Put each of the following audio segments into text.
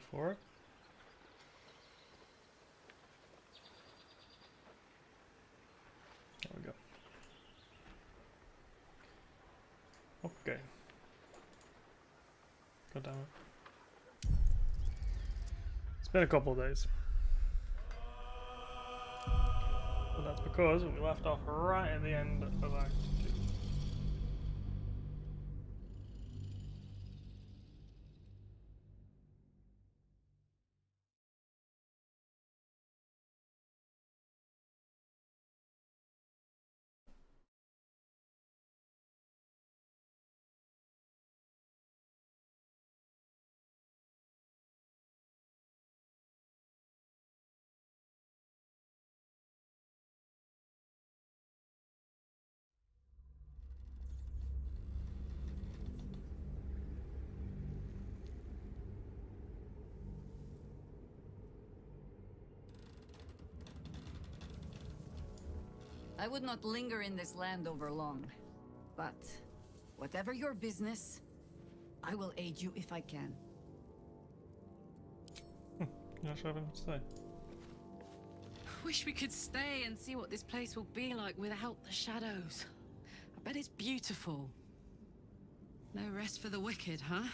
Wait for it. There we go. Okay. God damn it. It's been a couple of days. But that's because we left off right at the end of Act 2. I would not linger in this land over long. But, whatever your business, I will aid you if I can. You're not sure what to say. Wish we could stay and see what this place will be like without the shadows. I bet it's beautiful. No rest for the wicked, huh?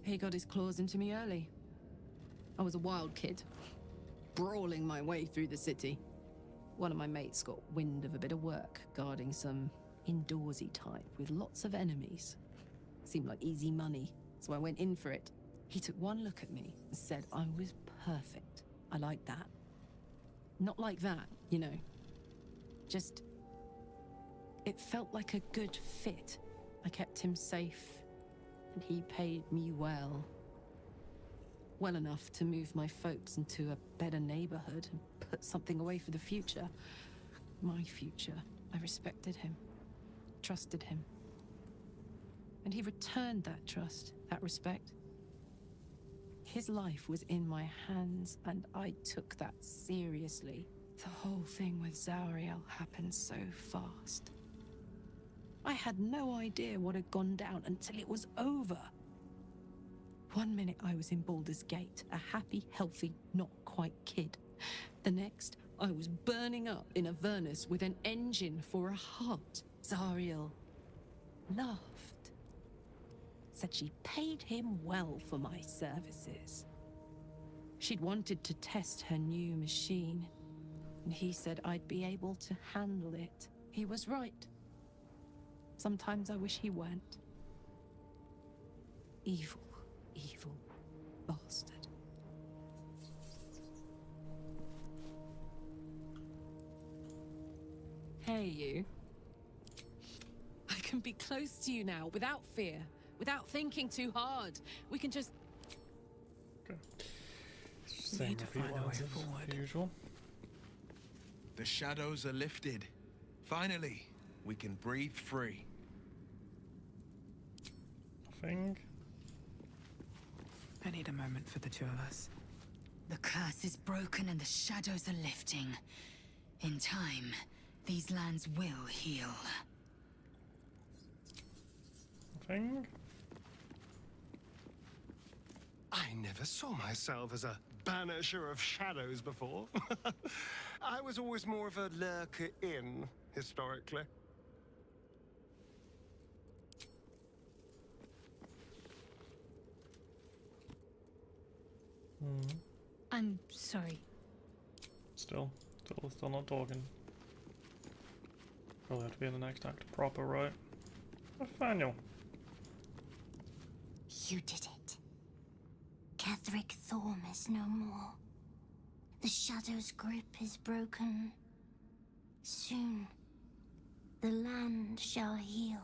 He got his claws into me early. I was a wild kid, brawling my way through the city. One of my mates got wind of a bit of work guarding some indoorsy type with lots of enemies. Seemed like easy money, so I went in for it. He took one look at me and said I was perfect. I like that. Not like that, you know. Just... it felt like a good fit. I kept him safe, and he paid me well. Well enough to move my folks into a better neighborhood and put something away for the future. My future. I respected him, trusted him. And he returned that trust, that respect. His life was in my hands, and I took that seriously. The whole thing with Zauriel happened so fast. I had no idea what had gone down until it was over. One minute I was in Baldur's Gate, a happy, healthy, not quite kid. The next, I was burning up in Avernus with an engine for a heart. Zariel laughed. Said she paid him well for my services. She'd wanted to test her new machine, and he said I'd be able to handle it. He was right. Sometimes I wish he weren't. Evil. Evil bastard. Hey, you. I can be close to you now, without fear, without thinking too hard. We can just... Okay. Same repeat lines as usual. The shadows are lifted. Finally, we can breathe free. Nothing. I need a moment for the two of us. The curse is broken and the shadows are lifting. In time, these lands will heal. Nothing. I never saw myself as a banisher of shadows before. I was always more of a lurker in, historically. I'm sorry. Still not talking. Probably have to be in the next act proper, right? Nathaniel. You did it. Catherick Thorm is no more. The Shadow's grip is broken. Soon, the land shall heal.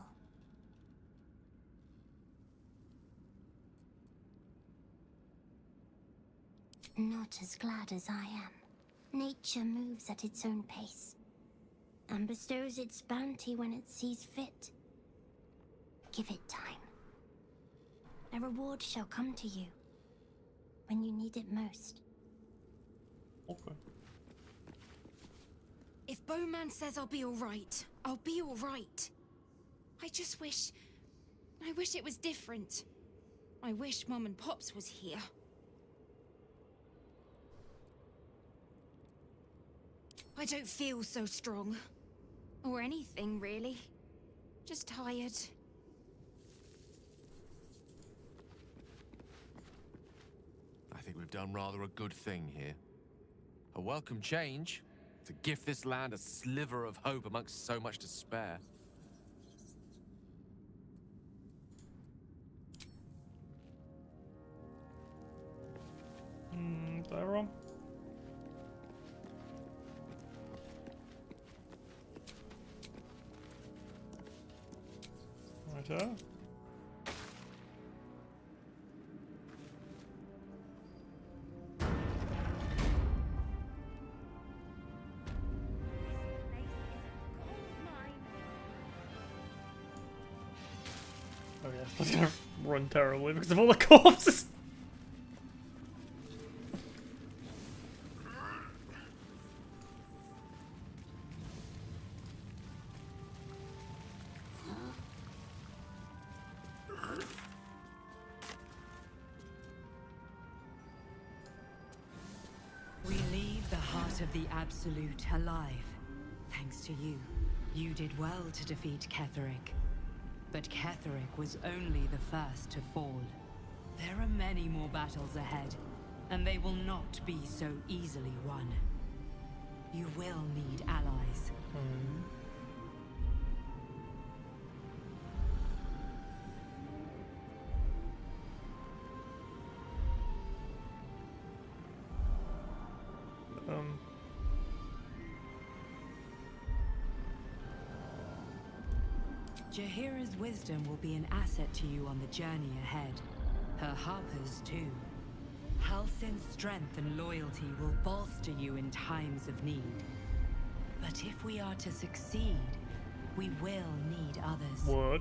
Not as glad as I am. Nature moves at its own pace, and bestows its bounty when it sees fit. Give it time. A reward shall come to you when you need it most. Okay. If Bowman says I'll be alright, I'll be alright. I just wish I wish it was different. I wish Mum and Pops was here. I don't feel so strong. Or anything, really. Just tired. I think we've done rather a good thing here. A welcome change to gift this land a sliver of hope amongst so much despair. Is that wrong? Righto. Oh yeah, it's gonna run terribly because of all the corpses. We leave the heart of the Absolute alive. Thanks to you. You did well to defeat Ketheric. But Ketheric was only the first to fall. There are many more battles ahead, and they will not be so easily won. You will need allies. Jaheira's wisdom will be an asset to you on the journey ahead. Her harpers, too. Halsin's strength and loyalty will bolster you in times of need. But if we are to succeed, we will need others. What?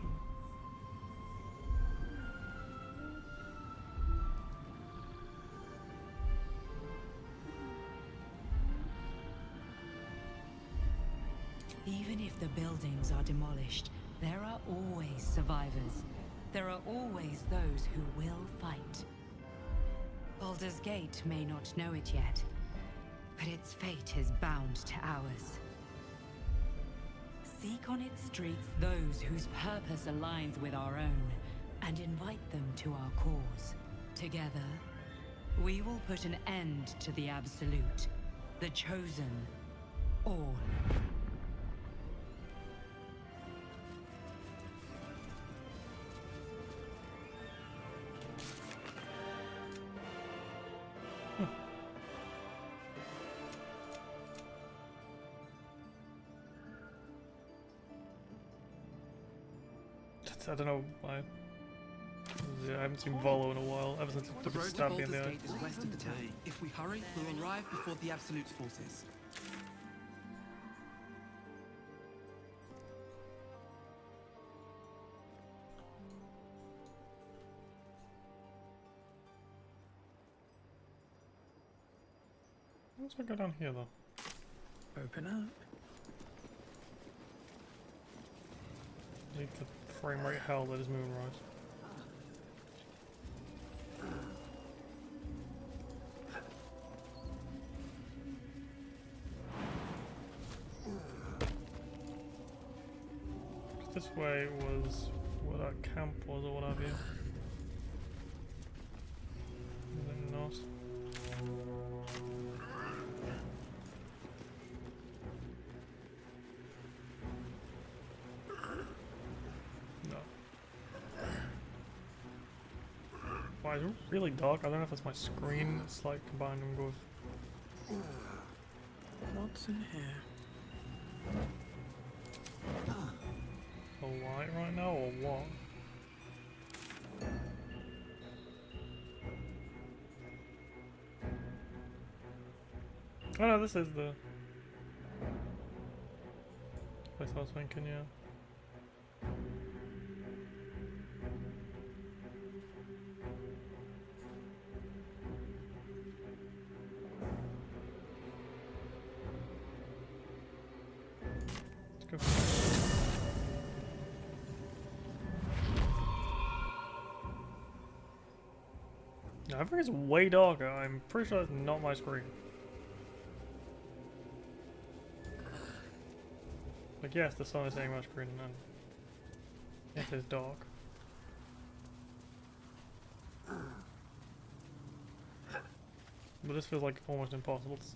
Even if the buildings are demolished, there are always survivors. There are always those who will fight. Baldur's Gate may not know it yet, but its fate is bound to ours. Seek on its streets those whose purpose aligns with our own, and invite them to our cause. Together, we will put an end to the Absolute, the Chosen, all. I don't know why. Yeah, I haven't seen Volo in a while, ever since The he road to stabbed me in Baldur's the eye. Gate is west of the town. If we hurry, we'll arrive before the Absolute's forces. Let's go down here though. Open up. Need the frame rate hell that is Moonrise. This way was where that camp was or what have you. Is it not? No. Wow, it's really dark. I don't know if it's my screen. It's like combining with. What's in here? A light right now or what? Oh no, this is the place I was thinking, yeah. Let's go. I think it's way darker. I'm pretty sure it's not my screen. Like, yes, the sun is hitting my screen and then it is dark. But this feels like almost impossible to see.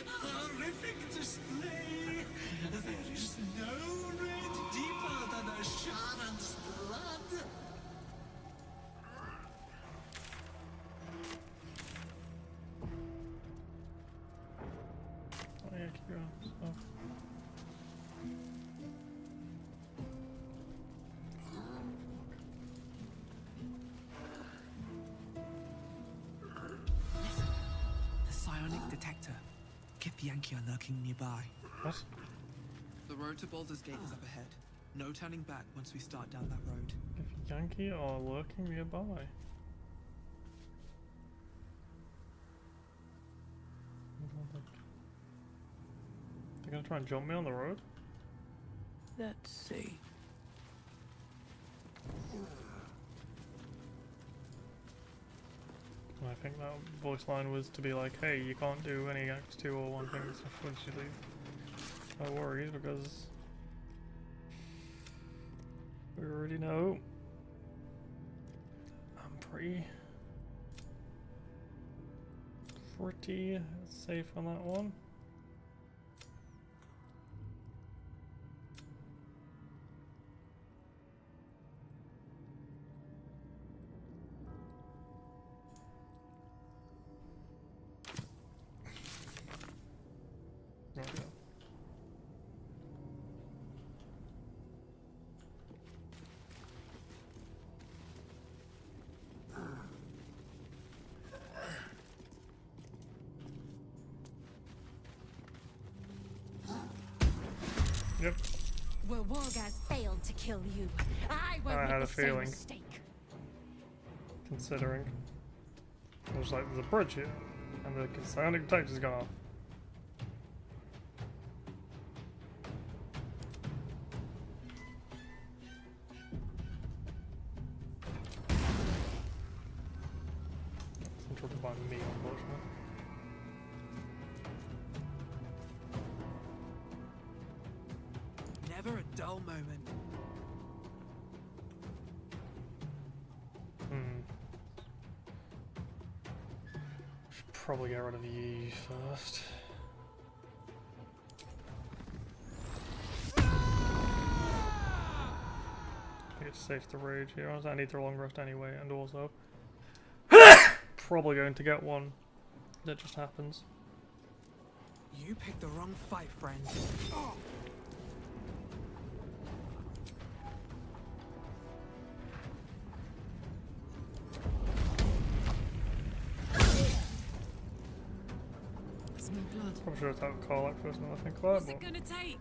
Horrific display! There is no red deeper than a Sharon's blood! Oh yeah, keep your arms up. The psionic detector. Githyanki are lurking nearby. What? The road to Baldur's Gate is up ahead. No turning back once we start down that road. If Yankee are lurking nearby. They're gonna try and jump me on the road? Let's see. I think that voice line was to be like, hey, you can't do any X2 or 1 thing stuff once you leave. No worries, because we already know I'm pretty safe on that one. Right, yeah. Yep, Well, Wargaz failed to kill you. I won't I make had the a same feeling. mistake. considering. There's like, there's a bridge here, and the sounding tape has gone off. I'm talking about me, unfortunately. Never a dull moment. Should probably get rid of Yi first. I think it's safe to rage here. I need the long rest anyway, and also probably going to get one. That just happens. You picked the wrong fight, friend. Smell blood. Probably should have taken Karlach first now I think about What's it, it but gonna take?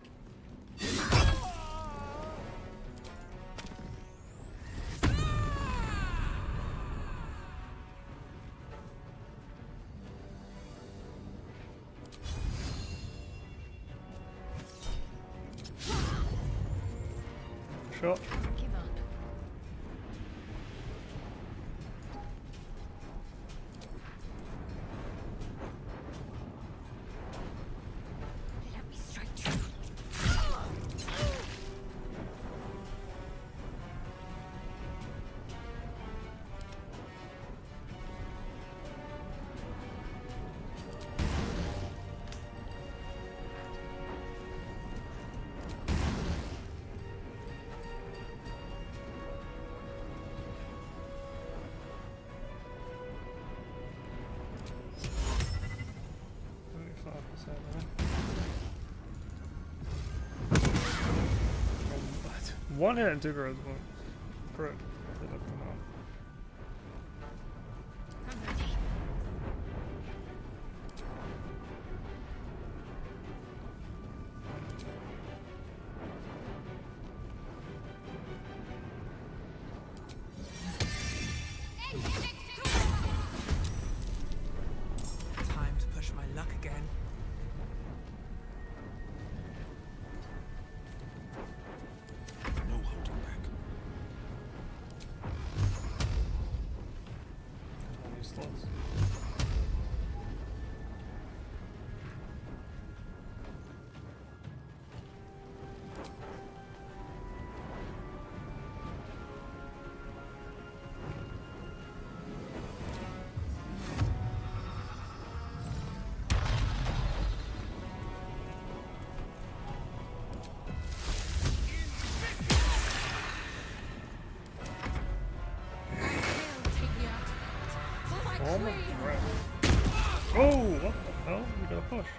shot. Give up. Let me strike true. One hit and two girls. Correct. I'm ready. Time to push my luck again. plus. Oh my crap. Oh, what the hell? We got a push.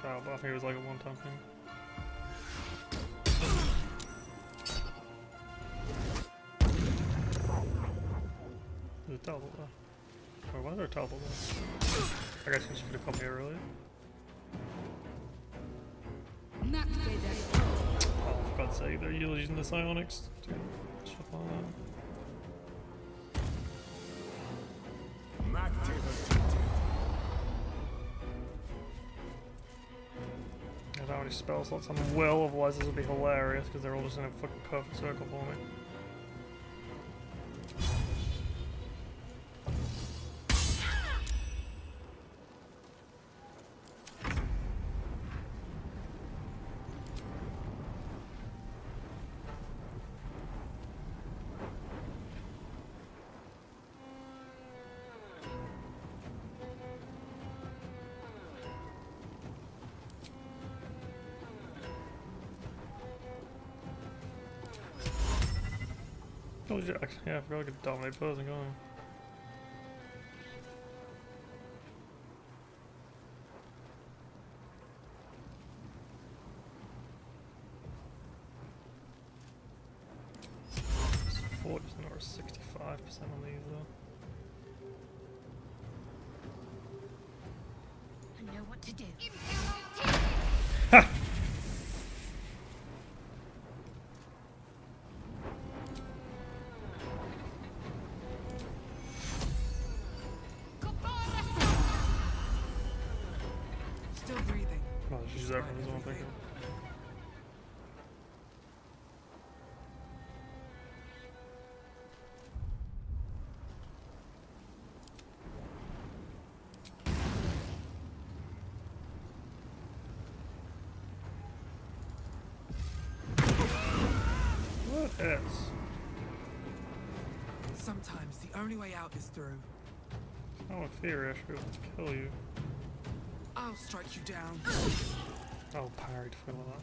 Oh, but I think it was like a one-time thing. There's a teleport there. Oh, why is there a teleport there? I guess we should have come here earlier. Oh, for God's sake, they're using the psionics to stuff like that. I don't have any spell slots on Will, otherwise this would be hilarious because they're all just in a fucking perfect circle for me. Oh, yeah, I forgot I could dominate person going. It's 40% or 65% on these though. I know what to do. Ha! Still breathing. Oh, she's there for his own thing. What hits? Sometimes the only way out is through. Oh, in theory, I should be able to kill you. I'll strike you down. Oh, parried for that.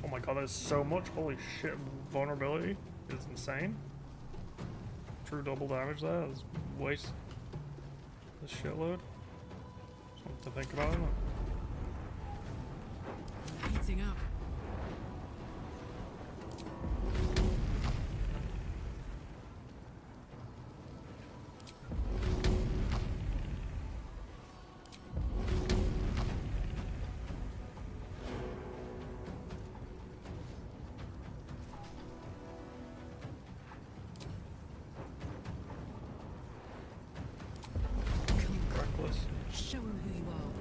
Oh my god, there's so much. Holy shit, vulnerability is insane. True double damage there is waste. This shitload. Something to think about, isn't it? Heating up. Reckless. Show him who you are.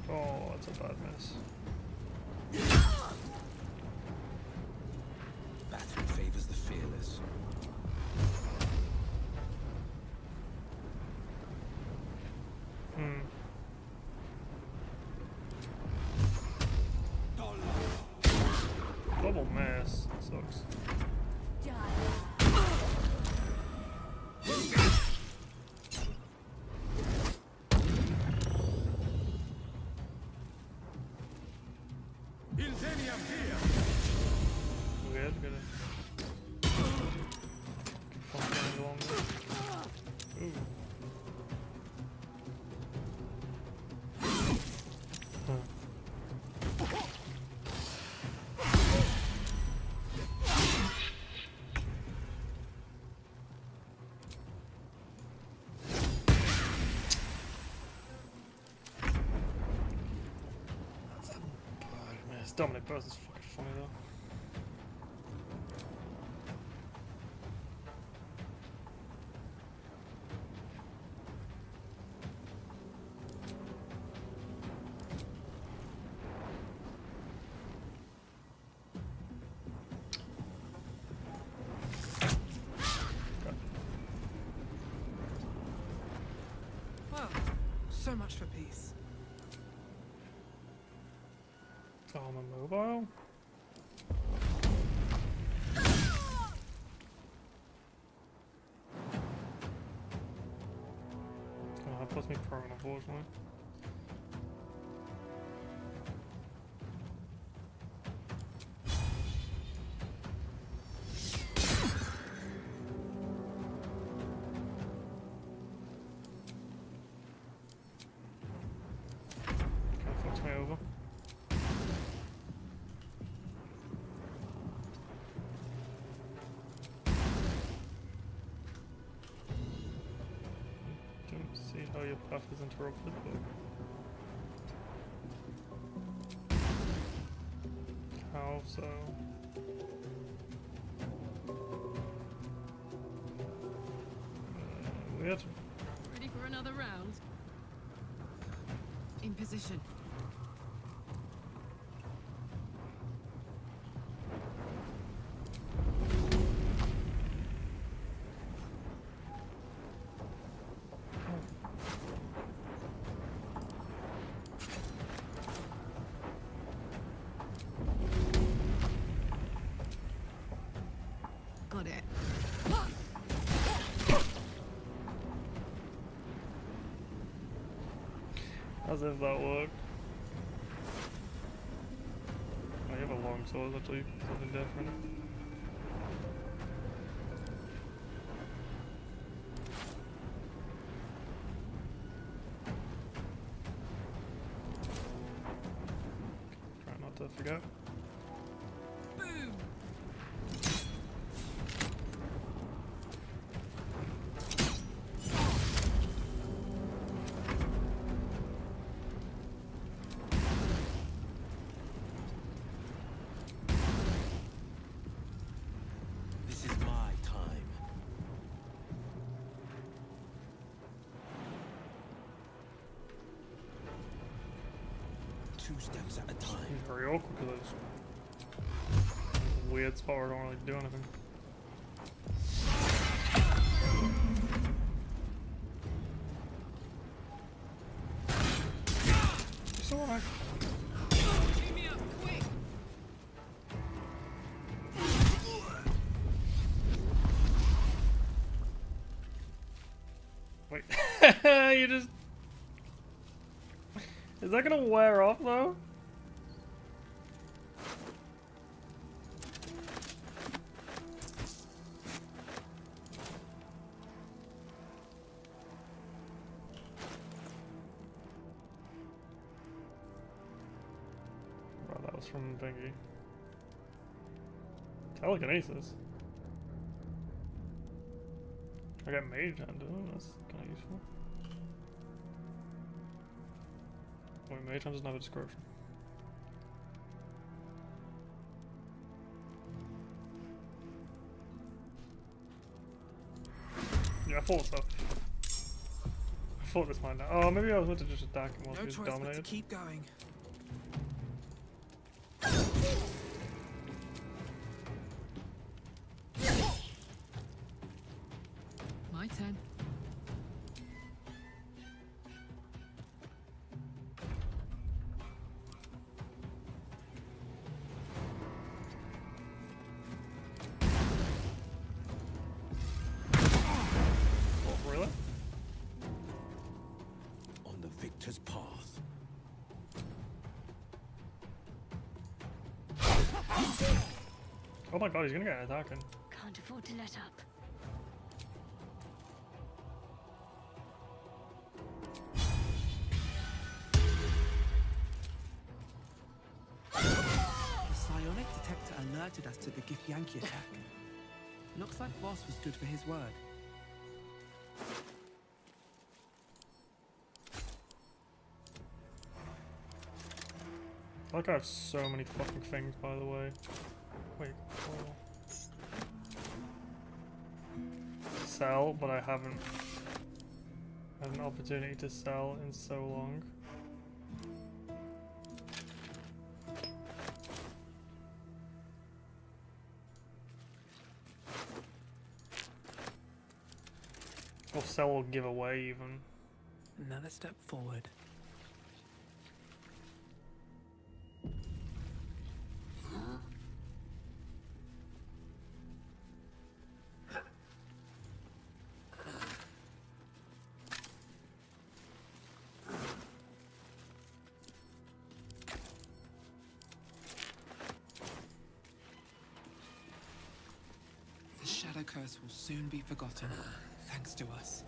Oh, that's a bad miss. Battle favors the fearless. Hmm. Double miss. That sucks. Weird, gotta keep fucking along there. Ooh. Huh. This Dominic Burst is fucking funny though. much for peace. On the mobile? Oh, that puts me prone, unfortunately. Kinda fucks me over. Don't see how your path is interrupted, but how so? Weird. Ready for another round? In position. Got it. As if that worked. I have a long sword, actually, something different. Try not to forget. Boom! This is my time. Two steps at a time. It's very awkward because it's a weird spot where I don't really do anything. So I Beam me up, quick! wait. You just. Is that gonna wear off though? Right, that was from Thingy. Telekinesis. I got Mage Hand, oh, that's kind of useful. Wait, Mage Hand doesn't have a description. Yeah, I thought so. I thought this might not. Oh, maybe I was meant to just attack him while No he was choice but to dominated. keep going. My turn. Oh, really? On the victor's path. Oh my god, he's gonna get an attack in. Can't afford to let up. The psionic detector alerted us to the Githyanki attack. Looks like Voss was good for his word. I like I have so many fucking things, by the way. Wait, oh. Sell, but I haven't had an opportunity to sell in so long. Or sell or give away even. Another step forward. The Shadow Curse will soon be forgotten, thanks to us.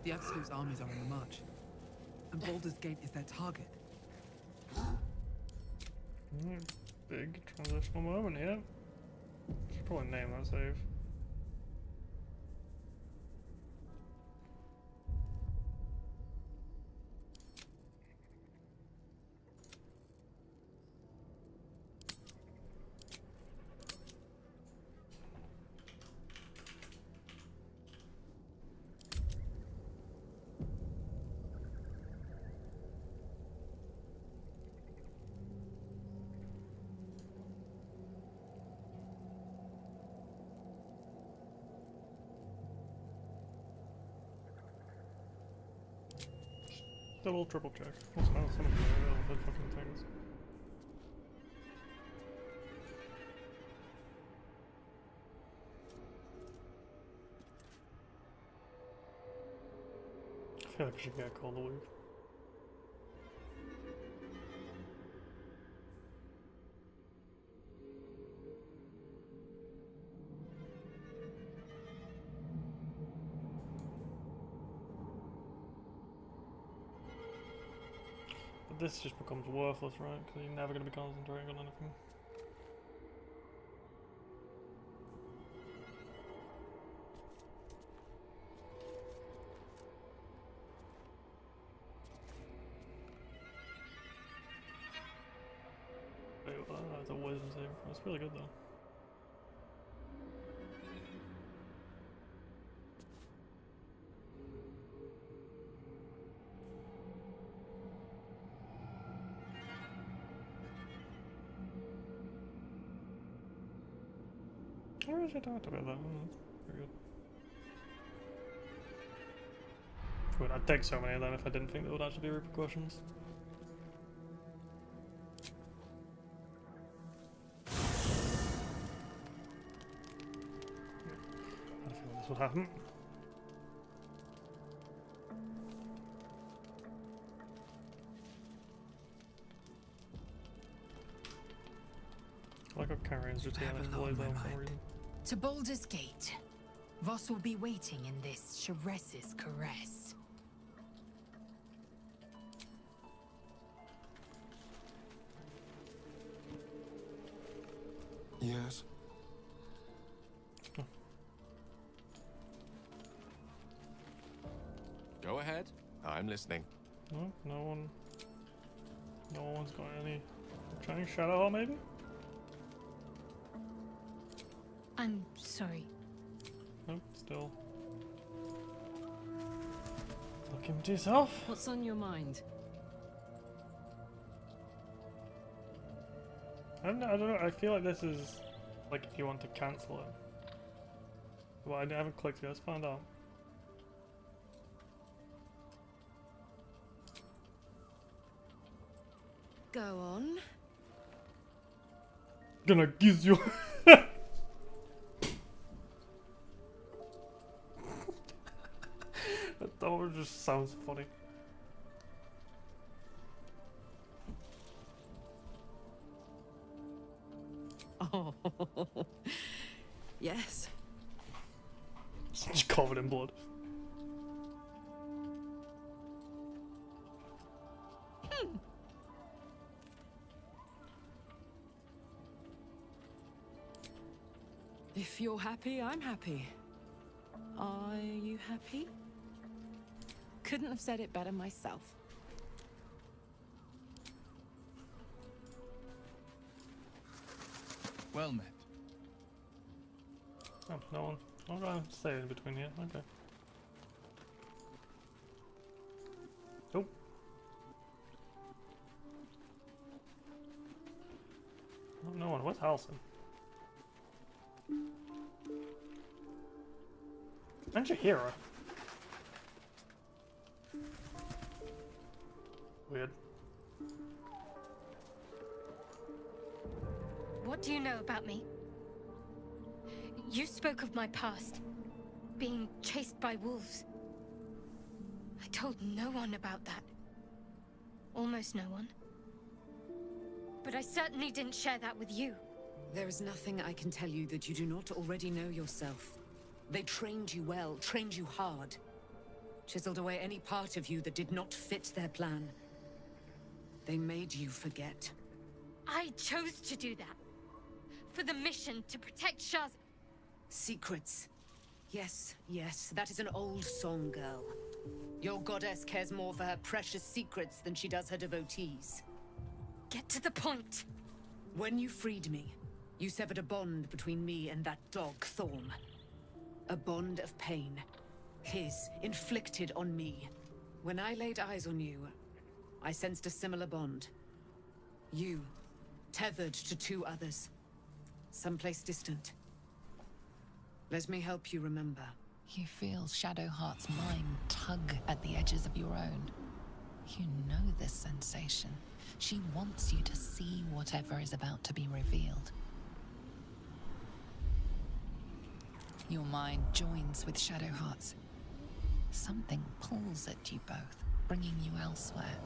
The Absolute's armies are on the march, and Baldur's Gate is their target. Big transitional moment here. Should probably name that save. Double, triple check. What's that? Some of the fucking things. I feel like I should get called a week. But this just becomes worthless, right? Because you're never going to be concentrating on anything. Wait, that's a wisdom save. That's really good though. Where has she talked about that? Very good. Wait, I'd take so many of them if I didn't think there would actually be repercussions. I feel like this would happen. I like how Carrion's just here next to Blaze for some reason. To Baldur's Gate. Voss will be waiting in this Sharess's caress. Yes. Go ahead. I'm listening. No one's got any Chinese Shadow Hall, maybe? I'm sorry. Nope, still. Looking to yourself. What's on your mind? I don't know, I feel like this is like if you want to cancel it. Well, I haven't clicked yet, let's find out. Go on. Gonna kiss you. That just sounds funny. Oh, yes. It's covered in blood. If you're happy, I'm happy. Are you happy? Couldn't have said it better myself. Well met. Oh, no one. I'm gonna stay in between here. Okay. Nope. Oh, no one. Where's Halson? And Jaheira. Weird. What do you know about me? You spoke of my past, being chased by wolves. I told no one about that. Almost no one. But I certainly didn't share that with you. There is nothing I can tell you that you do not already know yourself. They trained you well, trained you hard. Chiseled away any part of you that did not fit their plan. They made you forget. I chose to do that. For the mission to protect Shah's... Secrets. Yes, yes, that is an old song, girl. Your goddess cares more for her precious secrets than she does her devotees. Get to the point. When you freed me, you severed a bond between me and that dog, Thorm. A bond of pain. His, inflicted on me. When I laid eyes on you, I sensed a similar bond. You, tethered to two others. Someplace distant. Let me help you remember. You feel Shadowheart's mind tug at the edges of your own. You know this sensation. She wants you to see whatever is about to be revealed. Your mind joins with Shadowheart's. Something pulls at you both, bringing you elsewhere.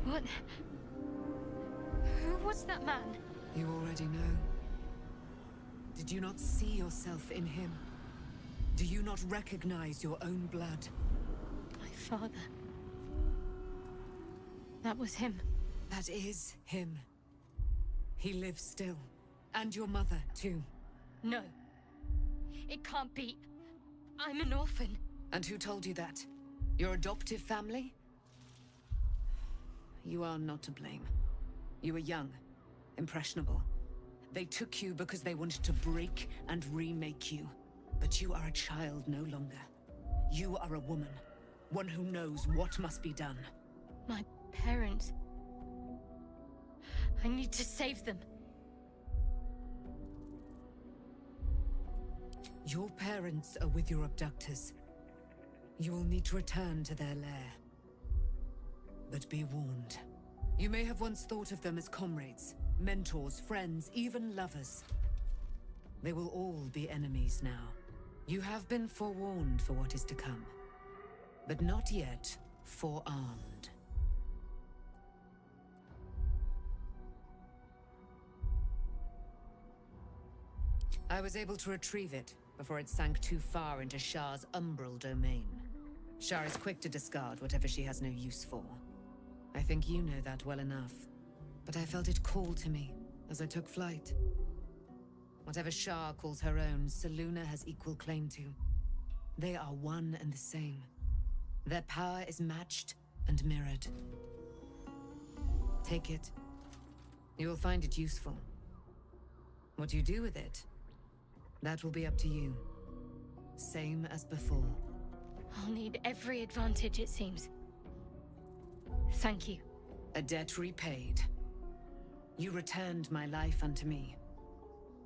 What? Who was that man? You already know. Did you not see yourself in him? Do you not recognize your own blood? My father. That was him. That is him. He lives still. And your mother, too. No. It can't be. I'm an orphan. And who told you that? Your adoptive family? You are not to blame. You were young, impressionable. They took you because they wanted to break and remake you. But you are a child no longer. You are a woman. One who knows what must be done. My parents. I need to save them. Your parents are with your abductors. You will need to return to their lair. But be warned. You may have once thought of them as comrades, mentors, friends, even lovers. They will all be enemies now. You have been forewarned for what is to come, but not yet forearmed. I was able to retrieve it before it sank too far into Shah's umbral domain. Shah is quick to discard whatever she has no use for. I think you know that well enough. But I felt it call to me as I took flight. Whatever Shah calls her own, Selûne has equal claim to. They are one and the same. Their power is matched and mirrored. Take it. You will find it useful. What you do with it, that will be up to you. Same as before. I'll need every advantage, it seems. Thank you. A debt repaid. You returned my life unto me.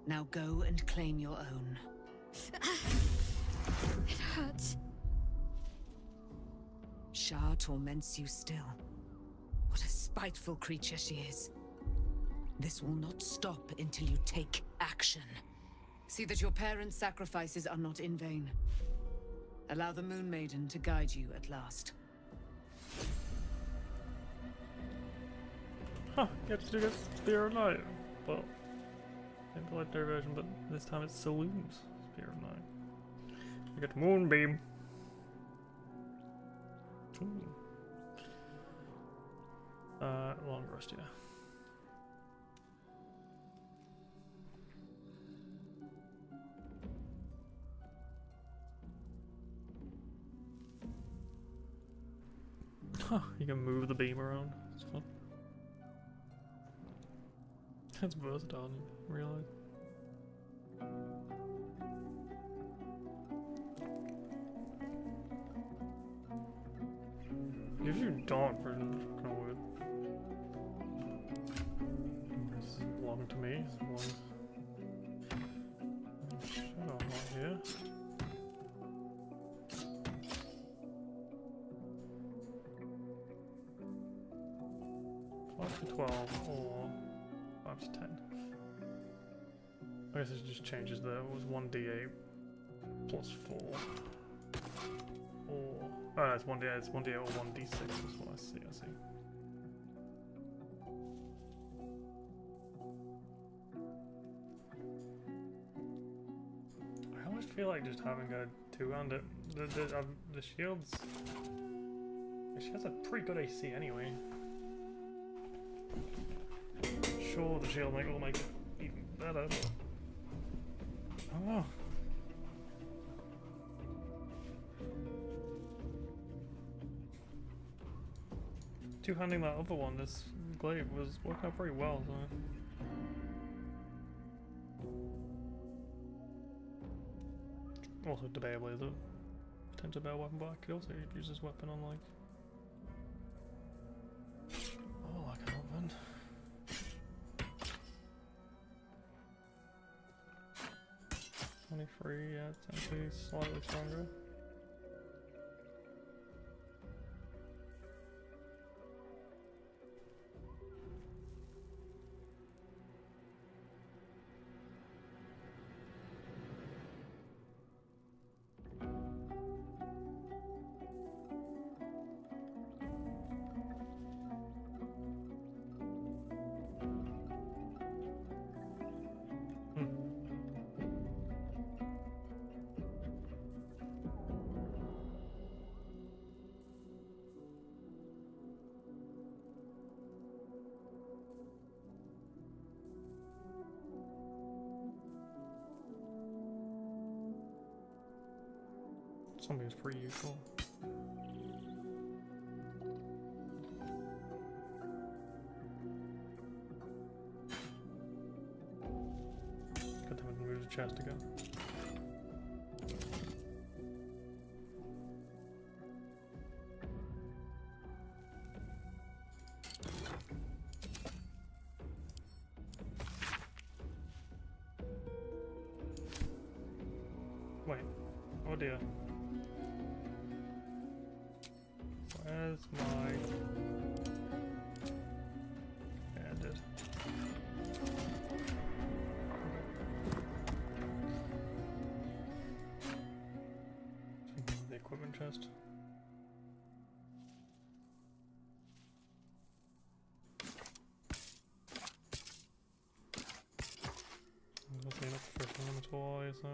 Now go and claim your own. It hurts. Shah torments you still. What a spiteful creature she is. This will not stop until you take action. See that your parents' sacrifices are not in vain. Allow the Moon Maiden to guide you at last. Huh, gets to get Spear of Night. Well, in the legendary version, but this time it's Saloon's Spear of Night. You get Moonbeam. Ooh. Long rest, yeah. Huh, you can move the beam around. It's fun. It's versatile, I didn't realize. Gives you dark version, kind of weird. This belong to me. This belongs. Shadow not here. To 12 or 5 to 10. I guess it just changes there. It was 1d8 plus 4. Or oh, it's 1d8. It's 1d8 or 1d6. That's what I see. I almost feel like just having a 2-handed. The shields. She has a pretty good AC anyway. Sure, the shield will make it even better, but I don't know. Two-handing that other one, this glaive, was working out pretty well, so. Also, debatably, is a potentially better weapon, but I could also use this weapon on, like. Oh, I can't open. Yeah, it's actually slightly stronger. Something's pretty useful. Good time to move the chest again. Wait. Oh dear. Where's my... Yeah, I did. The equipment chest. There's nothing enough for them at all, so...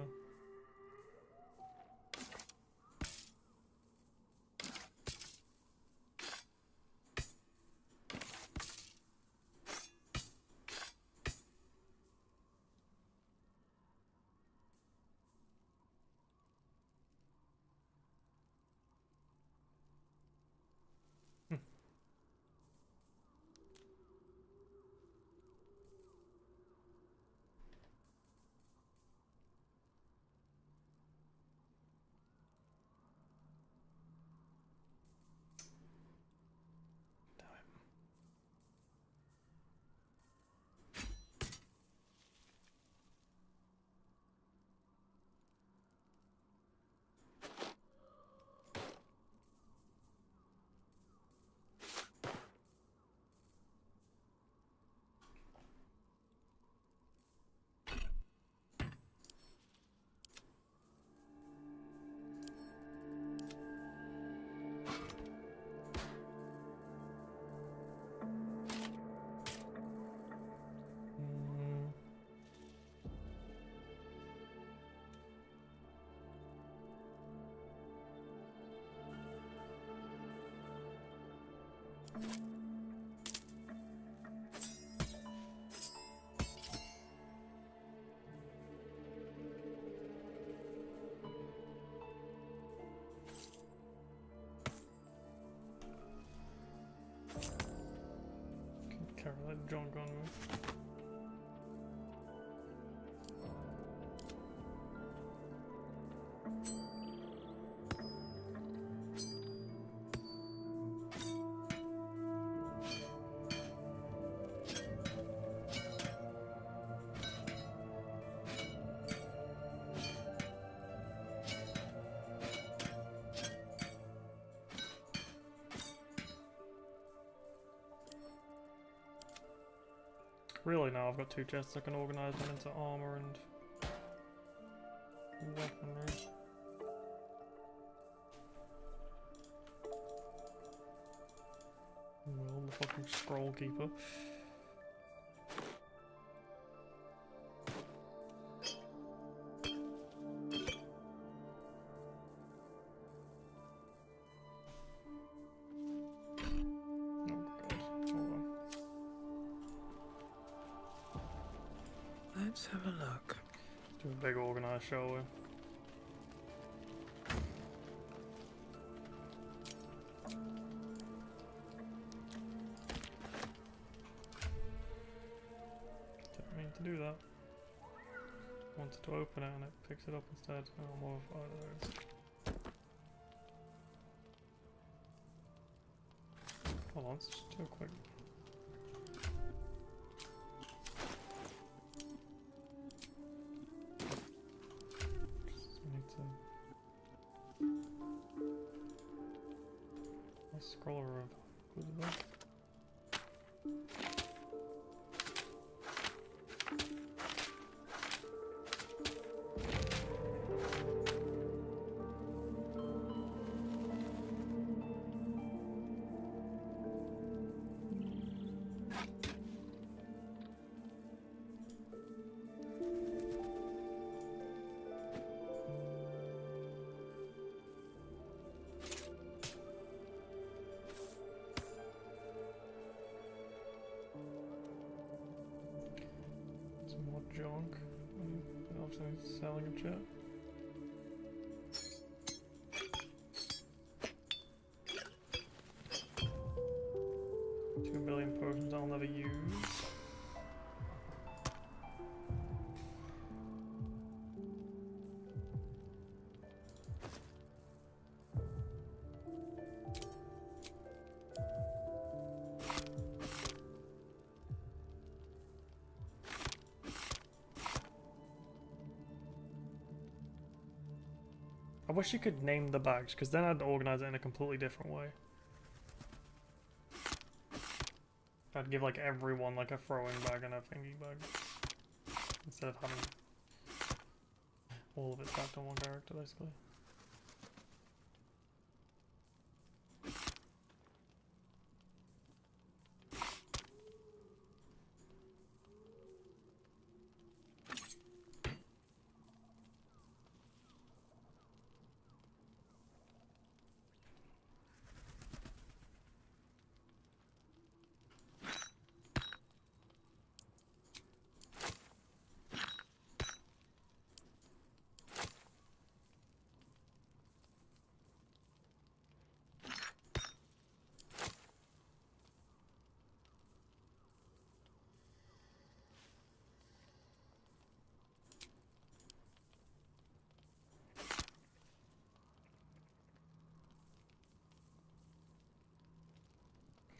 Can carry that junk on me. Really now I've got 2 chests I can organise them into armour and weaponry. Well, the fucking scroll keeper. Let's have a look. Do a big organised, shall we? Didn't mean to do that. Wanted to open it and it picks it up instead. Oh, more of those. Hold on, let's just do a quick. Scroller of Elizabeth. Junk. Obviously selling a chip. $2 billion potions I'll never use. I wish you could name the bags, because then I'd organize it in a completely different way. I'd give like everyone like a throwing bag and a thingy bag, instead of having all of it stacked on one character, basically.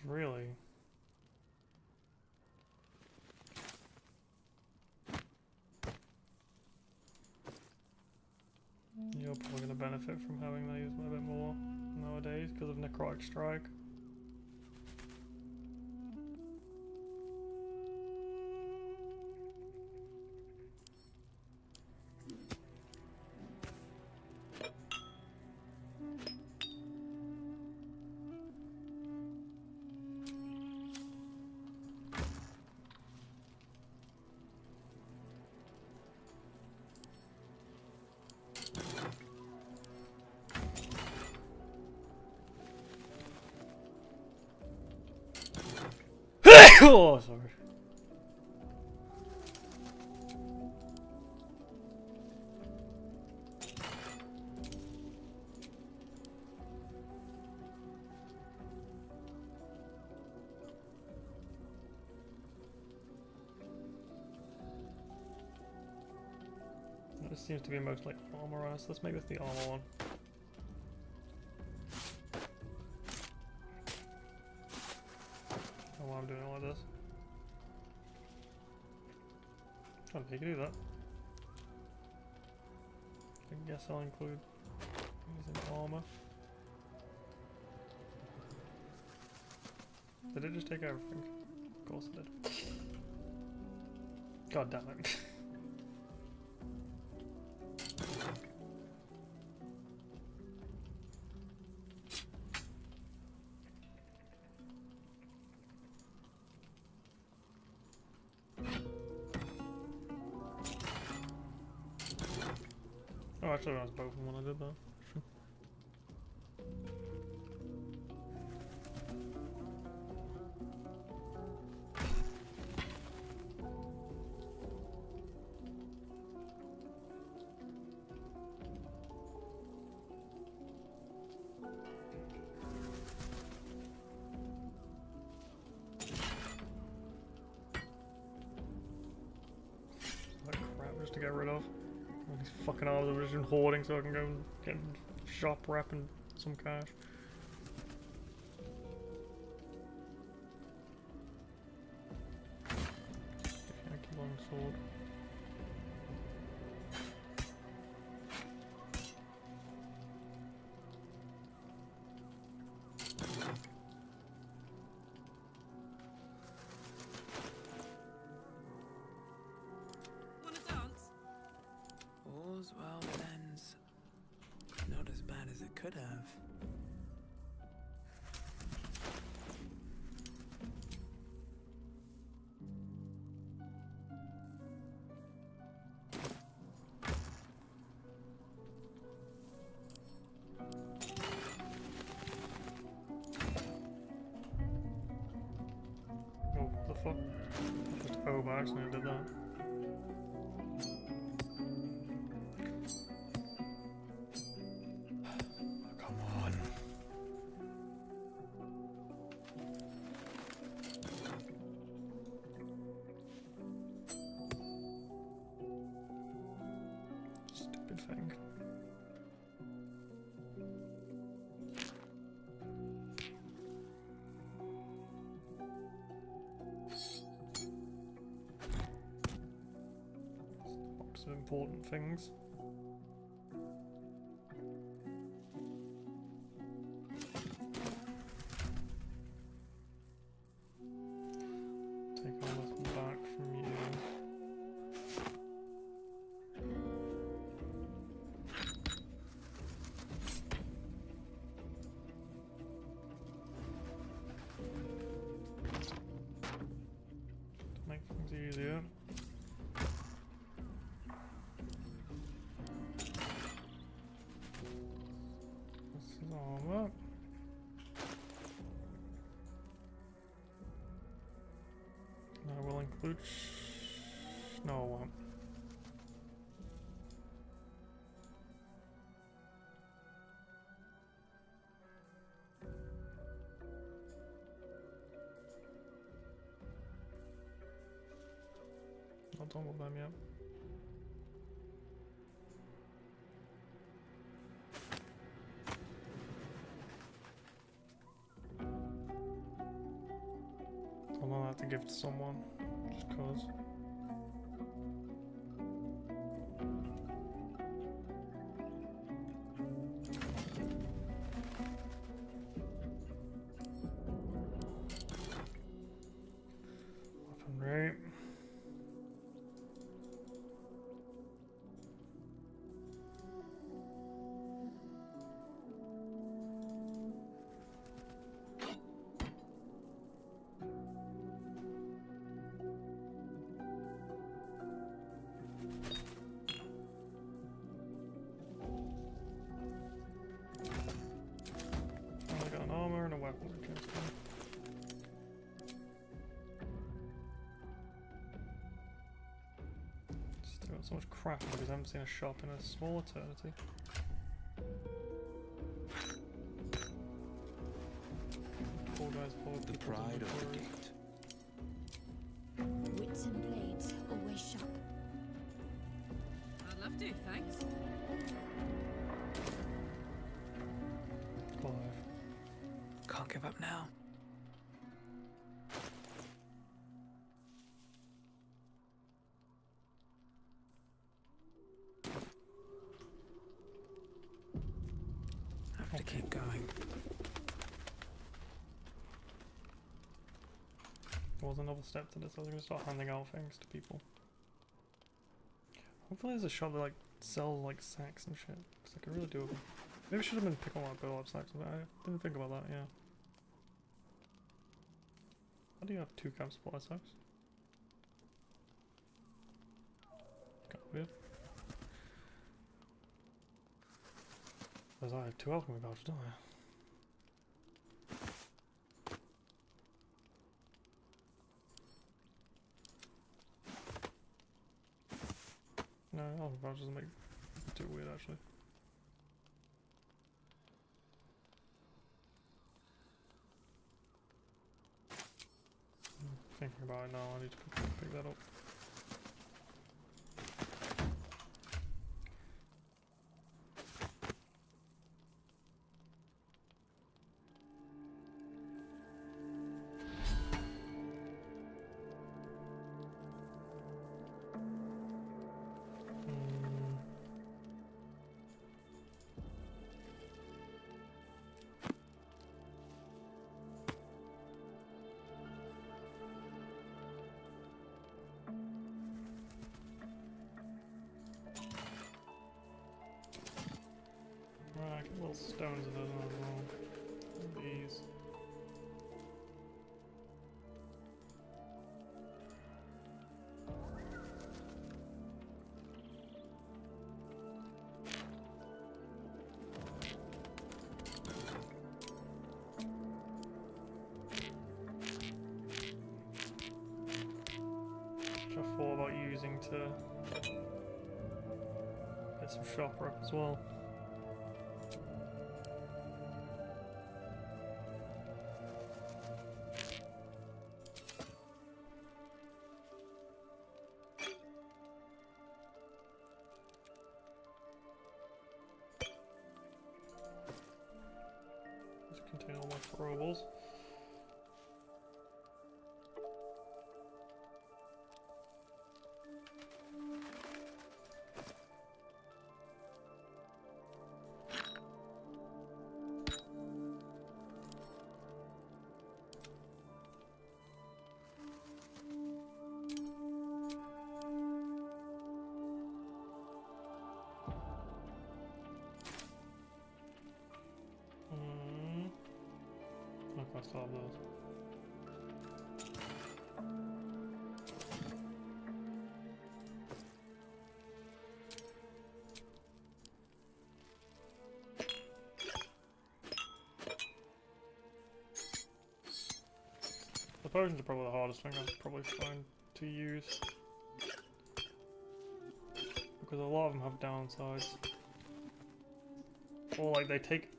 Really? You're probably going to benefit from having these a bit more nowadays because of Necrotic Strike. Oh, sorry. This seems to be mostly armor on us. Let's make this the armor one. Oh, why I'm doing it like this. Oh, you can do that. I guess I'll include using armor. Did it just take everything? Of course it did. God damn it. Oh, actually, I was both of them when I did that. That crap just to get rid of. All these fucking arms I've just been hoarding so I can go and get shop rep and some cash. Yankee long sword. All's well that ends. Not as bad as it could have. Oh, what the fuck? I just O by accident did that. Come on. Stupid thing. Box of important things. Take all this back from you. To make things easier. This is armor. I will include no, I won't. Not done with them yet. I'll have to give to someone, just cause. Weapon rate. so much crap because I haven't seen a shop in a small eternity. Poor guys, poor The people's pride of the inventories. gate. Wits and blades always sharp. I'd love to, thanks. 5. Can't give up now. Have to keep going. There was another step to this. I was going to start handing out things to people. Hopefully there's a shop that like sells like sacks and shit. Because I could really do with them. Maybe I should have been picking like burlap sacks. I didn't think about that, yeah. How do you have 2 camp supply sacks? Kind of weird. Because I have 2 alchemy pouches, don't I? No, alchemy pouch doesn't make it too weird actually. Thinking about it now, I need to pick that up. Right, get little stones in those as well. These. Which I thought about using to get some shopper up as well. Contain all my throwables. I still have those. The potions are probably the hardest thing I'll probably find to use. Because a lot of them have downsides. Or like they take...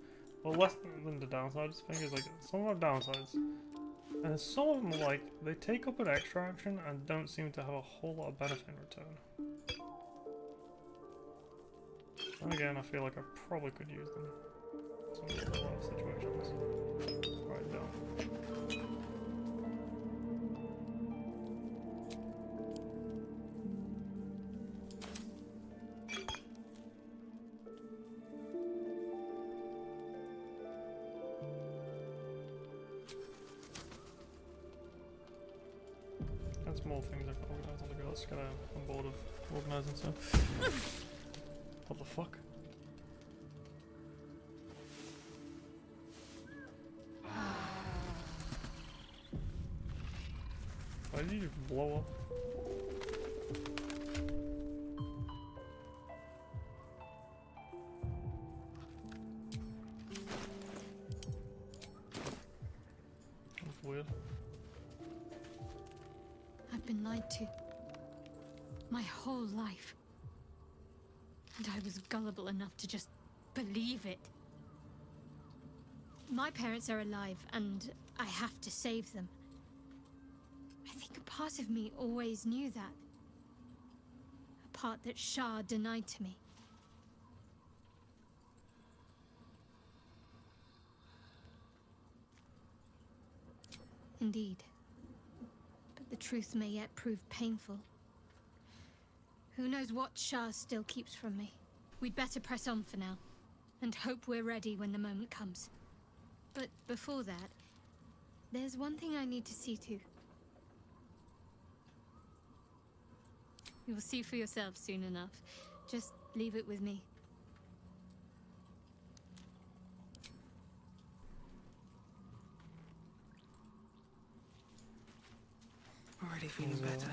Well, less than the downsides. The thing is, like, some of them have downsides. And some of them, like, they take up an extra action and don't seem to have a whole lot of benefit in return. And again, I feel like I probably could use them. In a lot of situations. Right down. More things I can organise on the go. Let's get on board of organising stuff. What the fuck? Why did you just blow up? That's weird. I've been lied to. My whole life. And I was gullible enough to just believe it. My parents are alive, and I have to save them. I think a part of me always knew that. A part that Shah denied to me. Indeed. But the truth may yet prove painful. Who knows what Shah still keeps from me? We'd better press on for now, and hope we're ready when the moment comes. But before that, there's one thing I need to see to. You'll see for yourself soon enough. Just leave it with me. Already feeling better.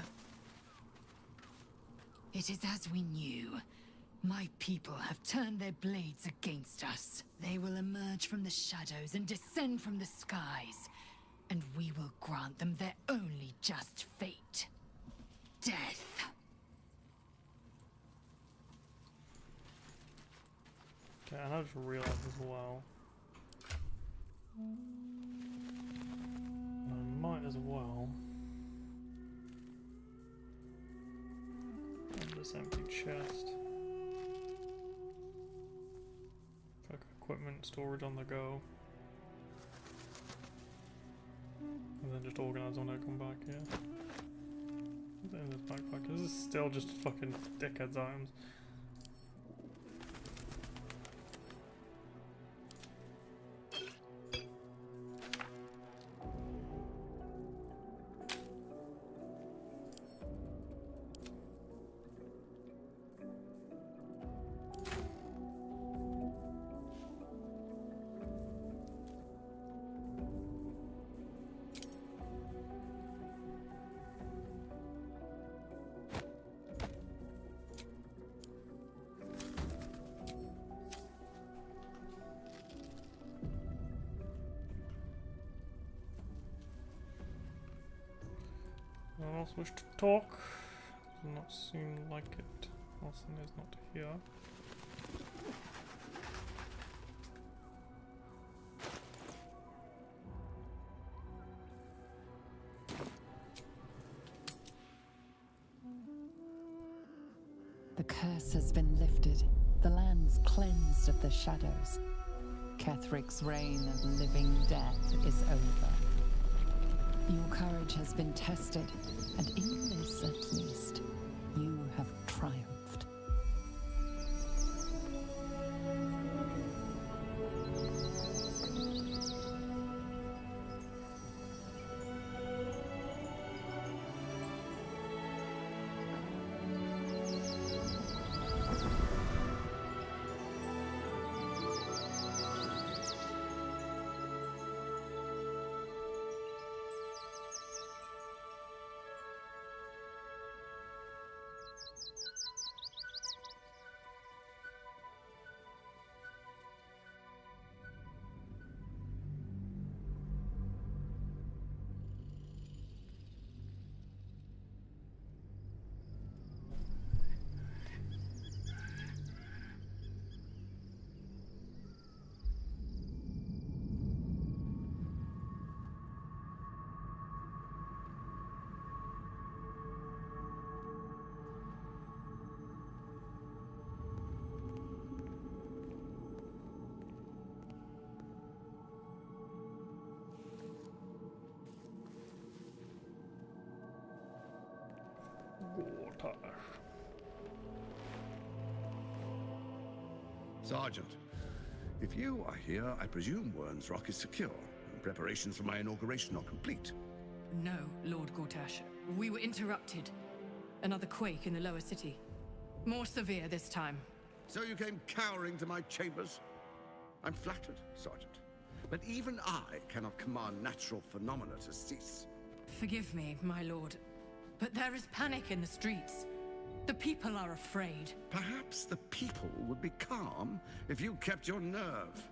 It is as we knew. My people have turned their blades against us. They will emerge from the shadows and descend from the skies. And we will grant them their only just fate. Death. Okay, and I just realized as well. I might as well. And this empty chest. Like equipment storage on the go. And then just organize when I come back here. What's in this backpack? This is still just fucking dickhead's items. Anyone else wish to talk? Does not seem like it. Nelson is not here. The curse has been lifted. The land's cleansed of the shadows. Kethric's reign of living death is over. Your courage has been tested, and in this at least, you have triumphed. Sergeant, if you are here, I presume Wyrm's Rock is secure, and preparations for my inauguration are complete. No, Lord Gortash. We were interrupted. Another quake in the lower city. More severe this time. So you came cowering to my chambers? I'm flattered, Sergeant. But even I cannot command natural phenomena to cease. Forgive me, my lord, but there is panic in the streets. The people are afraid. Perhaps the people would be calm if you kept your nerve.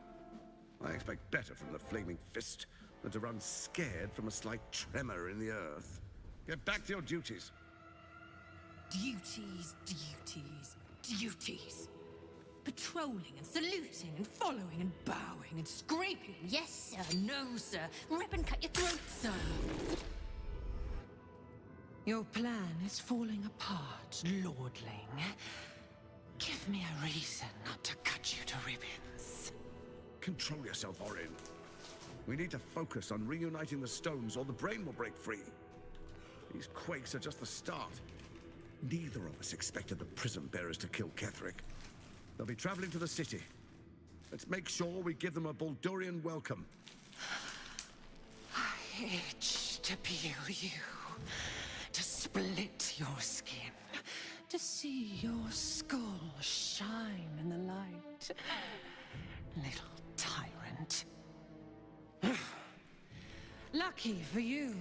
I expect better from the Flaming Fist than to run scared from a slight tremor in the earth. Get back to your duties. Duties, duties, duties. Patrolling and saluting and following and bowing and scraping. Yes, sir. No, sir. Rip and cut your throat, sir. Your plan is falling apart, lordling. Give me a reason not to cut you to ribbons. Control yourself, Orin. We need to focus on reuniting the stones or the brain will break free. These quakes are just the start. Neither of us expected the Prism Bearers to kill Ketheric. They'll be traveling to the city. Let's make sure we give them a Baldurian welcome. I itch to peel you, to split your skin, to see your skull shine in the light. Little tyrant. Lucky for you,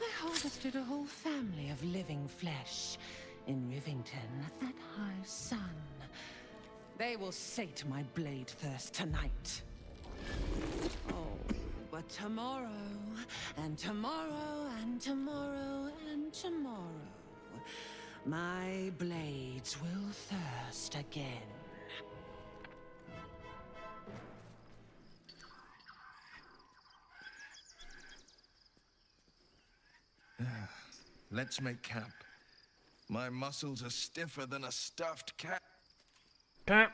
I harvested a whole family of living flesh in Rivington at that high sun. They will sate my blade thirst tonight. Oh, but tomorrow, and tomorrow, and tomorrow, and tomorrow, my blades will thirst again. Let's make camp. My muscles are stiffer than a stuffed cat. Camp.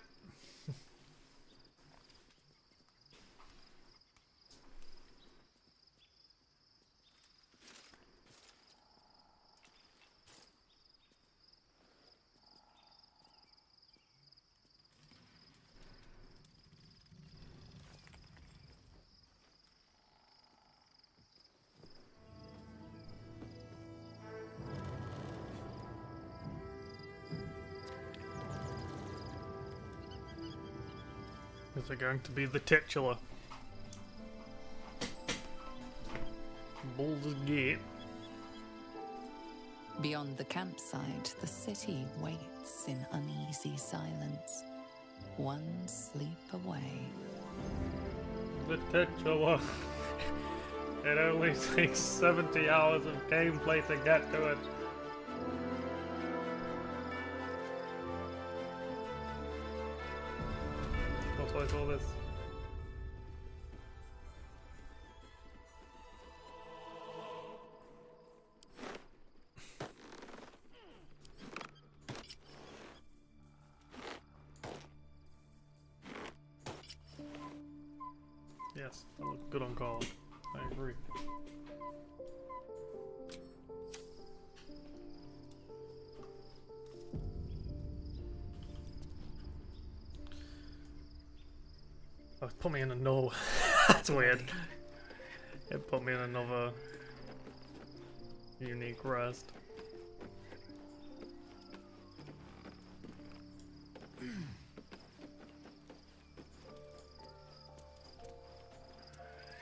Is it going to be the titular Baldur's Gate? Beyond the campsite, the city waits in uneasy silence, one sleep away. The titular. It only takes 70 hours of gameplay to get to it. What's all this? Yes, that looks good on call. I agree. Oh, it put me in a no. That's weird. It put me in another unique rest.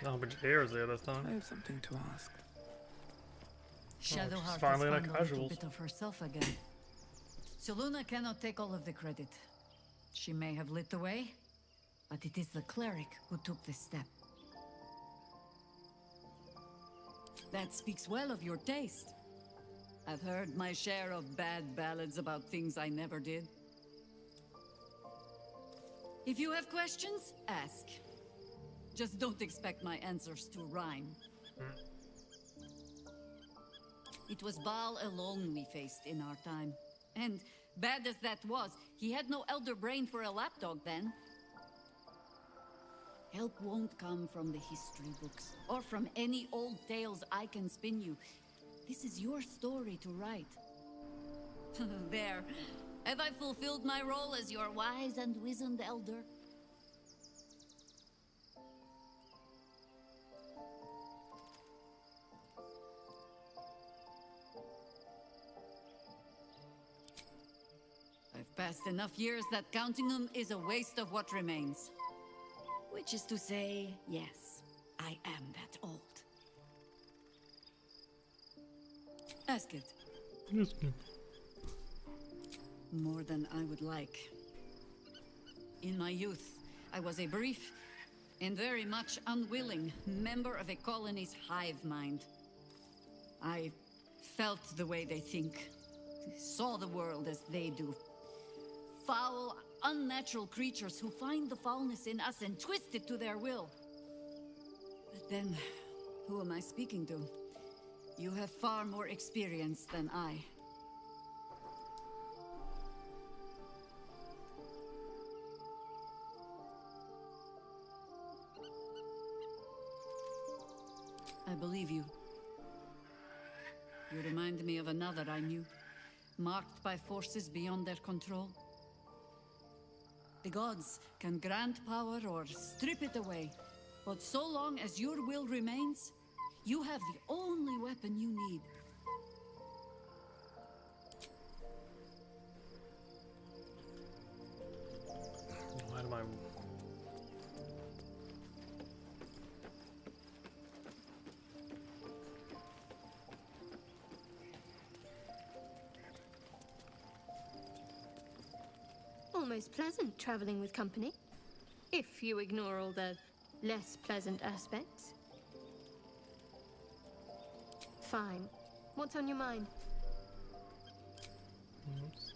How much hair is there this time? I have something to ask. Shadowheart has finally found like a little casuals. bit of herself again. Soluna cannot take all of the credit. She may have lit the way, but it is the cleric who took this step. That speaks well of your taste. I've heard my share of bad ballads about things I never did. If you have questions, ask. Just don't expect my answers to rhyme. It was Baal alone we faced in our time. And bad as that was, he had no elder brain for a lapdog then. Help won't come from the history books, or from any old tales I can spin you. This is your story to write. There. Have I fulfilled my role as your wise and wizened elder? I've passed enough years that counting them is a waste of what remains. Which is to say, yes, I am that old. Ask it. Yes, ma'am. More than I would like. In my youth, I was a brief and very much unwilling member of a colony's hive mind. I felt the way they think, saw the world as they do. Foul, unnatural creatures who find the foulness in us and twist it to their will. But then, who am I speaking to? You have far more experience than I. I believe you. You remind me of another I knew, marked by forces beyond their control. The gods can grant power or strip it away, but so long as your will remains, you have the only weapon you need. Why am I... Almost pleasant traveling with company, if you ignore all the less pleasant aspects. Fine. What's on your mind? Oops.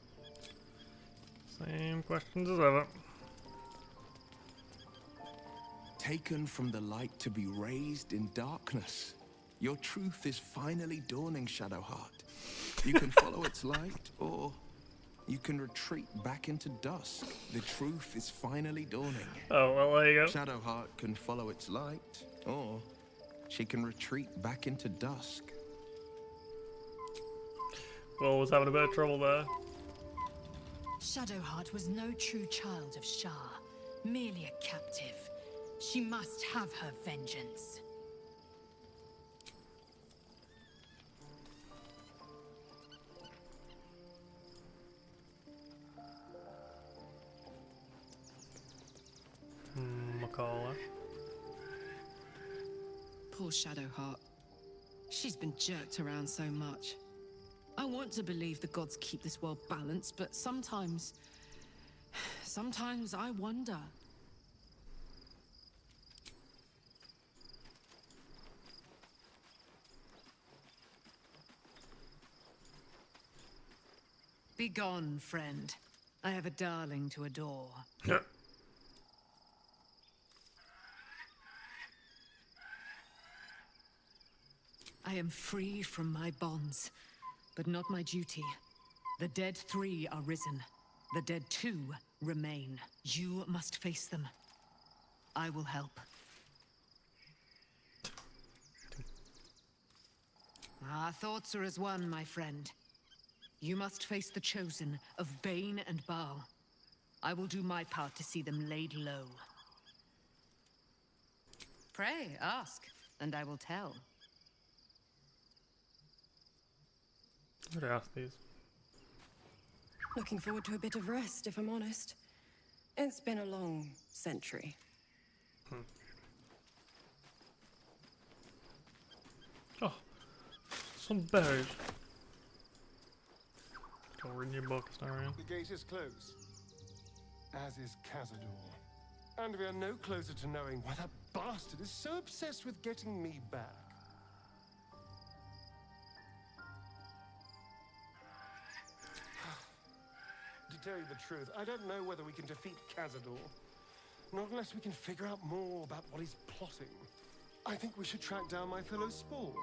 Same questions as ever. Taken from the light to be raised in darkness. Your truth is finally dawning, Shadowheart. You can follow its light, or you can retreat back into dusk. The truth is finally dawning. Oh, well, there you go. Shadowheart can follow its light, or she can retreat back into dusk. Well, was having a bit of trouble there. Shadowheart was no true child of Shar, merely a captive. She must have her vengeance. Makala. Poor Shadowheart. She's been jerked around so much. I want to believe the gods keep this world balanced, but sometimes I wonder. Begone, friend. I have a darling to adore. I am free from my bonds, but not my duty. The dead 3 are risen. The dead 2 remain. You must face them. I will help. Our thoughts are as one, my friend. You must face the Chosen of Bane and Baal. I will do my part to see them laid low. Pray, ask, and I will tell. I'd ask these. Looking forward to a bit of rest, if I'm honest. It's been a long century. Oh, some berries. Don't read your book, Astarion. The gate is closed, as is Cazador. And we are no closer to knowing why that bastard is so obsessed with getting me back. To tell you the truth, I don't know whether we can defeat Cazador. Not unless we can figure out more about what he's plotting. I think we should track down my fellow Spawn.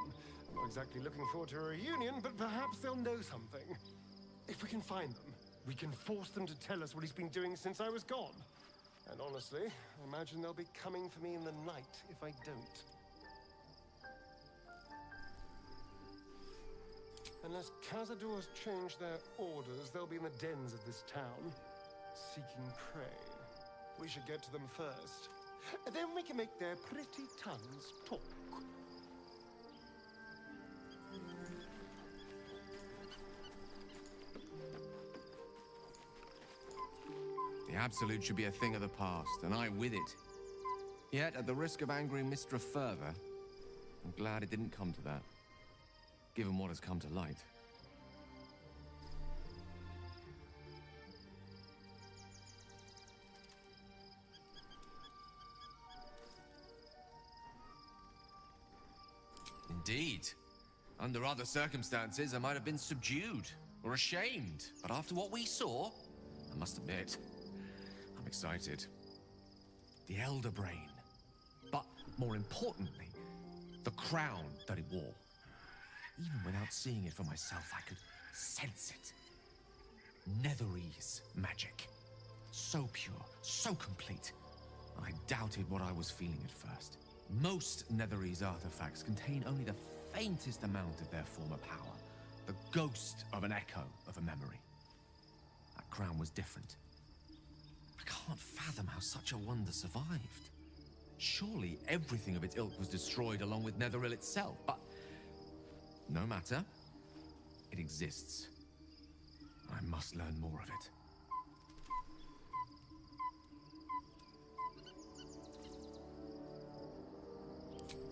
I'm not exactly looking forward to a reunion, but perhaps they'll know something. If we can find them, we can force them to tell us what he's been doing since I was gone. And honestly, I imagine they'll be coming for me in the night if I don't. Unless Cazador's changed their orders, they'll be in the dens of this town, seeking prey. We should get to them first. And then we can make their pretty tongues talk. The Absolute should be a thing of the past, and I with it. Yet, at the risk of angering Mystra further, I'm glad it didn't come to that, given what has come to light. Indeed. Under other circumstances, I might have been subdued or ashamed. But after what we saw, I must admit, I'm excited. The Elder Brain. But more importantly, the crown that it wore. Even without seeing it for myself, I could sense it. Netherese magic. So pure, so complete. I doubted what I was feeling at first. Most Netherese artifacts contain only the faintest amount of their former power. The ghost of an echo of a memory. That crown was different. I can't fathom how such a wonder survived. Surely everything of its ilk was destroyed along with Netheril itself, but no matter. It exists. I must learn more of it.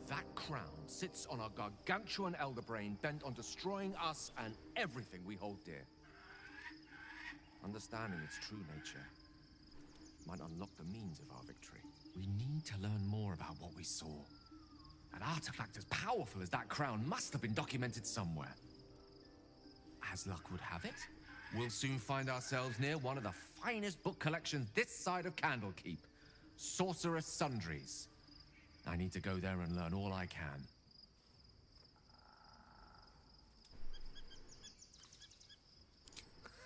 That crown sits on a gargantuan elder brain bent on destroying us and everything we hold dear. Understanding its true nature might unlock the means of our victory. We need to learn more about what we saw. An artifact as powerful as that crown must have been documented somewhere. As luck would have it, we'll soon find ourselves near one of the finest book collections this side of Candlekeep. Sorcerous Sundries. I need to go there and learn all I can.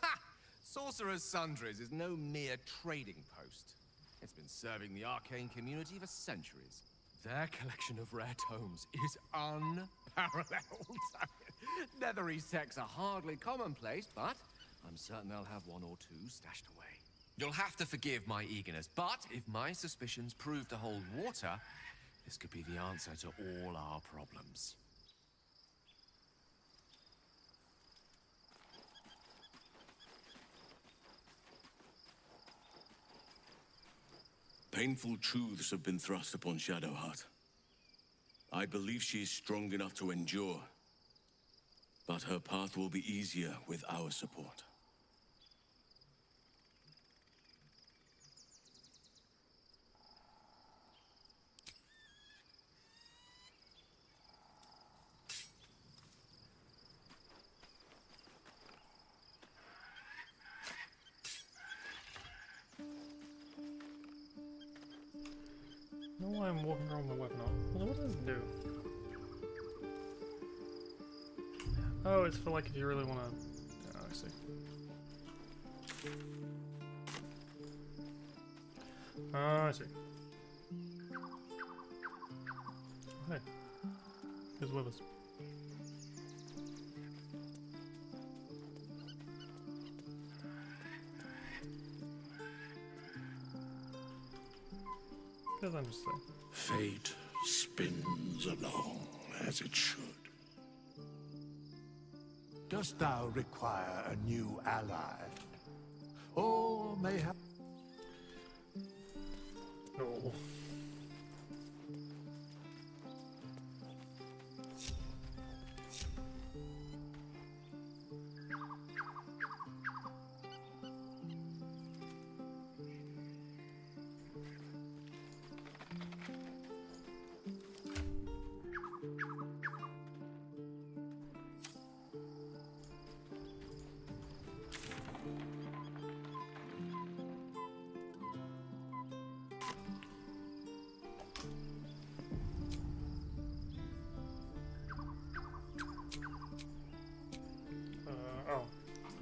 Ha! Sorcerer's Sundries is no mere trading post. It's been serving the arcane community for centuries. Their collection of rare tomes is unparalleled. Netherese texts are hardly commonplace, but I'm certain they'll have one or two stashed away. You'll have to forgive my eagerness, but if my suspicions prove to hold water, this could be the answer to all our problems. Painful truths have been thrust upon Shadowheart. I believe she is strong enough to endure, but her path will be easier with our support. I don't know why I'm walking around with my weapon on. What does it do? Oh, it's for like if you really want to. Oh, I see. I see. Hey, who's with us? That's interesting. Fate spins along as it should. Dost thou require a new ally? Or mayhap... No. Oh,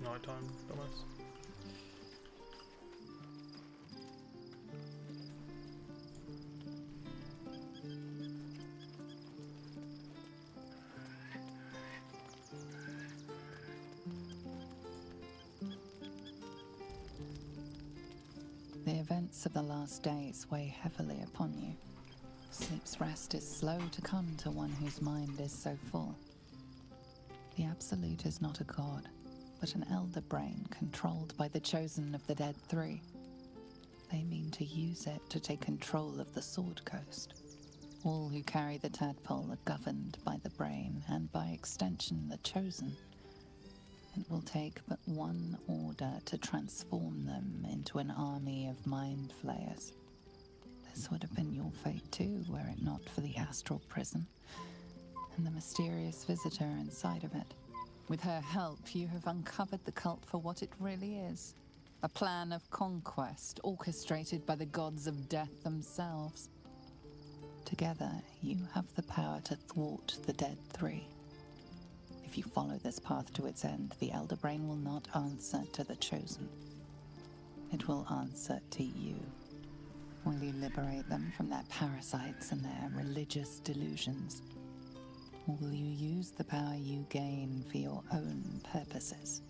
nighttime, dumbass. The events of the last days weigh heavily upon you. Sleep's rest is slow to come to one whose mind is so full. The Absolute is not a god, but an elder brain controlled by the chosen of the Dead Three. They mean to use it to take control of the Sword Coast. All who carry the tadpole are governed by the brain, and by extension the chosen. It will take but one order to transform them into an army of mind flayers. This would have been your fate too, were it not for the astral prison and the mysterious visitor inside of it. With her help, you have uncovered the cult for what it really is. A plan of conquest orchestrated by the gods of death themselves. Together, you have the power to thwart the Dead Three. If you follow this path to its end, the Elder Brain will not answer to the Chosen. It will answer to you. Will you liberate them from their parasites and their religious delusions? Or will you use the power you gain for your own purposes?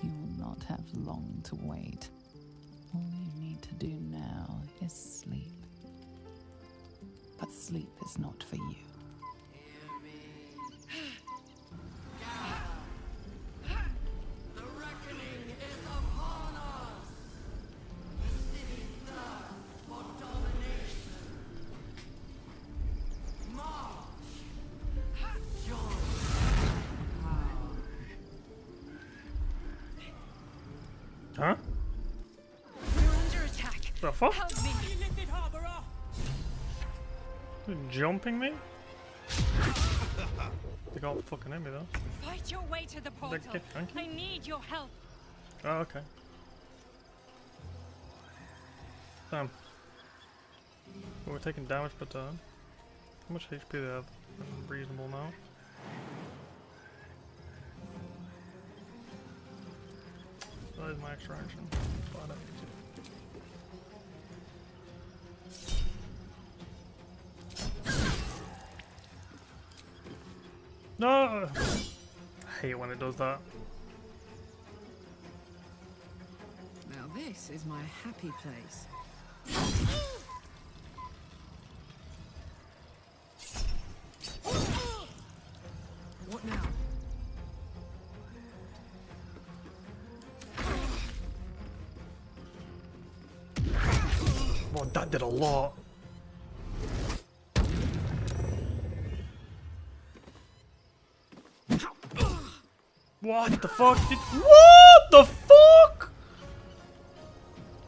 You will not have long to wait. All you need to do now is sleep. But sleep is not for you. The reckoning is upon us! The city thirsts for domination. March! Join Huh? We're under attack. The fuck? Help me. Jumping me? They got fucking hit me though. Fight your way to the portal. thank you. I need your help. Oh, okay. Damn. Well, we're taking damage per turn. How much HP do they have? A reasonable amount. So that is my extra action. So I don't need to. No! I hate when it does that. Now this is my happy place. What now? Well, that did a lot. What the fuck did— what the fuck?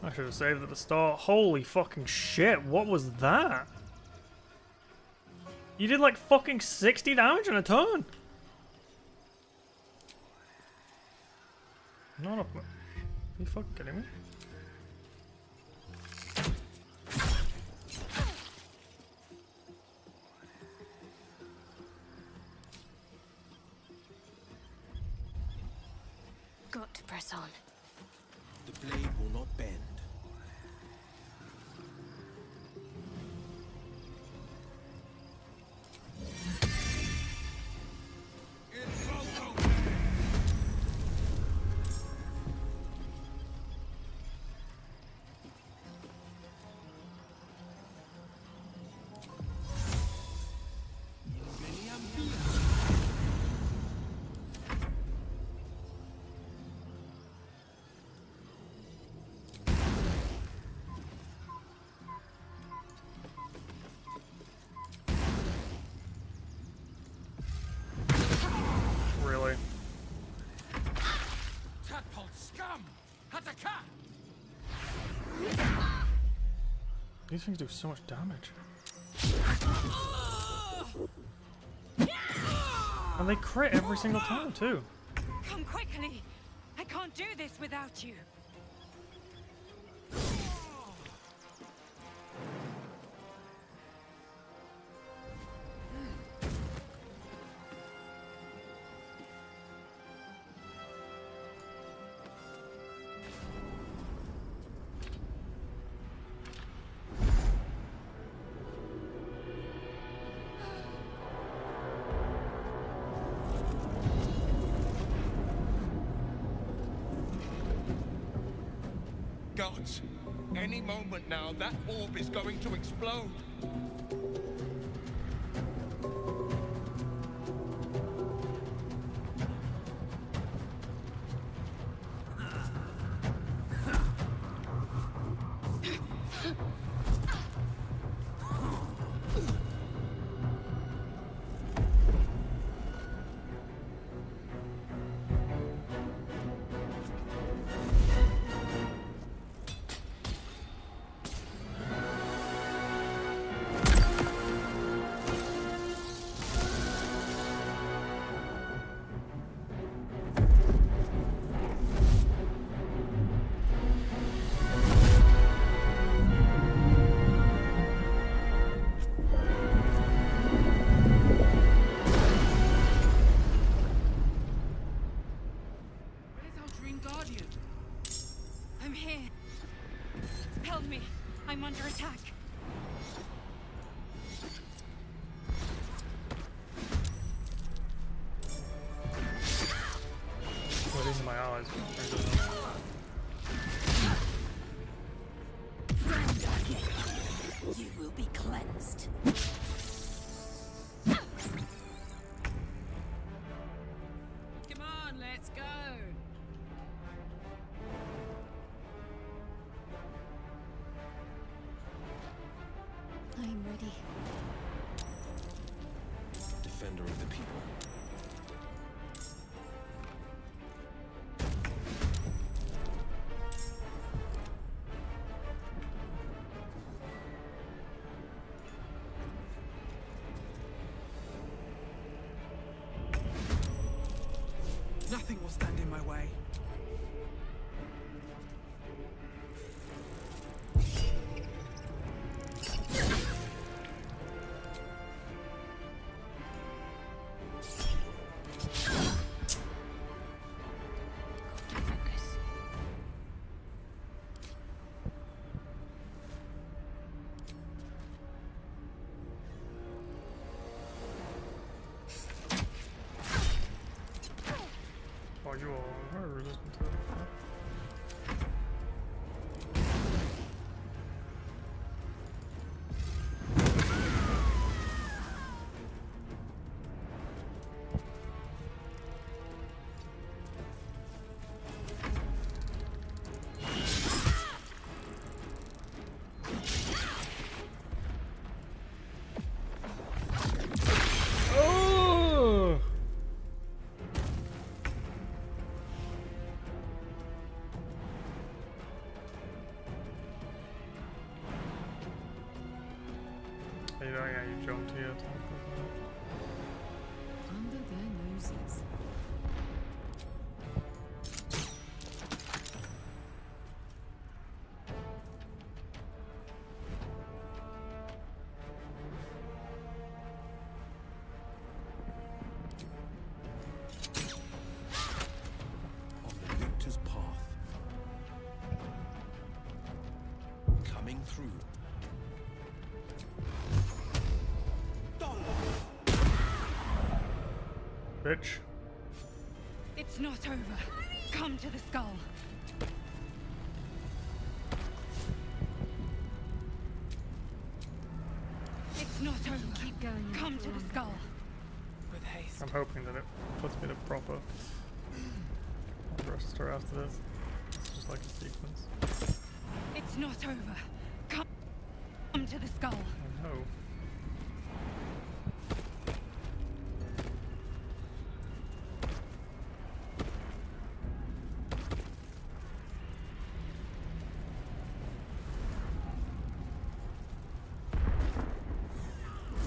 I should have saved at the start. Holy fucking shit, what was that? You did like fucking 60 damage in a turn. Not up. Are you fucking kidding me? Got to press on. The blade will not bend. Really? Tadpole scum! Hataka! These things do so much damage. And they crit every single time too. Come quickly. I can't do this without you. Gods, any moment now, that orb is going to explode. under attack. Well, these are my allies. You will be cleansed. Come on, let's go. I'm ready. Defender of the people. Nothing will stand in my way. Oh, you all are resistant to it. Oh! You know, yeah, you jumped here. Under their noses. On the victor's path. Coming through. Bitch. It's not over. Come to the skull. It's not over. Keep going. Come to the skull. With haste. I'm hoping that it puts me to proper register after this. It's just like a sequence. It's not over. Come to the skull. Oh no.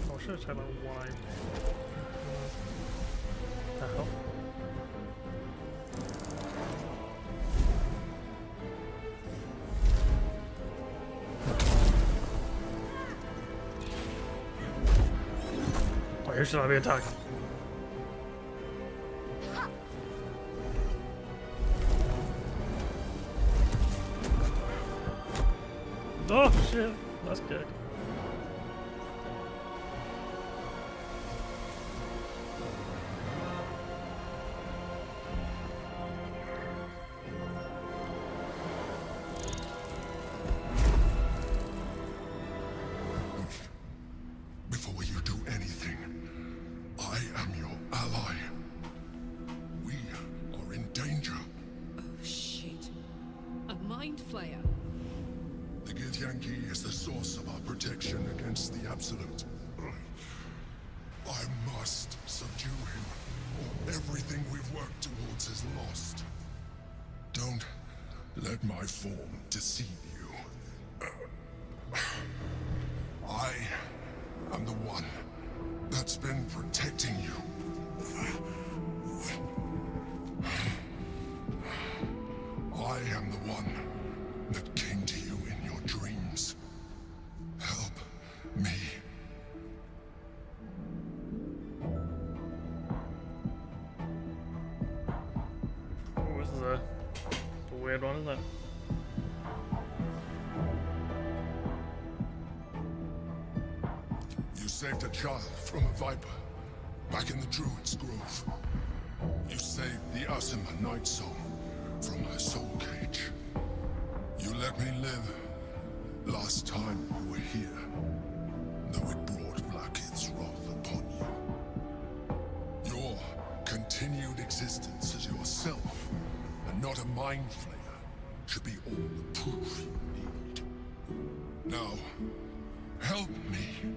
Oh, I should have checked out why. The hell? Wait, who should I be attacking? Oh shit, that's good. Before you do anything, I am your ally. We are in danger. Oh, shit. A mind flayer. The Githyanki is the source of our protection against the Absolute. I must subdue him, or everything we've worked towards is lost. Don't let my form deceive you. I am the one that's been protecting you. I am the one that came to you in your dreams. Help me. Oh, this is a weird one, isn't it? saved a child from a viper, back in the Druid's Grove. You saved the Asima Night Song from her soul cage. You let me live last time you were here, though it brought Blackheath's wrath upon you. Your continued existence as yourself, and not a mind flayer, should be all the proof you need. Now, help me.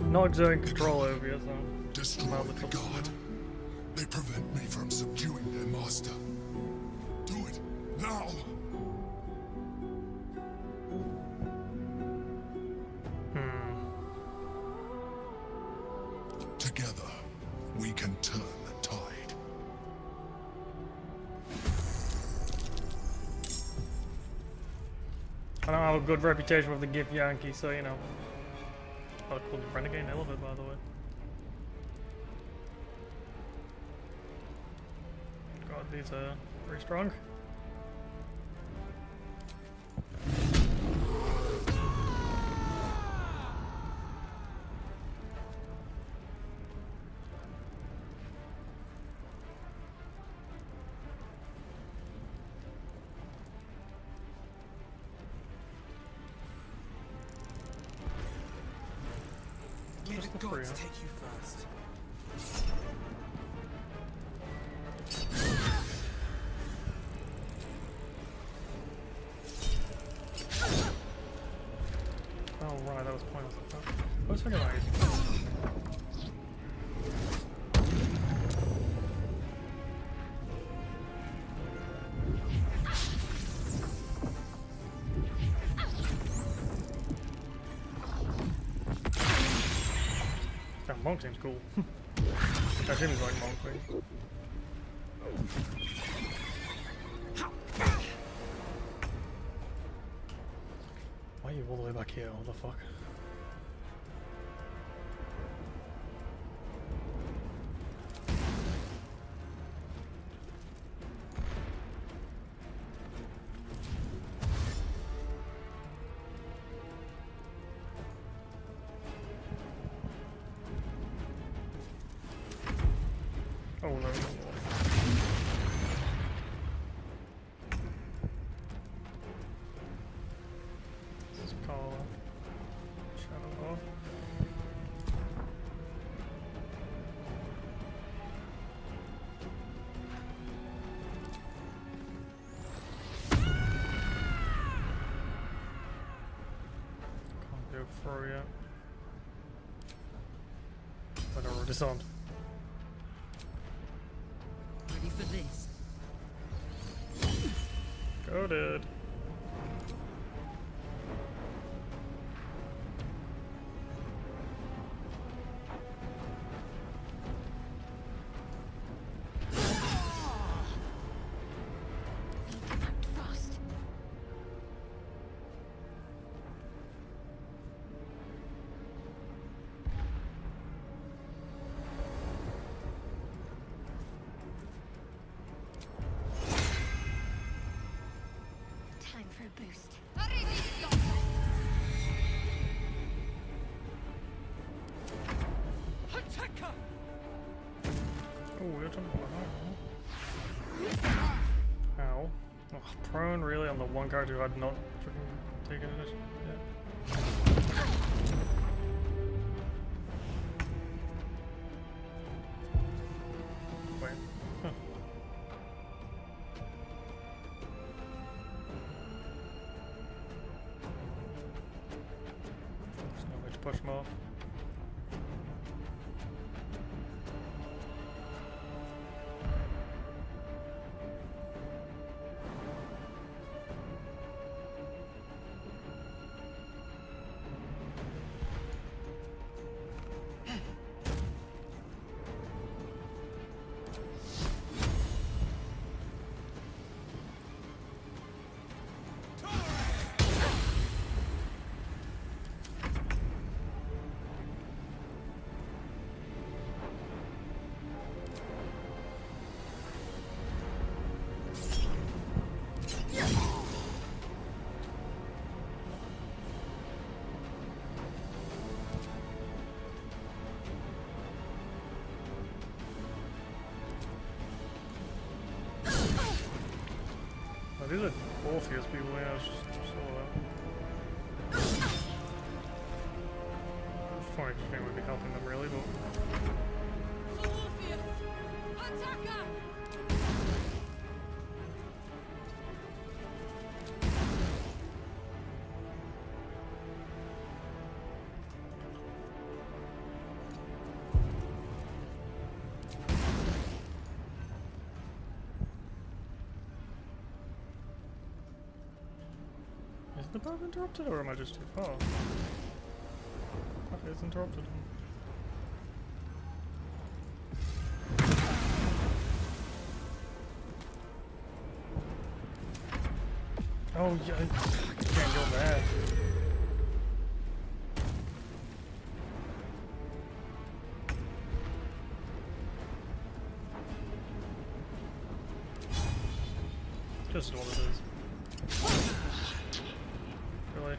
Not exerting control over you, so. Destroy the guard. They prevent me from subduing their master. Do it now. Together, we can turn the tide. I don't have a good reputation with the Gith Yankee, so you know. I called the Renegade Elevator, by the way. God, these are pretty strong. May the gods take you first. Oh right, that was pointless. I was thinking about using that monk seems cool. That seems like monk thing. Why are you all the way back here? What the fuck? Oh no. This is called Shadow off. Can't go through yet. But I already disarmed. Ready for this? Go, dude. Fast. Time for a boost. Oh, we're jumping behind. Ow. Oh, prone really on the one character who had not freaking taken it yet. Wait. Huh. There's no way to push him off. these are Orpheus people, yeah, I just saw that. Funny, just think we'd be helping them really, but. Is the path interrupted, or am I just too far? Path is interrupted. Oh yeah, I can't go there. Just what it is. Really?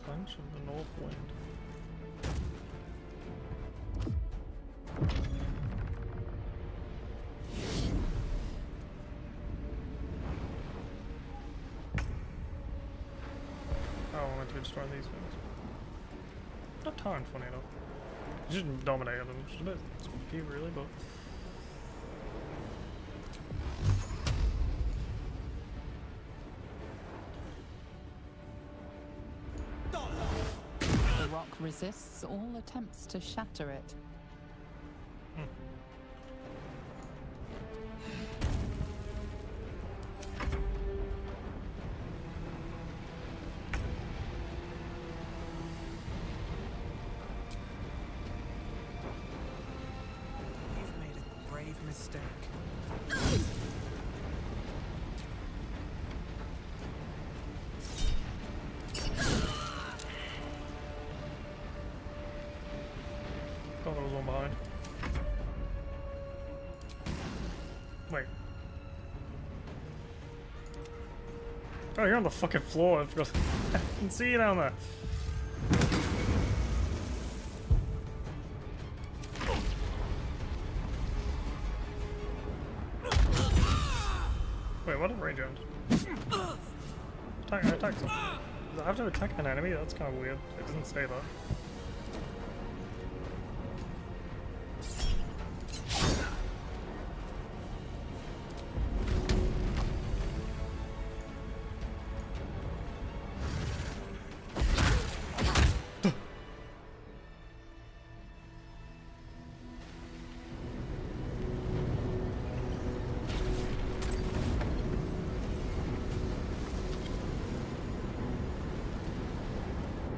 Clench of the North Wind. Oh, I wanted to destroy these things. Not timed, funny enough. Just dominated them, which is a bit spooky, really, but. The rock resists all attempts to shatter it. You've made a grave mistake. Thought there was one behind. Wait. Oh, you're on the fucking floor. I can see you down there. Wait, what did range end? I attacked something. Does I have to attack an enemy? That's kind of weird. It doesn't say that.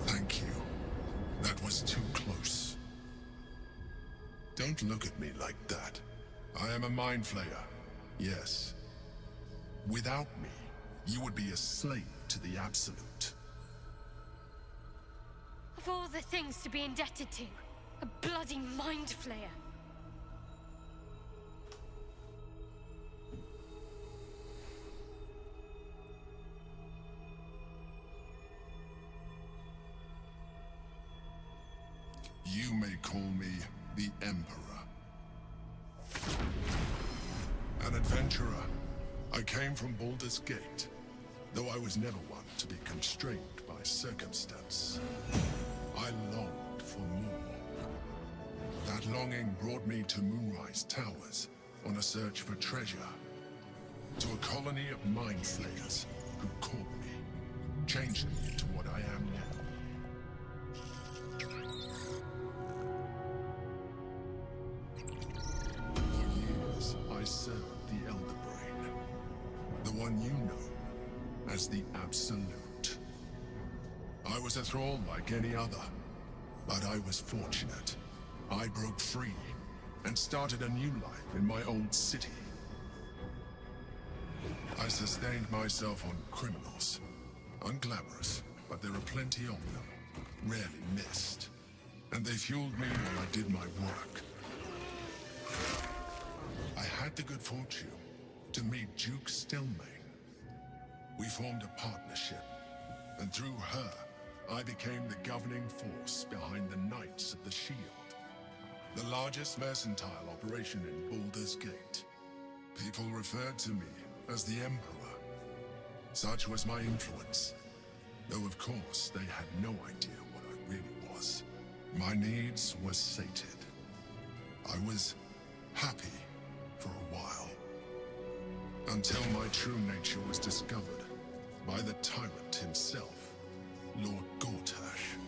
Thank you. That was too close. Don't look at me like that. I am a mind flayer. Yes. Without me, you would be a slave to the Absolute. Of all the things to be indebted to, a bloody mind flayer. You may call me the Emperor. An adventurer. I came from Baldur's Gate, though I was never one to be constrained by circumstance. I longed for more. That longing brought me to Moonrise Towers on a search for treasure. To a colony of mind flayers who caught me, changed me into what I am now. I served the Elder Brain, the one you know as the Absolute. I was a thrall like any other, but I was fortunate. I broke free and started a new life in my old city. I sustained myself on criminals. Unglamorous, but there are plenty of them, rarely missed. And they fueled me while I did my work. I had the good fortune to meet Duke Stelmane. We formed a partnership, and through her, I became the governing force behind the Knights of the Shield, the largest mercantile operation in Baldur's Gate. People referred to me as the Emperor. Such was my influence, though of course they had no idea what I really was. My needs were sated. I was happy for a while, until my true nature was discovered by the tyrant himself, Lord Gortash.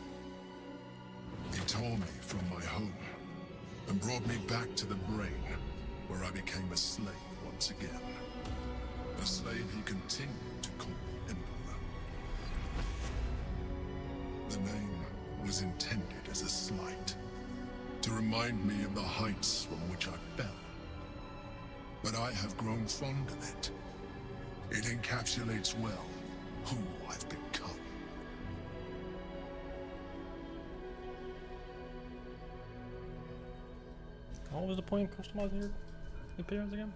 He tore me from my home and brought me back to the Brain, where I became a slave once again. A slave he continued to call me Emperor. The name was intended as a slight, to remind me of the heights from which I fell. But I have grown fond of it. It encapsulates well who I've become. What was the point of customizing your appearance again?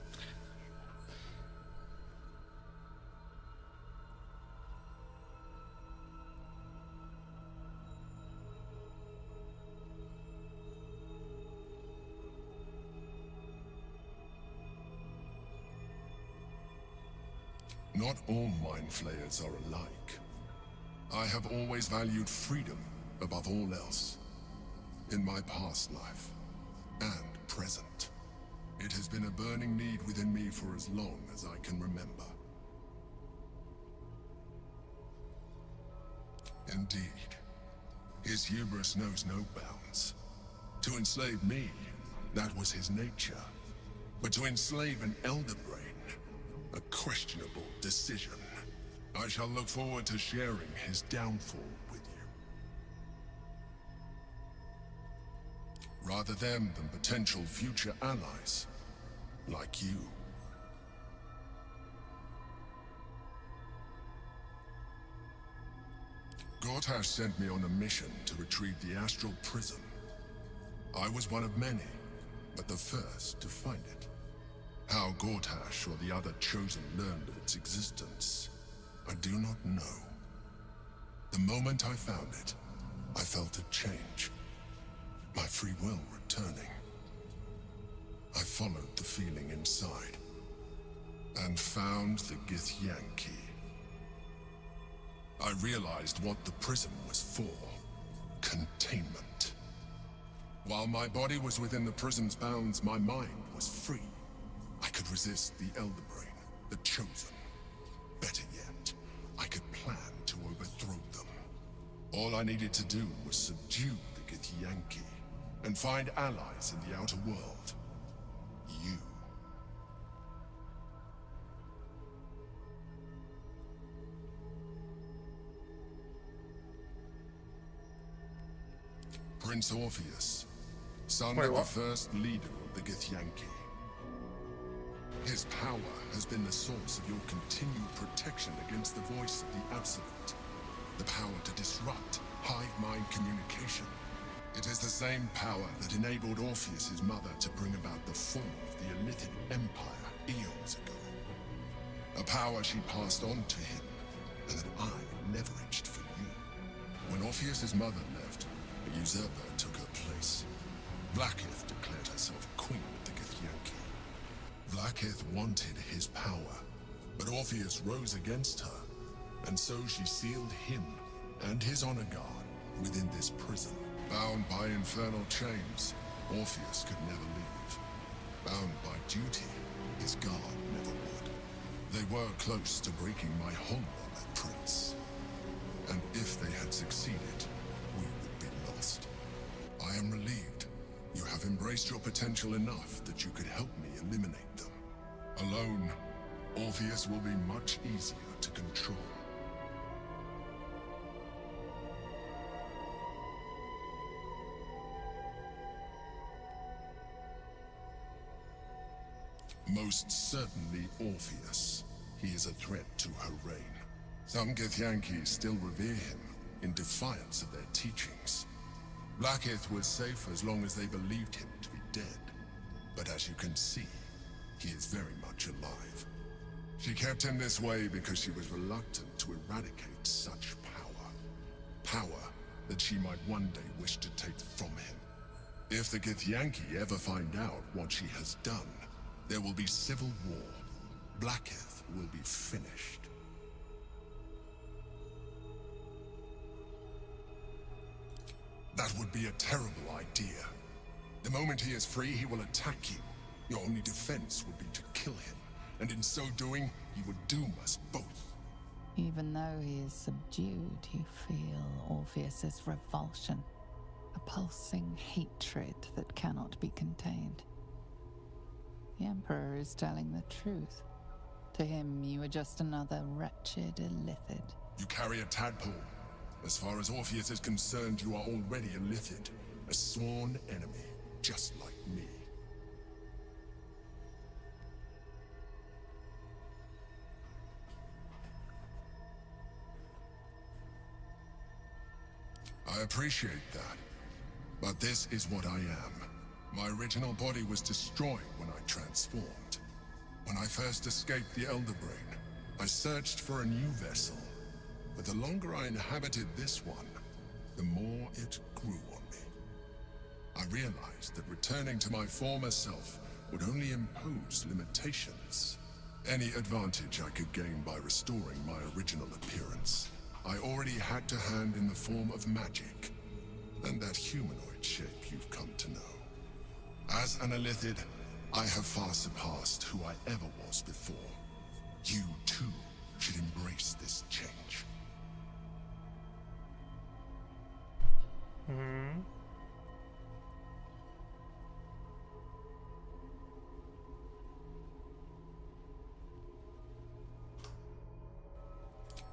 Not all mind flayers are alike. I have always valued freedom above all else. In my past life, and present. It has been a burning need within me for as long as I can remember. Indeed, his hubris knows no bounds. To enslave me, that was his nature. But to enslave an Elder Brain, a questionable decision. I shall look forward to sharing his downfall with you. Rather them than potential future allies, like you. Gortash sent me on a mission to retrieve the Astral Prism. I was one of many, but the first to find it. How Gortash or the other Chosen learned of its existence, I do not know. The moment I found it, I felt a change. My free will returning. I followed the feeling inside, and found the Githyanki. I realized what the prism was for. Containment. While my body was within the prism's bounds, my mind was free. I could resist the Elder Brain, the Chosen. Better yet, I could plan to overthrow them. All I needed to do was subdue the Githyanki, and find allies in the outer world. You. Prince Orpheus, son of the first leader of the Githyanki. His power has been the source of your continued protection against the voice of the Absolute. The power to disrupt hive mind communication. It is the same power that enabled Orpheus's mother to bring about the fall of the Elithic Empire eons ago. A power she passed on to him, and that I leveraged for you. When Orpheus's mother left, a usurper took her place. Blackith declared herself queen of the Githyanki. Blackith wanted his power, but Orpheus rose against her, and so she sealed him and his honor guard within this prison. Bound by infernal chains, Orpheus could never leave. Bound by duty, his guard never would. They were close to breaking my hold on that prince. And if they had succeeded, we would be lost. I am relieved. You have embraced your potential enough that you could help me eliminate them. Alone, Orpheus will be much easier to control. Most certainly Orpheus. He is a threat to her reign. Some Githyanki still revere him, in defiance of their teachings. Blackith was safe as long as they believed him to be dead. But as you can see, he is very much alive. She kept him this way because she was reluctant to eradicate such power. Power that she might one day wish to take from him. If the Githyanki ever find out what she has done, there will be civil war. Blackith will be finished. That would be a terrible idea. The moment he is free, he will attack you. Your only defense would be to kill him, and in so doing, he would doom us both. Even though he is subdued, you feel Orpheus's revulsion, a pulsing hatred that cannot be contained. The Emperor is telling the truth. To him, you are just another wretched illithid. You carry a tadpole. As far as Orpheus is concerned, you are already a Lithid, a sworn enemy, just like me. I appreciate that, but this is what I am. My original body was destroyed when I transformed. When I first escaped the Elder Brain, I searched for a new vessel. But the longer I inhabited this one, the more it grew on me. I realized that returning to my former self would only impose limitations. Any advantage I could gain by restoring my original appearance, I already had to hand in the form of magic, and that humanoid shape you've come to know. As an Illithid, I have far surpassed who I ever was before. You, too, should embrace this change.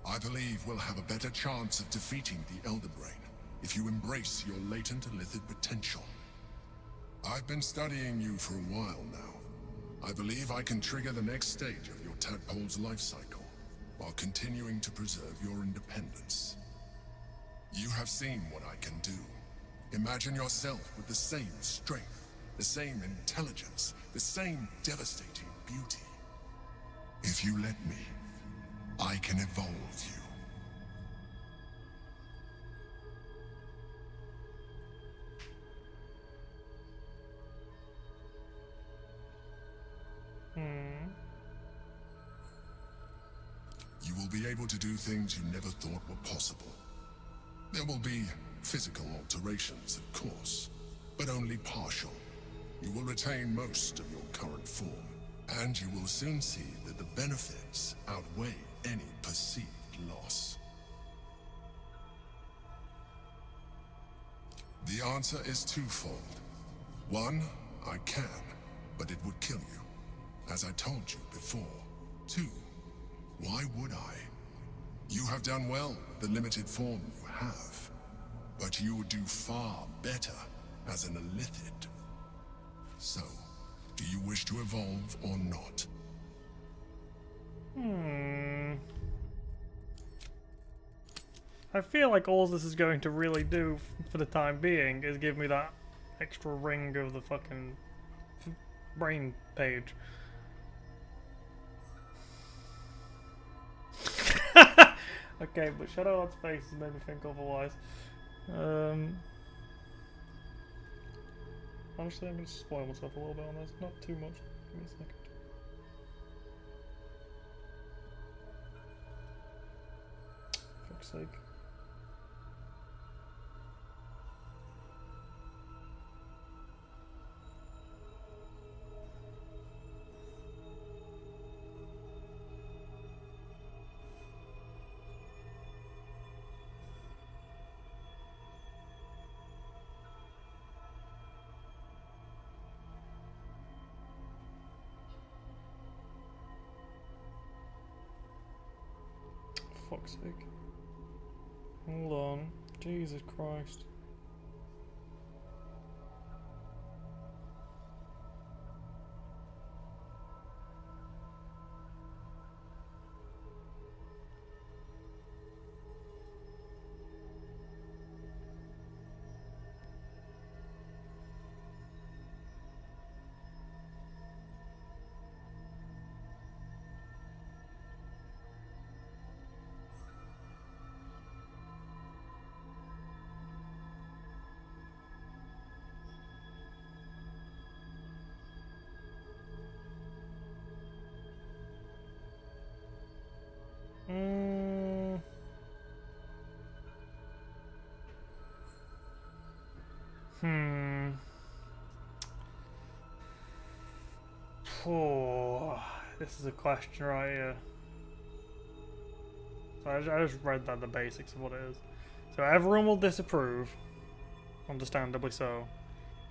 I believe we'll have a better chance of defeating the Elder Brain if you embrace your latent Illithid potential. I've been studying you for a while now. I believe I can trigger the next stage of your tadpole's life cycle while continuing to preserve your independence. You have seen what I can do. Imagine yourself with the same strength, the same intelligence, the same devastating beauty. If you let me, I can evolve you. You will be able to do things you never thought were possible. There will be physical alterations, of course, but only partial. You will retain most of your current form, and you will soon see that the benefits outweigh any perceived loss. The answer is twofold. One, I can, but it would kill you, as I told you before. Two, why would I? You have done well with the limited form you have, but you would do far better as an Illithid. So, do you wish to evolve or not? I feel like all this is going to really do for the time being is give me that extra ring of the fucking brain page. Okay, but Shadowheart's face has made me think otherwise. Honestly, I'm going to spoil myself a little bit on this. Not too much. Give me a second. Fuck's sake. Fuck's sake. Hold on. Jesus Christ. Oh, this is a question right here. So I just read that, the basics of what it is. So everyone will disapprove, understandably so.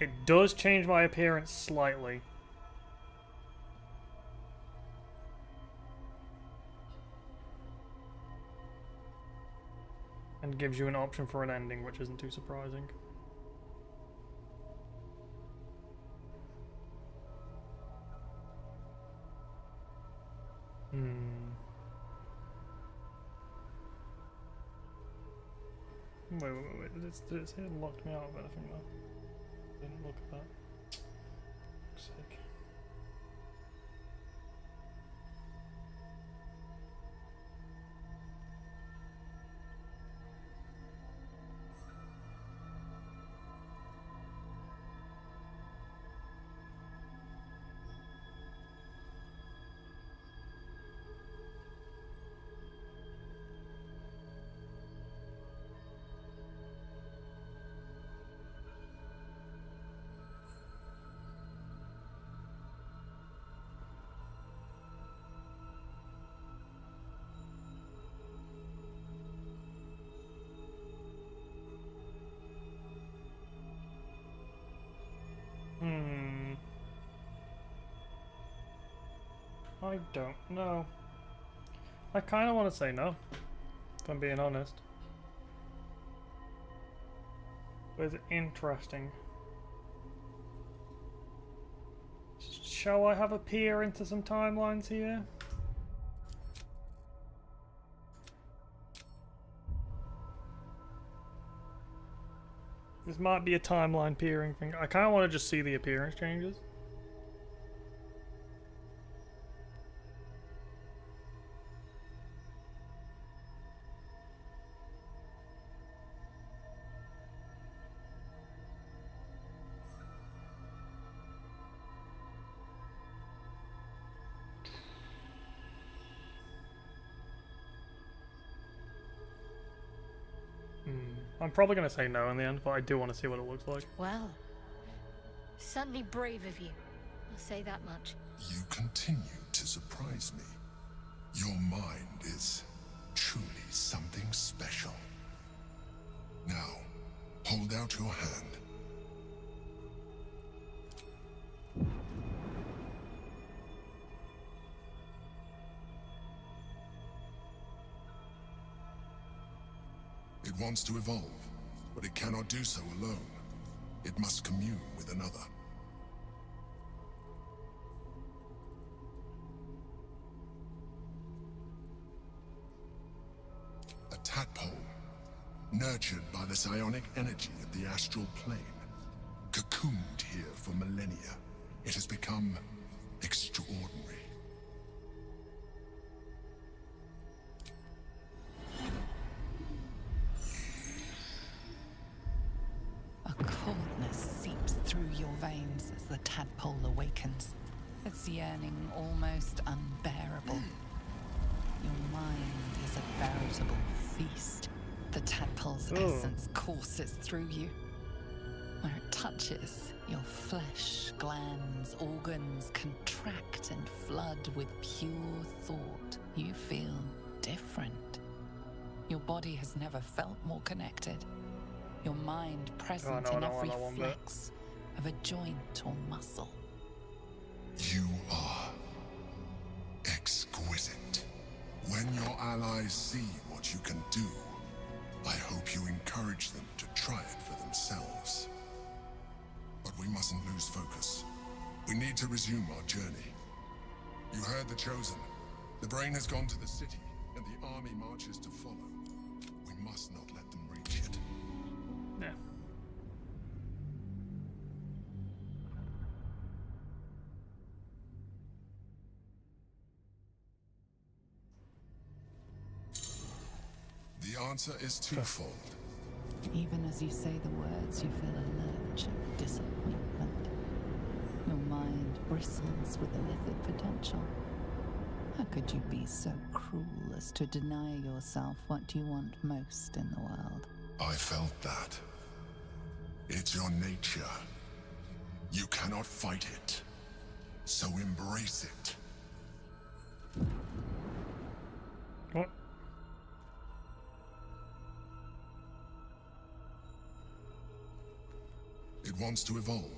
It does change my appearance slightly. And gives you an option for an ending, which isn't too surprising. Wait. Did it say it locked me out of anything though? Didn't look at that. Fuck's sake. I don't know. I kind of want to say no, if I'm being honest. But it's interesting. Shall I have a peer into some timelines here? This might be a timeline peering thing. I kind of want to just see the appearance changes. I'm probably going to say no in the end, but I do want to see what it looks like. Well, certainly brave of you. I'll say that much. You continue to surprise me. Your mind is truly something special. Now, hold out your hand. It wants to evolve, but it cannot do so alone. It must commune with another. A tadpole, nurtured by the psionic energy of the astral plane, cocooned here for millennia. It has become extraordinary. A coldness seeps through your veins as the tadpole awakens, its yearning almost unbearable. Your mind is a veritable feast. The tadpole's essence courses through you. Where it touches, your flesh, glands, organs contract and flood with pure thought. You feel different. Your body has never felt more connected. Your mind present in every flex of a joint or muscle. You are exquisite. When your allies see what you can do, I hope you encourage them to try it for themselves. But we mustn't lose focus. We need to resume our journey. You heard the Chosen. The Brain has gone to the city, and the army marches to follow. We must not let them reach it. Yeah. The answer is twofold. Even as you say the words, you feel a lurch of disappointment. Your mind bristles with illicit potential. How could you be so cruel as to deny yourself what you want most in the world? I felt that. It's your nature. You cannot fight it. So embrace it. What? It wants to evolve,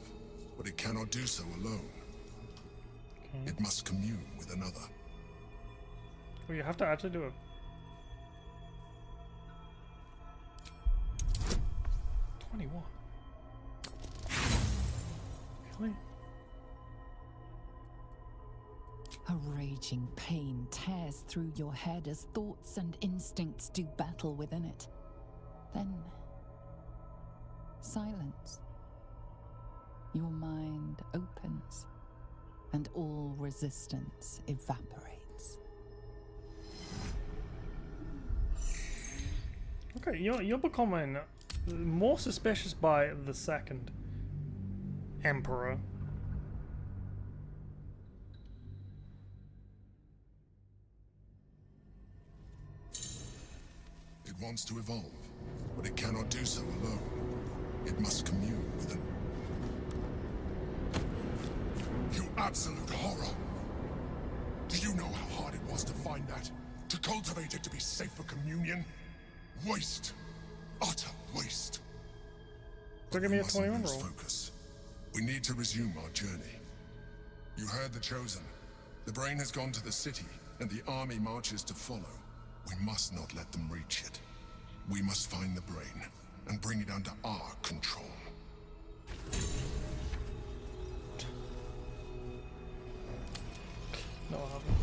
but it cannot do so alone. It must commune with another. Well, you have to actually do it. 21. Really? A raging pain tears through your head as thoughts and instincts do battle within it. Then, silence. Your mind opens, and all resistance evaporates. Okay, you're becoming more suspicious by the second Emperor. It wants to evolve, but it cannot do so alone. It must commune with an... You absolute horror! Do you know how hard it was to find that? To cultivate it to be safe for communion? Waste. Utter waste. So give me a 21 roll. Focus. We need to resume our journey. You heard the Chosen. The brain has gone to the city, and the army marches to follow. We must not let them reach it. We must find the brain, and bring it under our control. No, I haven't.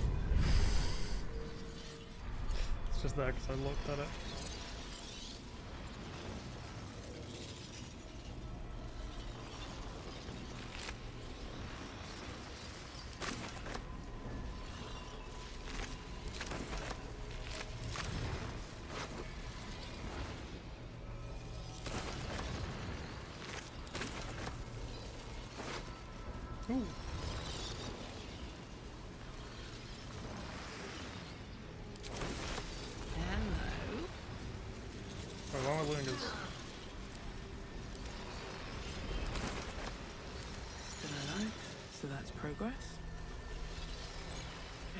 It's just there because I looked at it. Ooh. Hello. Wait, why am I doing this? Still alive, so that's progress.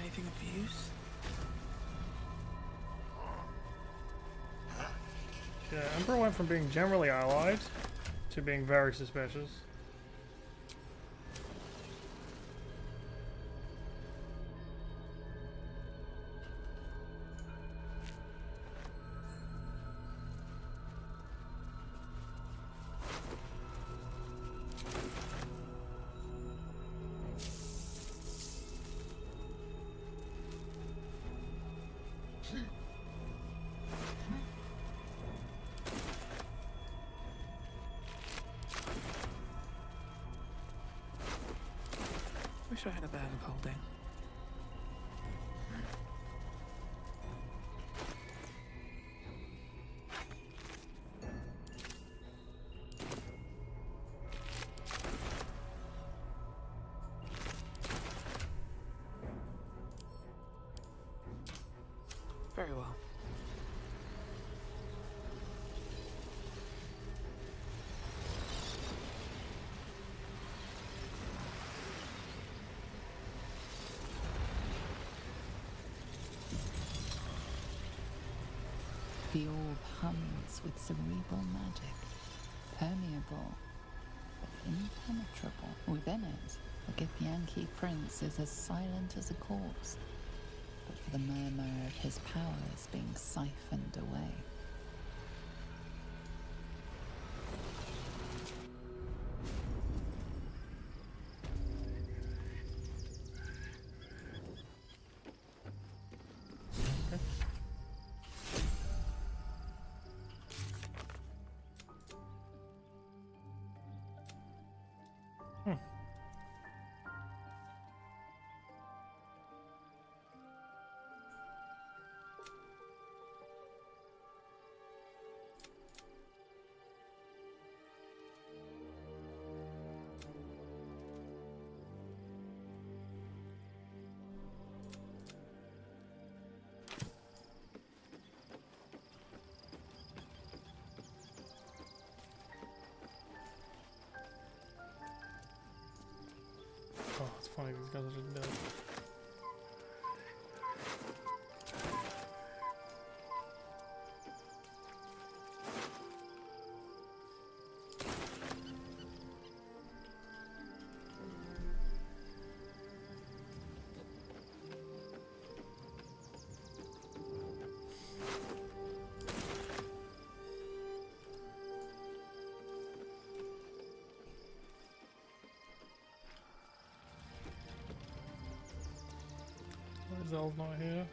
Anything of use? Yeah, Emperor went from being generally allied to being very suspicious. Wish I had a bag of holding. Very well. The orb hums with cerebral magic, permeable but impenetrable. Within it, the Githyanki prince is as silent as a corpse, but for the murmur of his powers being siphoned away. guys are just dead. Zel's not here.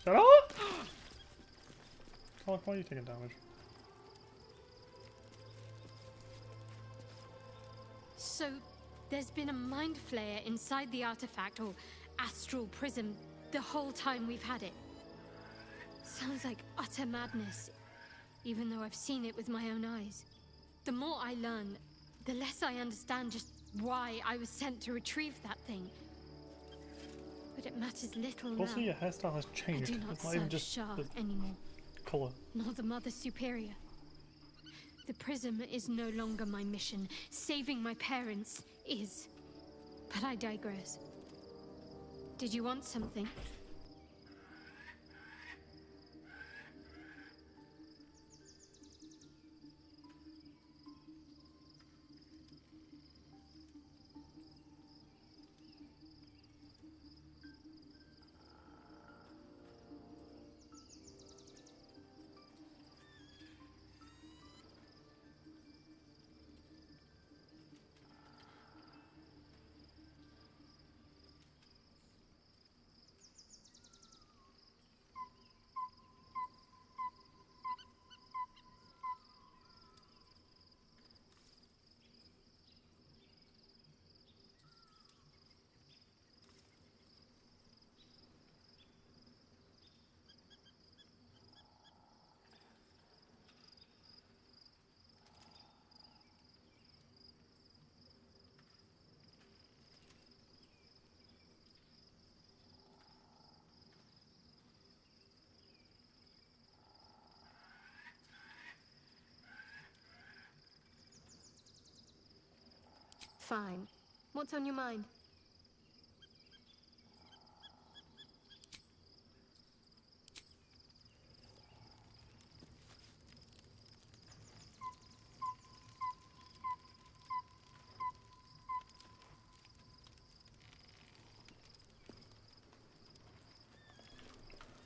Shut up! Why are you taking damage? So, there's been a mind flayer inside the artifact, or astral prism, the whole time we've had it. Sounds like utter madness, even though I've seen it with my own eyes. The more I learn, the less I understand just why I was sent to retrieve that thing. But it matters little now. Also, your hairstyle has I changed. do not It's not even serve just Shah the anymore, colour. nor the Mother Superior. The prism is no longer my mission. Saving my parents is. But I digress. Did you want something? Fine. What's on your mind?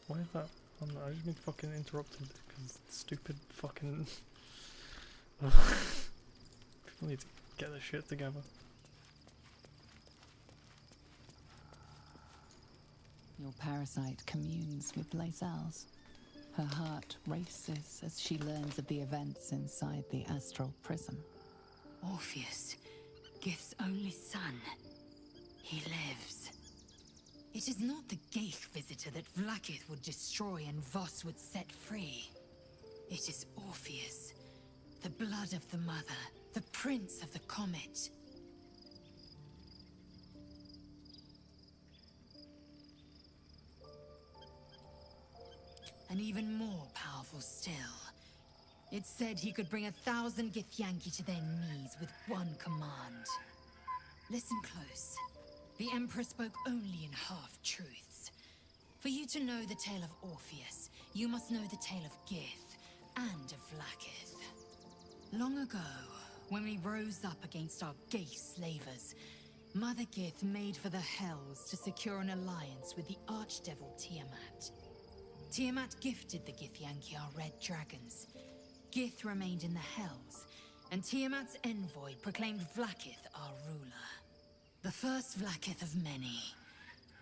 Why is that? I just been fucking interrupted because stupid fucking. People need to get their shit together. Your parasite communes with Lae'zel's. Her heart races as she learns of the events inside the astral prism. Orpheus, Gith's only son. He lives. It is not the Geich visitor that Vlaakith would destroy and Voss would set free. It is Orpheus, the blood of the mother, the prince of the comet. And even more powerful still. It said he could bring 1,000 Githyanki to their knees with one command. Listen close. The Emperor spoke only in half-truths. For you to know the tale of Orpheus, you must know the tale of Gith and of Vlaakith. Long ago, when we rose up against our Geich slavers, Mother Gith made for the Hells to secure an alliance with the Archdevil Tiamat. Tiamat gifted the Githyanki our red dragons. Gith remained in the Hells, and Tiamat's envoy proclaimed Vlaakith our ruler. The first Vlaakith of many.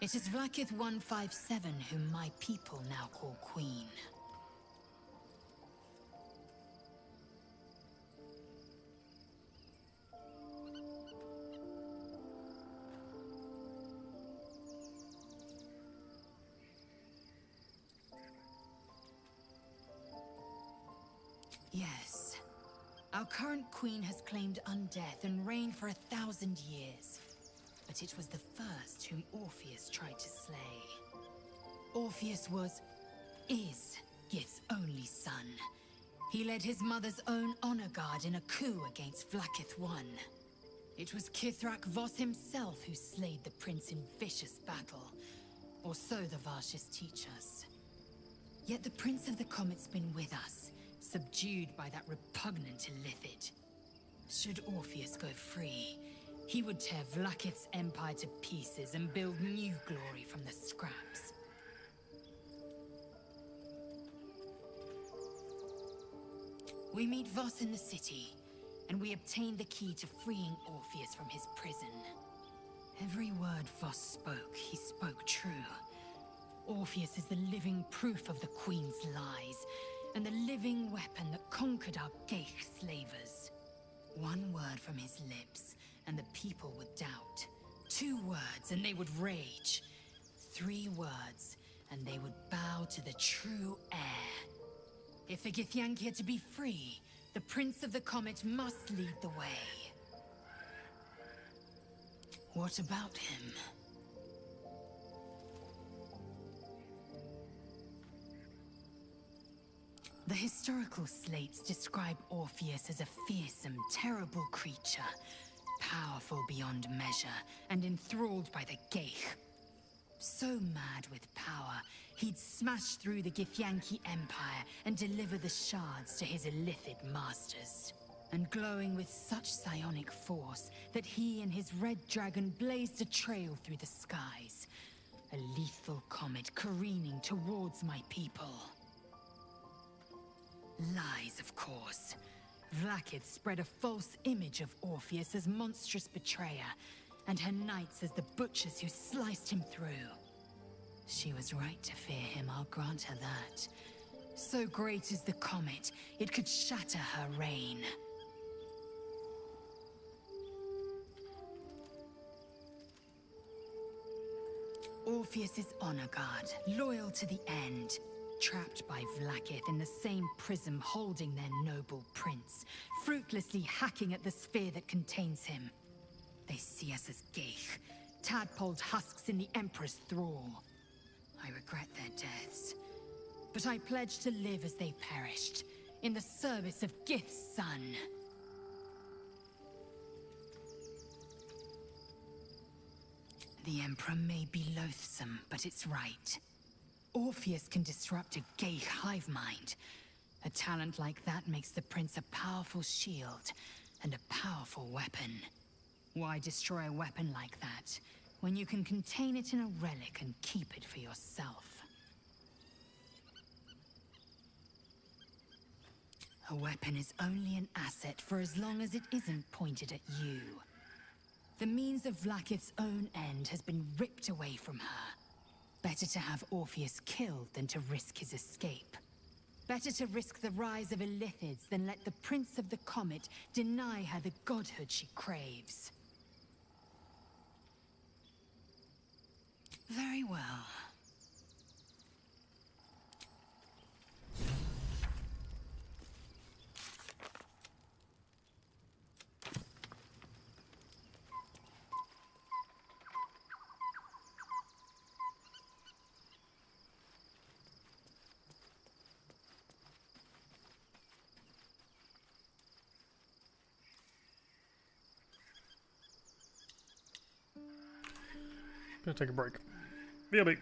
It is Vlaakith 157 whom my people now call Queen. Our current queen has claimed undeath and reigned for 1,000 years. But it was the first whom Orpheus tried to slay. Orpheus is Gith's only son. He led his mother's own honor guard in a coup against Vlaakith I. It was Kithrak Voss himself who slayed the prince in vicious battle, or so the Varshas teach us. Yet the Prince of the Comet's been with us, subdued by that repugnant Illithid. Should Orpheus go free, he would tear Vlaakith's empire to pieces and build new glory from the scraps. We meet Voss in the city, and we obtain the key to freeing Orpheus from his prison. Every word Voss spoke, he spoke true. Orpheus is the living proof of the Queen's lies, and the living weapon that conquered our Geich slavers. One word from his lips, and the people would doubt. 2 words, and they would rage. 3 words, and they would bow to the true heir. If the Githyanki are to be free, the Prince of the Comet must lead the way. What about him? The historical slates describe Orpheus as a fearsome, terrible creature, powerful beyond measure, and enthralled by the Geich. So mad with power, he'd smash through the Githyanki Empire and deliver the shards to his Illithid masters. And glowing with such psionic force that he and his red dragon blazed a trail through the skies. A lethal comet careening towards my people. Lies, of course. Vlaakith spread a false image of Orpheus as monstrous betrayer, and her knights as the butchers who sliced him through. She was right to fear him, I'll grant her that. So great is the comet, it could shatter her reign. Orpheus's honor guard, loyal to the end. Trapped by Vlaakith in the same prism holding their noble prince, fruitlessly hacking at the sphere that contains him. They see us as Geich, tadpoled husks in the Emperor's thrall. I regret their deaths, but I pledge to live as they perished, in the service of Gith's son. The Emperor may be loathsome, but it's right. Orpheus can disrupt a Geich hive mind. A talent like that makes the prince a powerful shield and a powerful weapon. Why destroy a weapon like that when you can contain it in a relic and keep it for yourself? A weapon is only an asset for as long as it isn't pointed at you. The means of Vlaakith's own end has been ripped away from her. Better to have Orpheus killed than to risk his escape. Better to risk the rise of Illithids than let the Prince of the Comet deny her the godhood she craves. Very well. Gonna take a break. BRB.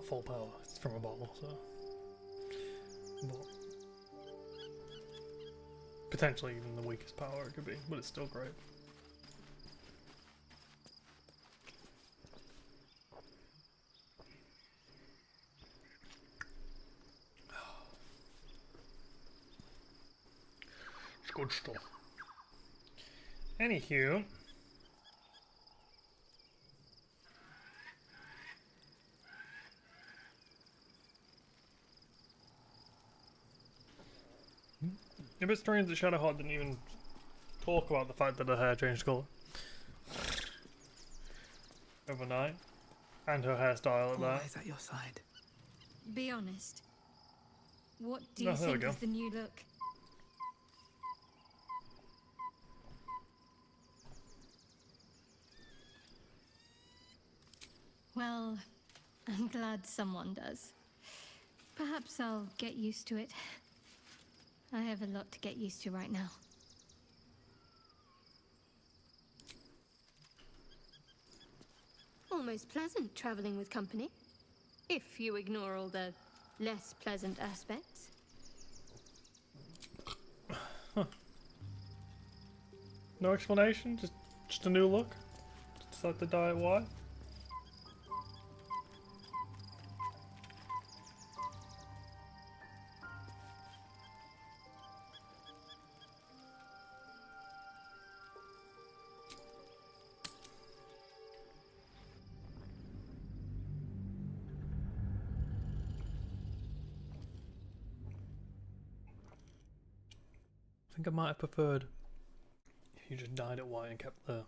full power. It's from a bottle, so. But potentially even the weakest power it could be, but it's still great. It's good stuff. Anywho. A bit strange that Shadowheart didn't even talk about the fact that her hair changed colour overnight, and her hairstyle at that. Always at your side. Be honest. What do you Oh, there we think go. of the new look? Well, I'm glad someone does. Perhaps I'll get used to it. I have a lot to get used to right now. Almost pleasant traveling with company. If you ignore all the less pleasant aspects. No explanation, just a new look. Just like the diet why. I think I might have preferred if you just dyed it white and kept the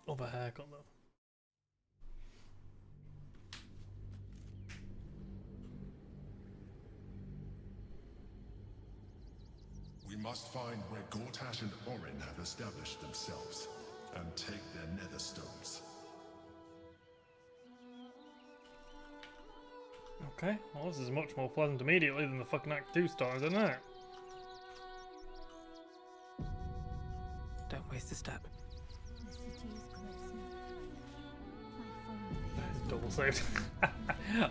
other haircut though. We must find where Gortash and Orin have established themselves, and take their nether stones. Okay, well this is much more pleasant immediately than the fucking Act 2 stars, isn't it? Don't waste a step. The city is close now. My former It's peers double saved.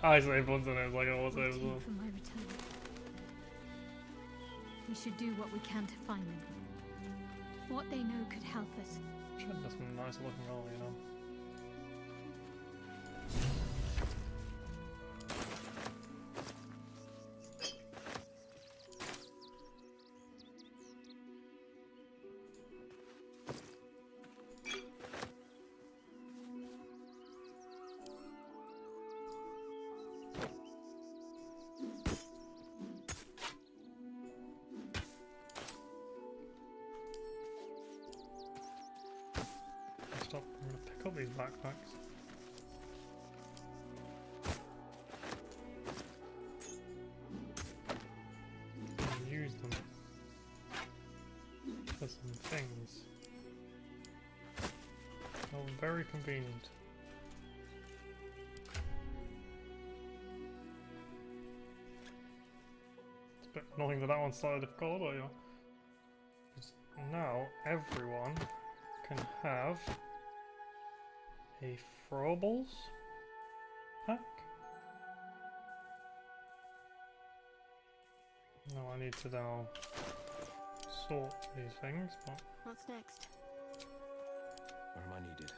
I saved once and it was like I was saved as waiting well. for my return. We should do what we can to find them. What they know could help us. Should have some nice looking roll, you know. Stop, I'm gonna pick up these backpacks. And use them for some things. Oh, very convenient. It's a bit annoying that that one's slightly difficult, but yeah. 'Cause now everyone can have a throwables pack. No, I need to now sort these things, but What's next? Where am I needed?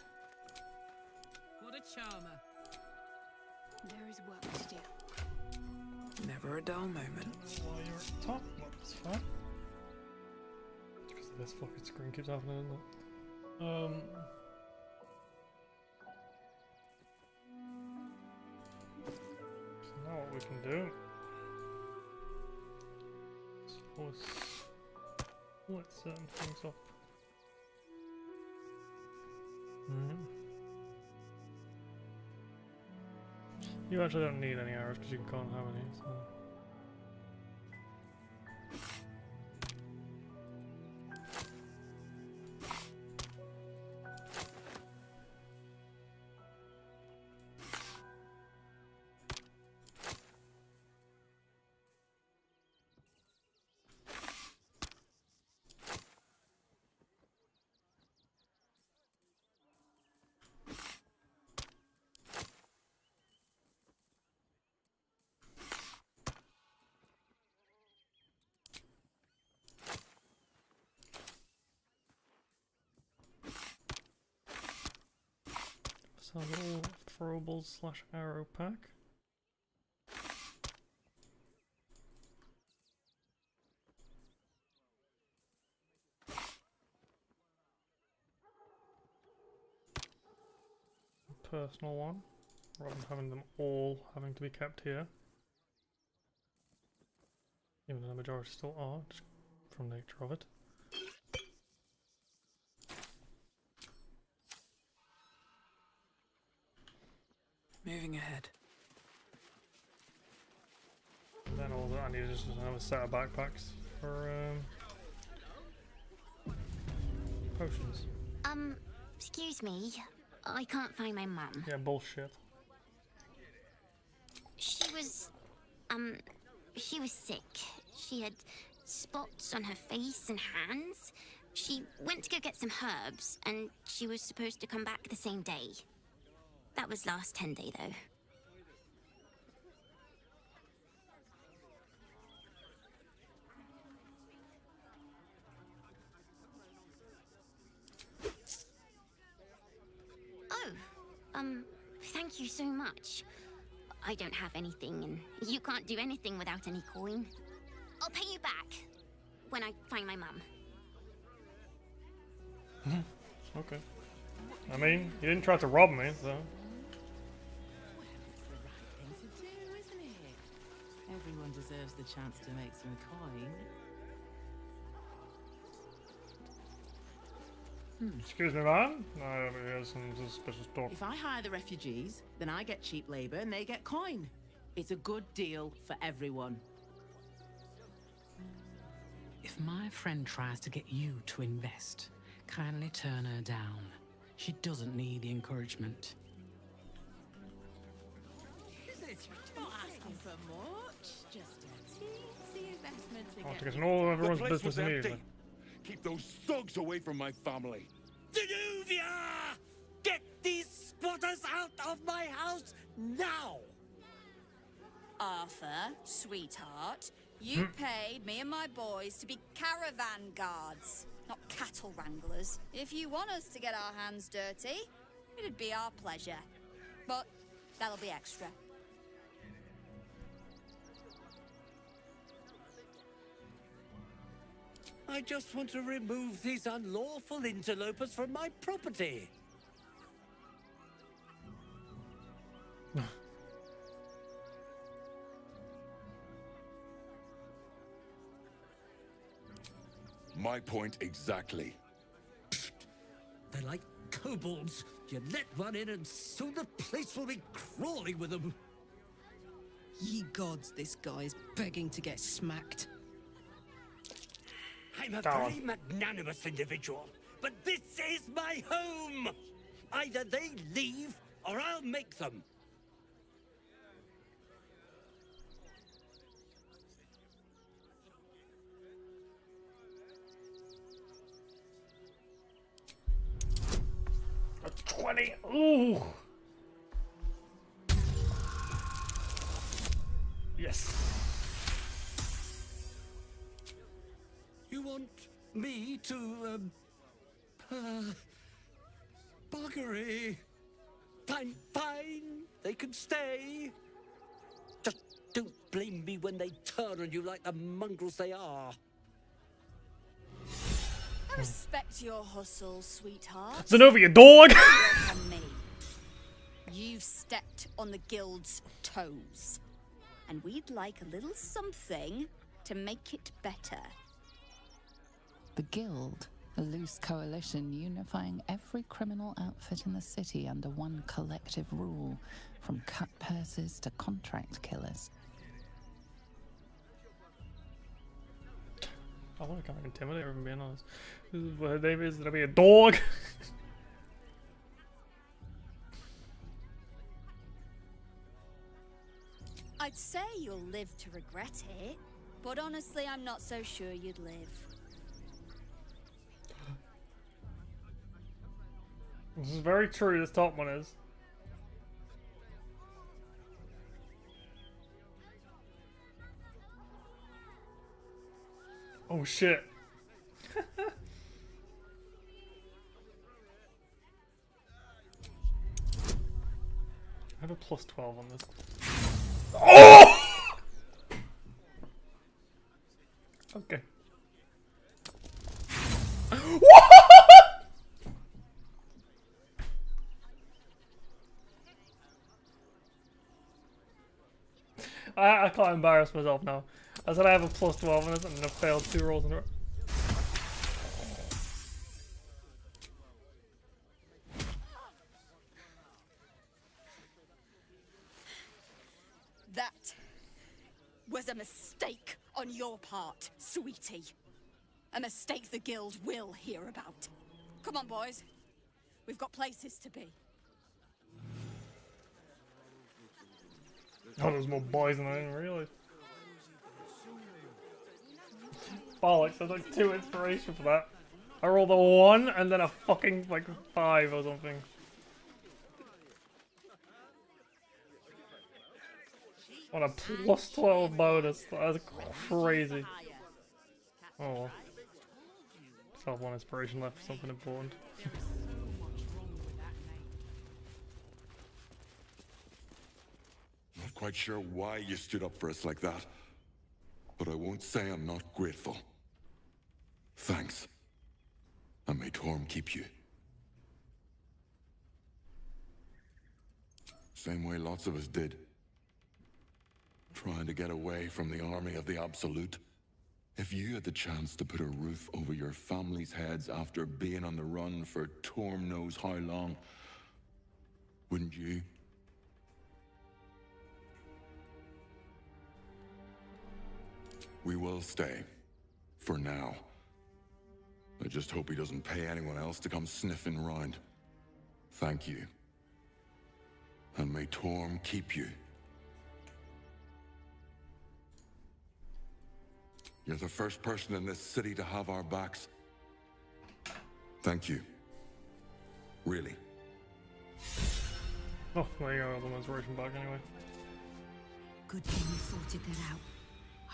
What a charmer. There is work to do. Never a dull moment. while you're at the top, that's fine. Because this fucking screen keeps happening, isn't it? So now what we can do is split certain things up. You actually don't need any arrows because you can't have any, so. So a little throwable slash arrow pack. Personal one, rather than having them all having to be kept here. Even though the majority still are, just from the nature of it. Moving ahead. Then all that I need is just another set of backpacks for potions. Excuse me. I can't find my mum. Yeah, bullshit. She was sick. She had spots on her face and hands. She went to go get some herbs, and she was supposed to come back the same day. That was last 10 day, though. Thank you so much. I don't have anything, and you can't do anything without any coin. I'll pay you back when I find my mum. Okay. I mean, you didn't try to rob me, so. Everyone deserves the chance to make some coin. Excuse me, man. I hear some suspicious talk. If I hire the refugees, then I get cheap labor and they get coin. It's a good deal for everyone. If my friend tries to get you to invest, kindly turn her down. She doesn't need the encouragement. Not asking for much, just a teensy investment to I'll get take us in all everyone's The place business was immediately. empty. Keep those thugs away from my family. Danuvia! Get these spotters out of my house now! Arthur, sweetheart, you paid me and my boys to be caravan guards, not cattle wranglers. If you want us to get our hands dirty, it'd be our pleasure. But that'll be extra. I just want to remove these unlawful interlopers from my property. My point exactly. They're like kobolds. You let one in and soon the place will be crawling with them. Ye gods, this guy's begging to get smacked. I'm a Go on. very magnanimous individual, but this is my home! Either they leave, or I'll make them. A 20. Ooh. Yes. You want me to, buggery? Fine, fine. They can stay. Just don't blame me when they turn on you like the mongrels they are. I respect your hustle, sweetheart. Zenobia, dog! On me. You've stepped on the guild's toes. And we'd like a little something to make it better. The Guild, a loose coalition unifying every criminal outfit in the city under one collective rule, from cut purses to contract killers. I want to kind of intimidate her, if I'm being honest. This is what her name is, it'll be a dog! I'd say you'll live to regret it, but honestly, I'm not so sure you'd live. This is very true, this top one is. Oh shit. have a plus 12 on this. Oh! Okay. I can't embarrass myself now. I said I have a plus 12 on this and I failed 2 rolls in a row. That was a mistake on your part, sweetie. A mistake the guild will hear about. Come on, boys. We've got places to be. Oh, there's more boys than I didn't realize. Bollocks, there's like 2 inspiration for that. I rolled a 1 and then a fucking like 5 or something. On a plus 12 bonus. That's crazy. Oh well. Still have 1 inspiration left for something important. Not quite sure why you stood up for us like that, but I won't say I'm not grateful. Thanks. And may Torm keep you. Same way lots of us did. Trying to get away from the army of the Absolute. If you had the chance to put a roof over your family's heads after being on the run for Torm knows how long, wouldn't you? We will stay. For now. I just hope he doesn't pay anyone else to come sniffing round. Thank you. And may Torm keep you. You're the first person in this city to have our backs. Thank you. Really. Oh, there you go, the inspiration back anyway. Good thing you sorted that out.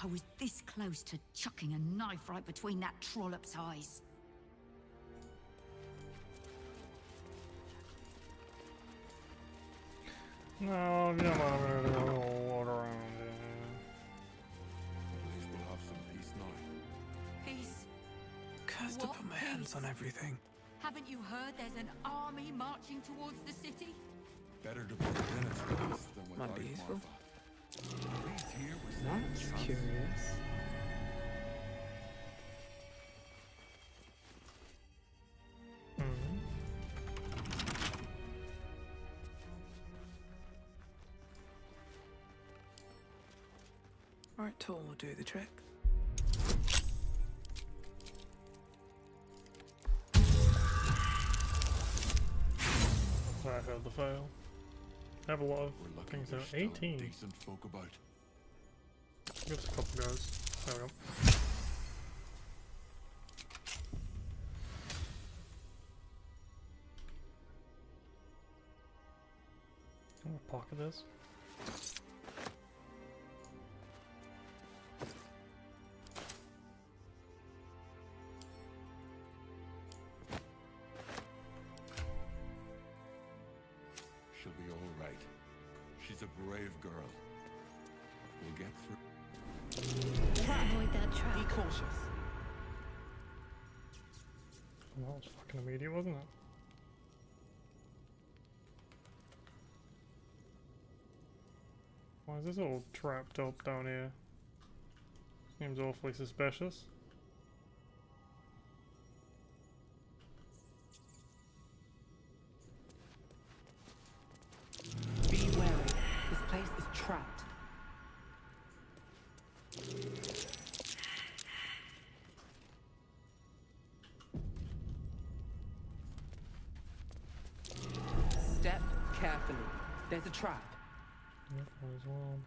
I was this close to chucking a knife right between that trollop's eyes. No, you don't want to walk around. At least we'll have some peace now. Peace? Cursed to put my hands on everything. Haven't you heard there's an army marching towards the city? Better to put it in its place than without Might be useful. Marfa. At least here we're standing That's chance. curious. Right tool will do the trick. I failed the fail. I have a lot of things out. 18. Decent folk about. Give us a couple goes. There we go. I'm gonna pocket this. She'll be all right. She's a brave girl. We'll get through. Avoid that trap. Be cautious. Well, that was fucking immediate, wasn't it? Why is this all trapped up down here? Seems awfully suspicious. Be wary. This place is trapped. Step carefully. There's a trap. Careful as well.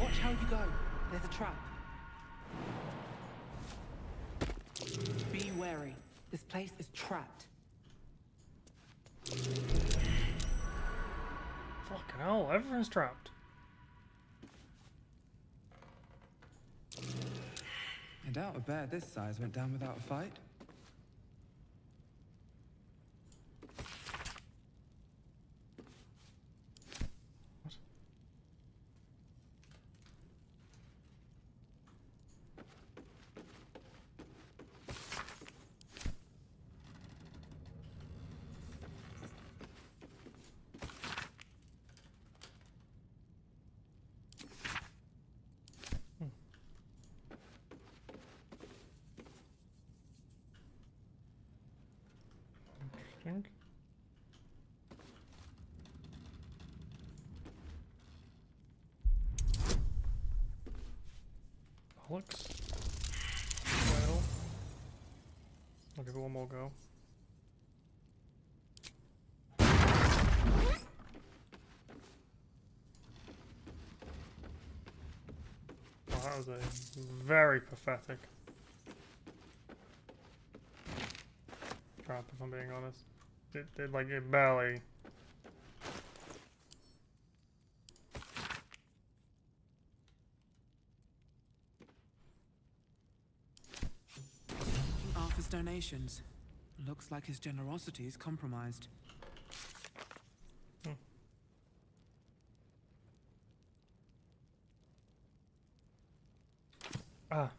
Watch how you go. There's a trap. Be wary. This place is trapped. Fucking hell, everyone's trapped. I doubt a bear this size went down without a fight. Alex. Well, I'll give it one more go. Well, that was a very pathetic trap, if I'm being honest. It like, it barely... Arthur's donations. Looks like his generosity is compromised. Ah.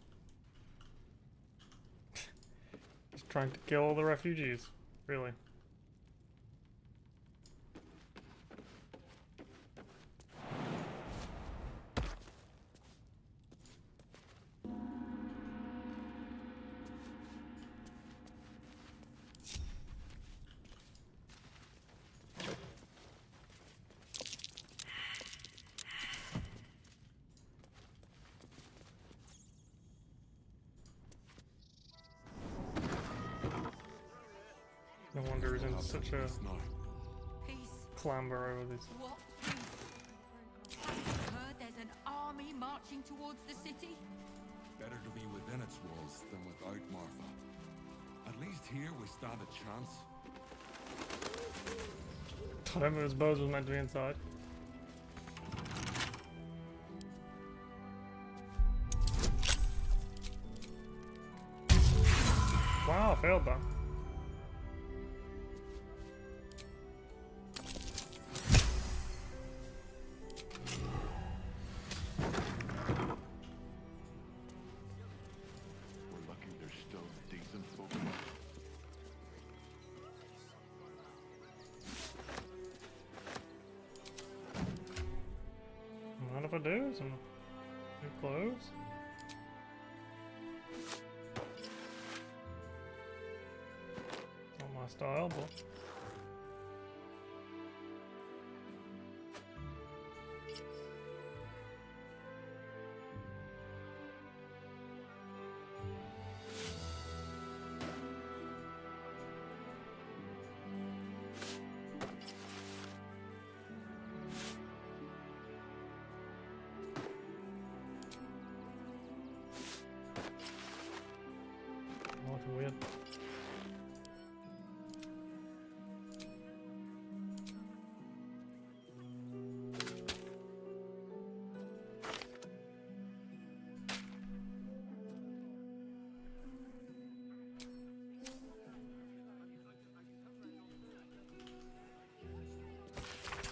He's trying to kill all the refugees. Really. No wonder he's in such a clamber over this. What peace? Heard there's an army marching towards the city? Better to be within its walls than without, Martha. At least here we stand a chance. Whatever his bows was meant to be inside. Wow, I failed that. We're lucky there's still decent folk. Mind if I do? Some new clothes? Not my style, but... What weird.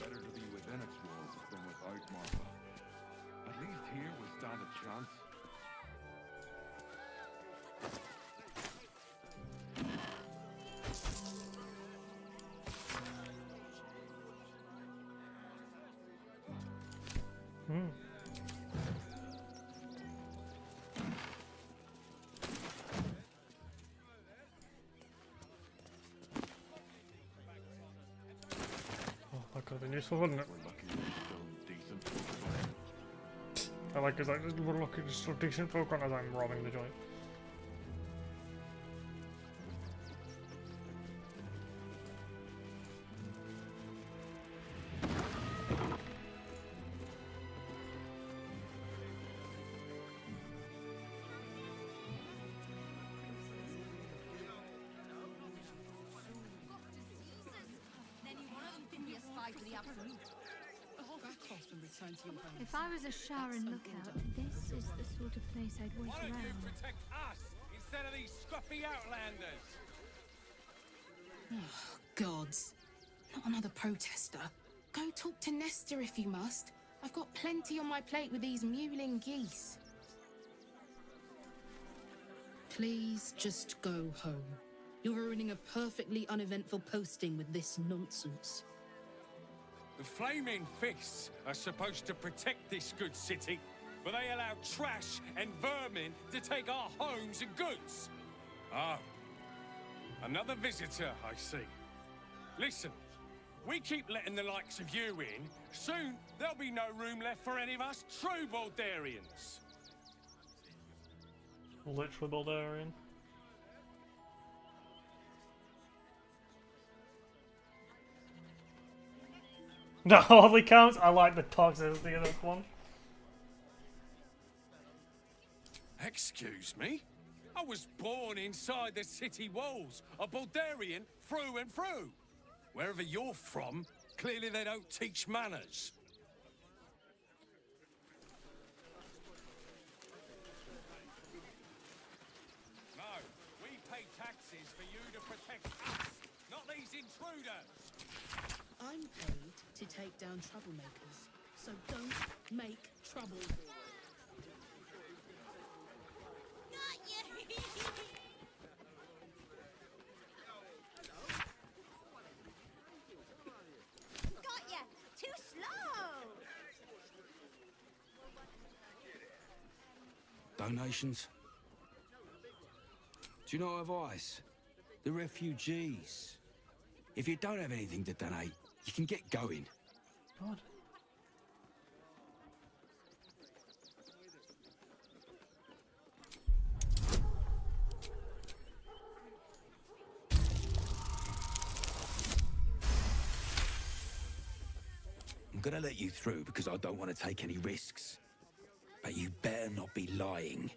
Better to be within its walls than without, Martha. At least here we stand a chance. Oh, that could have been useful, wouldn't it? I like because I just we're lucky there's still decent folk on as I'm robbing the joint. If I was a Sharon lookout, this is the sort of place I'd wait Why don't you around. protect us instead of these scruffy outlanders? Oh, gods. Not another protester. Go talk to Nestor if you must. I've got plenty on my plate with these mewling geese. Please just go home. You're ruining a perfectly uneventful posting with this nonsense. The Flaming Fists are supposed to protect this good city, but they allow trash and vermin to take our homes and goods. Ah, another visitor, I see. Listen, we keep letting the likes of you in, soon there'll be no room left for any of us true Baldarians. Literally Baldarian. That hardly counts. I like the toxicity of this one. Excuse me? I was born inside the city walls, a Baldarian through and through. Wherever you're from, clearly they don't teach manners. No, we pay taxes for you to protect us, not these intruders. I'm paid to take down troublemakers, so don't make trouble. Got ya! Too slow! Donations? Do you know advice? The refugees. If you don't have anything to donate, you can get going. God. I'm gonna let you through because I don't want to take any risks. But you better not be lying.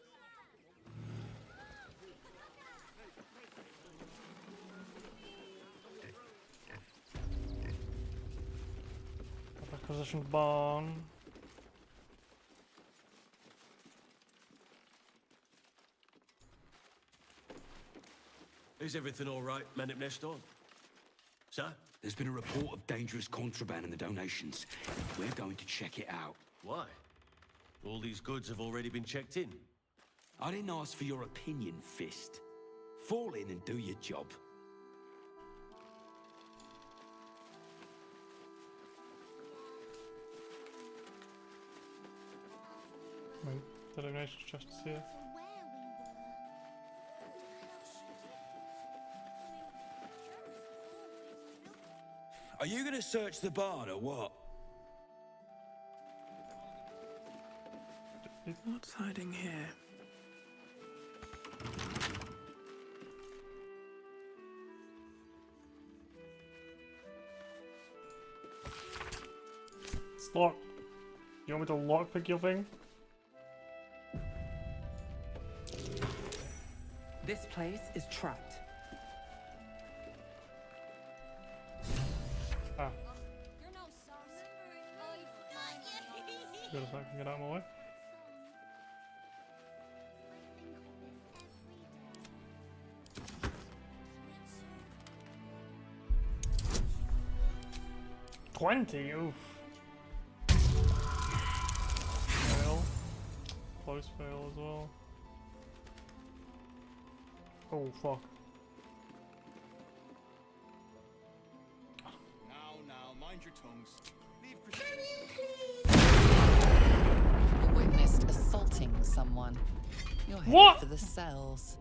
Acquisition barn. Is everything all right, Menip Nestor? Sir? There's been a report of dangerous contraband in the donations. We're going to check it out. Why? All these goods have already been checked in. I didn't ask for your opinion, Fist. Fall in and do your job. The donation chest is here. Are you gonna search the barn or what? What's hiding here? It's locked. You want me to lockpick your thing? This place is trapped. Ah. Good if I can get out of my way. $20, oof. Fail. Close fail as well. Oh fuck. Now, mind your tongues. You witnessed assaulting someone. You're headed What? for the cells.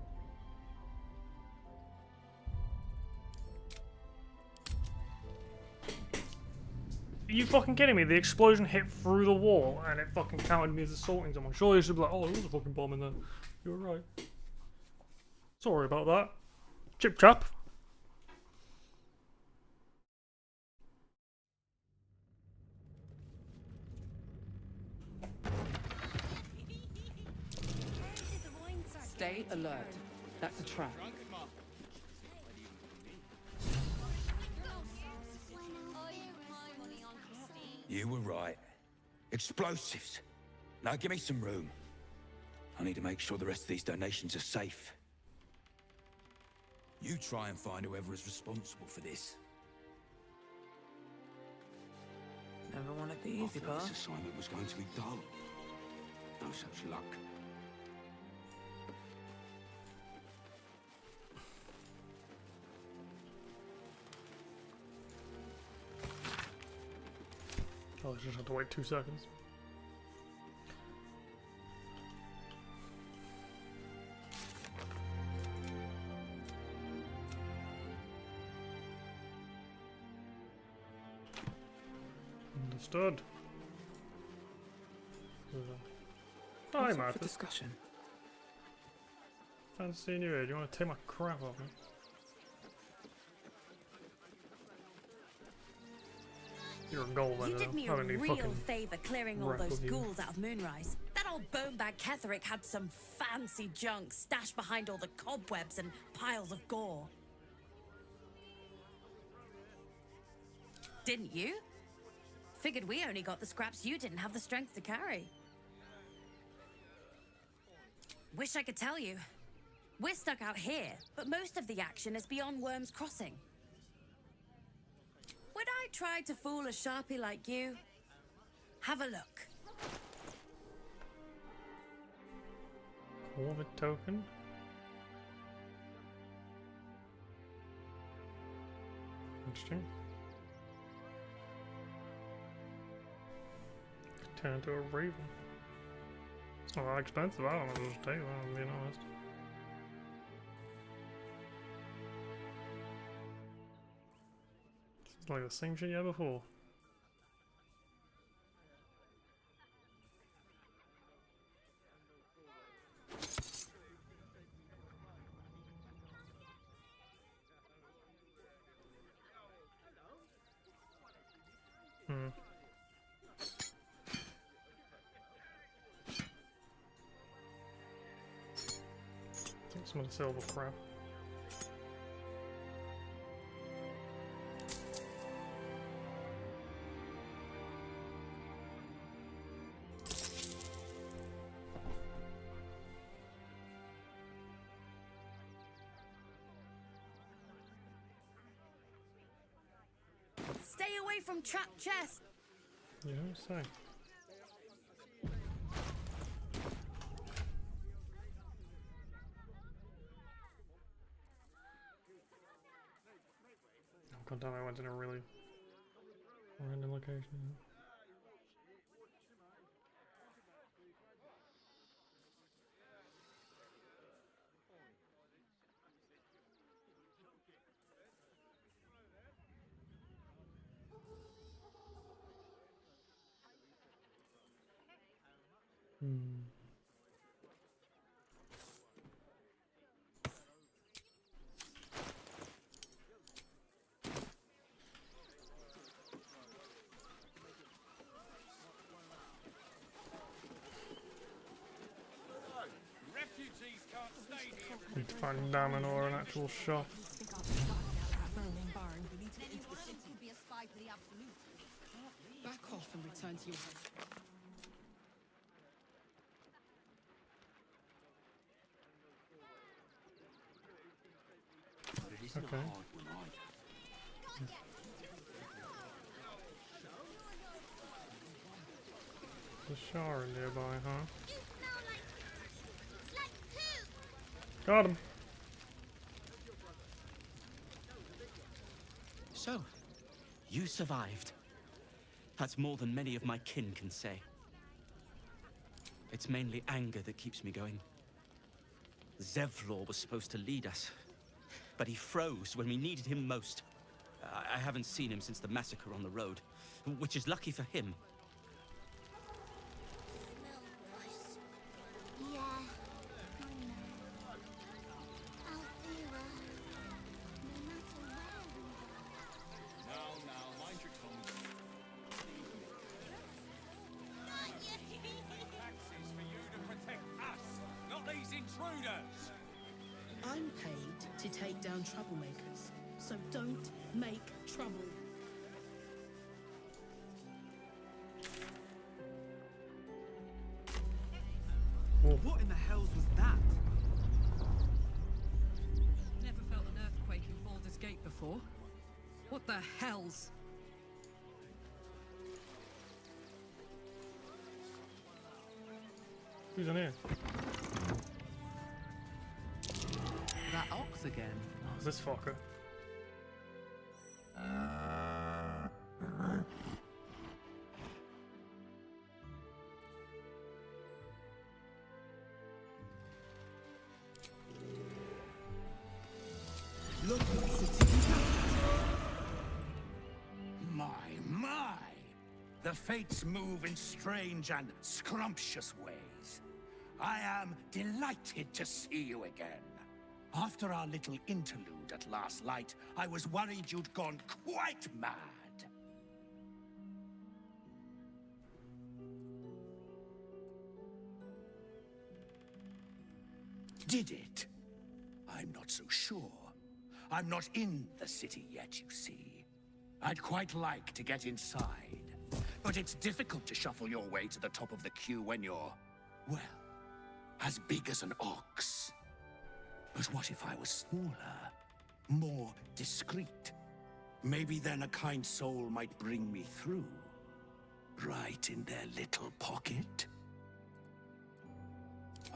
Are you fucking kidding me? The explosion hit through the wall and it fucking counted me as assaulting someone. Surely you should be like, oh, there was a fucking bomb in there. You were right. Sorry about that. Chip chap. Stay alert. That's a trap. You were right. Explosives. Now give me some room. I need to make sure the rest of these donations are safe. You try and find whoever is responsible for this. Never wanted the I easy thought path. this assignment was going to be dull. No such luck. Oh, I just have to wait 2 seconds. Understood. Hi, What's up for Martha. discussion? Fancy seeing you here. Do you want to take my crap off me? You're a goal then. You did me a real favor clearing all those ghouls out of Moonrise. That old bonebag Ketherick had some fancy junk stashed behind all the cobwebs and piles of gore. Didn't you? Figured we only got the scraps you didn't have the strength to carry. Wish I could tell you. We're stuck out here, but most of the action is beyond Worm's Crossing. Would I try to fool a sharpie like you? Have a look. Corvid token. Interesting. Could turn into a raven. It's not that expensive. I don't know if it'll just take that, I'm being honest. It's like the same shit you had before. Some of the silver crap. Stay away from trapped chests. You don't say. God damn, I went in a really random location. Need to find Dammon or an actual shop. Back off and return to your home. Okay. The shower nearby, huh? Got him. So, you survived. That's more than many of my kin can say. It's mainly anger that keeps me going. Zevlor was supposed to lead us, but he froze when we needed him most. I haven't seen him since the massacre on the road, which is lucky for him. I'm paid to take down troublemakers, so don't make trouble. What in the hells was that? Never felt an earthquake in Baldur's Gate before. What the hells? Who's in here? That ox again. Oh, it's this fucker. Look, my! The fates move in strange and scrumptious ways. I am delighted to see you again. After our little interlude at last light, I was worried you'd gone quite mad. Did it? I'm not so sure. I'm not in the city yet, you see. I'd quite like to get inside, but it's difficult to shuffle your way to the top of the queue when you're, well, as big as an ox. But what if I was smaller, more discreet? Maybe then a kind soul might bring me through, right in their little pocket.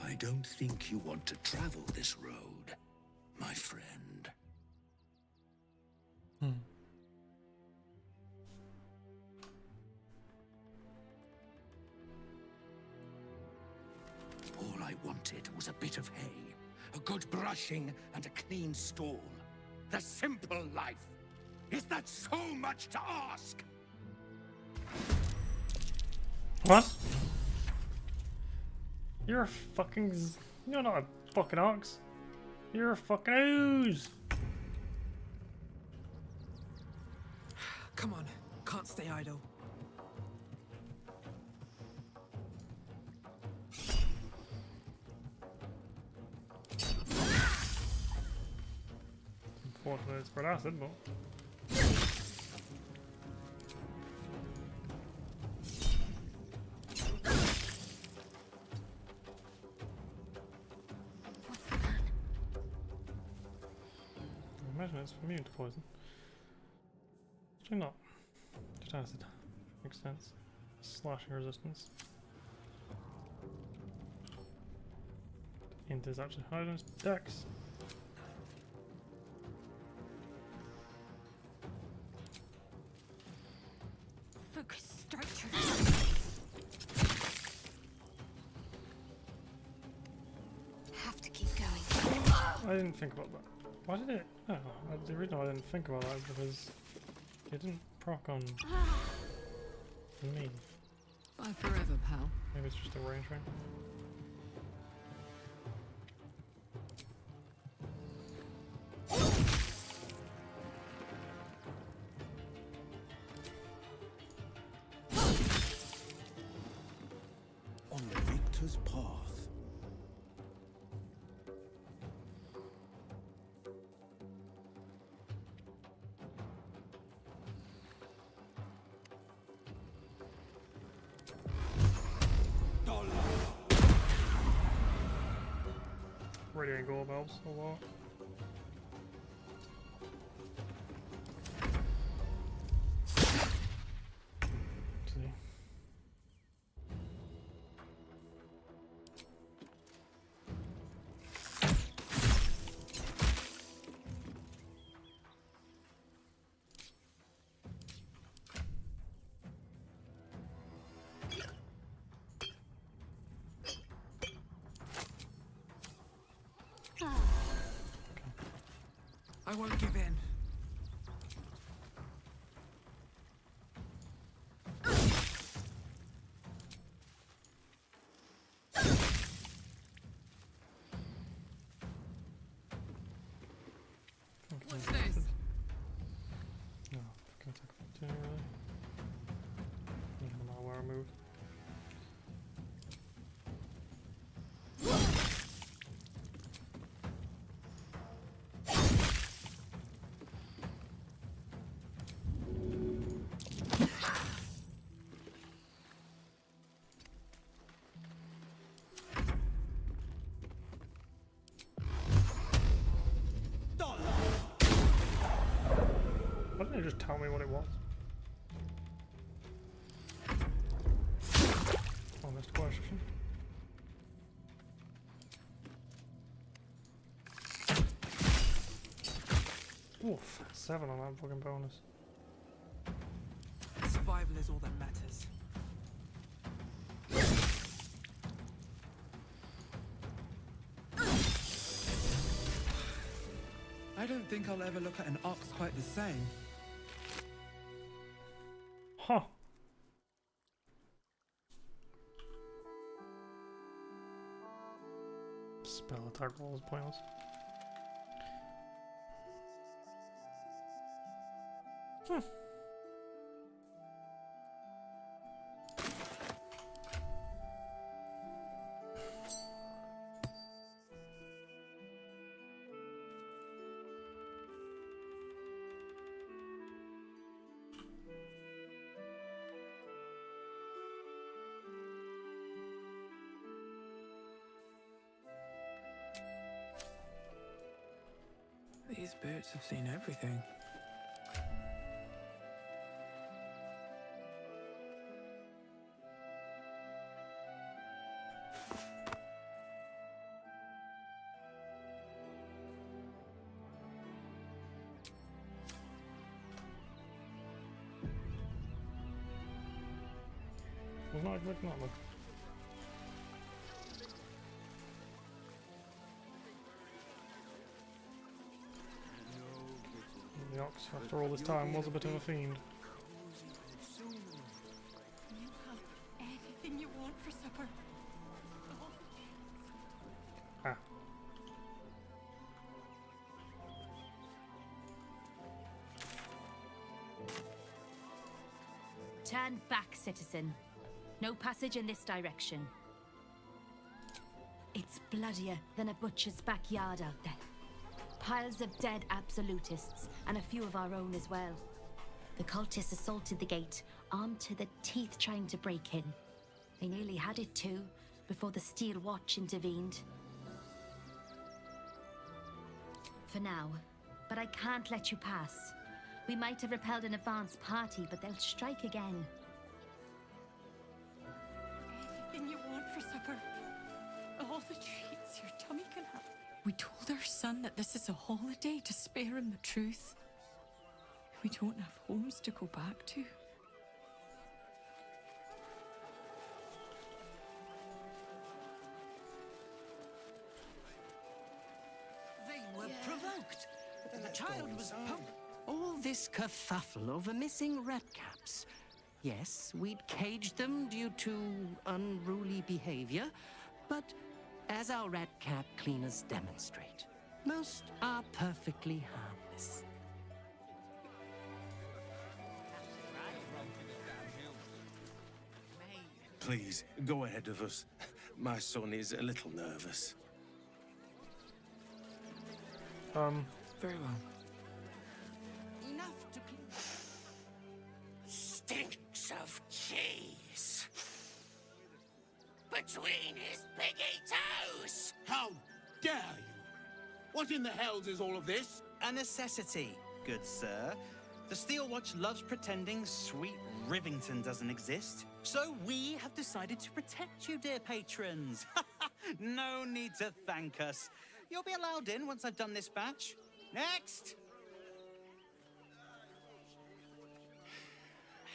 I don't think you want to travel this road, my friend. All I wanted was a bit of hay, a good brushing, and a clean stall. The simple life. Is that so much to ask? What? You're a fucking... You're not a fucking ox. You're a fucking ooze. Come on, can't stay idle. Unfortunately, it's spread acid, but... I imagine it's immune to poison. Actually not. Just acid. Makes sense. Slashing resistance. Int is actually higher than its dex. Focus structure. Have to keep going. I didn't think about that. Why did it? Oh, the reason I didn't think about that is because it didn't proc on me. Bye forever, pal. Maybe it's just a range ring. On the victor's path. Radiant gold helps a lot. See. I won't give in. What's this? No, can take 15 really. No matter where I move. Why didn't you just tell me what it was? Honest question. Oof, 7 on that fucking bonus. Survival is all that matters. I don't think I'll ever look at an ox quite the same. Huh. Spell attack roll is pointless. These boots have seen everything. Was not expecting that one. The ox, after all this time, was a bit of a fiend. You have anything you want for supper. Ah. Turn back, citizen. No passage in this direction. It's bloodier than a butcher's backyard out there. Piles of dead absolutists, and a few of our own as well. The cultists assaulted the gate, armed to the teeth trying to break in. They nearly had it too, before the Steel Watch intervened. For now, but I can't let you pass. We might have repelled an advance party, but they'll strike again. Anything you want for supper. All the treats your tummy can have. We told our son that this is a holiday to spare him the truth. We don't have homes to go back to. They were provoked. The child was all this kerfuffle over missing redcaps. Yes, we'd caged them due to unruly behavior, but as our redcap cleaners demonstrate, most are perfectly harmless. Please, go ahead of us. My son is a little nervous. Very well. Enough to stinks of cheese between his piggy toes. How dare you? What in the hells is all of this? A necessity, good sir. The Steel Watch loves pretending sweet Rivington doesn't exist. So we have decided to protect you, dear patrons. No need to thank us. You'll be allowed in once I've done this batch. Next!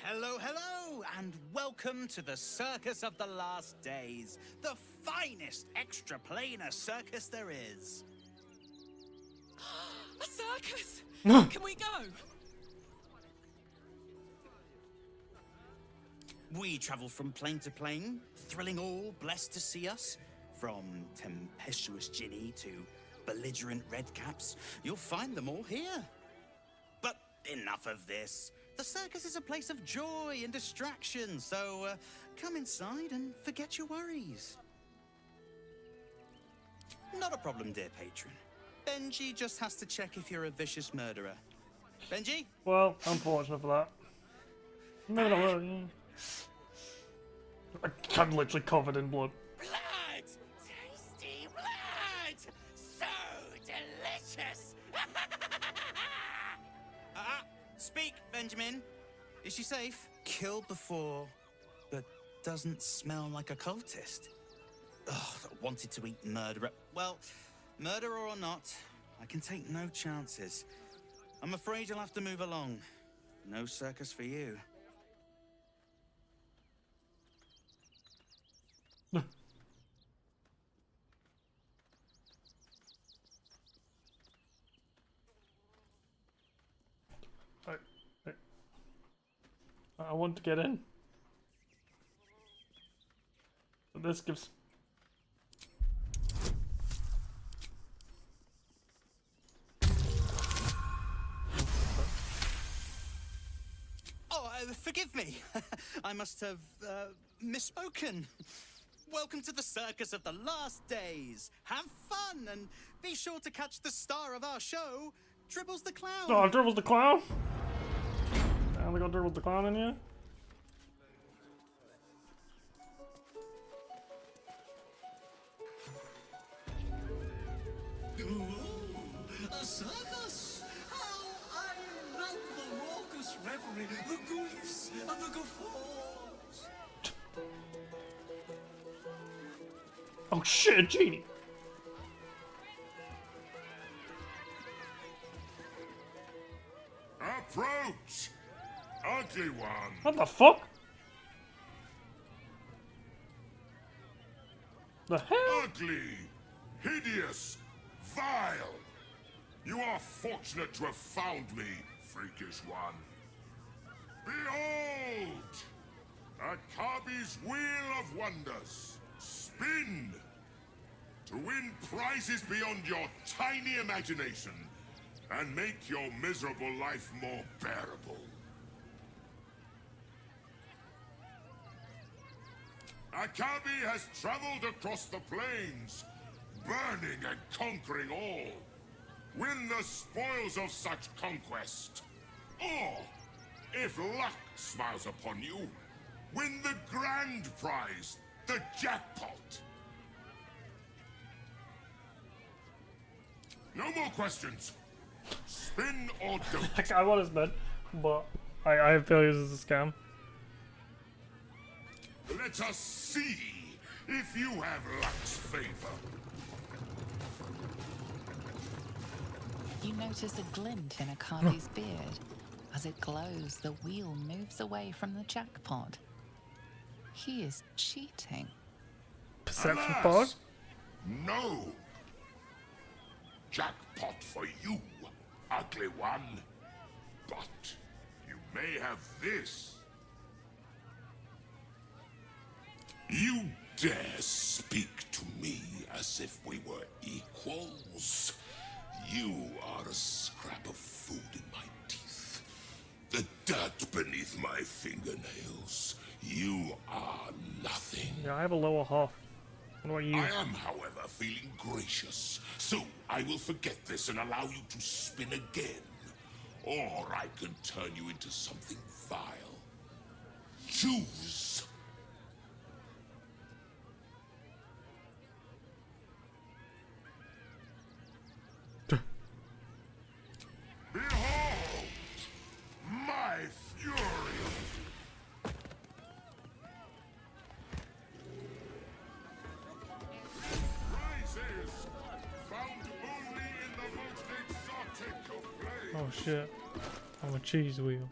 Hello, hello, and welcome to the Circus of the Last Days, the finest extra-planar circus there is. A circus! Can we go? We travel from plane to plane, thrilling all blessed to see us. From tempestuous Ginny to belligerent redcaps, you'll find them all here. But enough of this. The circus is a place of joy and distraction, so come inside and forget your worries. Not a problem, dear patron. Benji just has to check if you're a vicious murderer. Benji? Well, unfortunate for that. Maybe not really. I'm literally covered in blood. Blood! Tasty blood! So delicious! Speak, Benjamin. Is she safe? Killed before, but doesn't smell like a cultist. Ugh, wanted to eat murderer. Well, murderer or not, I can take no chances. I'm afraid you'll have to move along. No circus for you. I want to get in. But this gives... must have misspoken. Welcome to the circus of the last days. Have fun and be sure to catch the star of our show, Dribbles the Clown. Oh, Dribbles the Clown? Damn, we got Dribbles the Clown in here. A circus! How I love the raucous revelry, the goofs and the guffaws! Oh shit, a genie! Approach! Ugly one! What the fuck? The hell? Ugly! Hideous! Vile! You are fortunate to have found me, freakish one. Behold! Akabi's Wheel of Wonders. Spin! To win prizes beyond your tiny imagination and make your miserable life more bearable. Akabi has traveled across the plains, burning and conquering all. Win the spoils of such conquest. Or, if luck smiles upon you, win the grand prize, the jackpot. No more questions. Spin or don't. I want his bed, but I have feelings this is a scam. Let us see if you have luck's favor. You notice a glint in Akabi's beard. As it glows, the wheel moves away from the jackpot. He is cheating. Perception Alas, pod? No. Jackpot for you, ugly one. But you may have this. You dare speak to me as if we were equals? You are a scrap of food in my teeth. The dirt beneath my fingernails. You are nothing. Yeah, I have a lower half. What about you? I am, however, feeling gracious. So I will forget this and allow you to spin again. Or I can turn you into something vile. Choose. Behold my fury! Prizes found only in the most exotic of places. Oh shit. I'm a cheese wheel.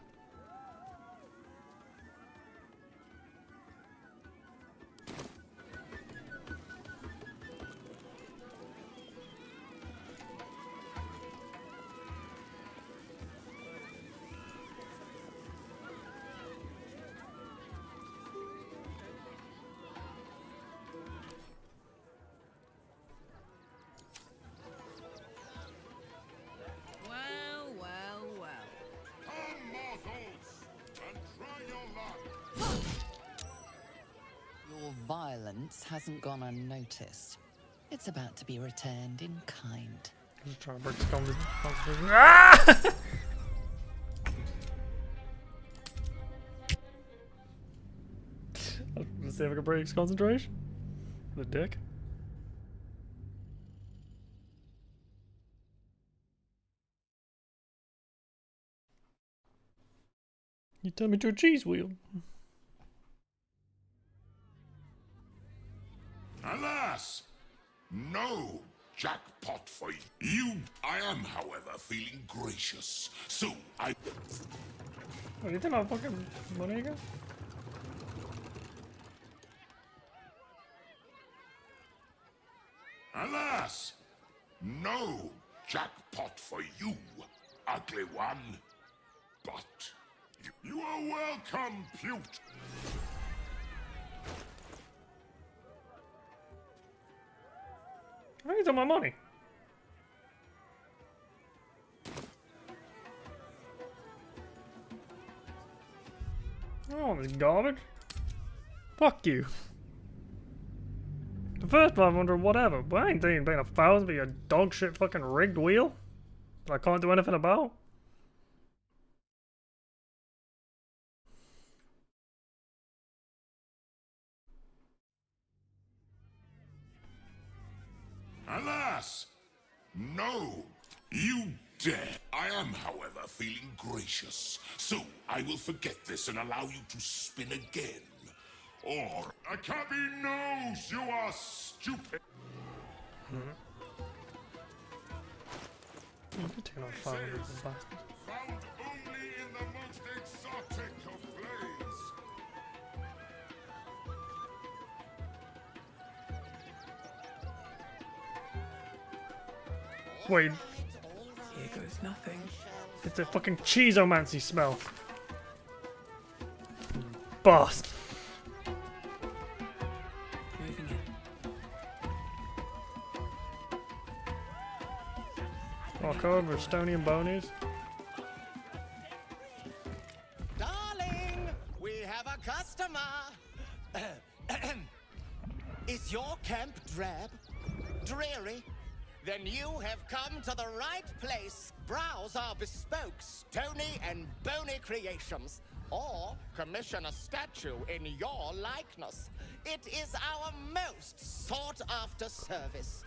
Well, well, well. Come, mortals, and try your luck. Your violence hasn't gone unnoticed. It's about to be returned in kind. I'm just trying to break this conversation. Ah! Let's see if I can break his concentration. The dick. You turned me to a cheese wheel. Alas, no jackpot for you. I am, however, feeling gracious. So I... Oh, you think I'm fucking money again? Alas, no jackpot for you, ugly one. But you are welcome, Pute. I need all my money. I don't want this garbage. Fuck you. The first 500, whatever, but I ain't paying 1,000 for your dog shit fucking rigged wheel that I can't do anything about. Alas! No! You dare! I am, however, feeling gracious. So, I will forget this and allow you to spin again. Or, Akabi knows you are stupid! You could turn on 500 and bastard. Found only in the most exotic of plays. Wait, Here goes nothing. it's a fucking cheeseomancy smell. Bast. Moving in. Walk over, Stony and Bonies. Darling, we have a customer. Is your camp drab? Dreary? Then you have come to the right place. Browse our bespoke stony and bony creations, or commission a statue in your likeness. It is our most sought-after service.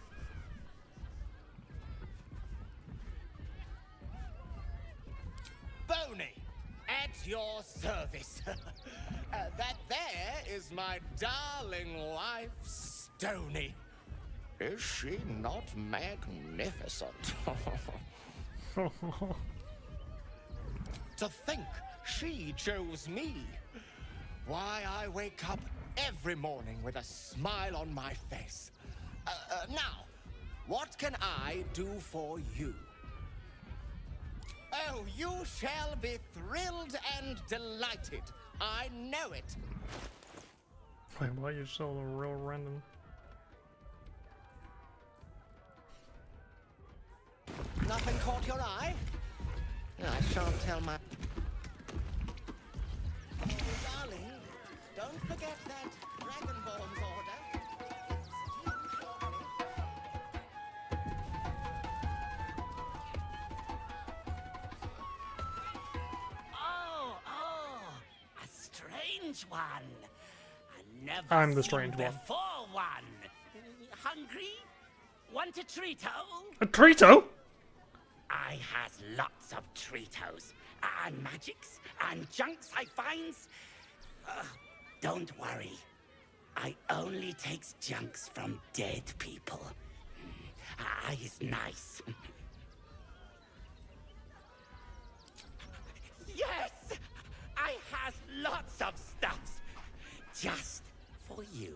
Bony, at your service. That there is my darling wife, Stony. Is she not magnificent? To think she chose me. Why, I wake up every morning with a smile on my face. Now, what can I do for you? Oh, you shall be thrilled and delighted. I know it. Wait, why you so real random? Nothing caught your eye? I shan't tell my... Darling, don't forget that Dragonborn's order. Oh, a strange one. I never I'm the seen strange one. before one. Hungry? Want a treato? A Trito? I has lots of treatos, and magics, and junks I finds. Don't worry. I only takes junks from dead people. I is nice. Yes! I has lots of stuffs. Just for you.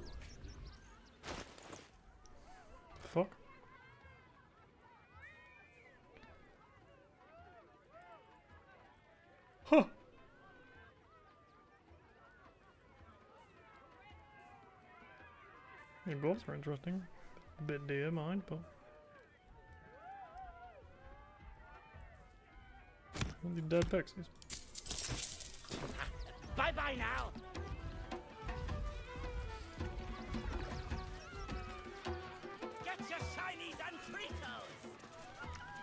Fuck. Huh. Your gloves are interesting. A bit dear, mind, but. All these dead pixies. Bye-bye now. Get your shinies and treatos.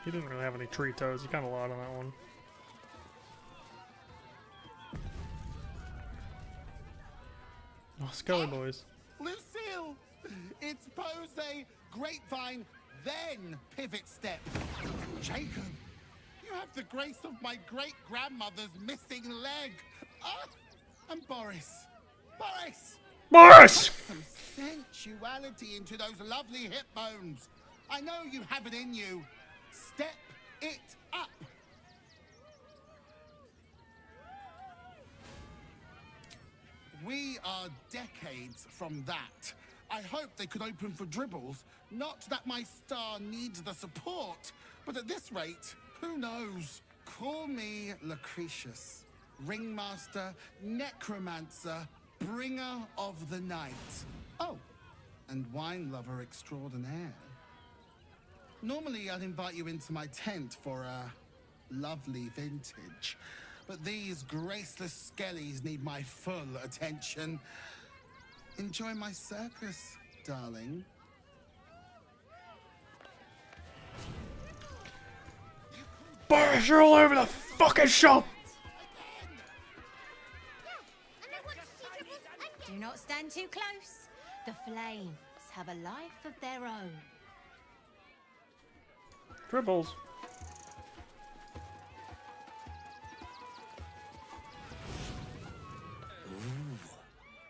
He didn't really have any tree toes. He kind of lied on that one. Oh, Scully boys. Lucille! It's pose, grapevine, then pivot step. Jacob, you have the grace of my great-grandmother's missing leg. Ah! And Boris. Boris! Put some sensuality into those lovely hip bones. I know you have it in you. Step it up. We are decades from that. I hope they could open for dribbles. Not that my star needs the support, but at this rate, who knows? Call me Lucretius, ringmaster, necromancer, bringer of the night. Oh, and wine lover extraordinaire. Normally, I'd invite you into my tent for a lovely vintage. But these graceless skellies need my full attention. Enjoy my circus, darling. Boris, you're all over the fucking shop! Do not stand too close. The flames have a life of their own. Dribbles.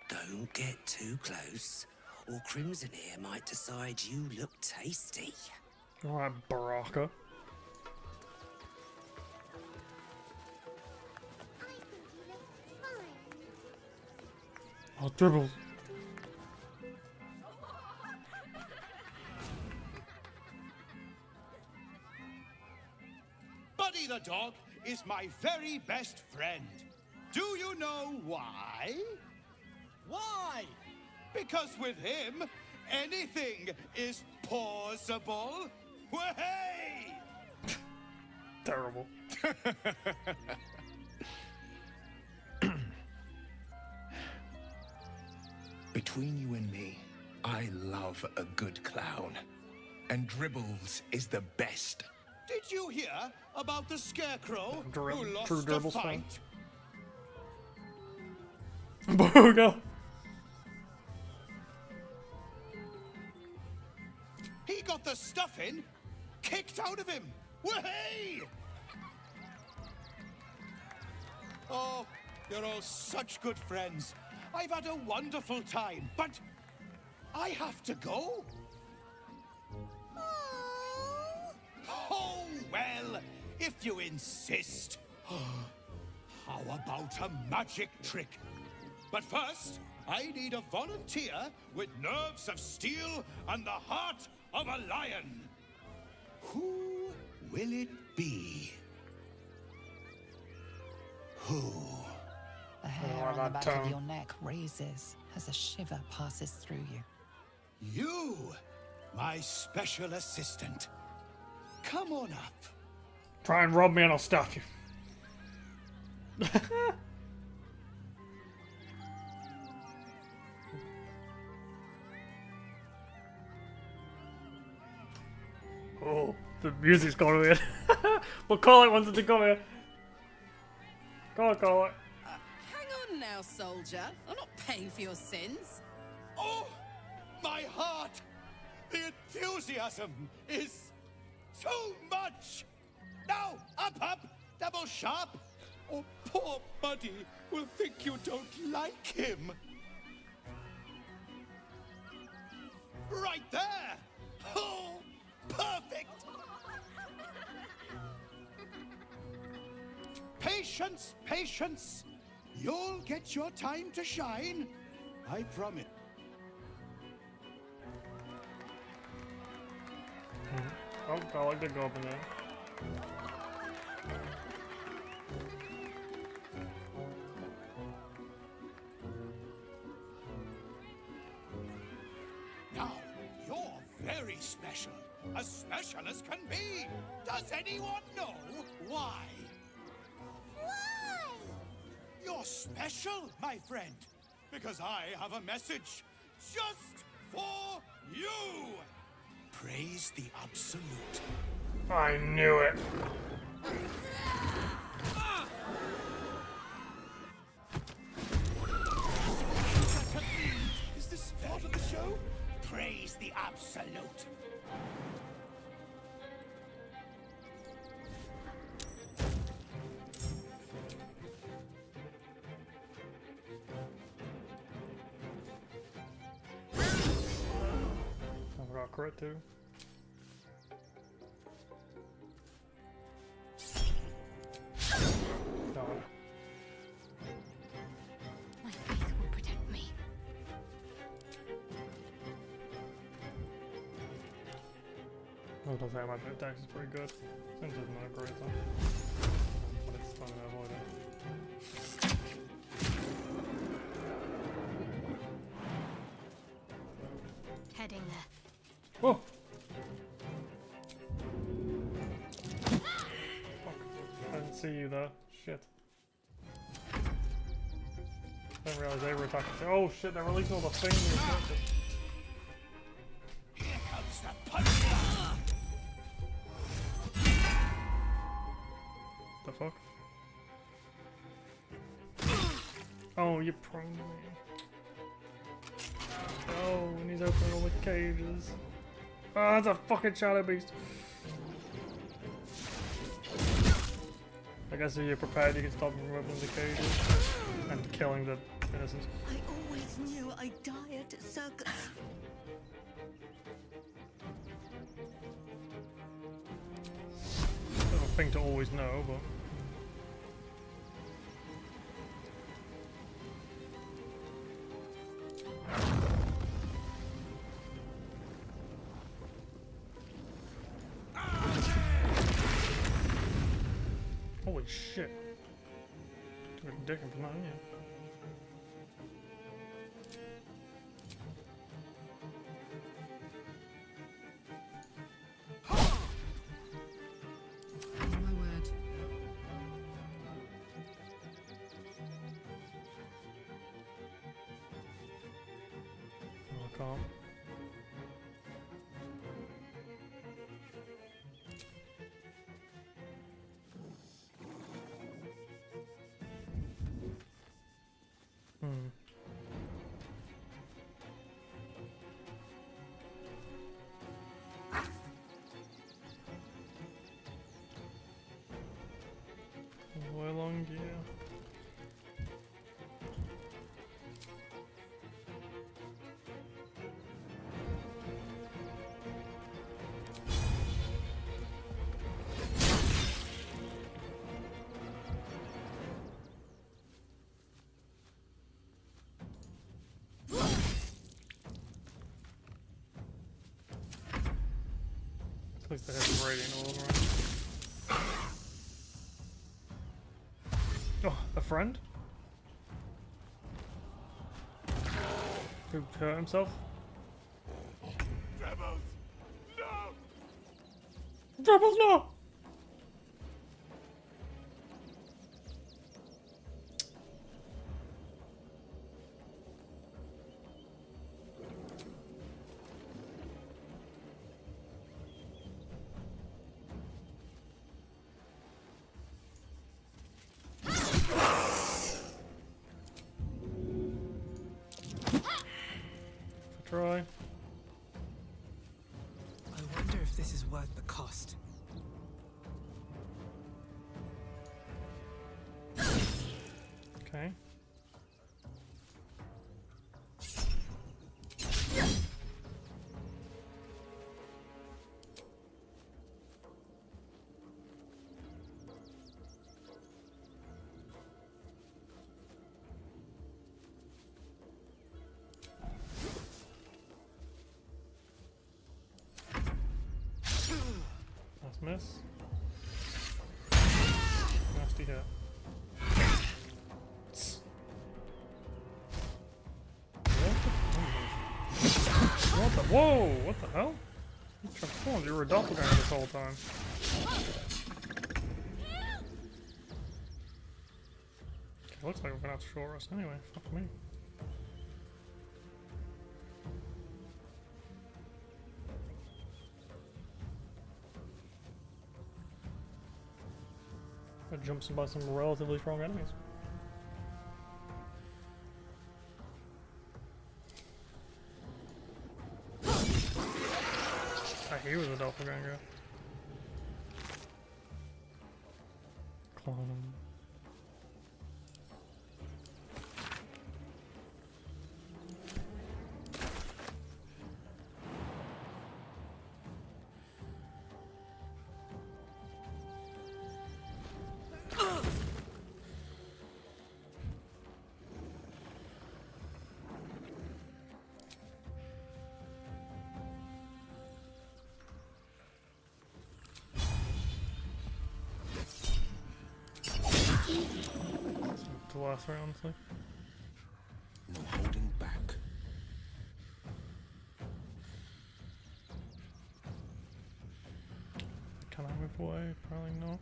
Don't get too close, or Crimson here might decide you look tasty. Alright, Baraka. Oh, dribbles. Buddy the dog is my very best friend. Do you know why? Why? Because with him, anything is possible. Way! Terrible. Between you and me, I love a good clown. And Dribbles is the best. Did you hear about the scarecrow who lost True the Dribbles fan. fight? Booga. He got the stuffing kicked out of him. Way! Oh, you're all such good friends. I've had a wonderful time, but I have to go. Oh, well, if you insist. How about a magic trick? But first, I need a volunteer with nerves of steel and the heart of a lion. Who will it be? Who? The hair on the back of your neck raises as a shiver passes through you. You, my special assistant. Come on up. Try and rob me and I'll stop you. Oh, the music's gone weird. But Carlight wanted to come here. Go on, Carlight. Hang on now, soldier. I'm not paying for your sins. Oh, my heart! The enthusiasm is too much! Now, up, double sharp, or poor Buddy will think you don't like him. Right there! Oh, perfect! Patience, patience. You'll get your time to shine. I promise. Oh, Carlight did go up in there. Now, you're very special. As special as can be. Does anyone know why? Why? You're special, my friend. Because I have a message just for you. Praise the Absolute. I knew it. Is this part of the show? Praise the Absolute. I forgot crit too. No. My faith will protect me. I was gonna say my bit dex is pretty good. Since it's not great though. But it's trying to avoid it. Heading there. Oh! Fuck. I didn't see you there. Shit. Didn't realize they were attacking. Oh shit, they're releasing all the things. Here comes the punch. The fuck? Oh, you prone me. Oh, and he's opening all the cages. Oh, that's a fucking shadow beast. I guess if you're prepared, you can stop him from opening the cages and killing the innocents. I always knew I'd die at a circus. Little thing to always know, but. Holy shit. Took a dick from that, yeah. My word. Oh, I can't. Way long, yeah. At least they have the rating all around. Oh, a friend? Who hurt himself? Rebels, no! Rebels, no! Try. I wonder if this is worth the cost. Okay. Miss. Nasty hit. What the? Whoa! What the hell? You transformed. You were a doppelganger this whole time. Okay, looks like we're gonna have to short rest anyway. Fuck me. Jumps by some relatively strong enemies. He was a doppelganger. Clone him. The last round, honestly. No holding back. Can I move away? Probably not.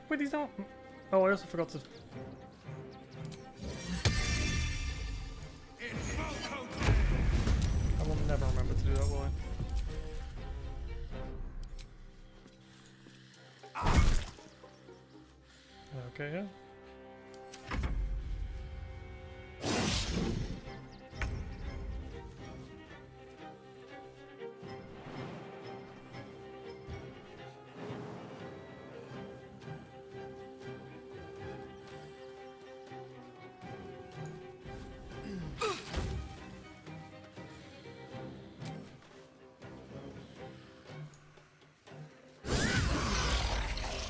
Wait, he's not. Oh, I also forgot to. I will never remember to do that, will I? Okay, yeah.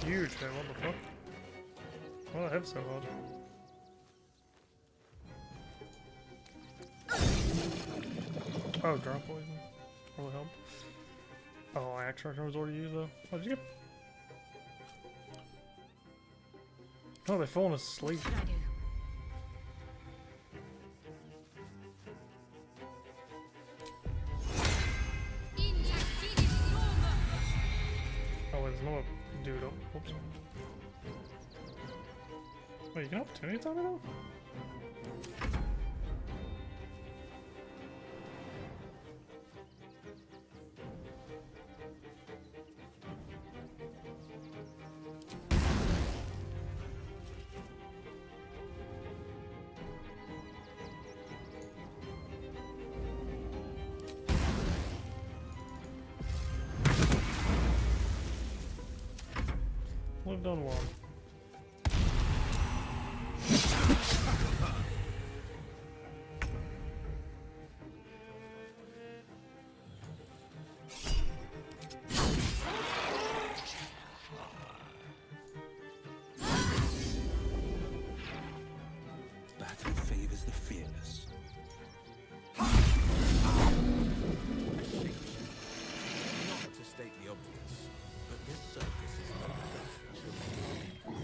Huge hit, what the fuck? Why did I hit so hard? Oh, drop poison. Probably help. Oh, axe tracker was already used though. Oh, did you get? Oh, they've fallen asleep. What should I do? Oh, wait, there's no dude. Oh, oops. Wait, you can opportunity attack me though? We've done one. Battle favors the fearless. Not to state the obvious, but this circus is no match for me.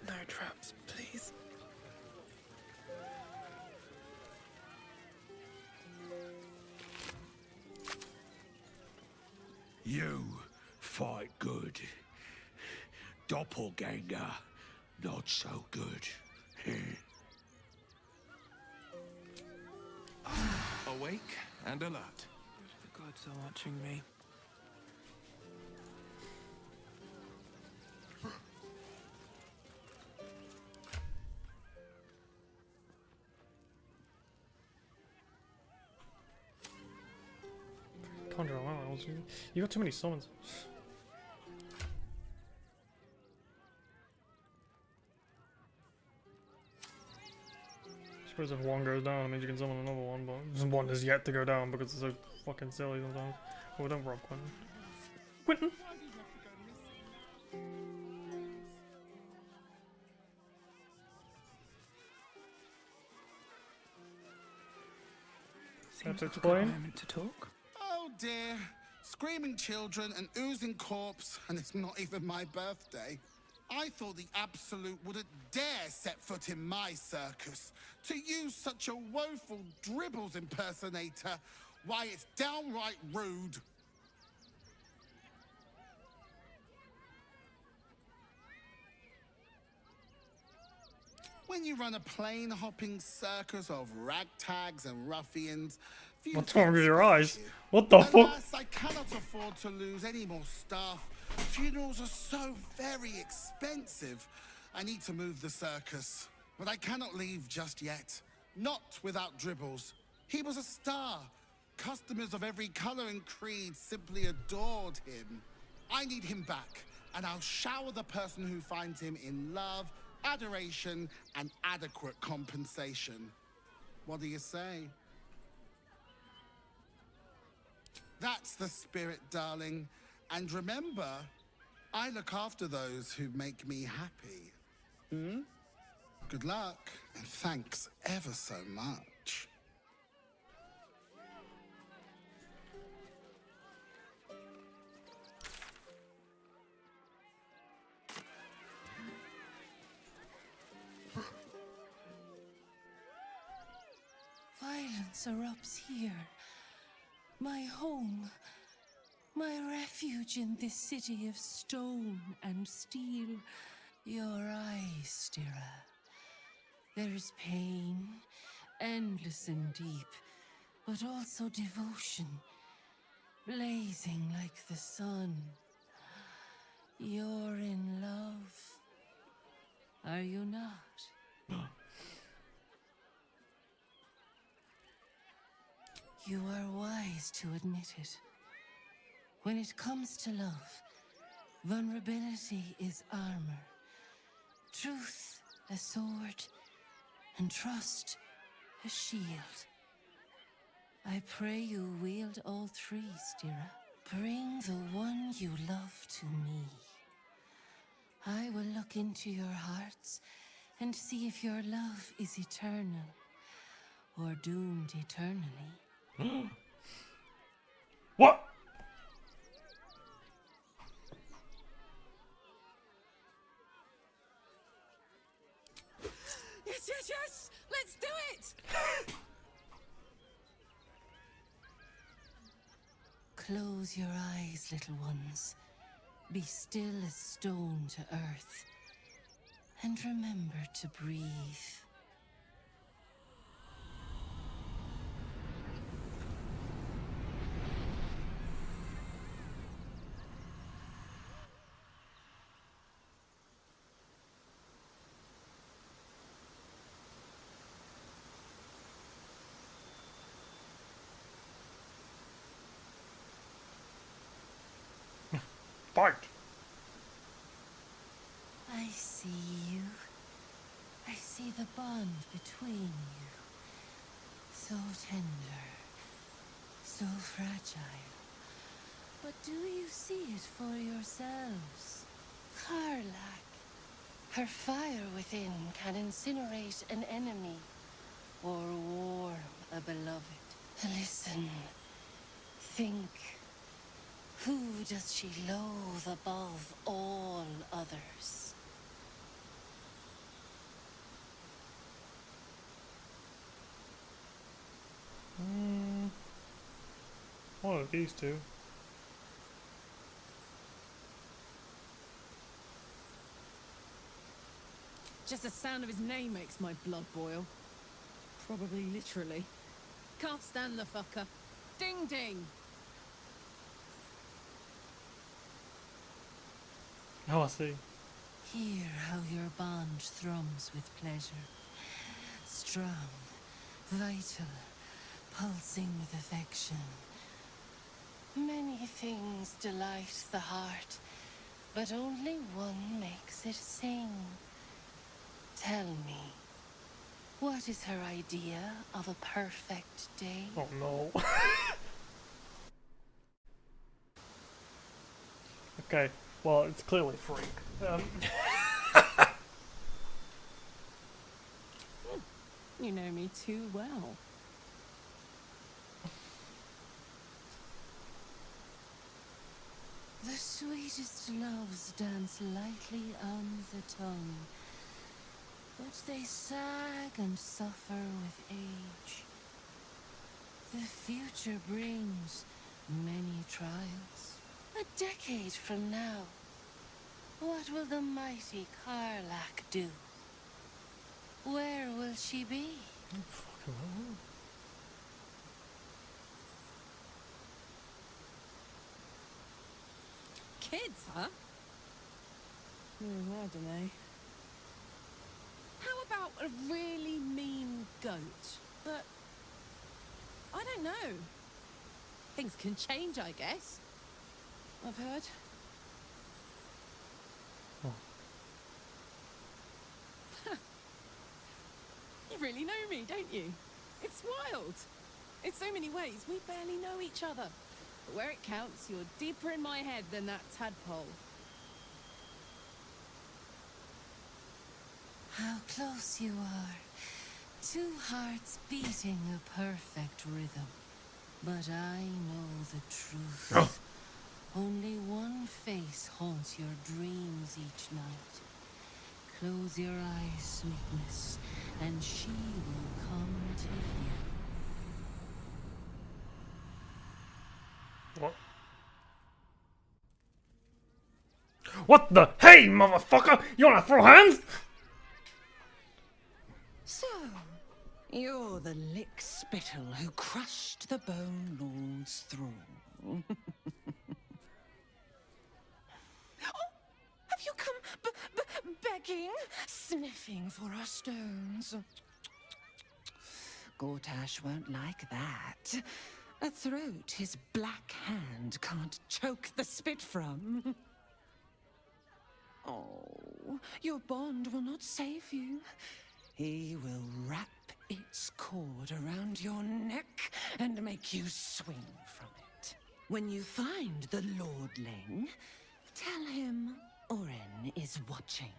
No traps, please. You fight good. Doppelganger, not so good. Awake and alert. The gods are watching me. Conjure a lot. You got too many summons. I suppose if one goes down, it means you can summon another one, but one is yet to go down because it's so fucking silly sometimes. Oh, don't rob Quentin. Quentin! Seems to like a good explain? moment to talk. Oh dear. Screaming children, an oozing corpse, and it's not even my birthday. I thought the Absolute wouldn't dare set foot in my circus. To use such a woeful Dribbles impersonator, why, it's downright rude. When you run a plane-hopping circus of ragtags and ruffians, few What's wrong with things your touch eyes? you. What the fuck? Alas, I cannot afford to lose any more staff. Funerals are so very expensive. I need to move the circus, but I cannot leave just yet. Not without Dribbles. He was a star. Customers of every color and creed simply adored him. I need him back, and I'll shower the person who finds him in love, adoration, and adequate compensation. What do you say? That's the spirit, darling. And remember, I look after those who make me happy. Hmm? Good luck, and thanks ever so much. curse erupts here. My home. My refuge in this city of stone and steel. Your eyes, Stira. There's pain, endless and deep, but also devotion, blazing like the sun. You're in love. Are you not? You are wise to admit it. When it comes to love, vulnerability is armor. Truth, a sword, and trust, a shield. I pray you wield all three, Stira. Bring the one you love to me. I will look into your hearts and see if your love is eternal or doomed eternally. What? Yes, yes, yes! Let's do it! Close your eyes, little ones. Be still as stone to earth. And remember to breathe. Fight! I see you. I see the bond between you. So tender. So fragile. But do you see it for yourselves? Karlach. Her fire within can incinerate an enemy or warm a beloved. Listen. Think. Who does she loathe above all others? One of these two. Just the sound of his name makes my blood boil. Probably literally. Can't stand the fucker. Ding ding! Oh, I see. Hear how your bond thrums with pleasure. Strong, vital, pulsing with affection. Many things delight the heart, but only one makes it sing. Tell me, what is her idea of a perfect day? Oh no. Okay, well, it's clearly free. You know me too well. The sweetest loves dance lightly on the tongue, but they sag and suffer with age. The future brings many trials. A decade from now, what will the mighty Karlach do? Where will she be? Kids, huh? I don't know. How about a really mean goat? But I don't know. Things can change, I guess. I've heard. You really know me, don't you? It's wild. In so many ways, we barely know each other. But where it counts, you're deeper in my head than that tadpole. How close you are. Two hearts beating a perfect rhythm. But I know the truth. Only one face haunts your dreams each night. Close your eyes, sweetness, and she will come to you. What the? Hey, motherfucker! You wanna throw hands? So, you're the lick spittle who crushed the Bone Lord's throne. Have you come begging, sniffing for our stones? Gortash won't like that. A throat his black hand can't choke the spit from. Oh, your bond will not save you. He will wrap its cord around your neck and make you swing from it. When you find the Lordling, tell him Oren is watching.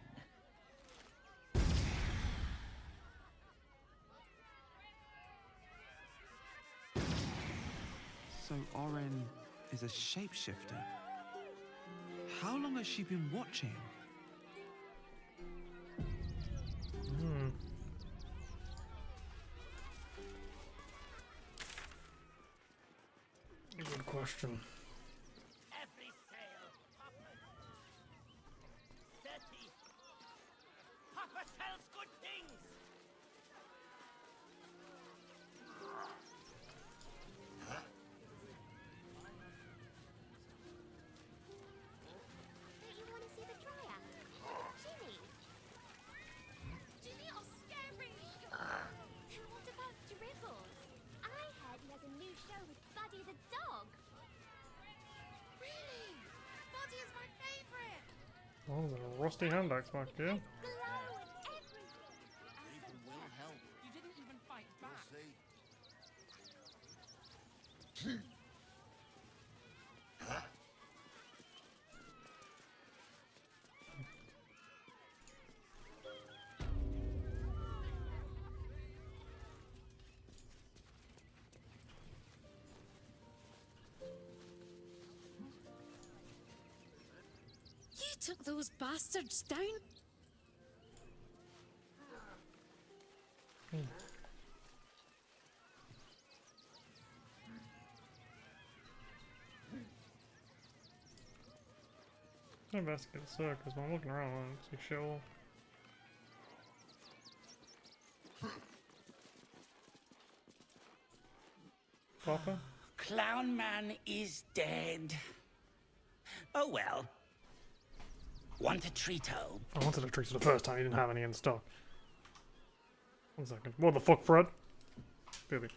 So Oren is a shapeshifter. How long has she been watching? Good question. Every sail, Papa. Seti. Papa sells good things. Don't you want to see the Dryad? Ginny? Ginny, I'll scare me! What about Dribbles? I heard he has a new show with Buddy the dog. Really? Buddy is my favourite! Oh, there's a rusty hand axe back here. will help. You didn't even fight back. You took those bastards down? I investigate the circus, but I'm looking around, I don't see shit all. Papa? Clown Man is dead. Oh well. Want a treato? I wanted a treat the first time, you didn't have any in stock. 1 second. What the fuck, Fred? Billy.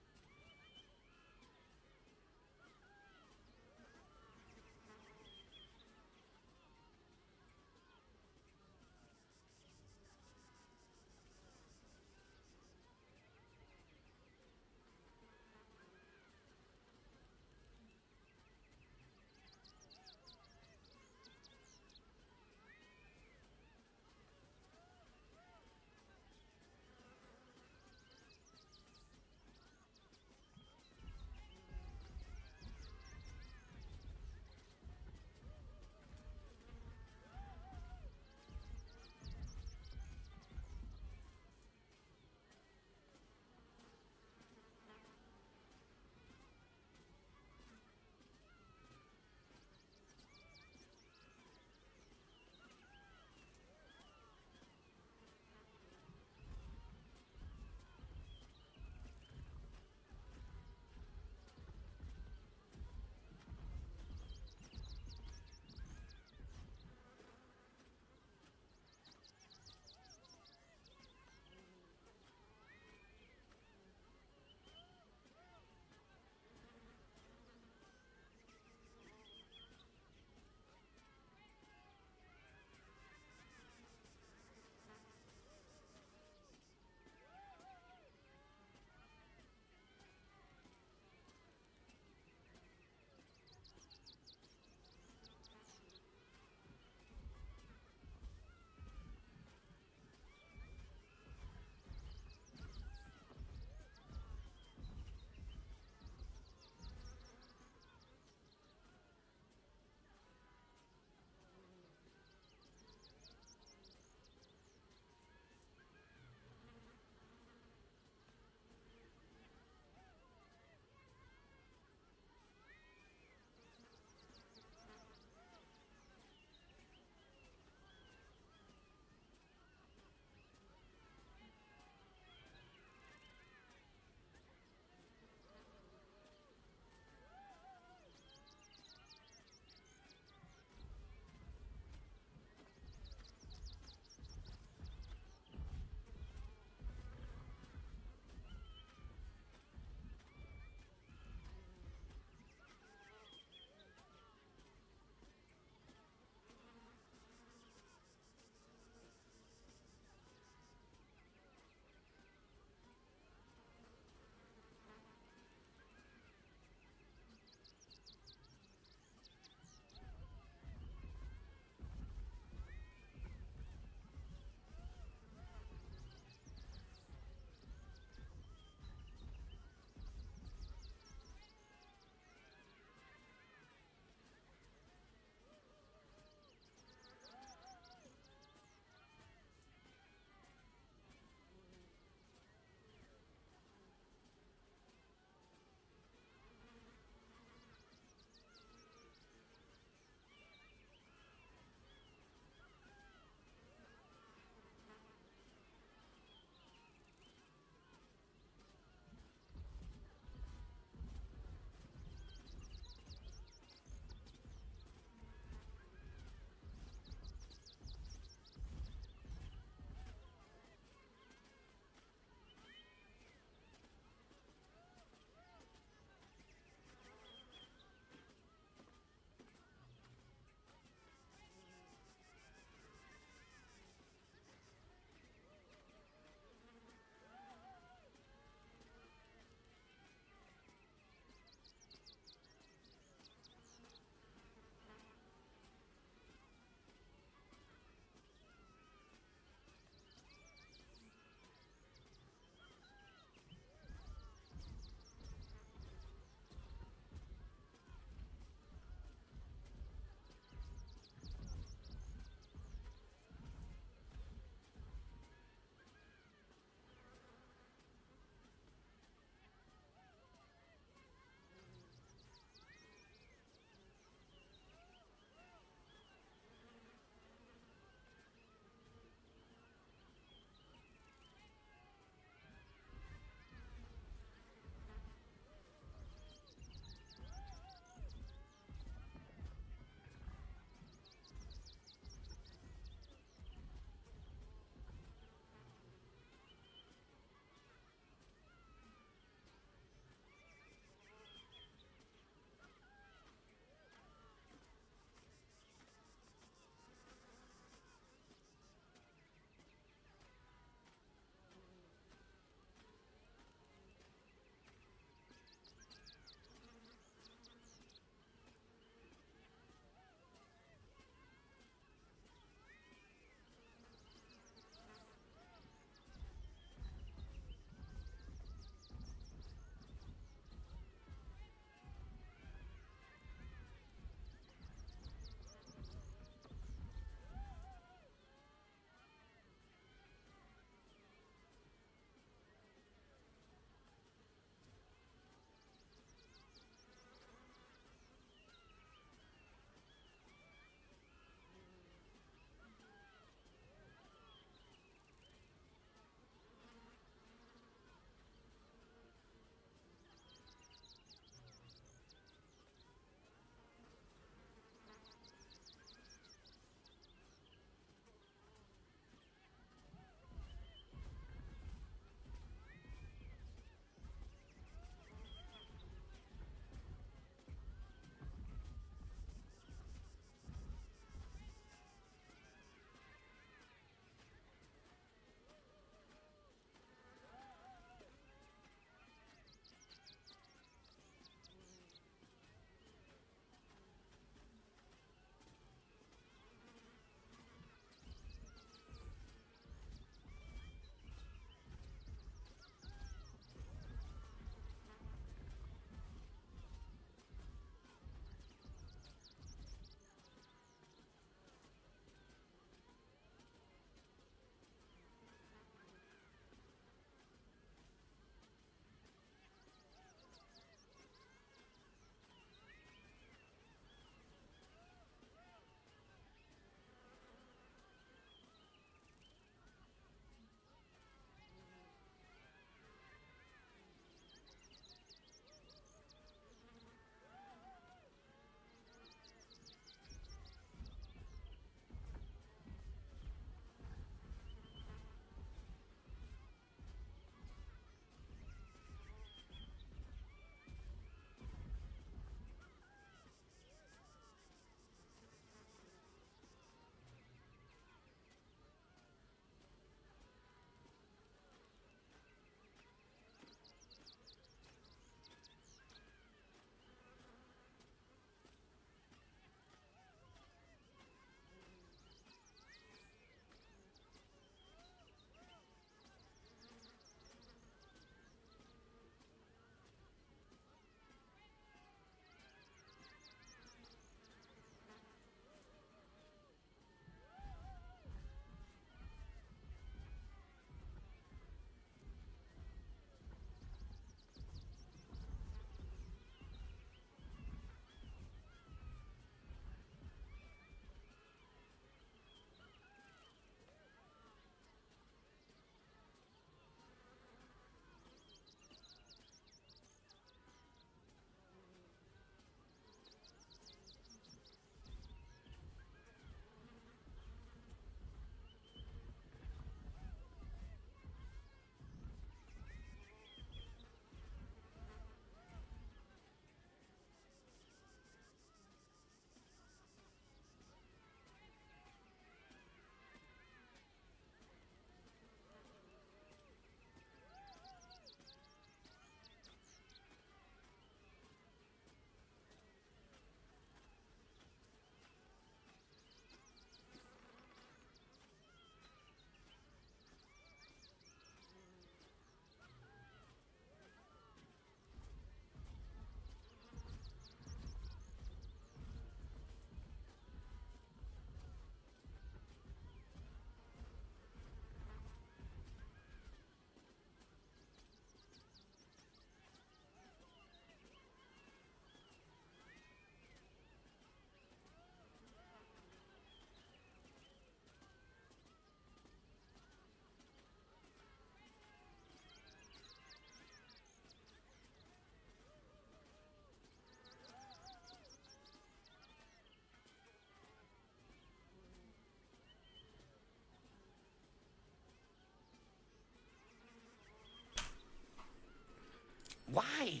Why?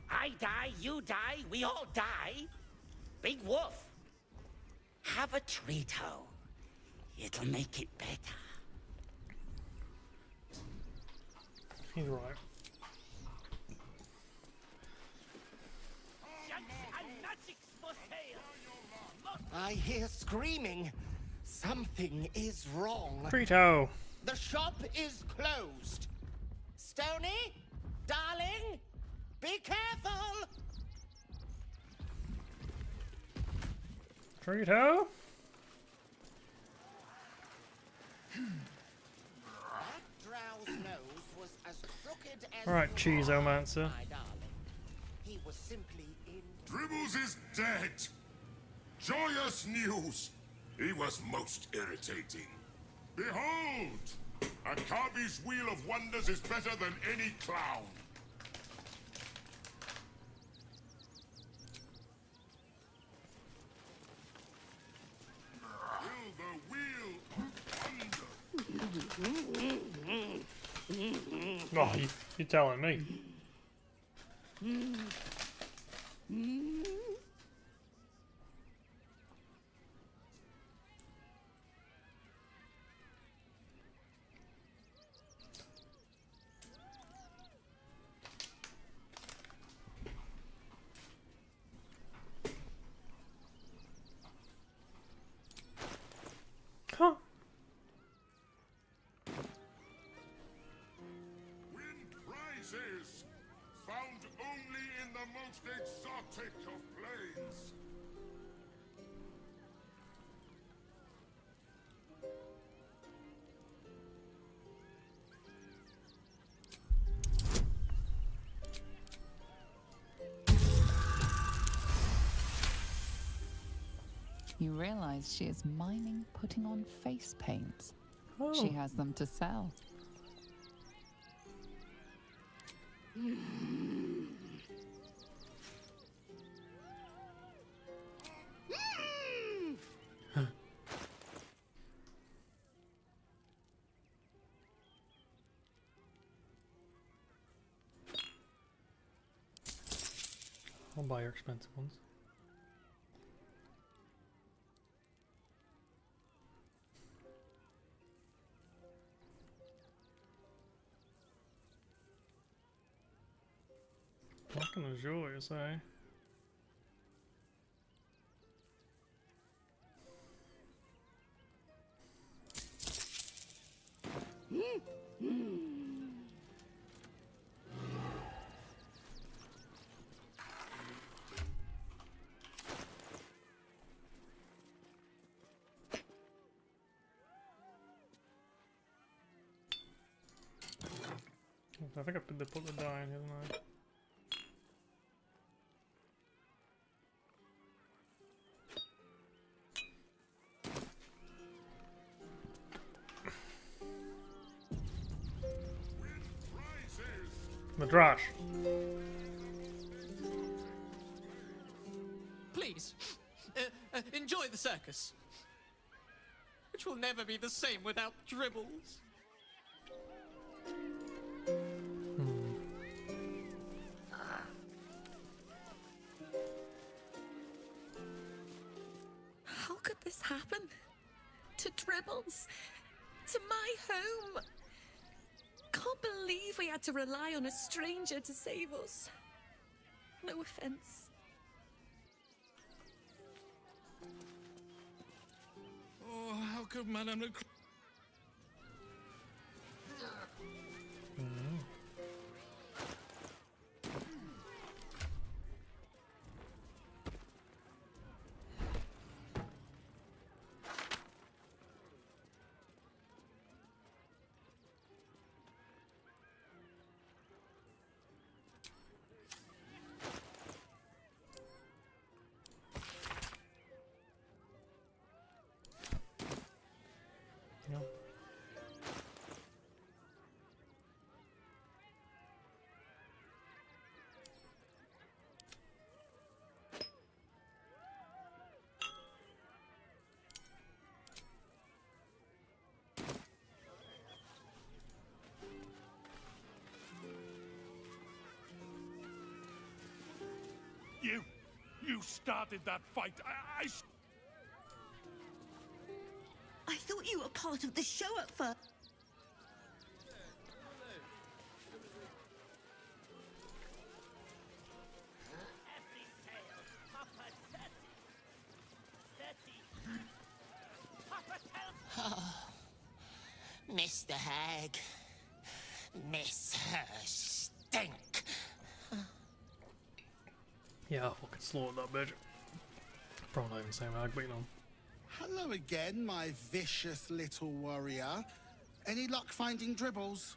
I die, you die, we all die. Big Wolf, have a Trito. It'll make it better. He's right. I hear screaming. Something is wrong. Trito. The shop is closed. Stony, darling, be careful. Trito. That drow's nose was as crooked as All right, Cheezomancer. my darling. He was simply in. Dribbles is dead! Joyous news! He was most irritating. Behold! Akabi's Wheel of Wonders is better than any clown. Oh, you're telling me. Huh. Prizes found only in the most exotic of planes. You realize she is mining putting on face paints. Oh. She has them to sell. I'll buy your expensive ones. Fucking joyous, eh? I think I put the die in, didn't I? Madrash. Please, enjoy the circus, which will never be the same without Dribbles. How could this happen? To Dribbles? To my home? Can't believe we had to rely on a stranger to save us. No offense. Oh, how could Madame Leclerc... You started that fight. I thought you were part of the show at first. Oh, Mr. Hag. Miss her stink. Yeah, I fucking slaughtered that bitch. Probably not even the same hag, but you know. Hello again, my vicious little warrior. Any luck finding dribbles?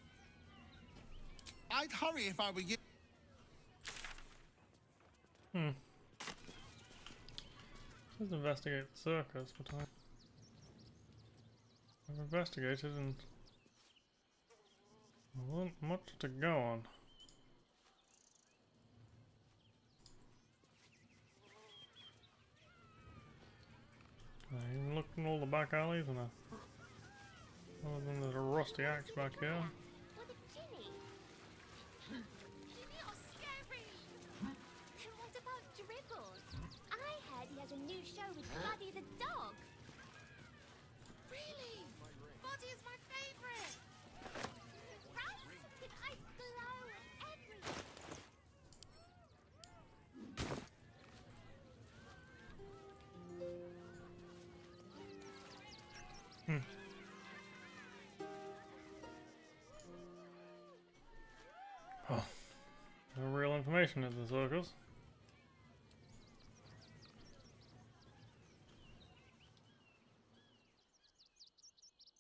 I'd hurry if I were you. Let's investigate the circus, but I've investigated and there wasn't much to go on. I even looked in all the back alleys and other than there's a rusty axe back here. What a Ginny! Ginny are scary! And what about Dribbles? I heard he has a new show with Buddy the dog. Really? Buddy is my favorite! Right? His eyes glow and everything. Oh, no real information in the circus.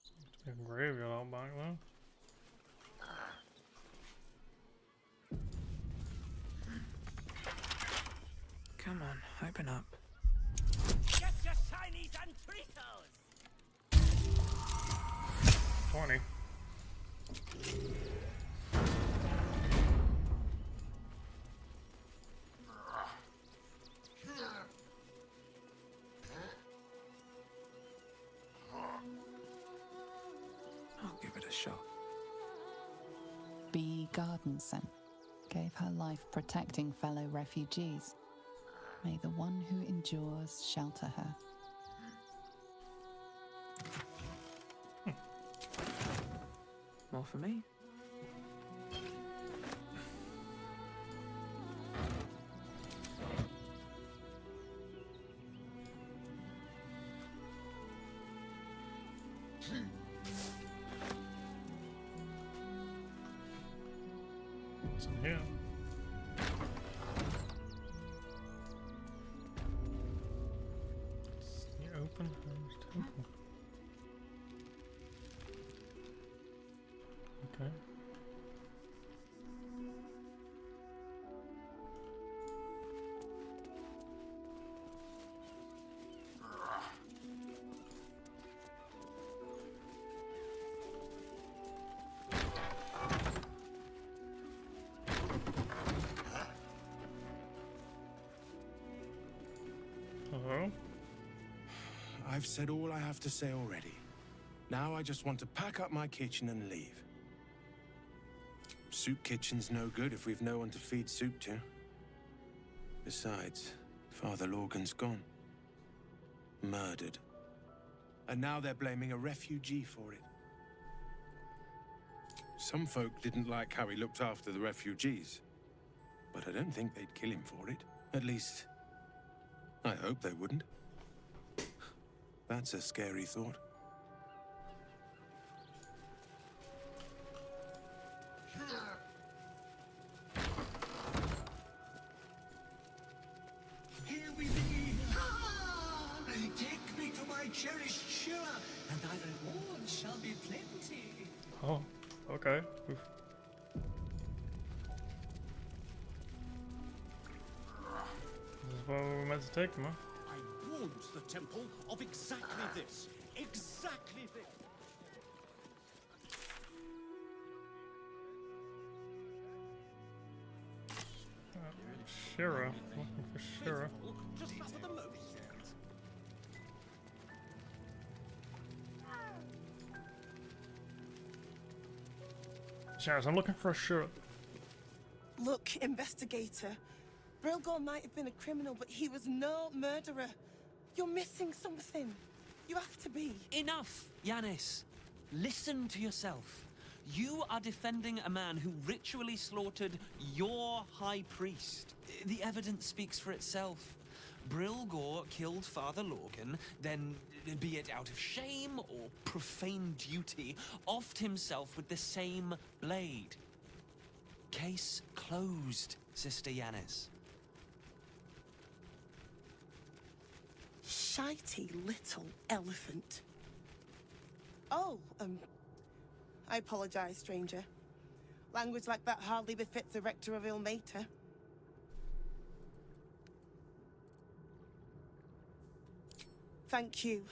Seems to be a graveyard out back there. Come on, open up. Get your shinies and Tritos! 20. I'll give it a shot. B. Gardenson gave her life protecting fellow refugees. May the one who endures shelter her. More for me? What's in here? It's the open house temple. Okay. Hello? I've said all I have to say already. Now I just want to pack up my kitchen and leave. Soup kitchen's no good if we've no one to feed soup to. Besides, Father Lorgan's gone. Murdered. And now they're blaming a refugee for it. Some folk didn't like how he looked after the refugees. But I don't think they'd kill him for it. At least, I hope they wouldn't. That's a scary thought. Here we be! Take me to my cherished Shira, and thy reward shall be plenty. Oh, okay. Oof. This is where we were meant to take them, huh? I warned the temple of exactly this. Exactly this. Shira. Looking for Shira. Just suffer the most. Sheriff, I'm looking for a Shira. Look, investigator. Brilgor might have been a criminal, but he was no murderer. You're missing something. You have to be. Enough, Yanis. Listen to yourself. You are defending a man who ritually slaughtered your high priest. The evidence speaks for itself. Brilgor killed Father Lorgan, then, be it out of shame or profane duty, offed himself with the same blade. Case closed, Sister Yanis. Shitey little elephant. Oh, I apologize, stranger. Language like that hardly befits a rector of Ilmater. Thank you.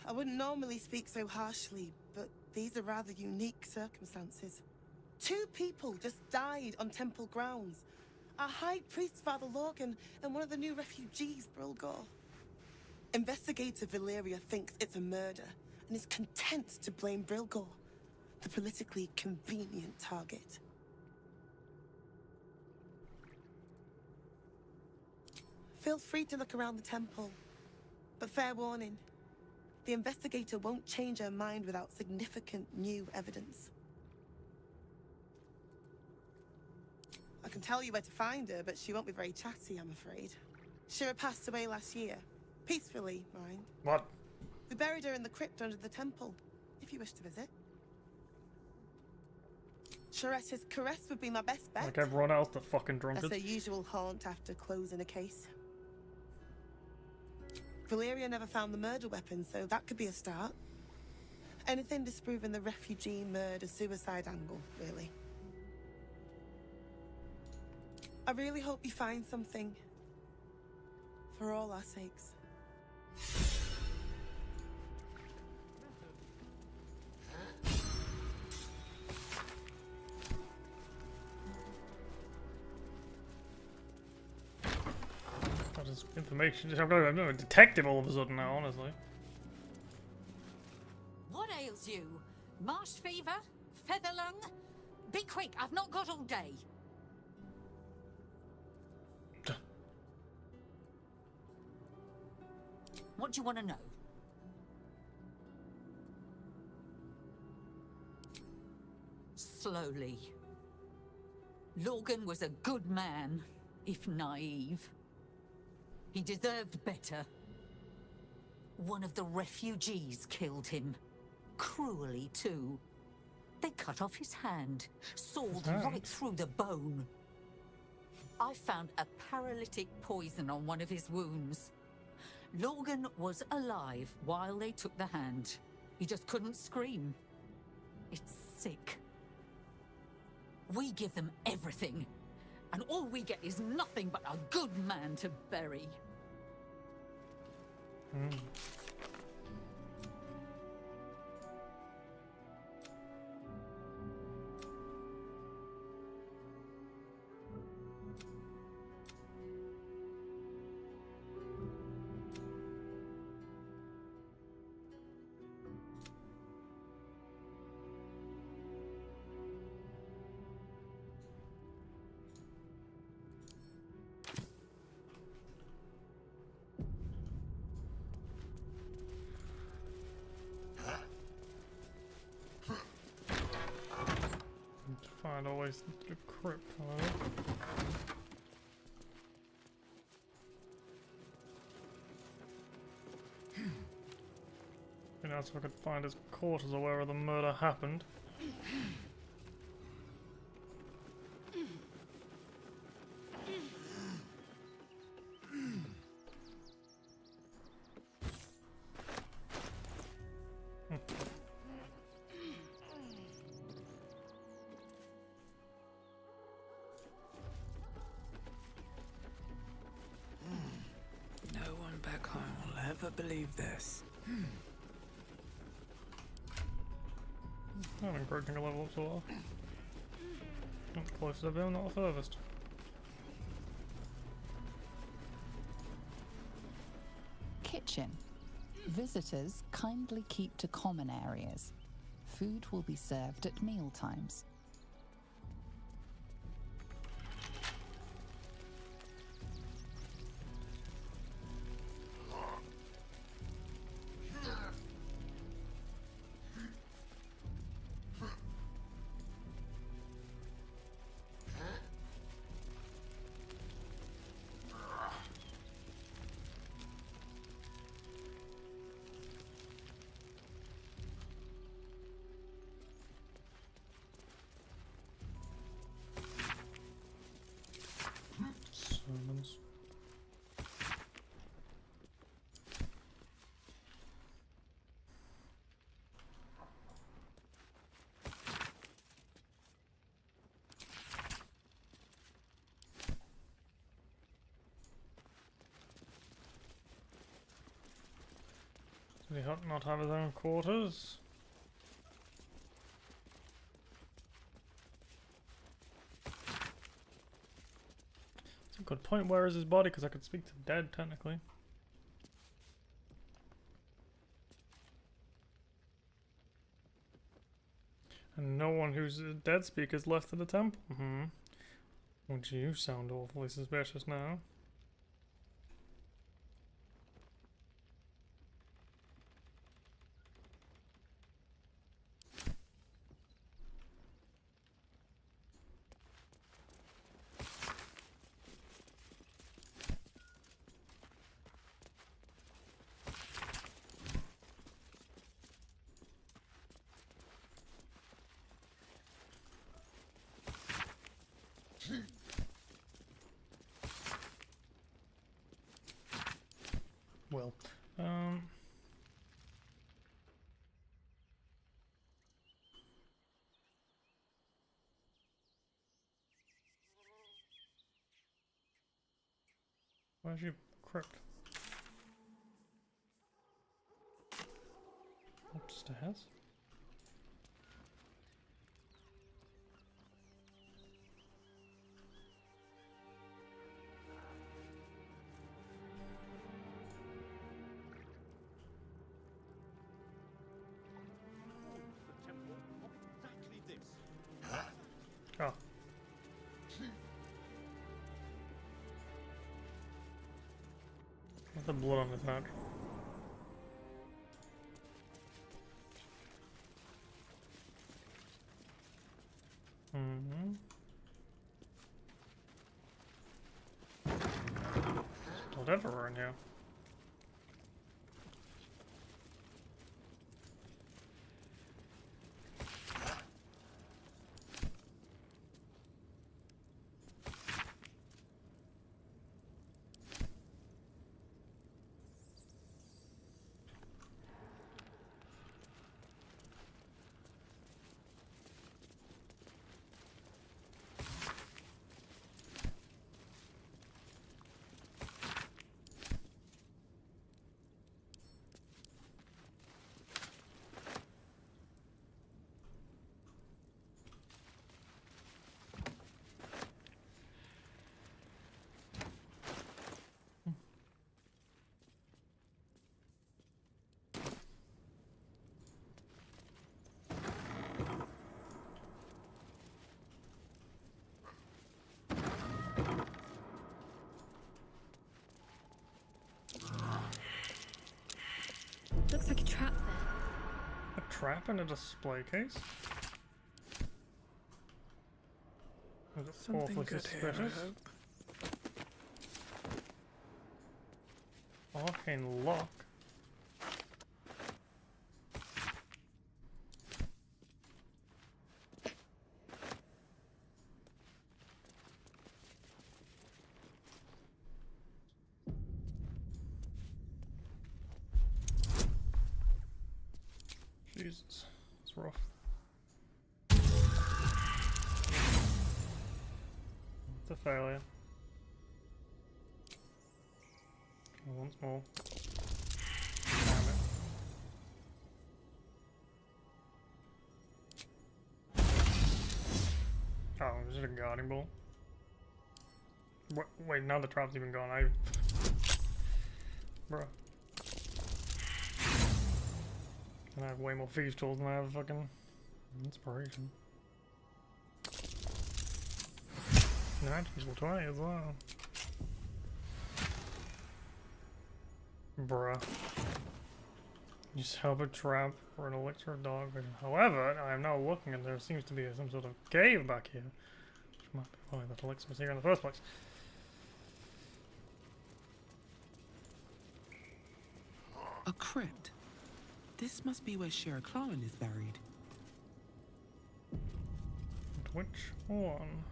I wouldn't normally speak so harshly, but these are rather unique circumstances. 2 people just died on temple grounds. Our High Priest, Father Lorgan, and one of the new refugees, Brilgor. Investigator Valeria thinks it's a murder, and is content to blame Brilgor, the politically convenient target. Feel free to look around the temple, but fair warning, the investigator won't change her mind without significant new evidence. I can tell you where to find her, but she won't be very chatty, I'm afraid. Shira passed away last year. Peacefully, mind. What? We buried her in the crypt under the temple, if you wish to visit. Sharetta's caress would be my best bet. Like everyone else, the fucking drunkards. That's her usual haunt after closing a case. Valeria never found the murder weapon, so that could be a start. Anything disproving the refugee murder-suicide angle, really. I really hope you find something. For all our sakes. That is information. I'm a detective all of a sudden now, honestly. What ails you? Marsh fever? Feather lung? Be quick, I've not got all day. What do you want to know? Slowly. Lorgan was a good man, if naive. He deserved better. One of the refugees killed him. Cruelly, too. They cut off his hand, sawed right through the bone. I found a paralytic poison on one of his wounds. Lorgan was alive while they took the hand. He just couldn't scream. It's sick. We give them everything, and all we get is nothing but a good man to bury. Find always the crypt, however. You know, so I could find his quarters or wherever the murder happened. No one back home will ever believe this. I haven't broken a level up so far. Not the closest I've been, not the furthest. Kitchen. Visitors kindly keep to common areas. Food will be served at meal times. Did he not have his own quarters? That's a good point. Where is his body? Because I could speak to the dead, technically. And no one who's dead speakers left at the temple. Would you sound awfully suspicious now? Well, where's your crypt? Upstairs? Oh. What's the blood on his neck? Blood everywhere in here. Looks like a trap there. A trap in a display case? Is it Something awfully good here, I suspicious? hope. Arcane lock. Jesus, it's rough. It's a failure. Once more. Damn it. Oh, it was just a guarding bolt. Wait, now the trap's even gone. Bruh. And I have way more thieves tools than I have fucking inspiration. Natural 20 as well. Bruh. Just help a trap for an elixir of dog vision. However, I am now looking and there seems to be some sort of cave back here. Which might be why that elixir was here in the first place. A crypt. This must be where Shira Clarwin is buried. But which one?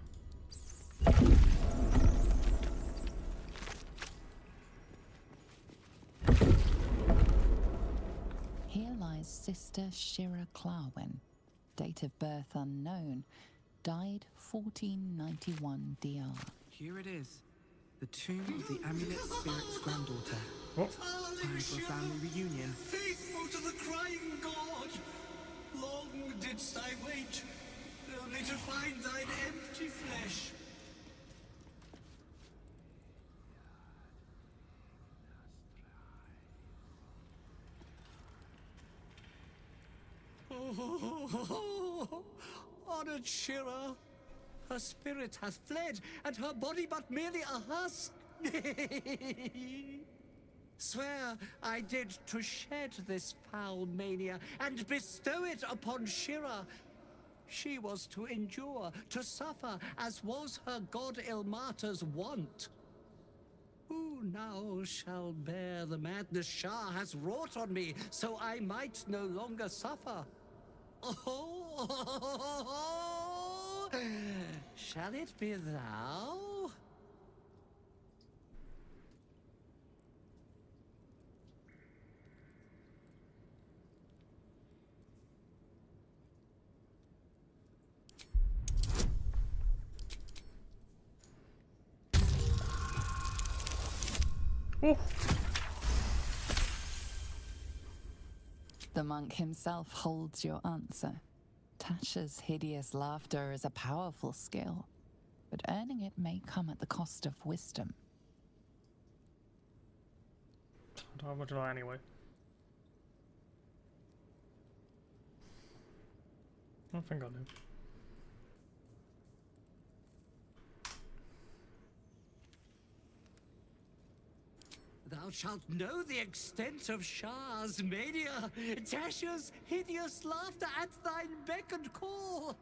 Here lies Sister Shira Clarwin, date of birth unknown, died 1491 DR. Here it is. The tomb of the Amulet Spirit's granddaughter. What? Time for a family reunion. to the crying god! Long didst I wait, only to find thine empty flesh. Oh, honored Shira, her spirit hath fled, and her body but merely a husk. Swear I did to shed this foul mania and bestow it upon Shira. She was to endure, to suffer, as was her god Ilmata's wont. Who now shall bear the madness Shah has wrought on me, so I might no longer suffer? Oh, shall it be thou? Ooh. The monk himself holds your answer. Tasha's hideous laughter is a powerful skill, but earning it may come at the cost of wisdom. Don't have much of that anyway. I think I do. Thou shalt know the extent of Shah's mania, Tasha's hideous laughter at thine beck and call.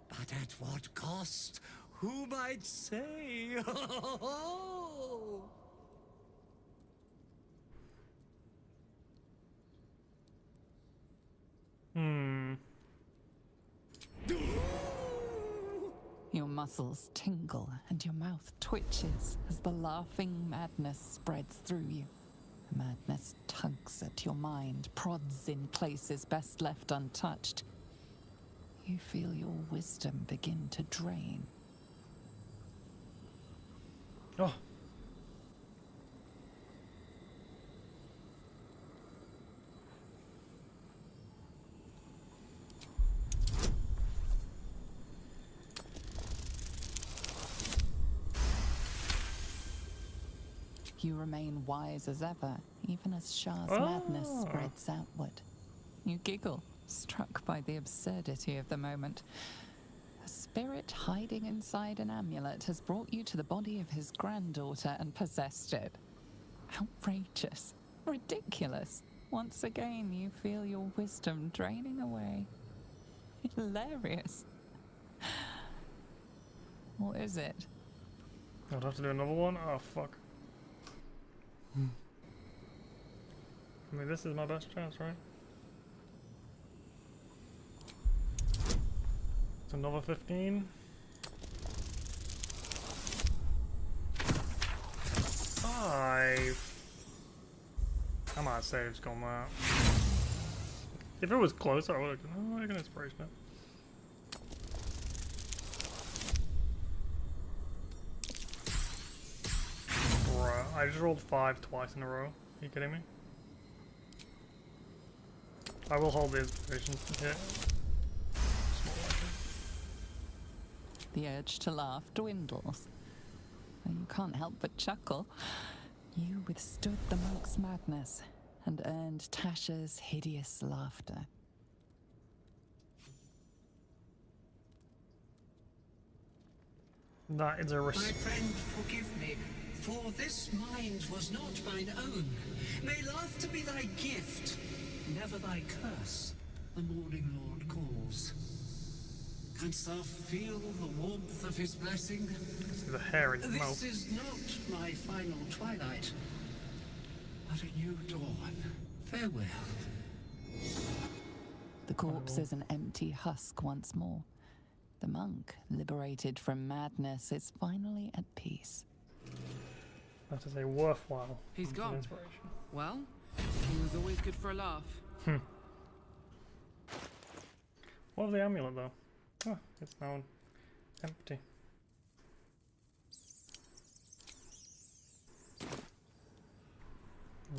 But at what cost? Who might say? Your muscles tingle and your mouth twitches as the laughing madness spreads through you. The madness tugs at your mind, prods in places best left untouched. You feel your wisdom begin to drain. Oh. You remain wise as ever, even as Shah's madness spreads outward. You giggle, struck by the absurdity of the moment. A spirit hiding inside an amulet has brought you to the body of his granddaughter and possessed it. Outrageous. Ridiculous. Once again, you feel your wisdom draining away. Hilarious. What is it? I'd have to do another one? Oh, fuck. I mean, this is my best chance, right? It's another 15. I might say it's gone that. If it was closer, I would have done like an inspiration. Bruh, I just rolled 5 twice in a row. Are you kidding me? I will hold the inspiration hit. The urge to laugh dwindles. You can't help but chuckle. You withstood the monk's madness and earned Tasha's hideous laughter. That is a My friend, forgive me, for this mind was not mine own. May laughter be thy gift, never thy curse. The morning Lord calls. Canst thou feel the warmth of his blessing? See the hair in your mouth. This is not my final twilight, but a new dawn. Farewell. The corpse is an empty husk once more. The monk, liberated from madness, is finally at peace. That is a worthwhile. He's gone. Inspiration. Well, he was always good for a laugh. What of the amulet though? Oh, it's now empty.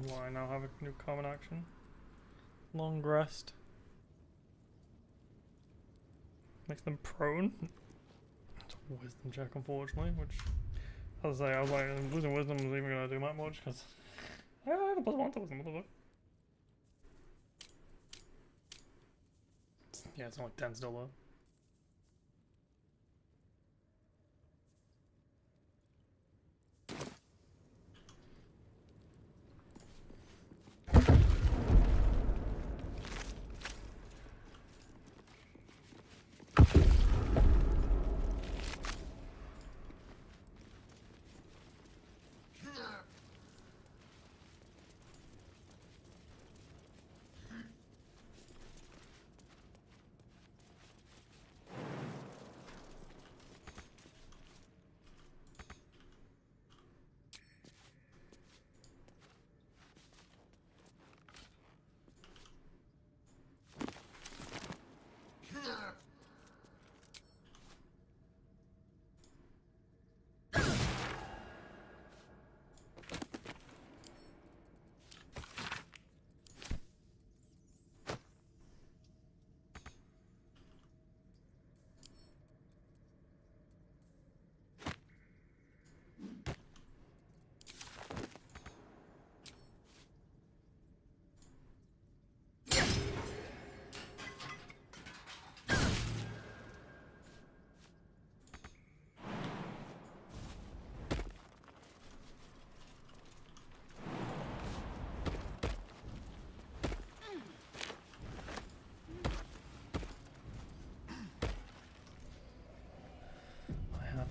Will I now have a new common action? Long rest. Makes them prone. It's a wisdom check, unfortunately, which, as I say, I was like, losing wisdom isn't even gonna do that much, because I have a +1 to wisdom, what the fuck? Yeah, it's only 10 still though.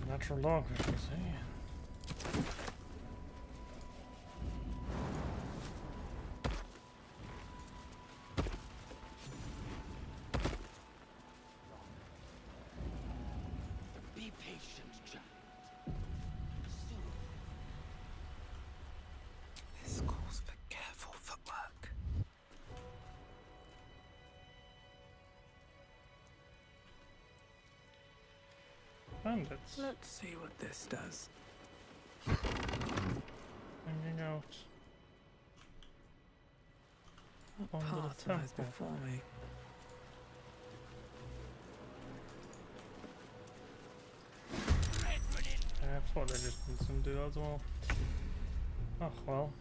Natural log, I should say. Be patient, child. This calls for careful footwork. Bandits. Let's see what this does. Hanging out. What Under the path lies temple. before me? Yeah, I thought they just didn't do that as well. Oh well.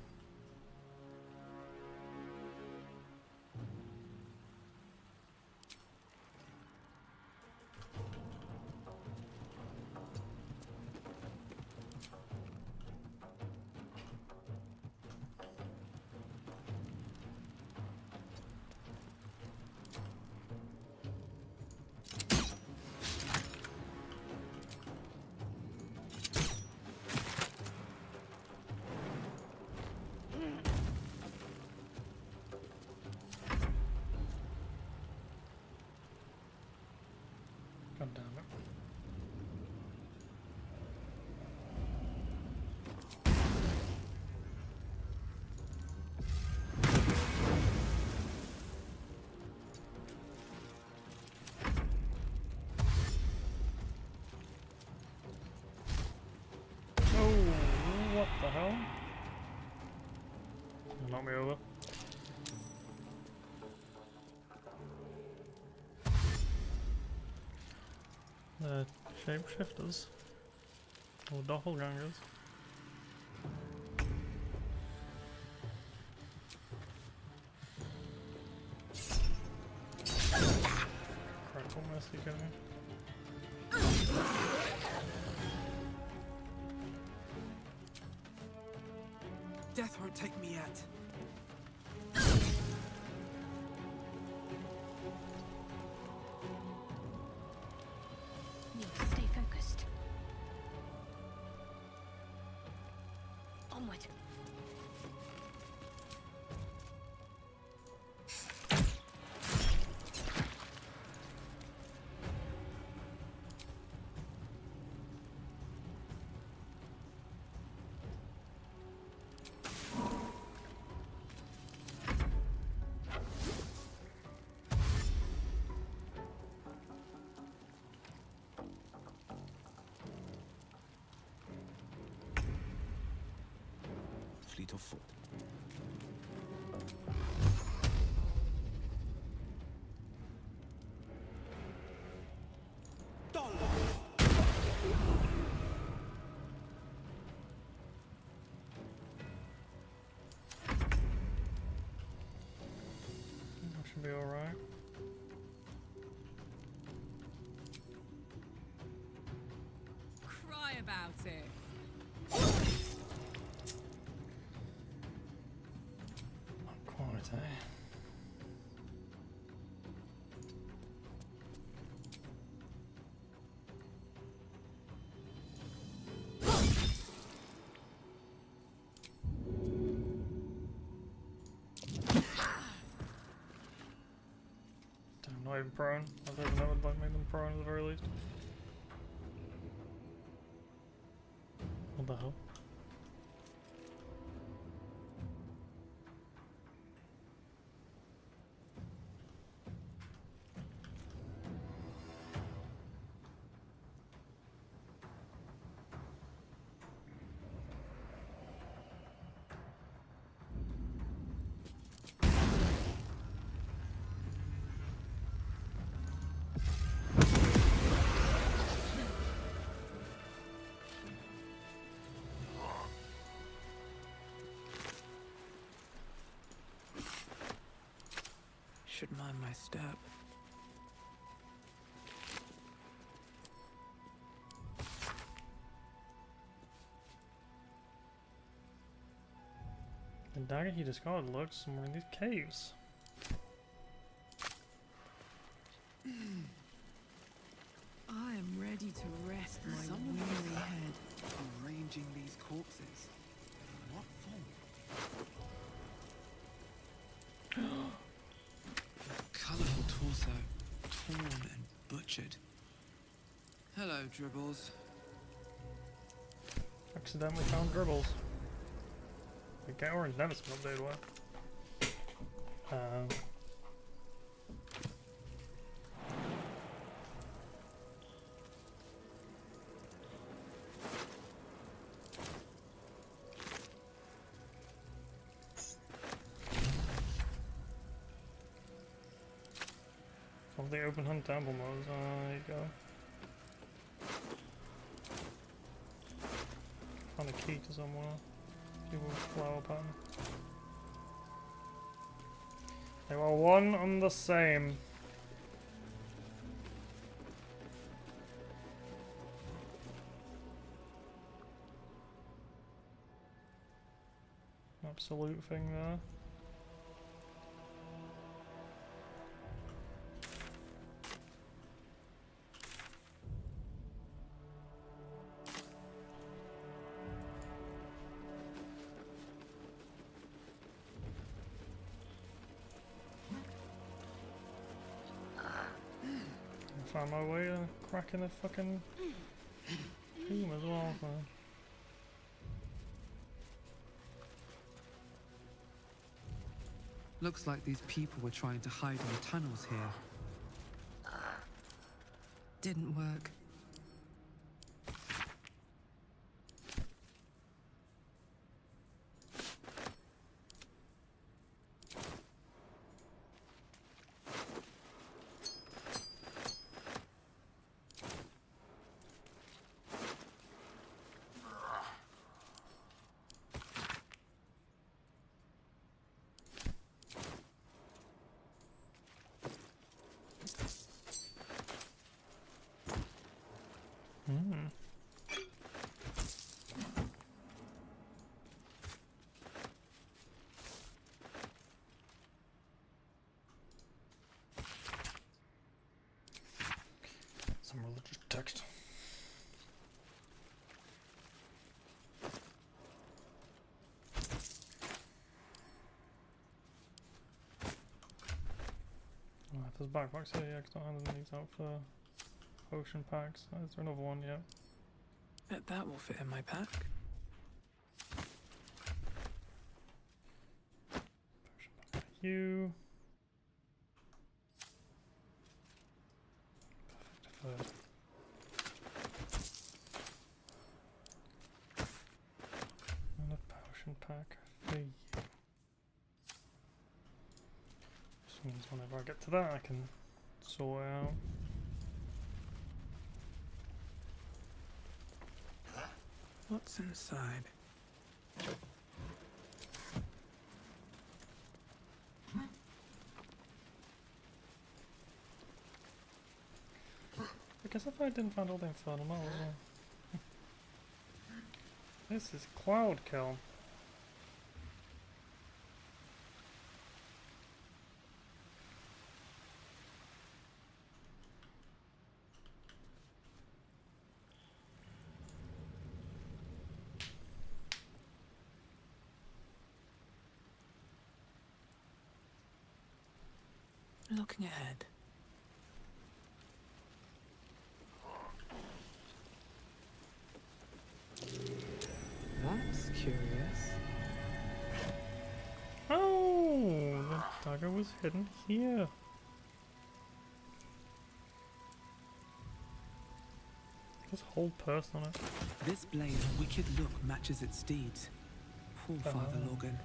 God damn it. Oh, what the hell? Knock me over. The shapeshifters or doppelgangers. Critical miss he getting. Death won't take me yet. Stay focused. Onward. Fleet of foot. made him prone. I was hoping that would like make them prone at the very least. What the hell? Should mind my step. The dagger he discarded lurks somewhere in these caves. I am ready to rest my weary head. Arranging these corpses. What for? Colourful torso, torn and butchered. Hello, Dribbles. Accidentally found Dribbles. The Gowron's never been updated, what? Of the open hunt temple modes, there you go. Found a key to somewhere. People with flower pattern. They were one and the same. Absolute thing there. Found my way to cracking a fucking tomb as well, so. Looks like these people were trying to hide in the tunnels here. Didn't work. Some religious text. Oh, if there's backpacks here, yeah, 'cause I don't have these out for potion packs. Is there another one? Yeah. Bet that will fit in my pack. Potion pack for you. Perfect. And a potion pack for you. Which means whenever I get to that, I can sort it out. What's inside? I guess if I didn't find all the infernal metal as well. This is Cloud Kill. Looking ahead. Curious. Oh, the dagger was hidden here. This whole purse on it. This blade's wicked look matches its deeds. Poor Father Logan.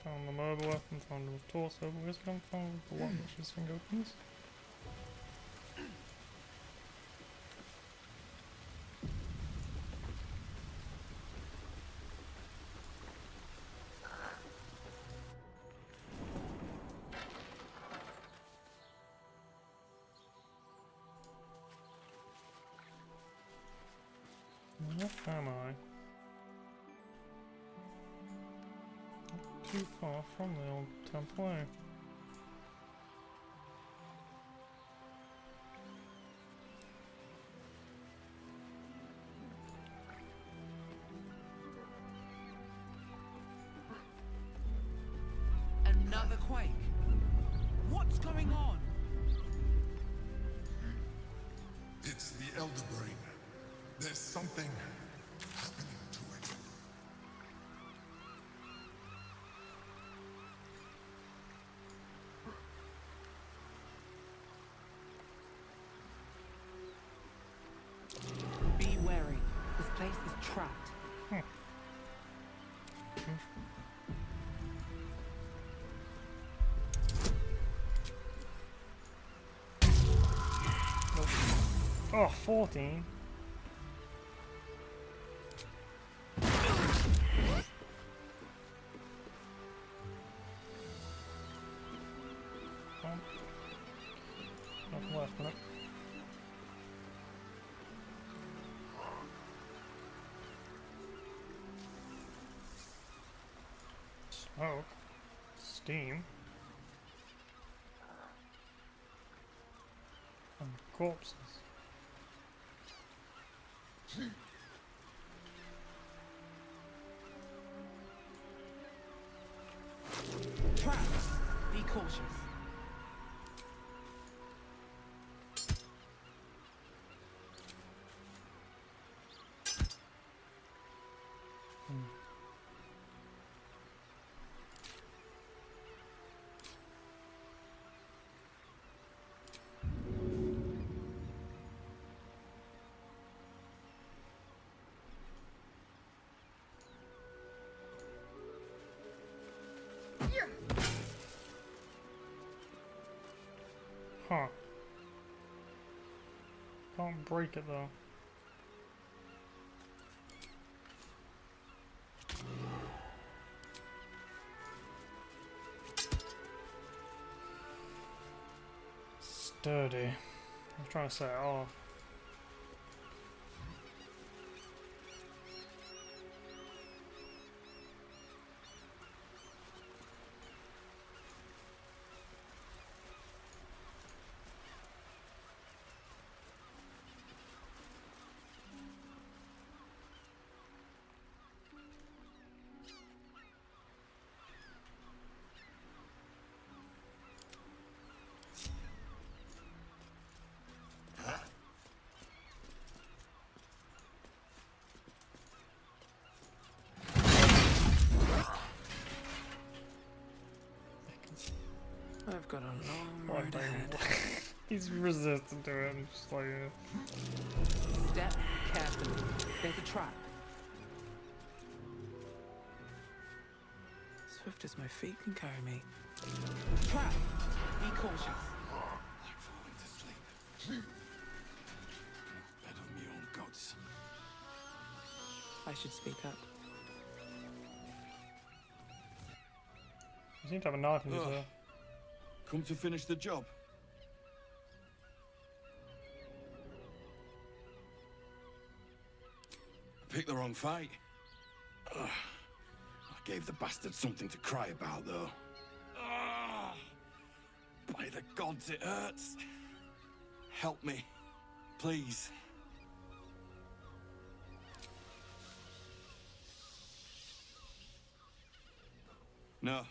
Found the murder weapon, found the torso, but I haven't found the lock which this thing opens. Where am I? Not too far from the old temple, eh? Another quake. What's going on? It's the Elder Brain. There's something happening to it. Be wary. This place is trapped. Oh, 14. Nothing left in it. Smoke. Steam. And corpses. Traps. Be cautious. Huh. Can't break it though. Sturdy. I'm trying to set it off. I've got a long road ahead. He's resistant to it. I'm just like, Step carefully. There's a trap. Swift as my feet can carry me. Trap. Be cautious. Like falling to sleep. Bed of me own gods. I should speak up. you seem to have a knife in his Come to finish the job. Picked the wrong fight. I gave the bastard something to cry about, though. By the gods, it hurts. Help me, please. No.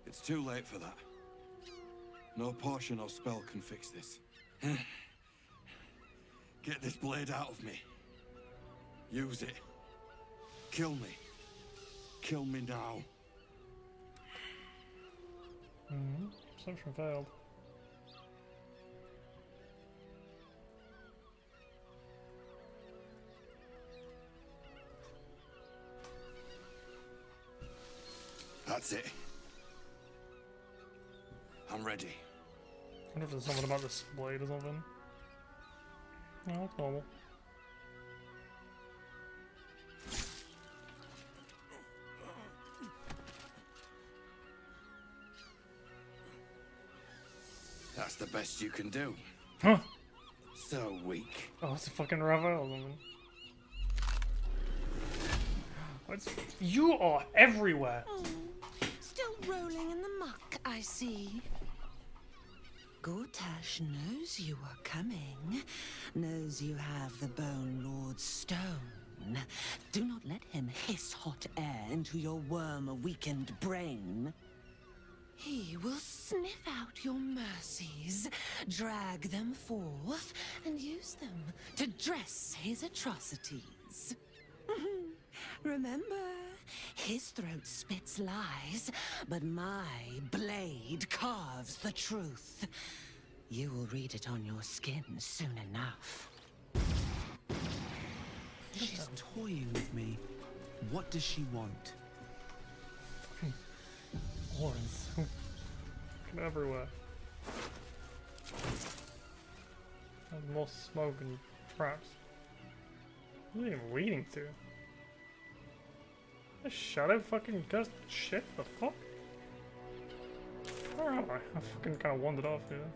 It's too late for that. No potion or spell can fix this. Get this blade out of me. Use it. Kill me. Kill me now. Perception failed. That's it. I'm ready. I wonder if there's something about this blade or something. No, it's normal. That's the best you can do. Huh? So weak. Oh, it's a fucking Raphael or something. You are everywhere. Oh, still rolling in the muck, I see. Gortash knows you are coming, knows you have the Bone Lord's stone. Do not let him hiss hot air into your worm-weakened brain. He will sniff out your mercies, drag them forth, and use them to dress his atrocities. Remember, his throat spits lies, but my blade carves the truth. You will read it on your skin soon enough. She's toying with me. What does she want? Horns. Fucking everywhere. There's more smoke and traps. What are they even leading to? A shadow fucking ghost shit? The fuck? Where am I? I fucking kinda wandered off here.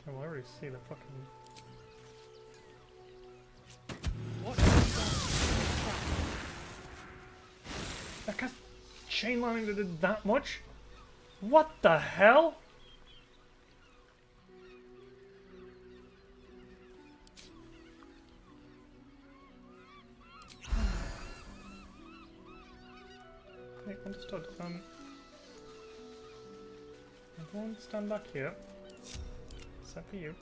Oh, I already see the fucking... What? That guy's chain lining that did that much? What the hell? Okay, understood. Everyone stand back here. Except for you.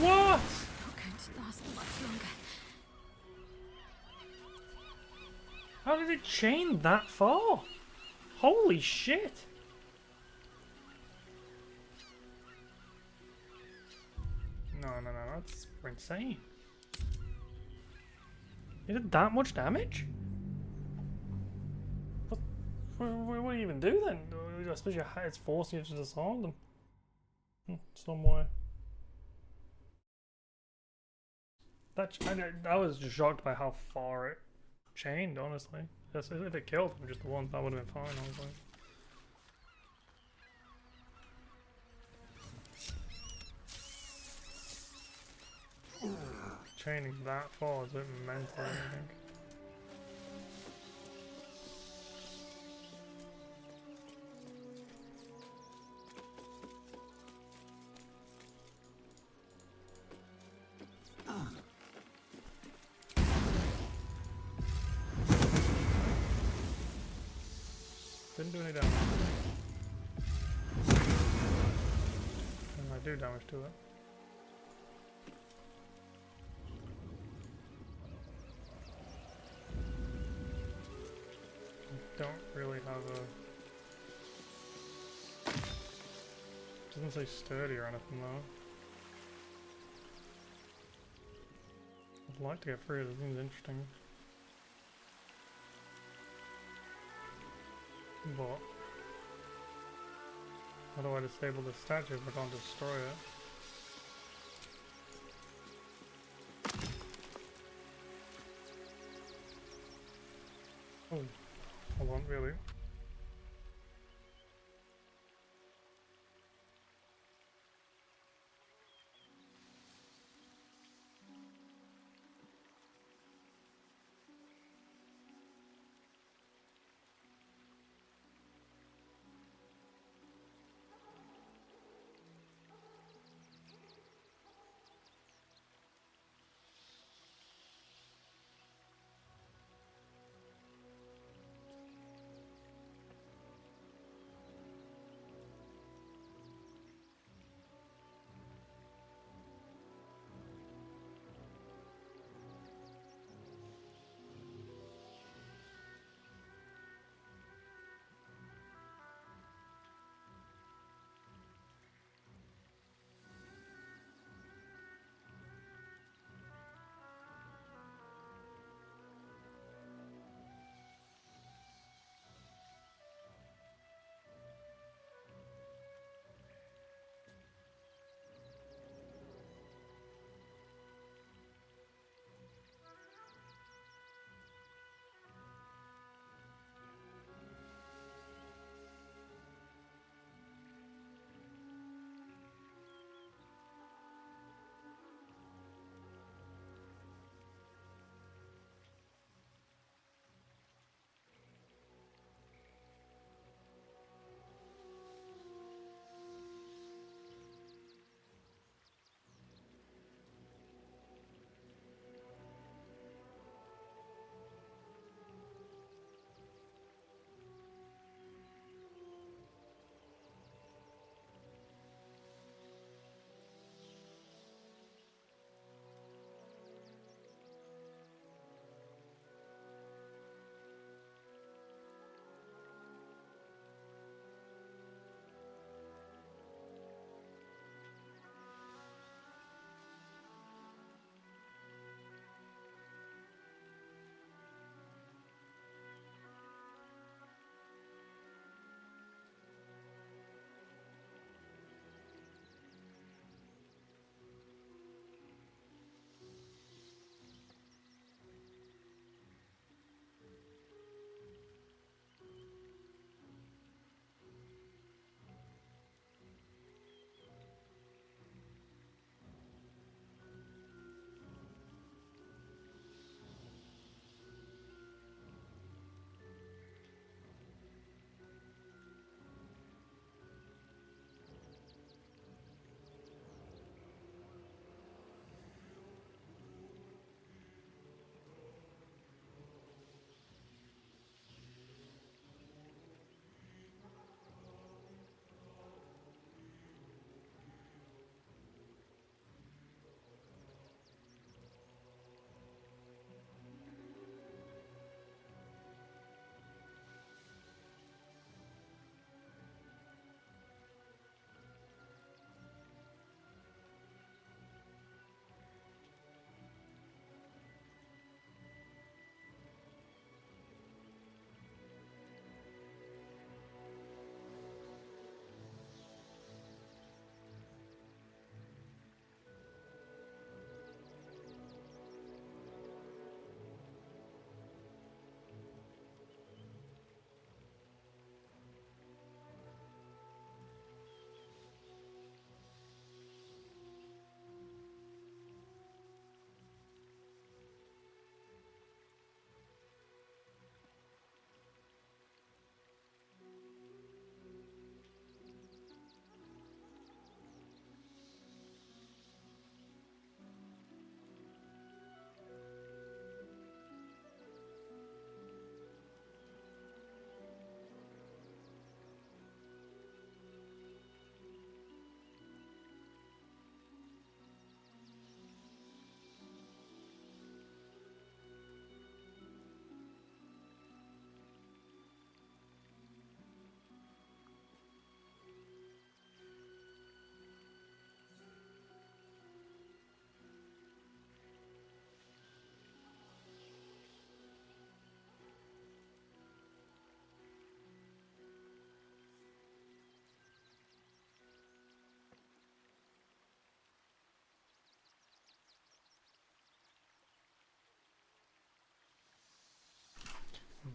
What? Not going to last much longer. How did it chain that far? Holy shit! No, that's insane. It did that much damage? What do you even do then? I suppose it's forcing you to disarm them. Some way. I was just shocked by how far it chained, honestly. If it killed him just the once, that would have been fine, honestly. Chaining that far is a bit mental, I think. Didn't do any damage. And I do damage to it. Don't really have a... Doesn't say sturdy or anything though. I'd like to get free of it, it seems interesting. But... how do I disable the statue if I can't destroy it? Oh. I won't really.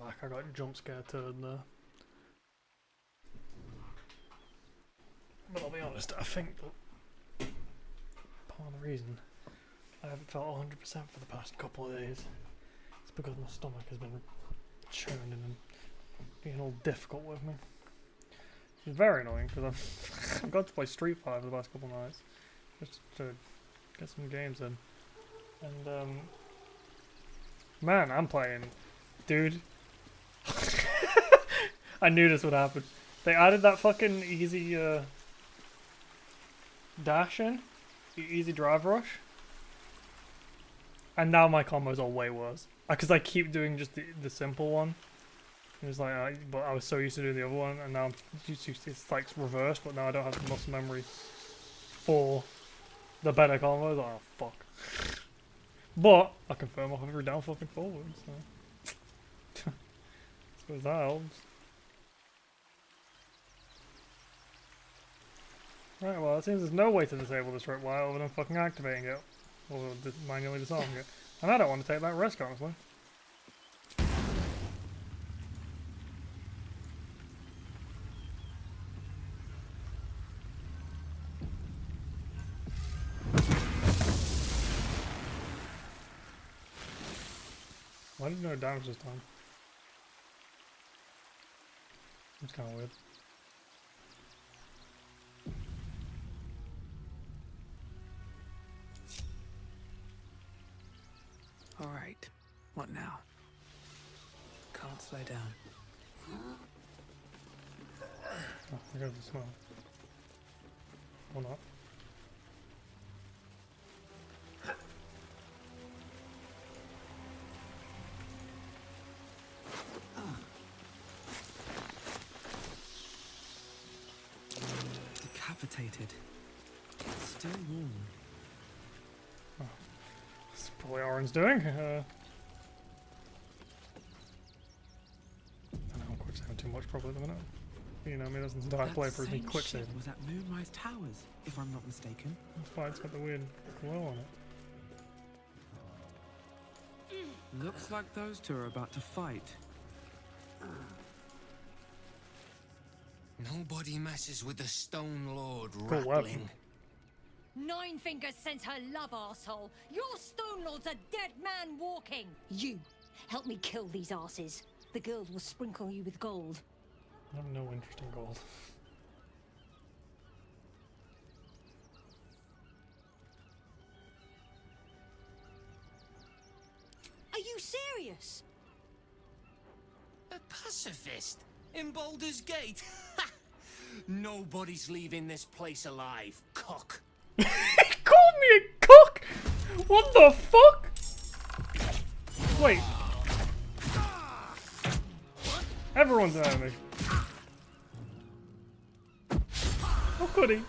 back. I got jump scared turd there. But I'll be honest, I think that part of the reason I haven't felt 100% for the past couple of days is because my stomach has been churning and being all difficult with me. It's very annoying because I've got to play Street Fighter for the past couple of nights just to get some games in. And man, I'm playing, dude. I knew this would happen. They added that fucking easy dash in, easy drive rush, and now my combos are way worse because I keep doing just the simple one. It was like, but I was so used to doing the other one, and now it's like reversed. But now I don't have the muscle memory for the better combos. Oh fuck! But I can firm off every down fucking forward. So suppose that helps. Right, well, it seems there's no way to disable this Ripwire other than fucking activating it. Or manually disarming it. And I don't want to take that risk, honestly. Why did no damage this time? It's kind of weird. Alright, what now? Can't slow down. Oh, there goes the smell. Or not. Decapitated. Still warm. Oh. That's probably what Oren's doing. I know I'm quick saving too much probably at the minute. You know, I mean, that's the entire playthrough me quick saving. Was at Moonrise Towers, if I'm not mistaken. That's why it's got the weird glow on it. Looks like those two are about to fight. Nobody messes with the Stone Lord Cool Ratling. weapon. Nine Fingers sent her love, arsehole. Your Stone Lord's a dead man walking. You help me kill these asses. The girls will sprinkle you with gold. I have no interest in gold. Are you serious? A pacifist in Baldur's Gate? Nobody's leaving this place alive, cock. He called me a cock! What the fuck? Wait. Everyone's an enemy. How could he?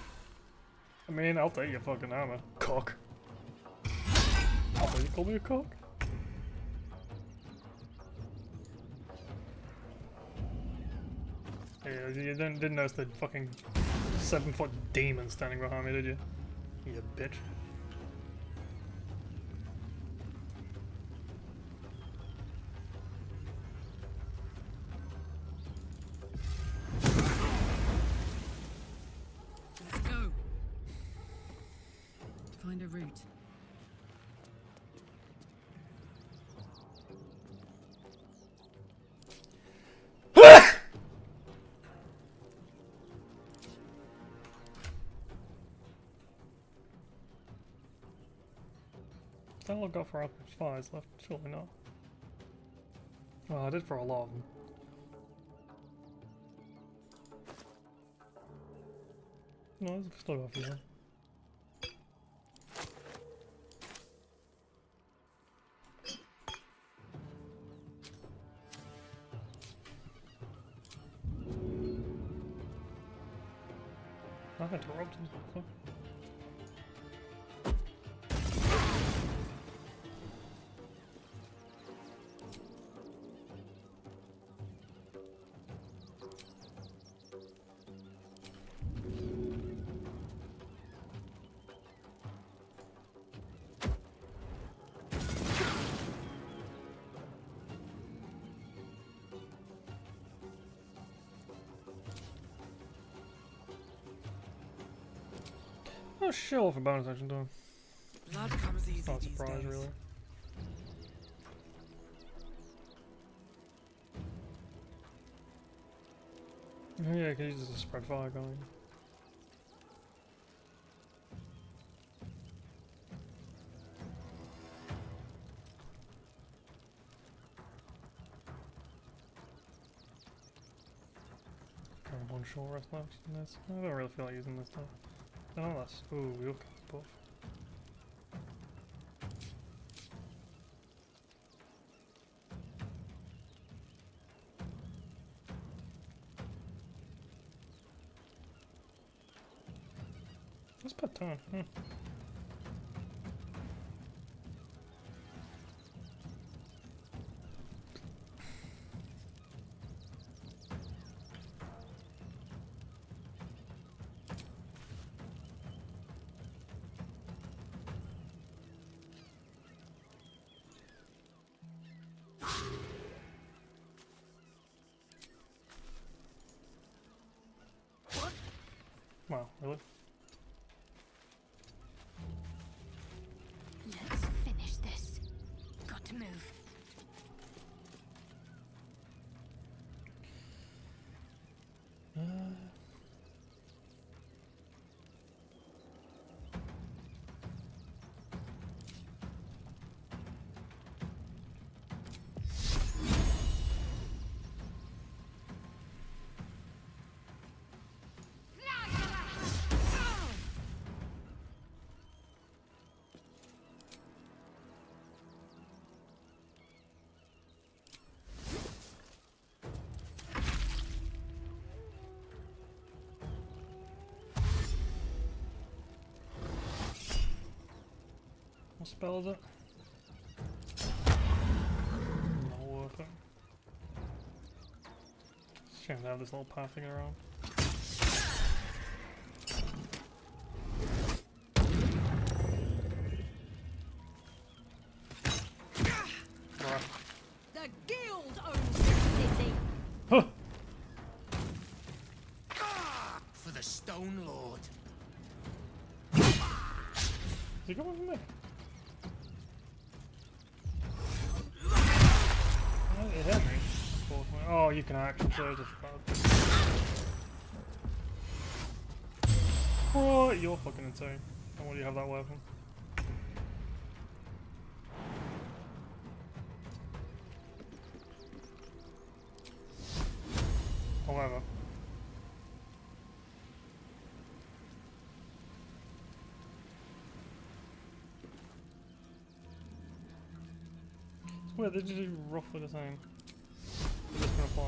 I mean, I'll take your fucking hammer. Cock. Oh, you call me a cock? Yeah, you didn't notice the fucking 7-foot demon standing behind me, did you? You bitch. Let's go. Find a route. Is that all I got for Apple Spies left? Surely not. Oh, I did for a lot of them. No, there's still got a few more. I've interrupted. Fuck. Oh, shill for bonus action doing. Blood comes easy Not these surprised, days. really. Yeah, I can use this to spread fire going. One short rest left in this. I don't really feel like using this though. Oh, that's. Ooh, we'll cast buff. Let's put turn. Wow, really? Let's finish this. Got to move. What spell is it? Not worth it. Shame to have this little path to get around. Right. The guild owns the city. Huh. For the Stone Lord. Is he coming for me? Oh, it hit me. Oh, you can action surge if oh, you're fucking insane. Why do you have that weapon? However. It's weird, they're just roughly the same. They're just gonna fly.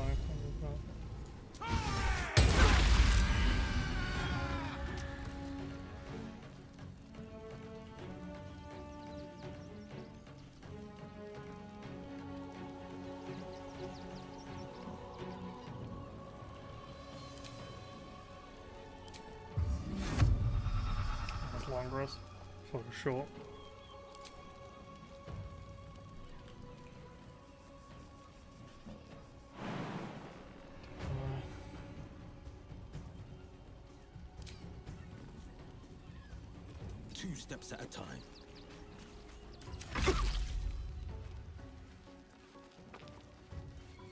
That's long grass. Fucking short. Two steps at a time.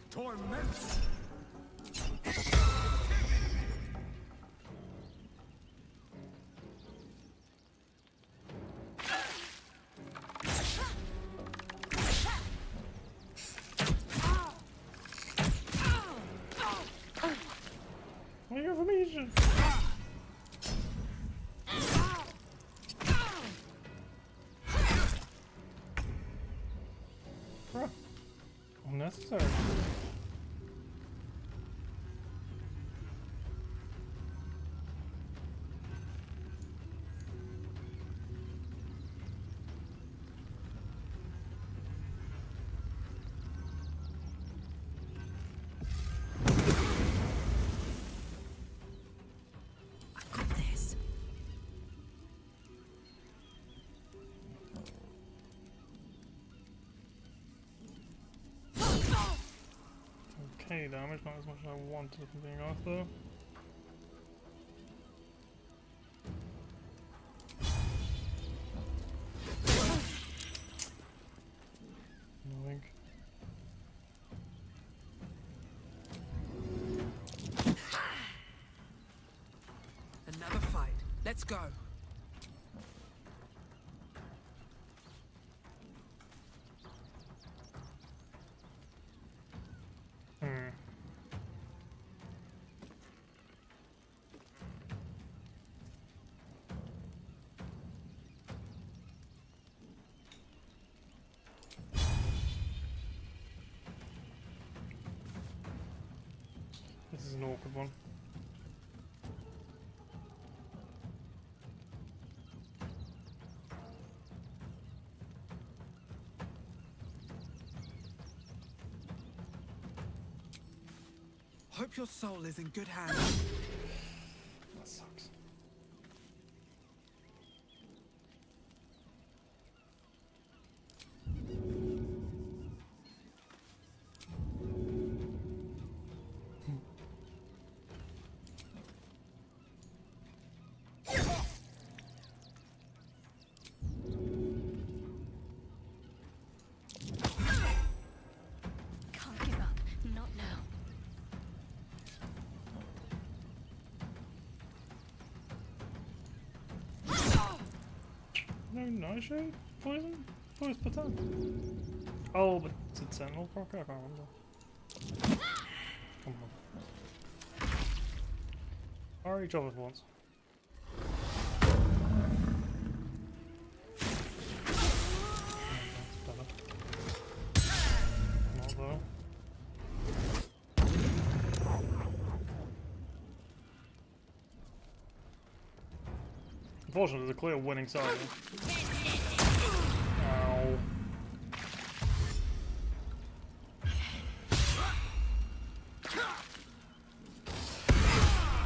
Torment! What are you for me? Bruh. Unnecessary. This. Okay, damage, not as much as I wanted from being off though. Let's go. This is an awkward one. Hope your soul is in good hands. That sucks. Can't give up. Not now. No nightshade? Poison? Poison baton? Oh, but it's a sentinel proc? I can't remember. Come on. Fire each other at once. That's better. Not though. Unfortunately, there's a clear winning side. Ow.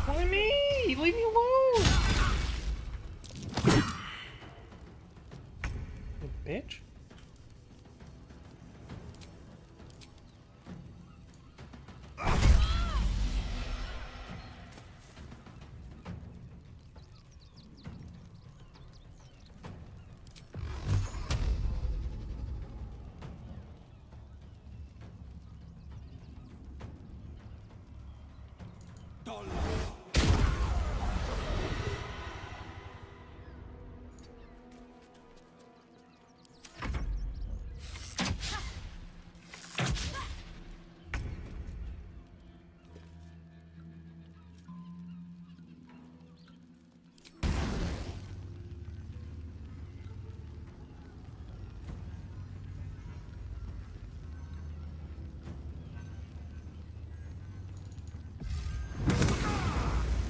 Why me? Leave me alone! You bitch.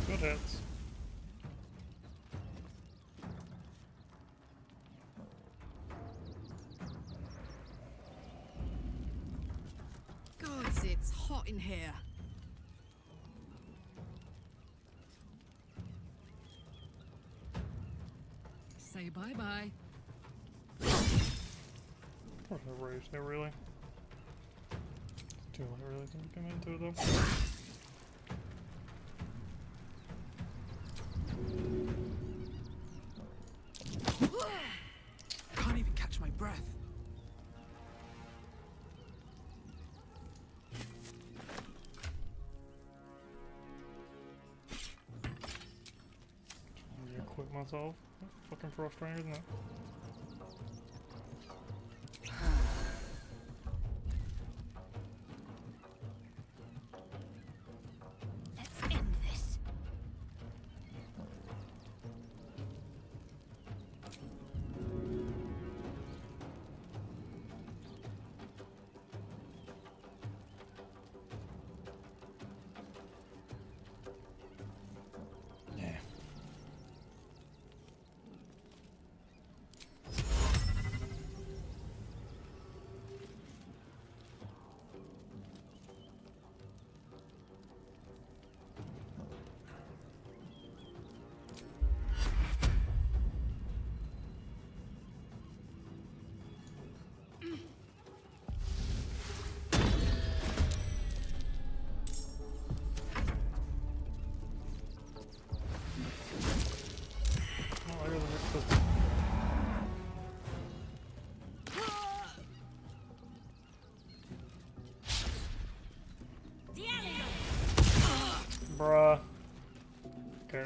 Good hits. Gods, it's hot in here. Say bye-bye. What's the rage there, really? Too late, really, to come into it, though. Can't even catch my breath. Equip myself. Fucking frustrating, isn't it? Let's end this.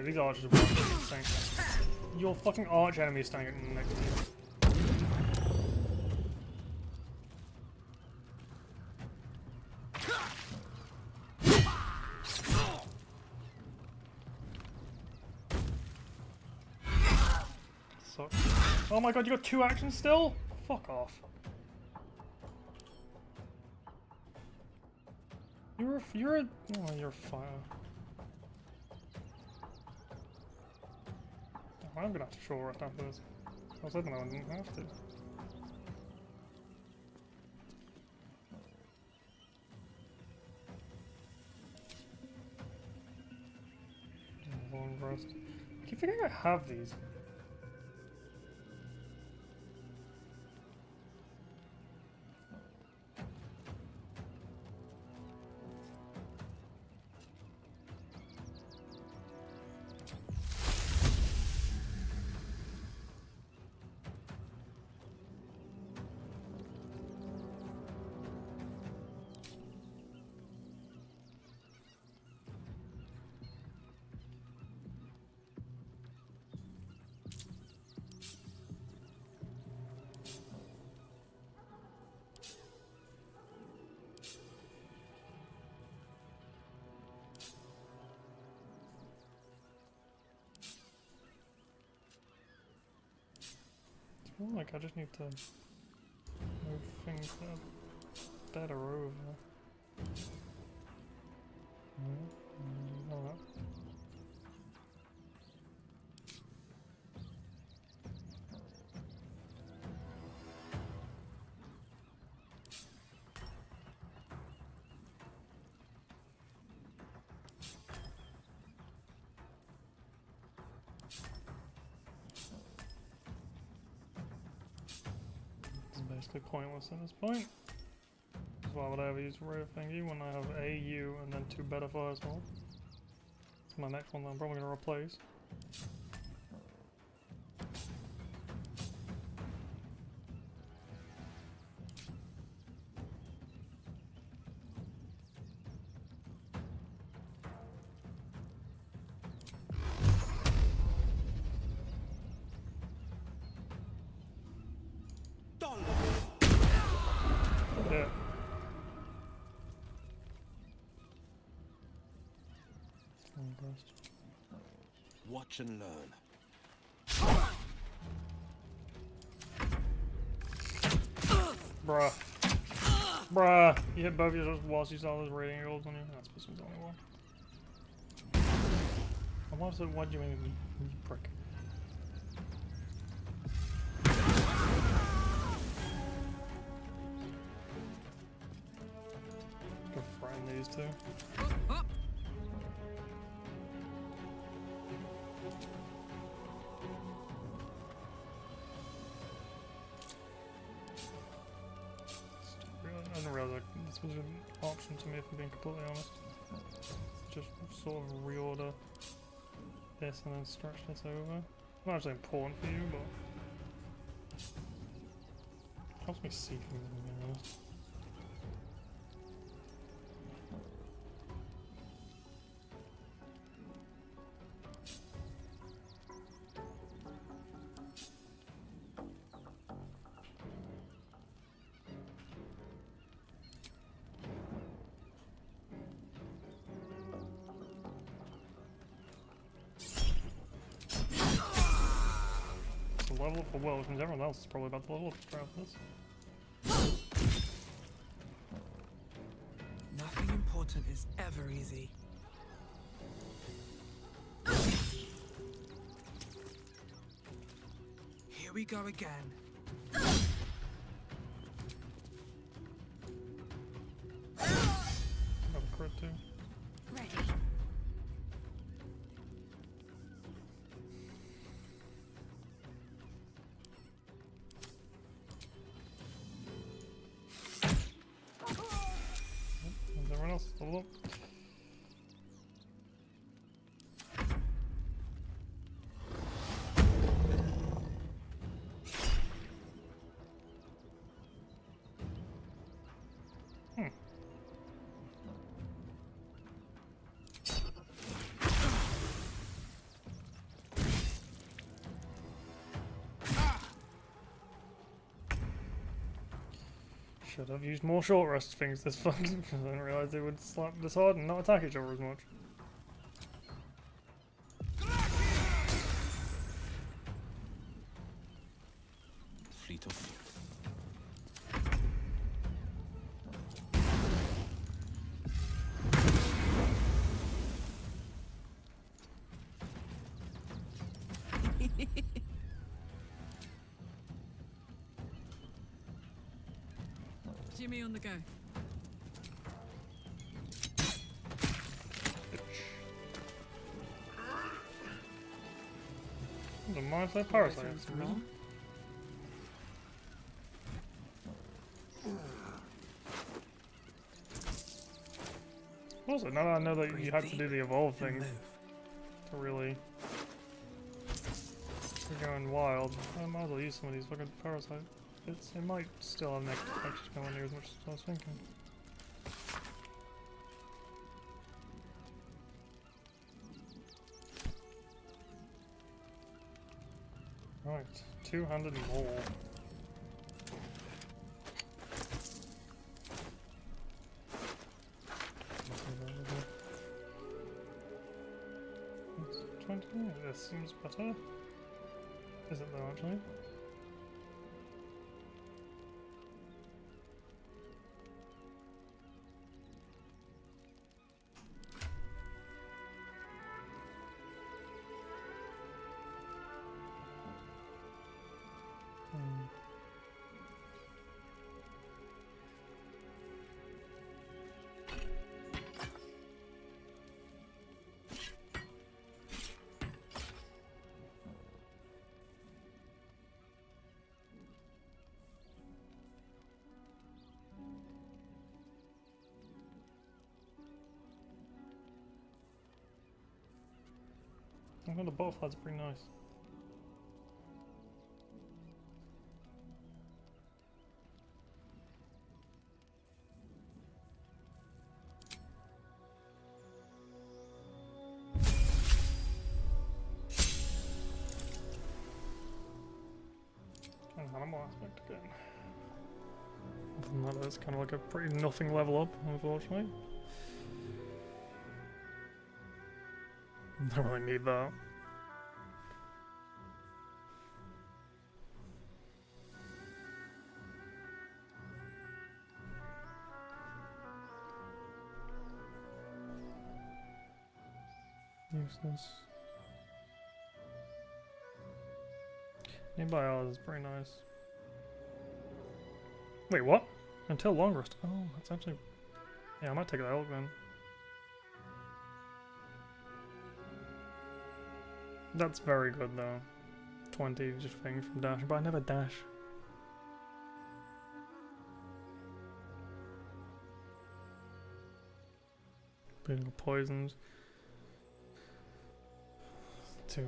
Okay, these archers are fucking insane. Your fucking arch enemy is standing next to you. So, oh my god, you got 2 actions still? Fuck off. You're a fighter. Oh, I'm gonna have to short rest after this. I was hoping I didn't have to. Long rest. I keep forgetting I have these. I feel like I just need to move things better over. Alright. Basically pointless at this point. So why would I ever use Ray of Thingy when I have a U and then 2 better firestorm? It's my next one that I'm probably going to replace. Yeah. Watch and learn. Bruh. Bruh. You hit both yours whilst you saw those rating rolls on you. That's supposed to be the only one. I want to say, why'd you make me, you prick? Go frighten these two. I didn't realize this was an option to me, if I'm being completely honest. Just sort of reorder this and then stretch this over. Not actually important for you, but helps me see things, if I'm being honest. Level up for Will, because everyone else is probably about to level up throughout this. Nothing important is ever easy. Here we go again. Got a crit too. Ready. Everyone else, level up. Should have used more short rest things this fucking because I didn't realise they would slap this hard and not attack each other as much. Fleet of foot. Jimmy on the go. The mindflayer parasites. Really? Also, now that I know that you have to do the evolve thing to really be going wild, I might as well use some of these fucking parasite bits. It might still have negative effects going near as much as I was thinking. Right, 200 more. It's 20. This seems better. Is it though, actually? I think the butterflies are pretty nice. And animal aspect again. Other than that, it's kind of like a pretty nothing level up, unfortunately. Don't really need that. Useless. Nearby Isles is pretty nice. Wait, what? Until long rest. Oh, that's actually... Yeah, I might take that elk then. That's very good though. 20 just things from dash, but I never dash. Being poisoned. 2.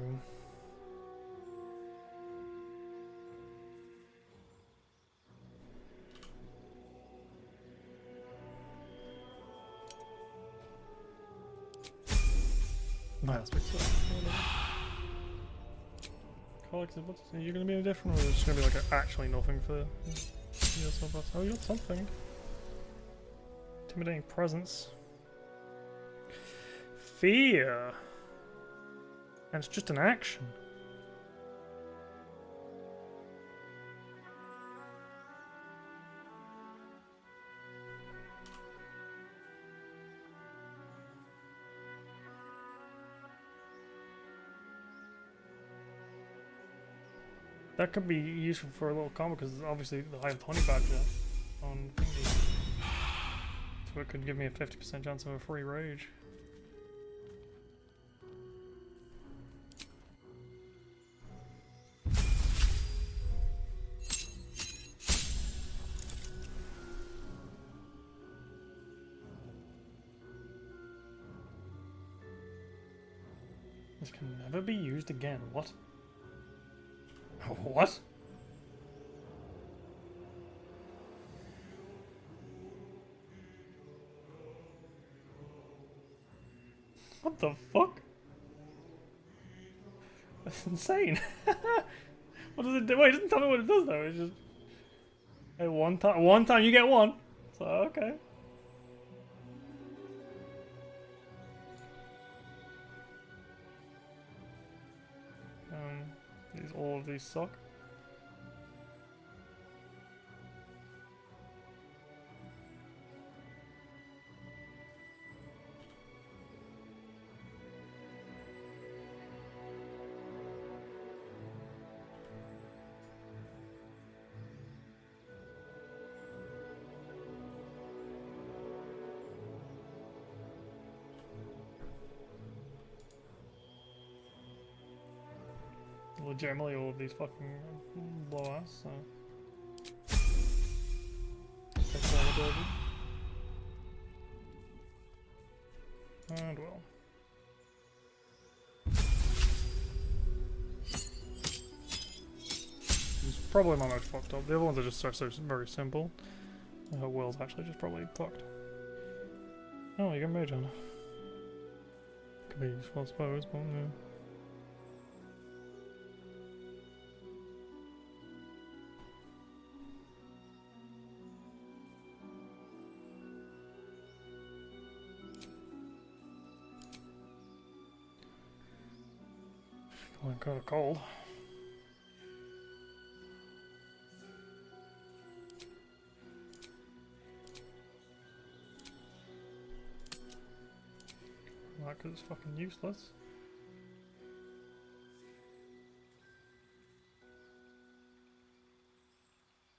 Might as well. What's, are you going to be any different, or is it just going to be like actually nothing for yourself? Oh, you got something. Intimidating presence. Fear. And it's just an action. That could be useful for a little combo because obviously I have Honey Badger on thingy. So it could give me a 50% chance of a free rage. This can never be used again. What? What? What the fuck? That's insane. What does it do? Wait, it doesn't tell me what it does though. It's just... Hey, one time you get one. So okay. All of these suck. Legitimately all of these fucking blow ass, so that's all ability. And well. It's probably my most fucked up. The other ones are just so very simple. Will's actually just probably fucked. Oh, you got Mage Hunter. Could be useful, I suppose, but yeah. I'm kind of cold. Not because it's fucking useless.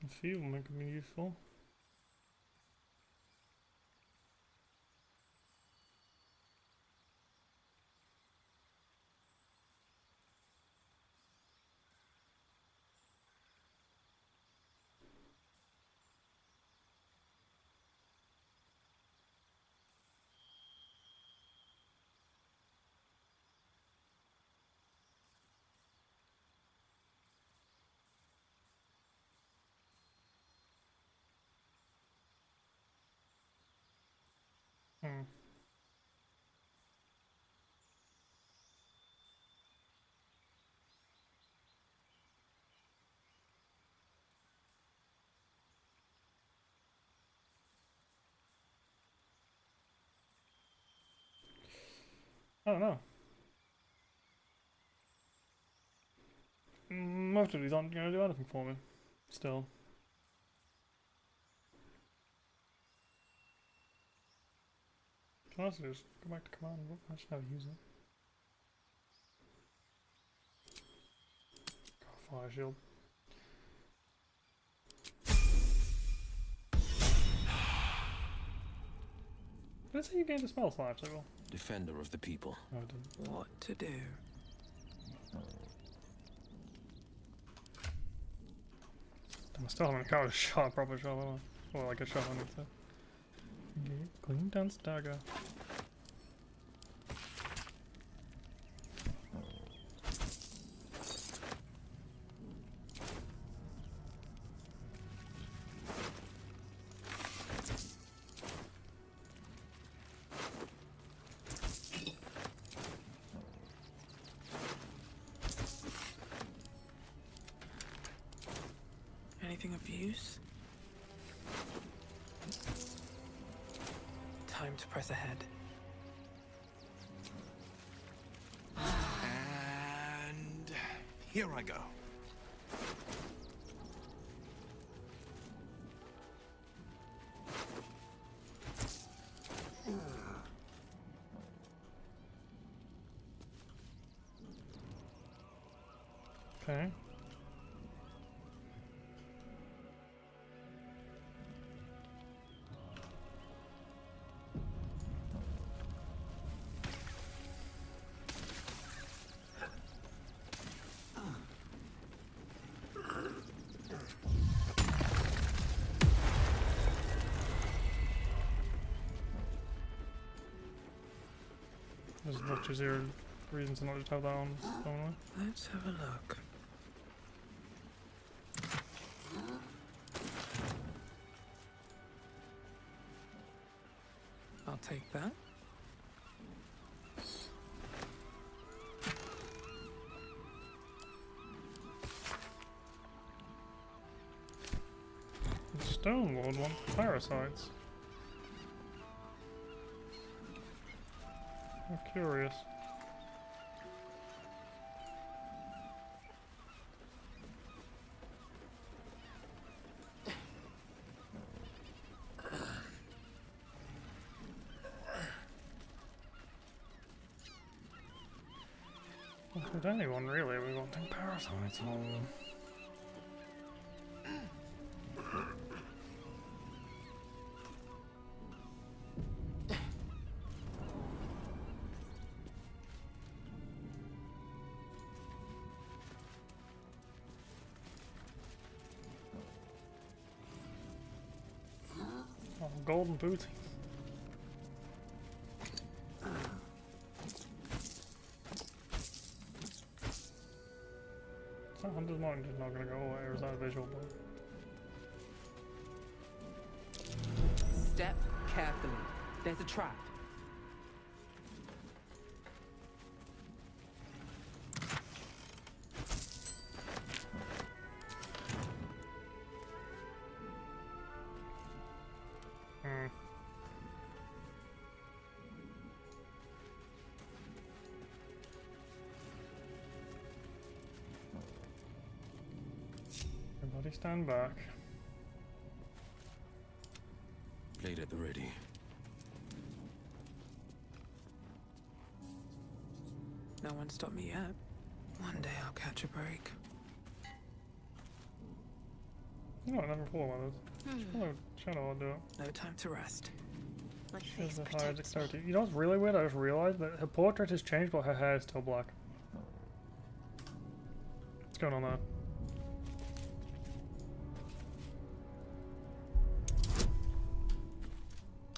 A few of them can be useful. I don't know. Most of these aren't going to do anything for me. Still. Can I also just go back to command? I should never use it. God, fire shield. Did it say you gained a spell slot actually? Defender of the people. No, it didn't. What to do? I still haven't got a shot, proper shot, have I? Well, like a shot on it, so. Okay, clean dance dagger. Anything of use? Time to press ahead. And here I go. Okay. There's much as there reasons to not just have that on only. Let's have a look. I'll take that. Stone Lord wants parasites. I'm curious. With anyone really, we wanting parasites on them. Oh, golden booty. Hunter's Martin is not gonna go away, or is that a visual bug? Step carefully. There's a trap. Everybody stand back. Blade at the ready. No one stopped me yet. One day I'll catch a break. No, I never thought about this. Follow Shadow, I'll do it. No time to rest. My She's face a higher protects me. dexterity. You know what's really weird? I just realized that her portrait has changed, but her hair is still black. What's going on there?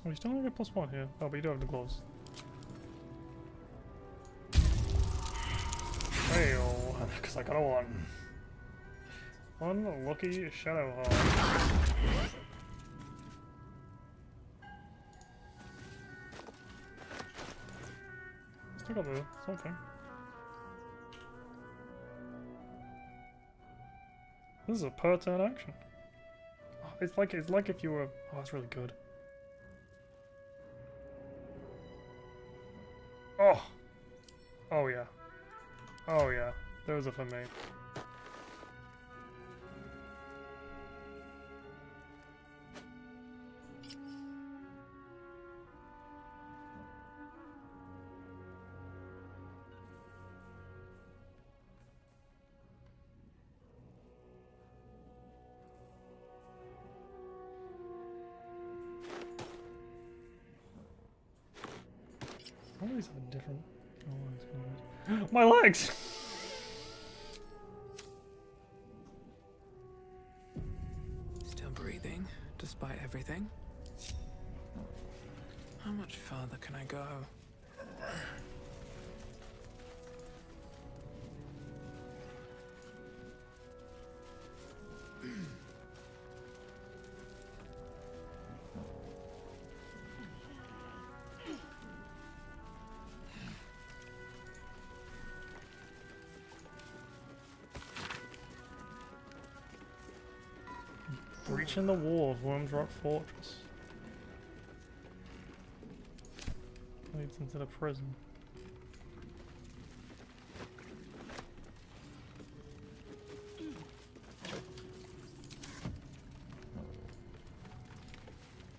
Oh, you still only get +1 here. Oh, but you do have the gloves. Fail, because I got a 1. Unlucky Shadow Hawk. Still got the something. This is a per turn action. Oh, it's like if you were. Oh, that's really good. Oh! Oh yeah. Oh yeah. Those are for me. All these are different. Oh, it's good. My legs! Still breathing, despite everything. How much further can I go? Breaching the wall of Worm's Rock Fortress. Leads into the prison.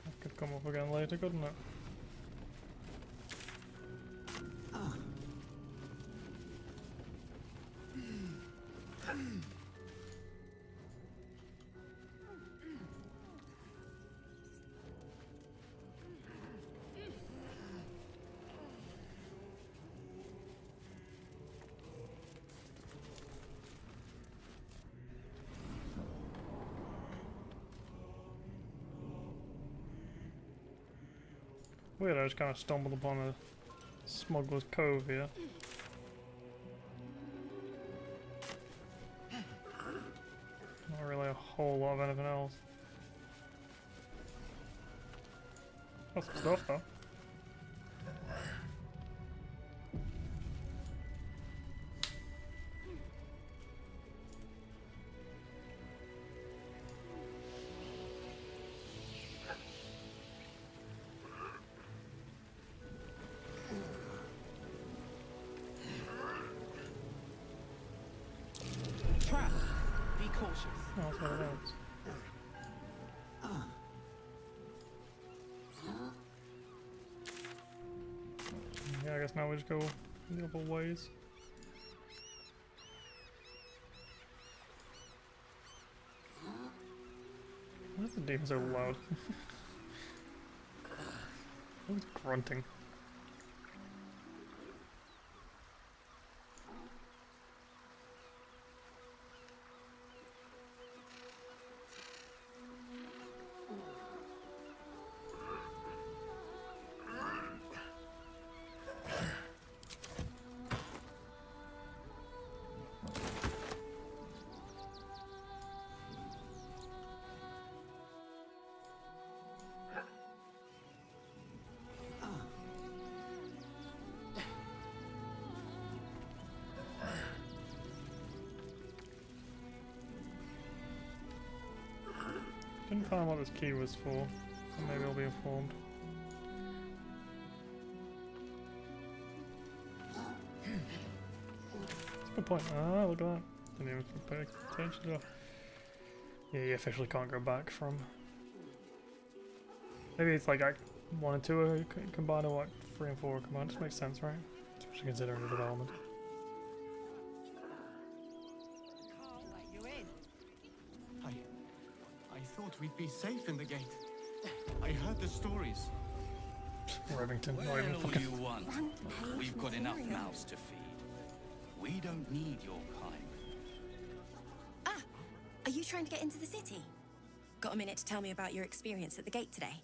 That could come up again later, couldn't it? Weird, I just kind of stumbled upon a smuggler's cove here. Not really a whole lot of anything else. Got some stuff though. cautious. Oh, that's what it is. Yeah, I guess now we just go the other ways. Why is the demon so loud? Who's grunting? Didn't find what this key was for, so maybe I'll be informed. That's a good point. Ah, look at that. Didn't even pay attention to that. Yeah, you officially can't go back from. Maybe it's like Act 1 and 2 are combined, or what? 3 and 4 are combined. Just makes sense, right? Especially considering the development. I thought we'd be safe in the gate. I heard the stories. Revington, not Well, even all fucking. you want. We've got enough mouths to feed. We don't need your kind. Ah! Are you trying to get into the city? Got a minute to tell me about your experience at the gate today?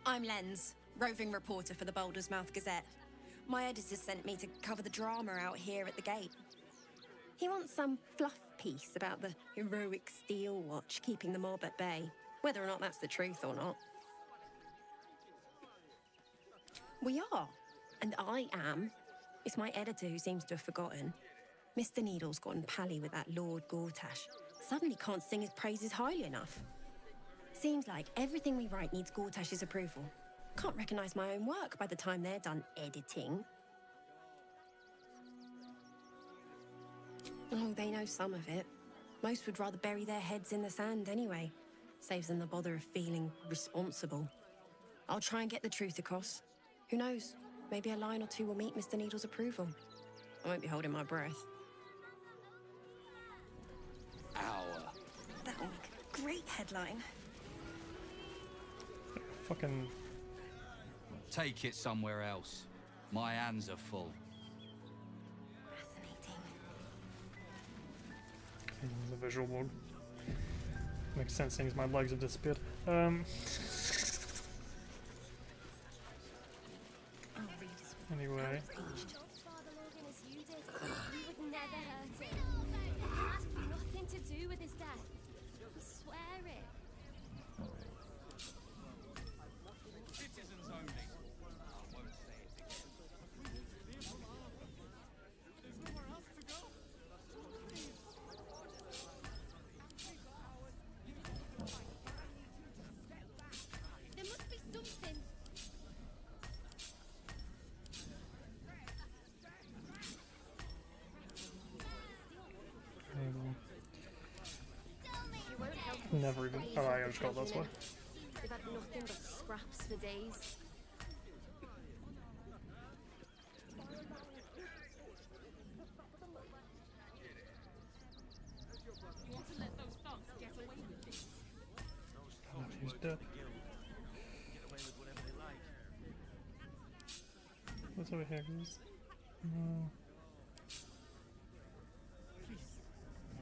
I'm Lens, roving reporter for the Baldur's Mouth Gazette. My editor sent me to cover the drama out here at the gate. He wants some fluff piece about the heroic Steel Watch keeping the mob at bay, whether or not that's the truth or not. We are, and I am. It's my editor who seems to have forgotten. Mr. Needle's gotten pally with that Lord Gortash. Suddenly can't sing his praises highly enough. Seems like everything we write needs Gortash's approval. Can't recognize my own work by the time they're done editing. Oh, they know some of it. Most would rather bury their heads in the sand anyway. Saves them the bother of feeling responsible. I'll try and get the truth across. Who knows? Maybe a line or two will meet Mr. Needle's approval. I won't be holding my breath. Hour. That'll make a great headline. Fucking. Take it somewhere else. My hands are full. The visual board. Makes sense since my legs have disappeared. Anyway. Father Logan as you did. We would never hurt him. It had nothing to do with his death. I swear it. Citizens only. I won't say it again. There must be something. You won't help us. Never even. Oh, I gotta go this way. They've had nothing but scraps for days. He's dead. What's over here, guys? No.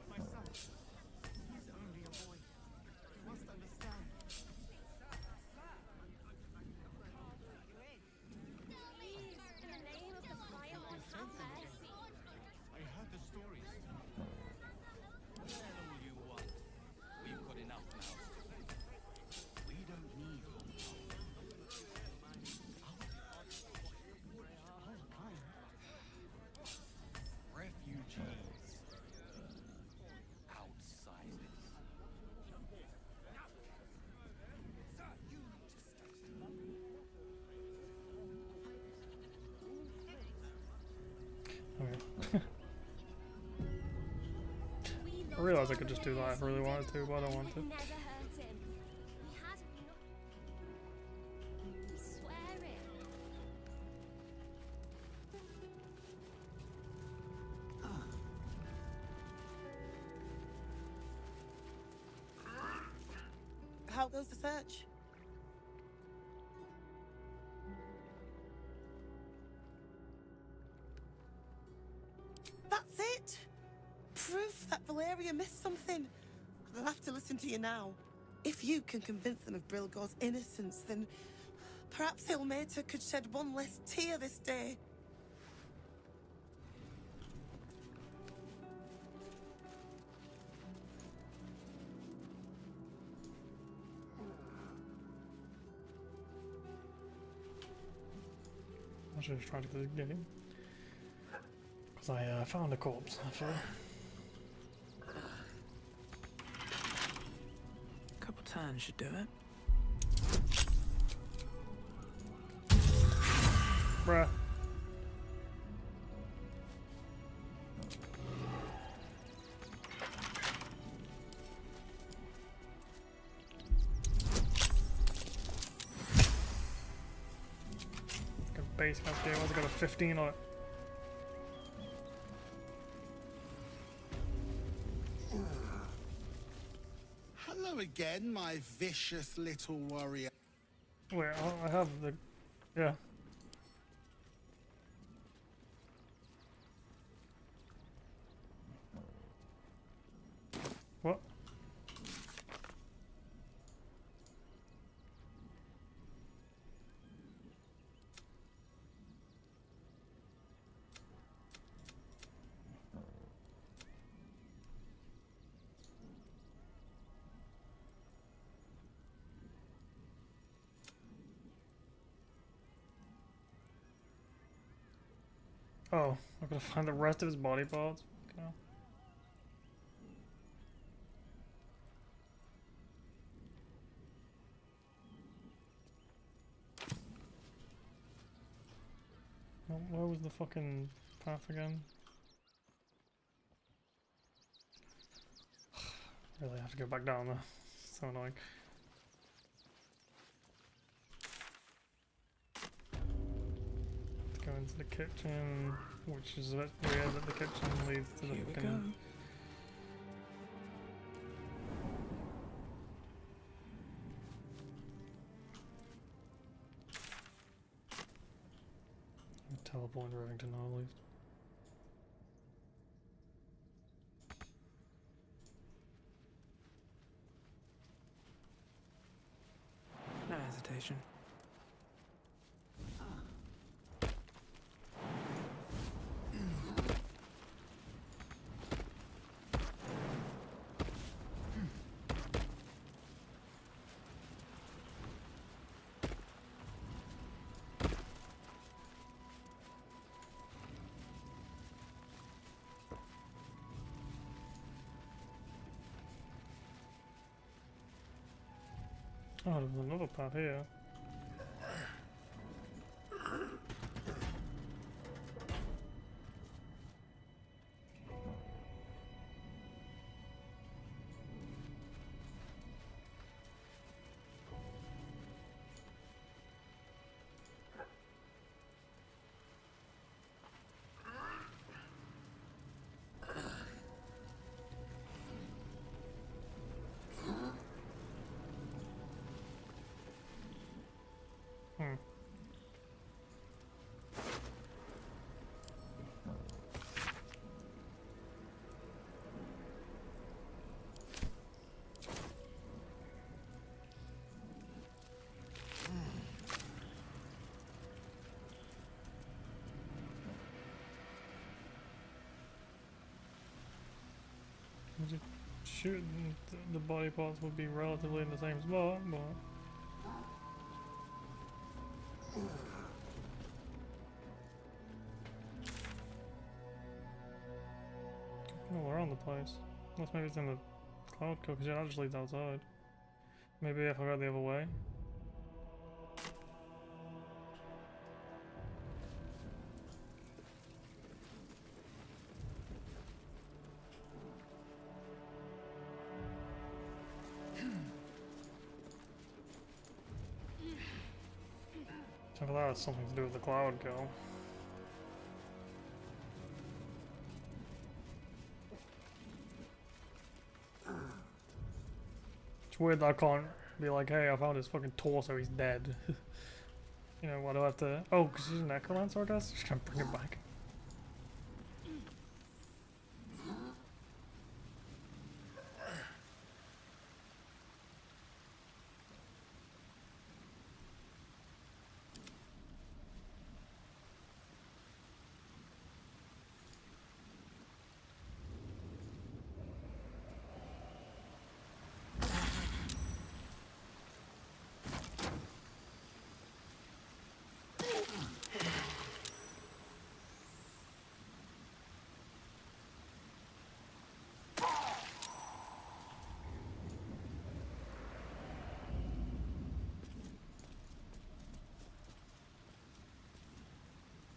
My son. He's only a boy. You must understand. Please, in the name of the Prior Lord, have mercy. I heard the stories. Tell all you want. We've got enough mouths to feed. We don't need your I realize I could just do that if I really wanted to, but I don't want to. Never hurt him. He had I swear it. How goes the search? That's it! Proof that Valeria missed something. They'll have to listen to you now. If you can convince them of Brilgor's innocence, then perhaps Ilmater could shed one less tear this day. I should have tried to get this game. Because I found a corpse, I feel. Couple turns should do it. Bruh. Base game, I got a 15 on it. Hello again, my vicious little warrior. Wait, I have the... yeah. What? Oh, I've got to find the rest of his body parts. Okay. Where was the fucking path again? Really have to go back down there. So annoying. Go into the kitchen, which is a bit weird that the kitchen leads to the fucking... Teleport Rivington, at least. No hesitation. Oh, there's another path here. Just shooting the body parts would be relatively in the same spot, but... all around the place. Unless maybe it's in the cloud cover, because yeah, that just leads outside. Maybe if I go the other way. I thought that has something to do with the cloud kill. It's weird that I can't be like, hey, I found his fucking torso, he's dead. You know, why do I have to... Oh, because he's a necromancer, I guess? Just gonna bring him back.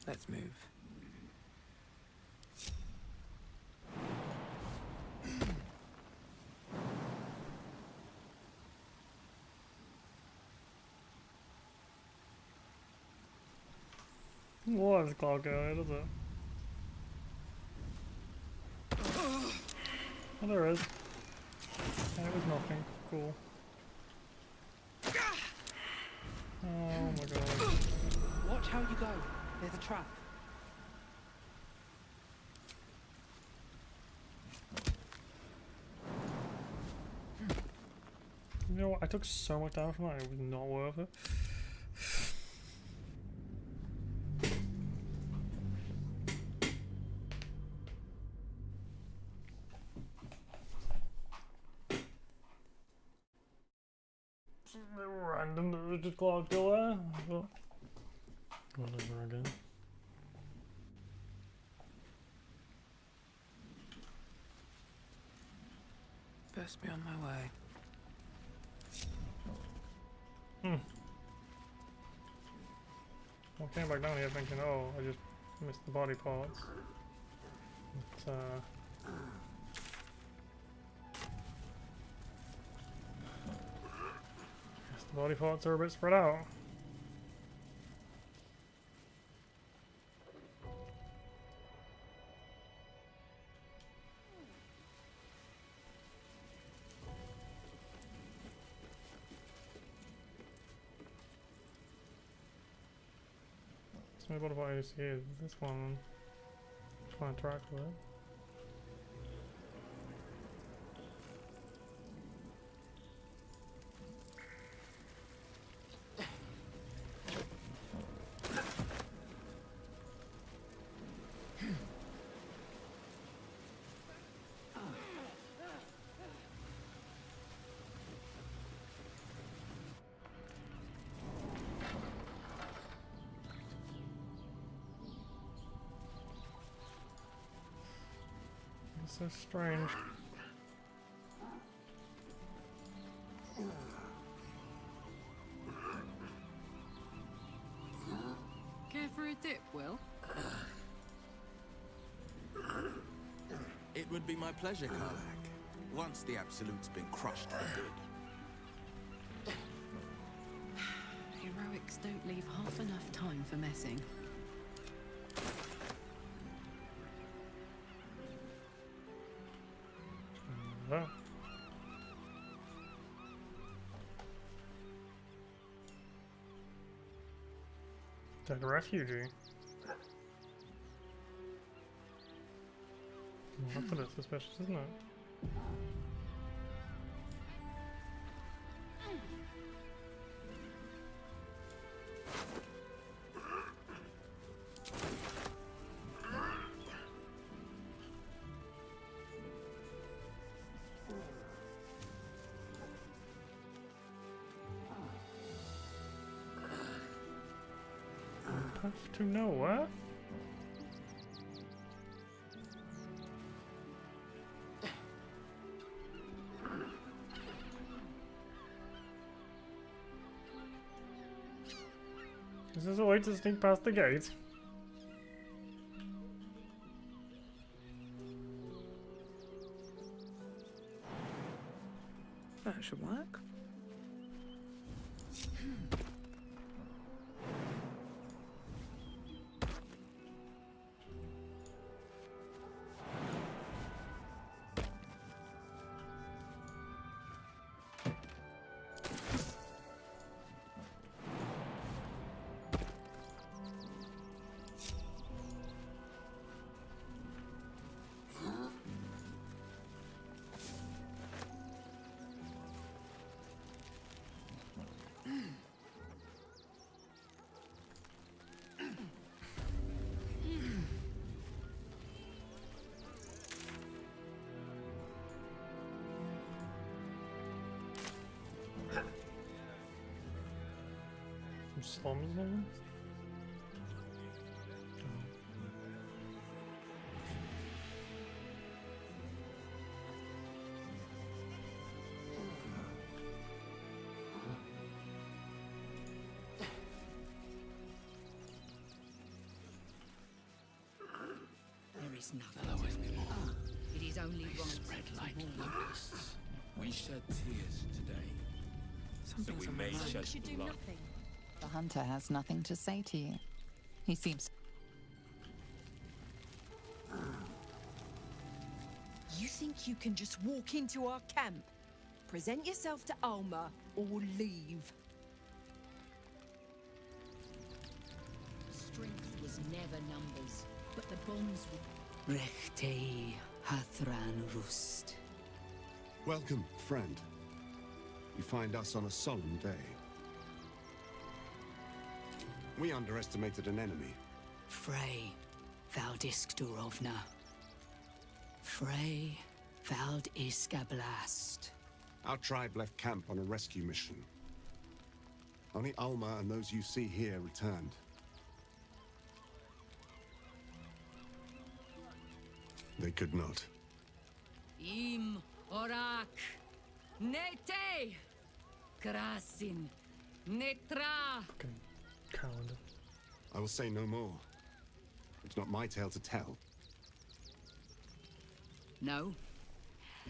Let's move. What is cloud going, is it? Oh, there is. And it was nothing. Cool. Oh my god. Watch how you go. There's a trap. You know what? I took so much damage from that, it was not worth it. Random, that was just cloud kill there. But whatever again. Best be on my way. Well, I came back down here thinking, oh, I just missed the body parts. But, guess the body parts are a bit spread out. So what if I just use this one? Try and interact with it. So strange. Care for a dip, Will? It would be my pleasure, Karlach. Once the Absolute's been crushed for good. Heroics don't leave half enough time for messing. That. Dead refugee. Well, that's a bit suspicious, isn't it? To nowhere. Is this a way to sneak past the gate? That should work. slums now? There is nothing. It is only They right spread to like mourn. locusts. We shed tears today. Something's so on we my may mind. shed Should do blood. nothing. The hunter has nothing to say to you. He seems. You think you can just walk into our camp, present yourself to Alma, or leave? Strength was never numbers, but the bonds were. Rechtei Hathran Rust. Welcome, friend. You find us on a solemn day. We underestimated an enemy. Frey Valdiskdurovna. Frey Valdiskablast. Our tribe left camp on a rescue mission. Only Alma and those you see here returned. They could not. Im Orak. Nete. Krasin. Netra. Calendar. I will say no more. It's not my tale to tell. No.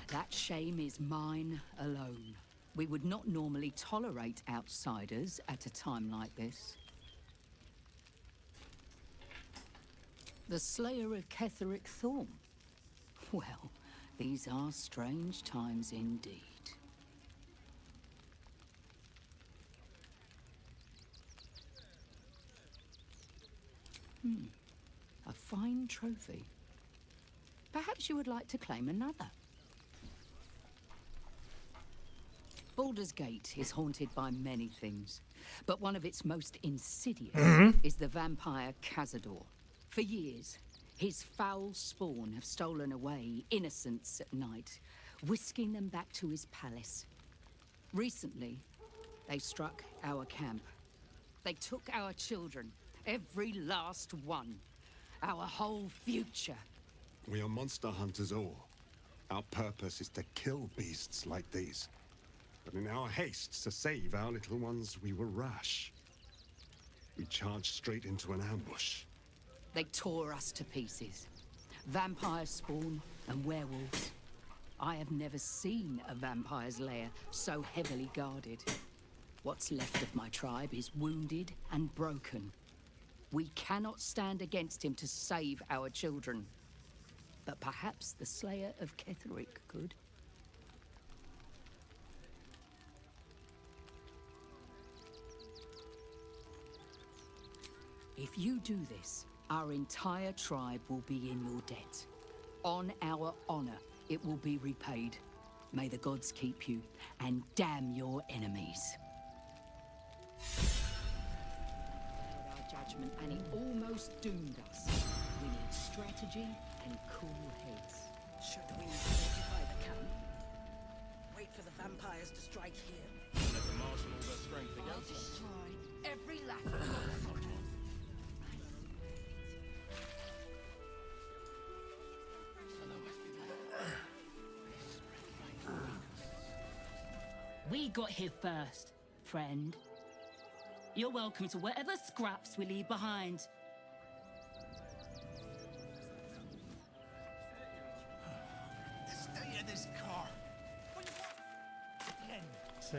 That shame is mine alone. We would not normally tolerate outsiders at a time like this. The Slayer of Ketheric Thorn. Well, these are strange times indeed. A fine trophy. Perhaps you would like to claim another. Baldur's Gate is haunted by many things, but one of its most insidious is the vampire Cazador. For years, his foul spawn have stolen away innocents at night, whisking them back to his palace. Recently, they struck our camp. They took our children, every last one, our whole future. We are monster hunters all. Our purpose is to kill beasts like these. But in our haste to save our little ones, we were rash. We charged straight into an ambush. They tore us to pieces. Vampire spawn and werewolves. I have never seen a vampire's lair so heavily guarded. What's left of my tribe is wounded and broken. We cannot stand against him to save our children. But perhaps the Slayer of Ketheric could. If you do this, our entire tribe will be in your debt. On our honor, it will be repaid. May the gods keep you, and damn your enemies. Our judgment, and it almost doomed us. We need strategy and cool heads. Should we fortify the camp? Wait for the vampires to strike here. Let the marshal all their strength I'll against us. destroy every last one of them. We got here first, friend. You're welcome to whatever scraps we leave behind. The state of this car. See,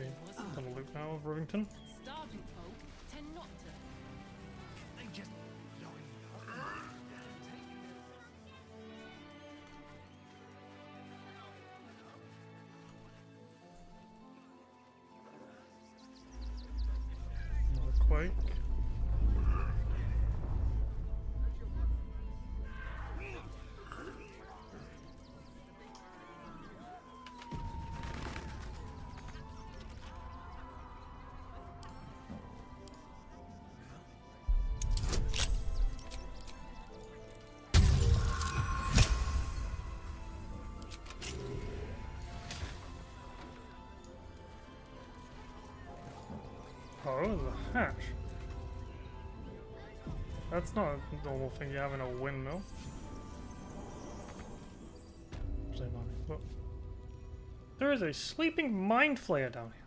gonna loop now of Rivington. Starving folk tend not to. They just Another quake. Oh, there's a hatch. That's not a normal thing you have in a windmill. But there is a sleeping mind flayer down here.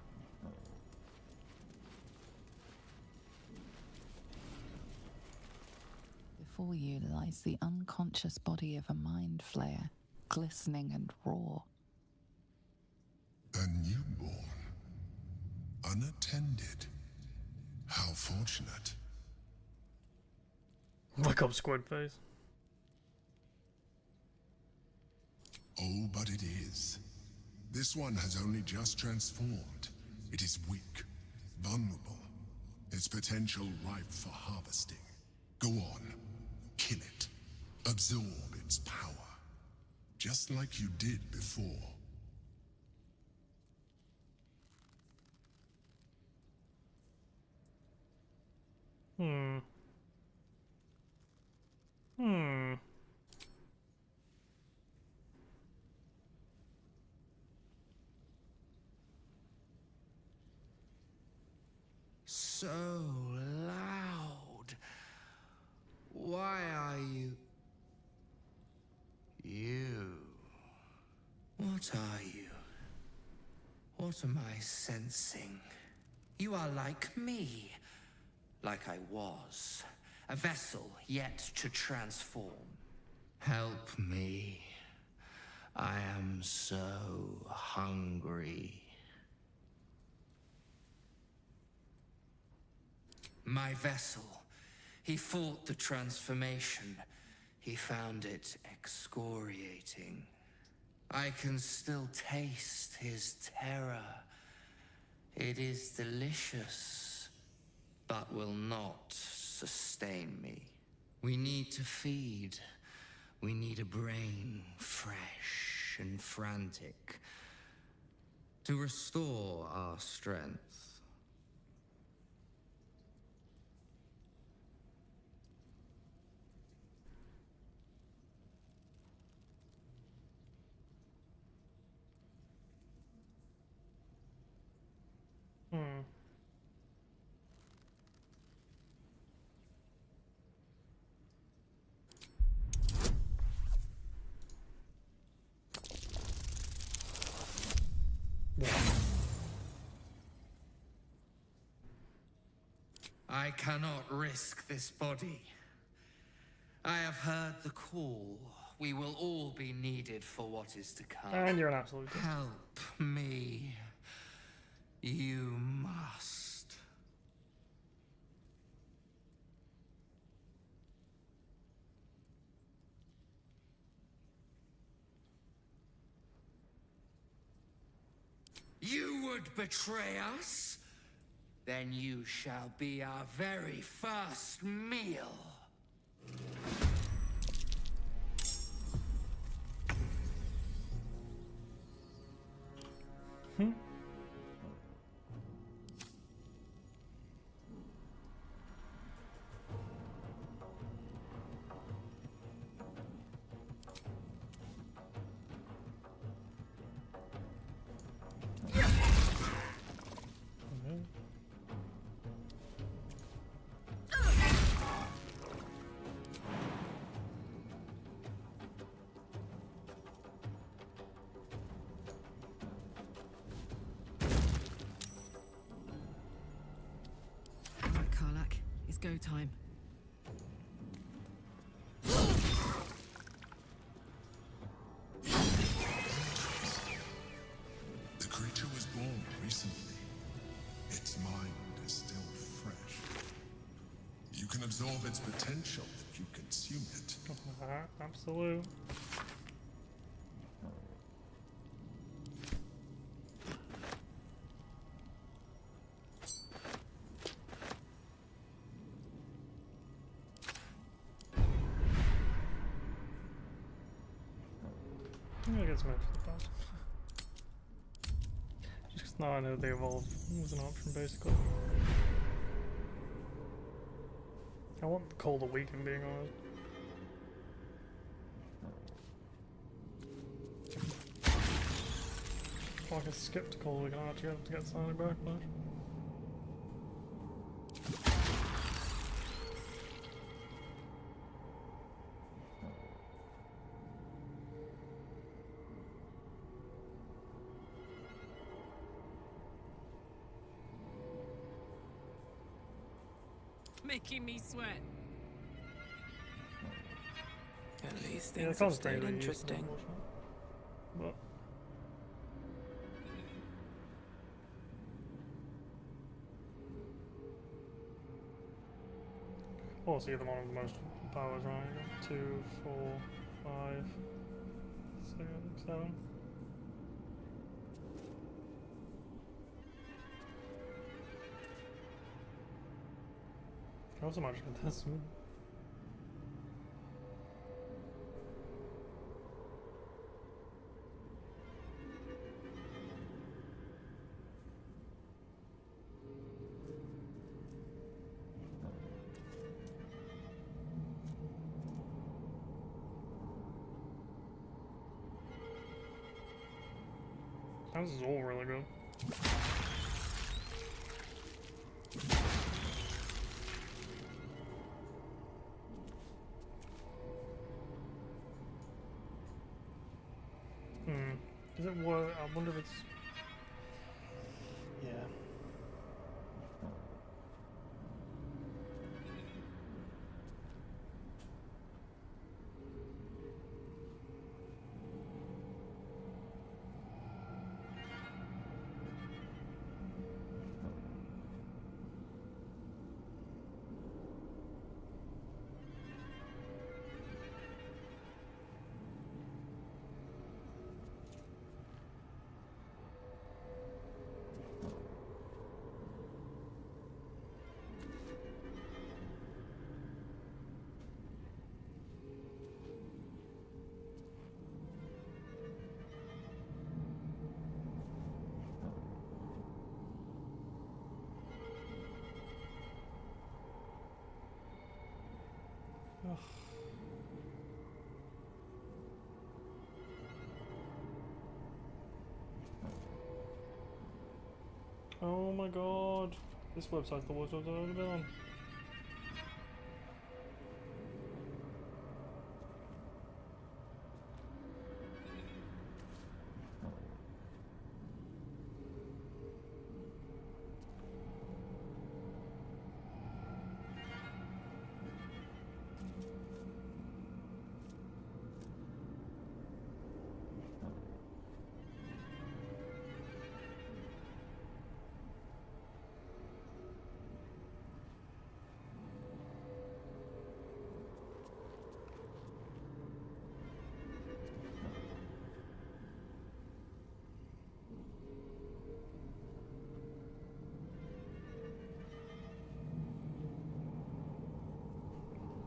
Before you lies the unconscious body of a mind flayer, glistening and raw. A newborn. Unattended. How fortunate. Look up squid face. Oh, but it is. This one has only just transformed. It is weak, vulnerable. Its potential ripe for harvesting. Go on. Kill it. Absorb its power. Just like you did before. So loud. Why are you... You... What are you? What am I sensing? You are like me. Like I was. A vessel yet to transform. Help me. I am so hungry. My vessel. He fought the transformation. He found it excoriating. I can still taste his terror. It is delicious, but will not sustain me. We need to feed. We need a brain fresh and frantic to restore our strength. I cannot risk this body. I have heard the call. We will all be needed for what is to come. And you're an absolute distance. Help me. You must. You would betray us? Then you shall be our very first meal. Go time. The creature was born recently. Its mind is still fresh. You can absorb its potential if you consume it. Absolute. I guess match the boss. Just 'cause now I know they evolve was an option basically. I want the Cold Awaken being honest. Well, I can skip to Cold Awaken, I'll actually have to get Sonic Backlash. making me sweat. At least Yeah, things the have content stayed really interesting. But oh, so you're the one with the most powers, right? 2, 4, 5, 6, 7. I also imagine this one. This is all really good. Does it work? I wonder if it's... Yeah. Ugh. Oh my god. This website's the worst website I've ever been on.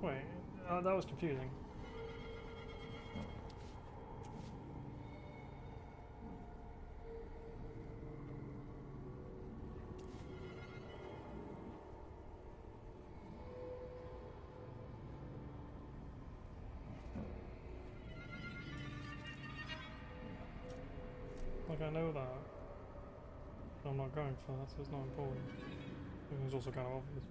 Wait, that was confusing. Like, I know that. But I'm not going for that, so it's not important. It was also kind of obvious.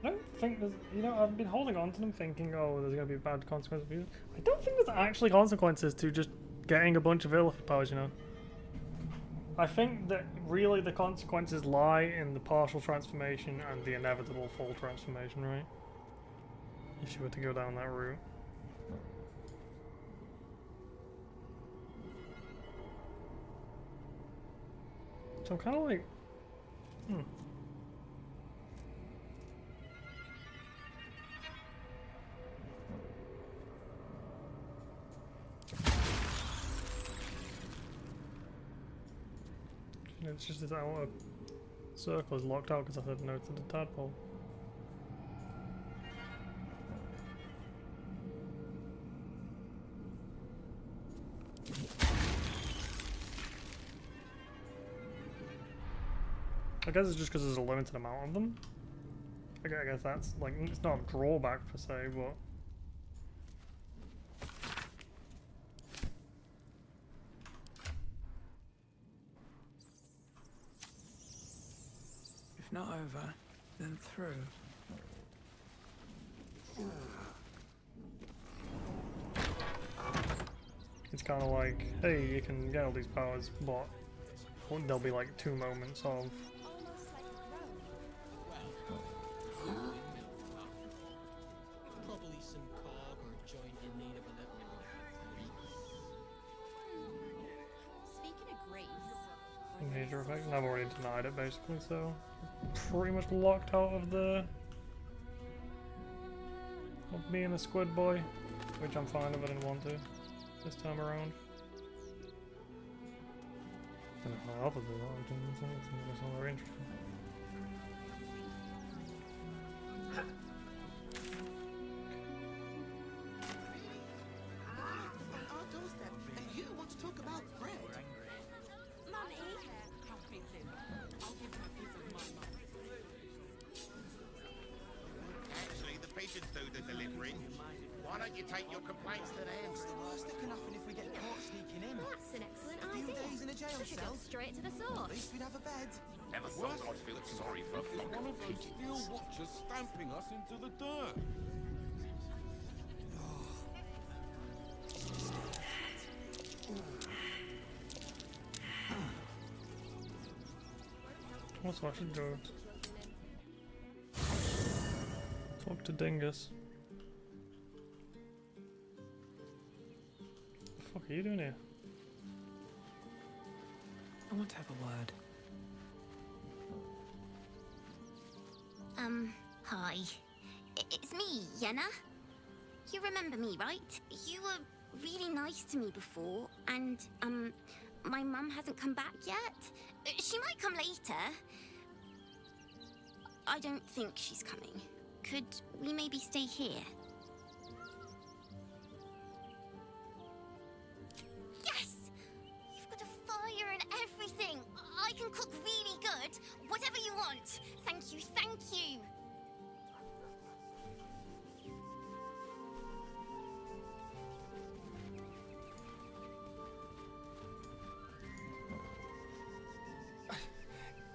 I don't think there's, you know, I've been holding on to them thinking, oh, there's going to be bad consequences for you. I don't think there's actually consequences to just getting a bunch of Illithid powers, you know. I think that really the consequences lie in the partial transformation and the inevitable full transformation, right? If you were to go down that route. So I'm kind of like, it's just this outer circle is locked out because I said no to the tadpole. I guess it's just because there's a limited amount of them. I guess that's like, it's not a drawback per se, but If not over, then through. It's kind of like, hey, you can get all these powers, but there'll be like 2 moments of Probably some cog or joint in need of a little. Speaking of grace, major effect. And I've already denied it basically, so pretty much locked out of being a squid boy, which I'm fine if I didn't want to this time around. And if my other do that, I'm doing something more interesting. Our doorstep, and you want to talk about bread? Mummy. Actually, the pigeons do the delivering. Why don't you take your complaints to them? What's the worst that can happen if we get caught sneaking in? That's an excellent A few idea. days in a jail We should go cell. straight to the At source. least we'd have a bed. Never thought I'd feel sorry for a flock of pigeons. Steel watchers stamping us into the dirt. What's what I should do? Talk to Dingus. What the fuck are you doing here? I want to have a word. Hi. It's me, Yenna. You remember me, right? You were really nice to me before, and, my mum hasn't come back yet. She might come later. I don't think she's coming. Could we maybe stay here? Yes! You've got a fire and everything. I can cook really good. Whatever you want. Thank you, thank you.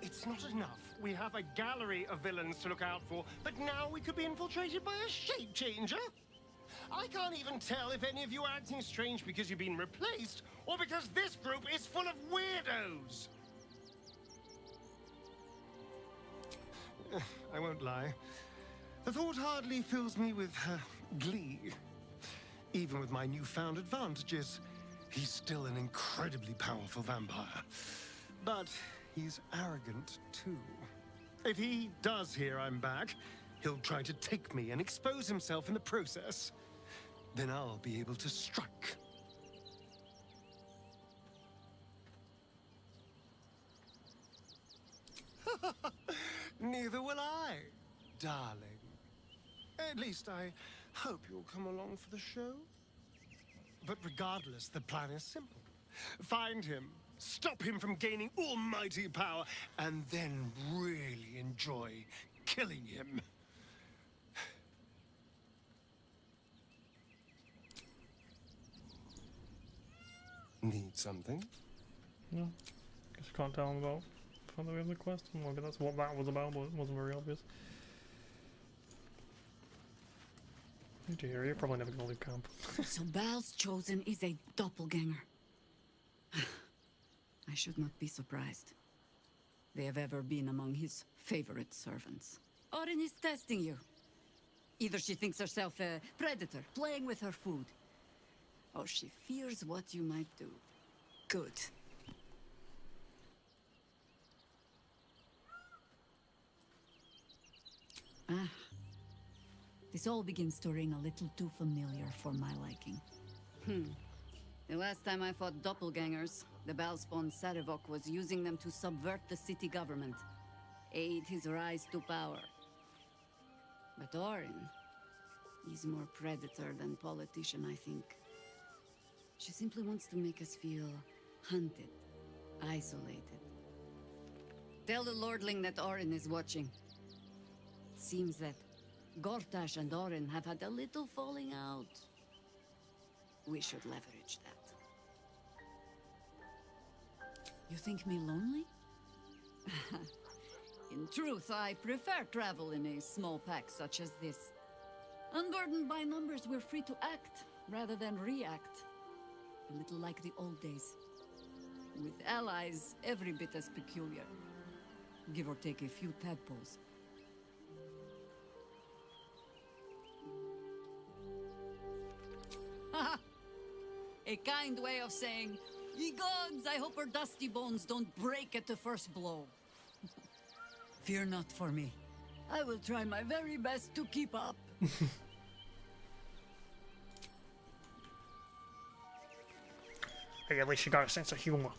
It's not enough. We have a gallery of villains to look out for, but now we could be infiltrated by a shape changer. I can't even tell if any of you are acting strange because you've been replaced, or because this group is full of weirdos. I won't lie. The thought hardly fills me with glee. Even with my newfound advantages, he's still an incredibly powerful vampire. But he's arrogant, too. If he does hear I'm back, he'll try to take me and expose himself in the process. Then I'll be able to strike. Neither will I, darling. At least I hope you'll come along for the show. But regardless, the plan is simple. Find him, stop him from gaining almighty power, and then really enjoy killing him. Need something? No. Guess I can't tell him about the other quest. Maybe that's what that was about, but it wasn't very obvious. Dear, you're probably never gonna leave camp. So Bal's chosen is a doppelganger. I should not be surprised. They have ever been among his favorite servants. Orin is testing you. Either she thinks herself a predator, playing with her food, or she fears what you might do. Good. Ah. This all begins to ring a little too familiar for my liking. The last time I fought doppelgangers, the Balspawn Sarevok was using them to subvert the city government, aid his rise to power. But Orin, he's more predator than politician, I think. She simply wants to make us feel hunted, isolated. Tell the Lordling that Orin is watching. Seems that Gortash and Orin have had a little falling out. We should leverage that. You think me lonely? In truth, I prefer travel in a small pack such as this. Unburdened by numbers, we're free to act rather than react. A little like the old days. With allies every bit as peculiar. Give or take a few tadpoles. Haha! A kind way of saying, ye gods, I hope her dusty bones don't break at the first blow. Fear not for me. I will try my very best to keep up. Hey, at least you got a sense of humor.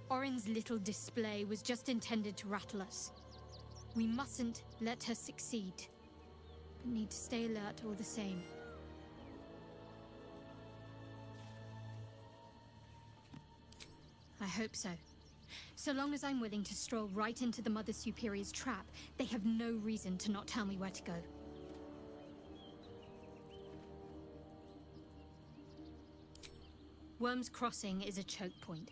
Orin's little display was just intended to rattle us. We mustn't let her succeed, but need to stay alert all the same. I hope so. So long as I'm willing to stroll right into the Mother Superior's trap, they have no reason to not tell me where to go. Worm's Crossing is a choke point.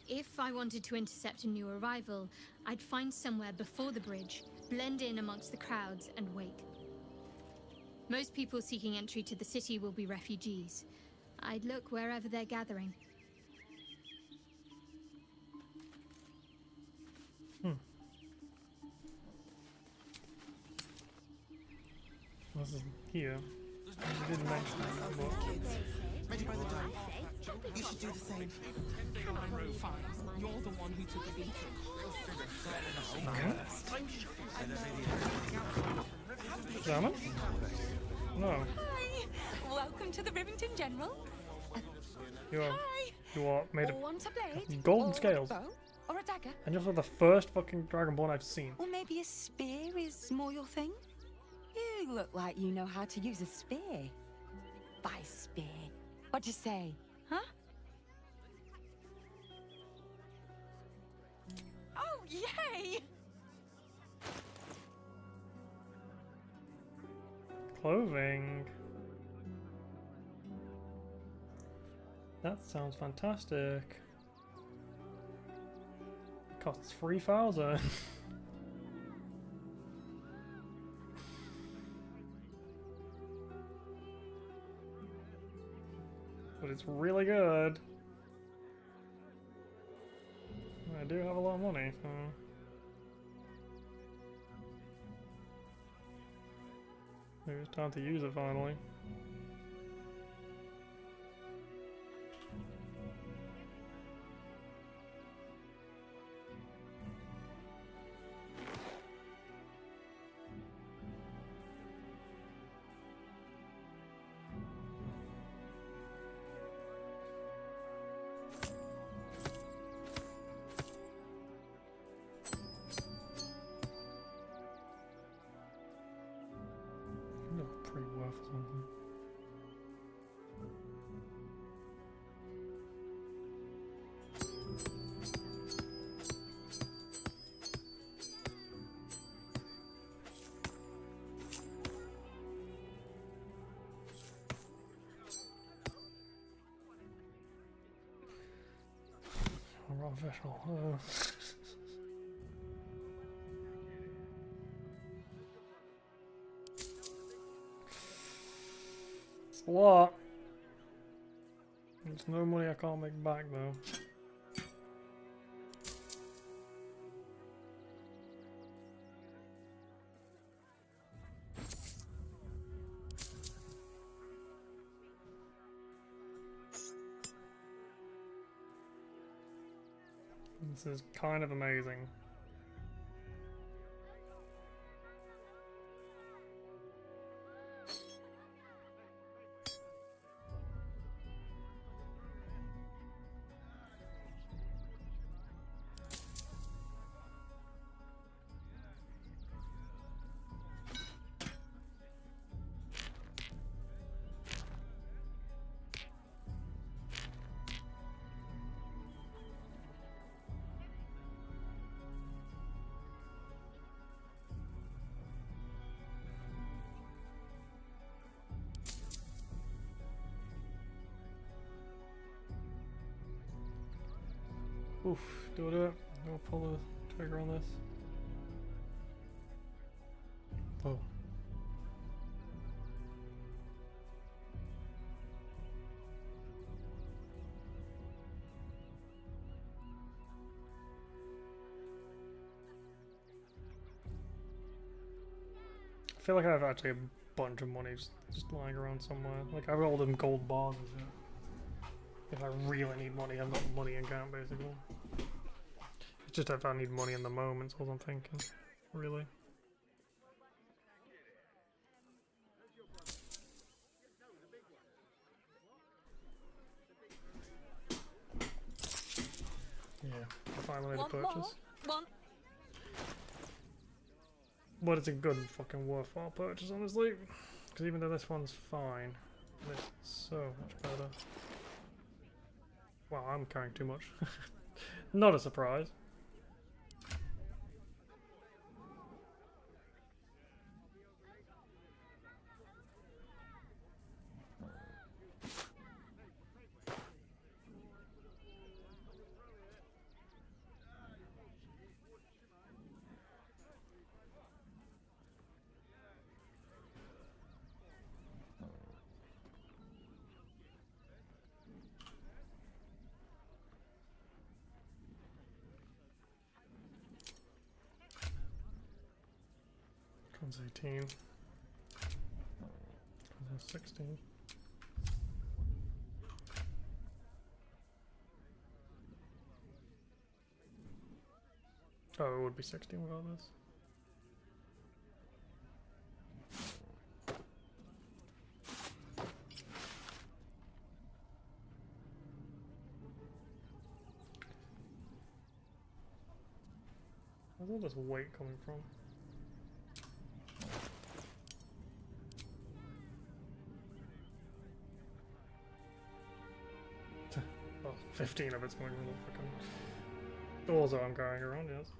If I wanted to intercept a new arrival, I'd find somewhere before the bridge, blend in amongst the crowds, and wait. Most people seeking entry to the city will be refugees. I'd look wherever they're gathering. This is here. I didn't mention that, but... Ready by the dome. You should do the same. Fine. You're the one who took a beating. Salmon? No. Hi! Welcome to the Rivington General. You are made Or want a blade? of golden or scales. A bow? Or a dagger? And you're the first fucking Dragonborn I've seen. Or maybe a spear is more your thing? You look like you know how to use a spear. By spear. What'd you say? Huh? Oh, yay! Clothing. That sounds fantastic. Costs 3,000. But it's really good. I do have a lot of money, so... maybe it's time to use it finally. Pretty worth something. Wrong vessel. It's a lot. There's no money I can't make back though. This is kind of amazing. Oof, do it. I'll pull the trigger on this. Oh. I feel like I have actually a bunch of money just lying around somewhere. Like I have all them gold bars. If I really need money, I've got money in account basically. It's just if I need money in the moment, that's what I'm thinking. Really. Yeah, finally made a purchase. But it's a good fucking worthwhile purchase, honestly. Because even though this one's fine, this is so much better. Wow, I'm carrying too much. Not a surprise. One's 18. One's 16. Oh, it would be 16 without this. Where's all this weight coming from? Well, 15 of it's coming from the fucking doors that I'm carrying around, yes.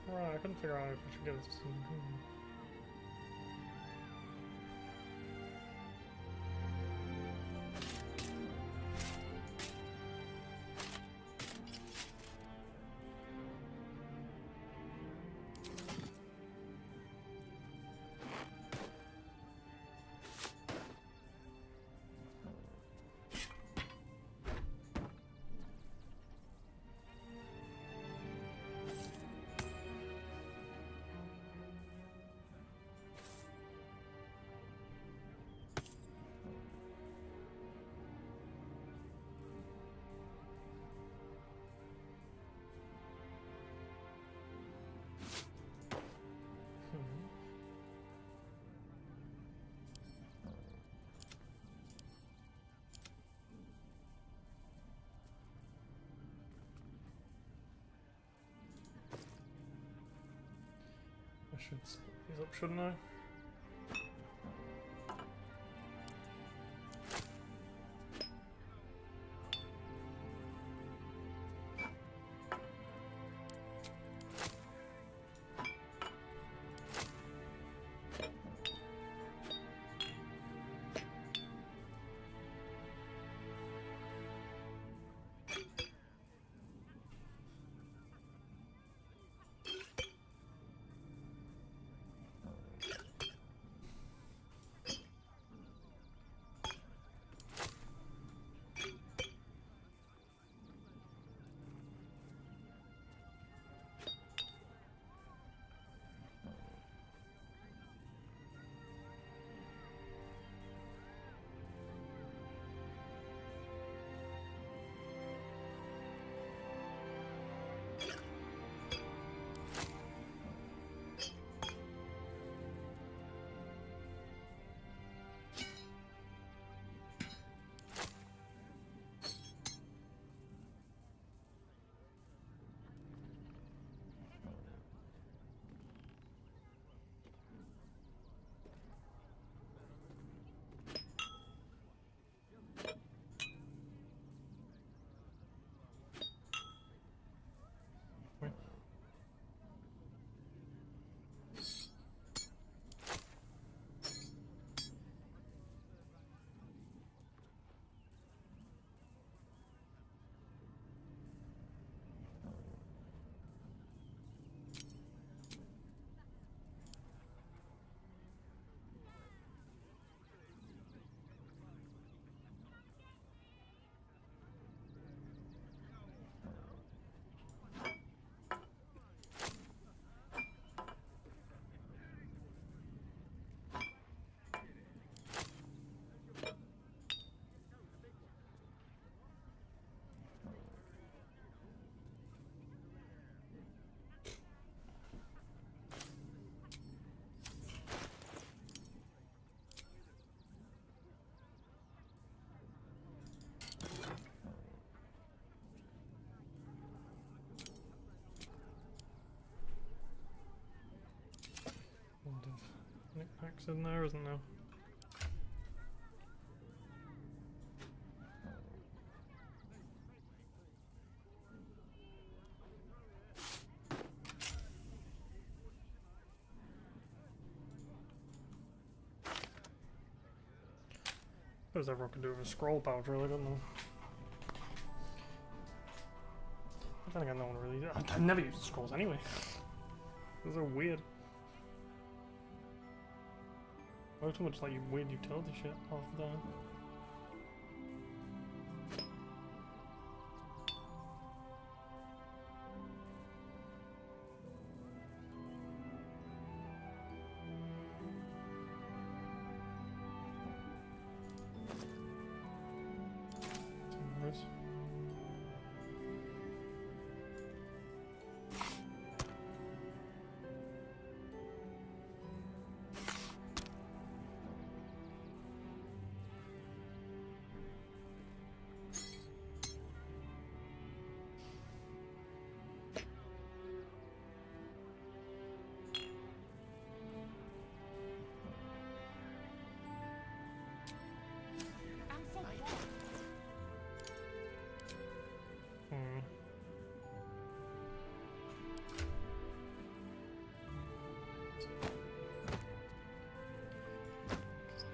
Right, I couldn't figure out if I should give this to him. I should split these up, shouldn't I? Knickknacks in there, isn't there? Suppose everyone can do it with a scroll pouch, really, don't they? But then again, no one really. I've never used scrolls anyway. Those are weird. Way too much like weird utility shit half the time.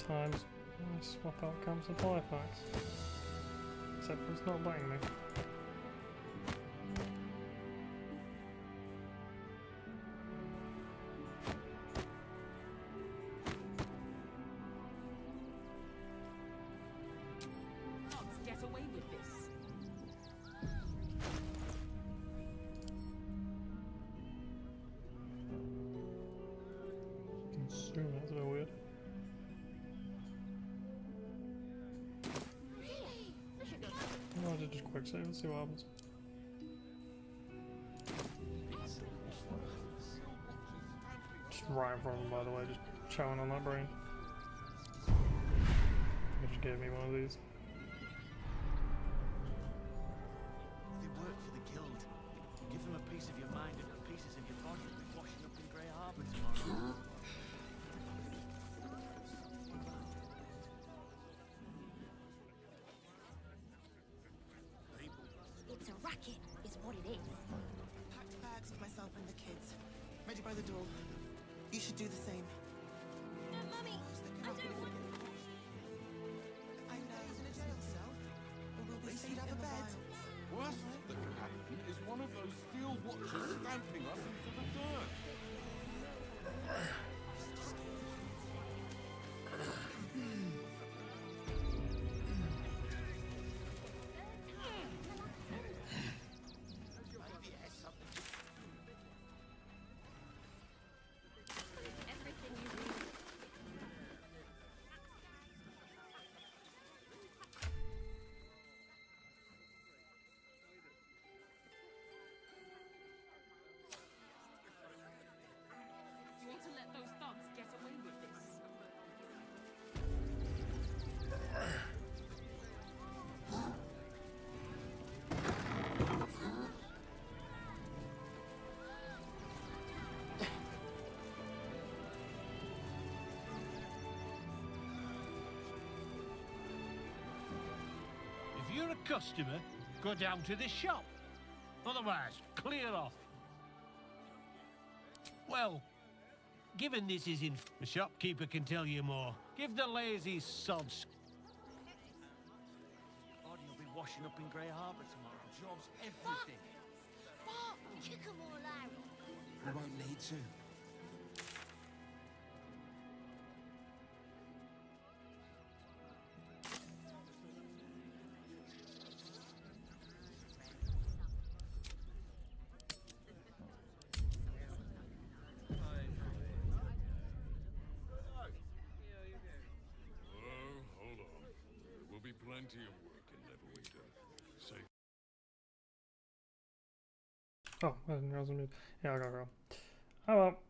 Times I swap out camp supply packs. Except for it's not letting me. Let's get away with this. Consume, that's a bit weird. I'll just quick save and see what happens. Just right in front of him, by the way, just chowing on that brain. He just gave me one of these. They work for the guild. Give them a piece of your mind and pieces of your body will be washing up in Grey Harbor tomorrow. It's a racket, is what it is. Packed bags for myself and the kids. Ready by the door. You should do the same. No, Mummy, I don't want... I know, just yourself. Or will we see you have a bed? Worst that can happen is one of those steel watchers stamping us into the dirt. You want to let those thugs get away with this? If you're a customer, go down to the shop. Otherwise, clear off. Well, given this is in... The shopkeeper can tell you more. Give the lazy sods... Body will be washing up in Grey Harbor tomorrow. Jobs, everything. Bart, kick them all out. We won't need to. Hold on. There will be plenty of work in Neverwinter. Safe. Oh, I didn't realize I muted. Yeah, I gotta go. Oh well.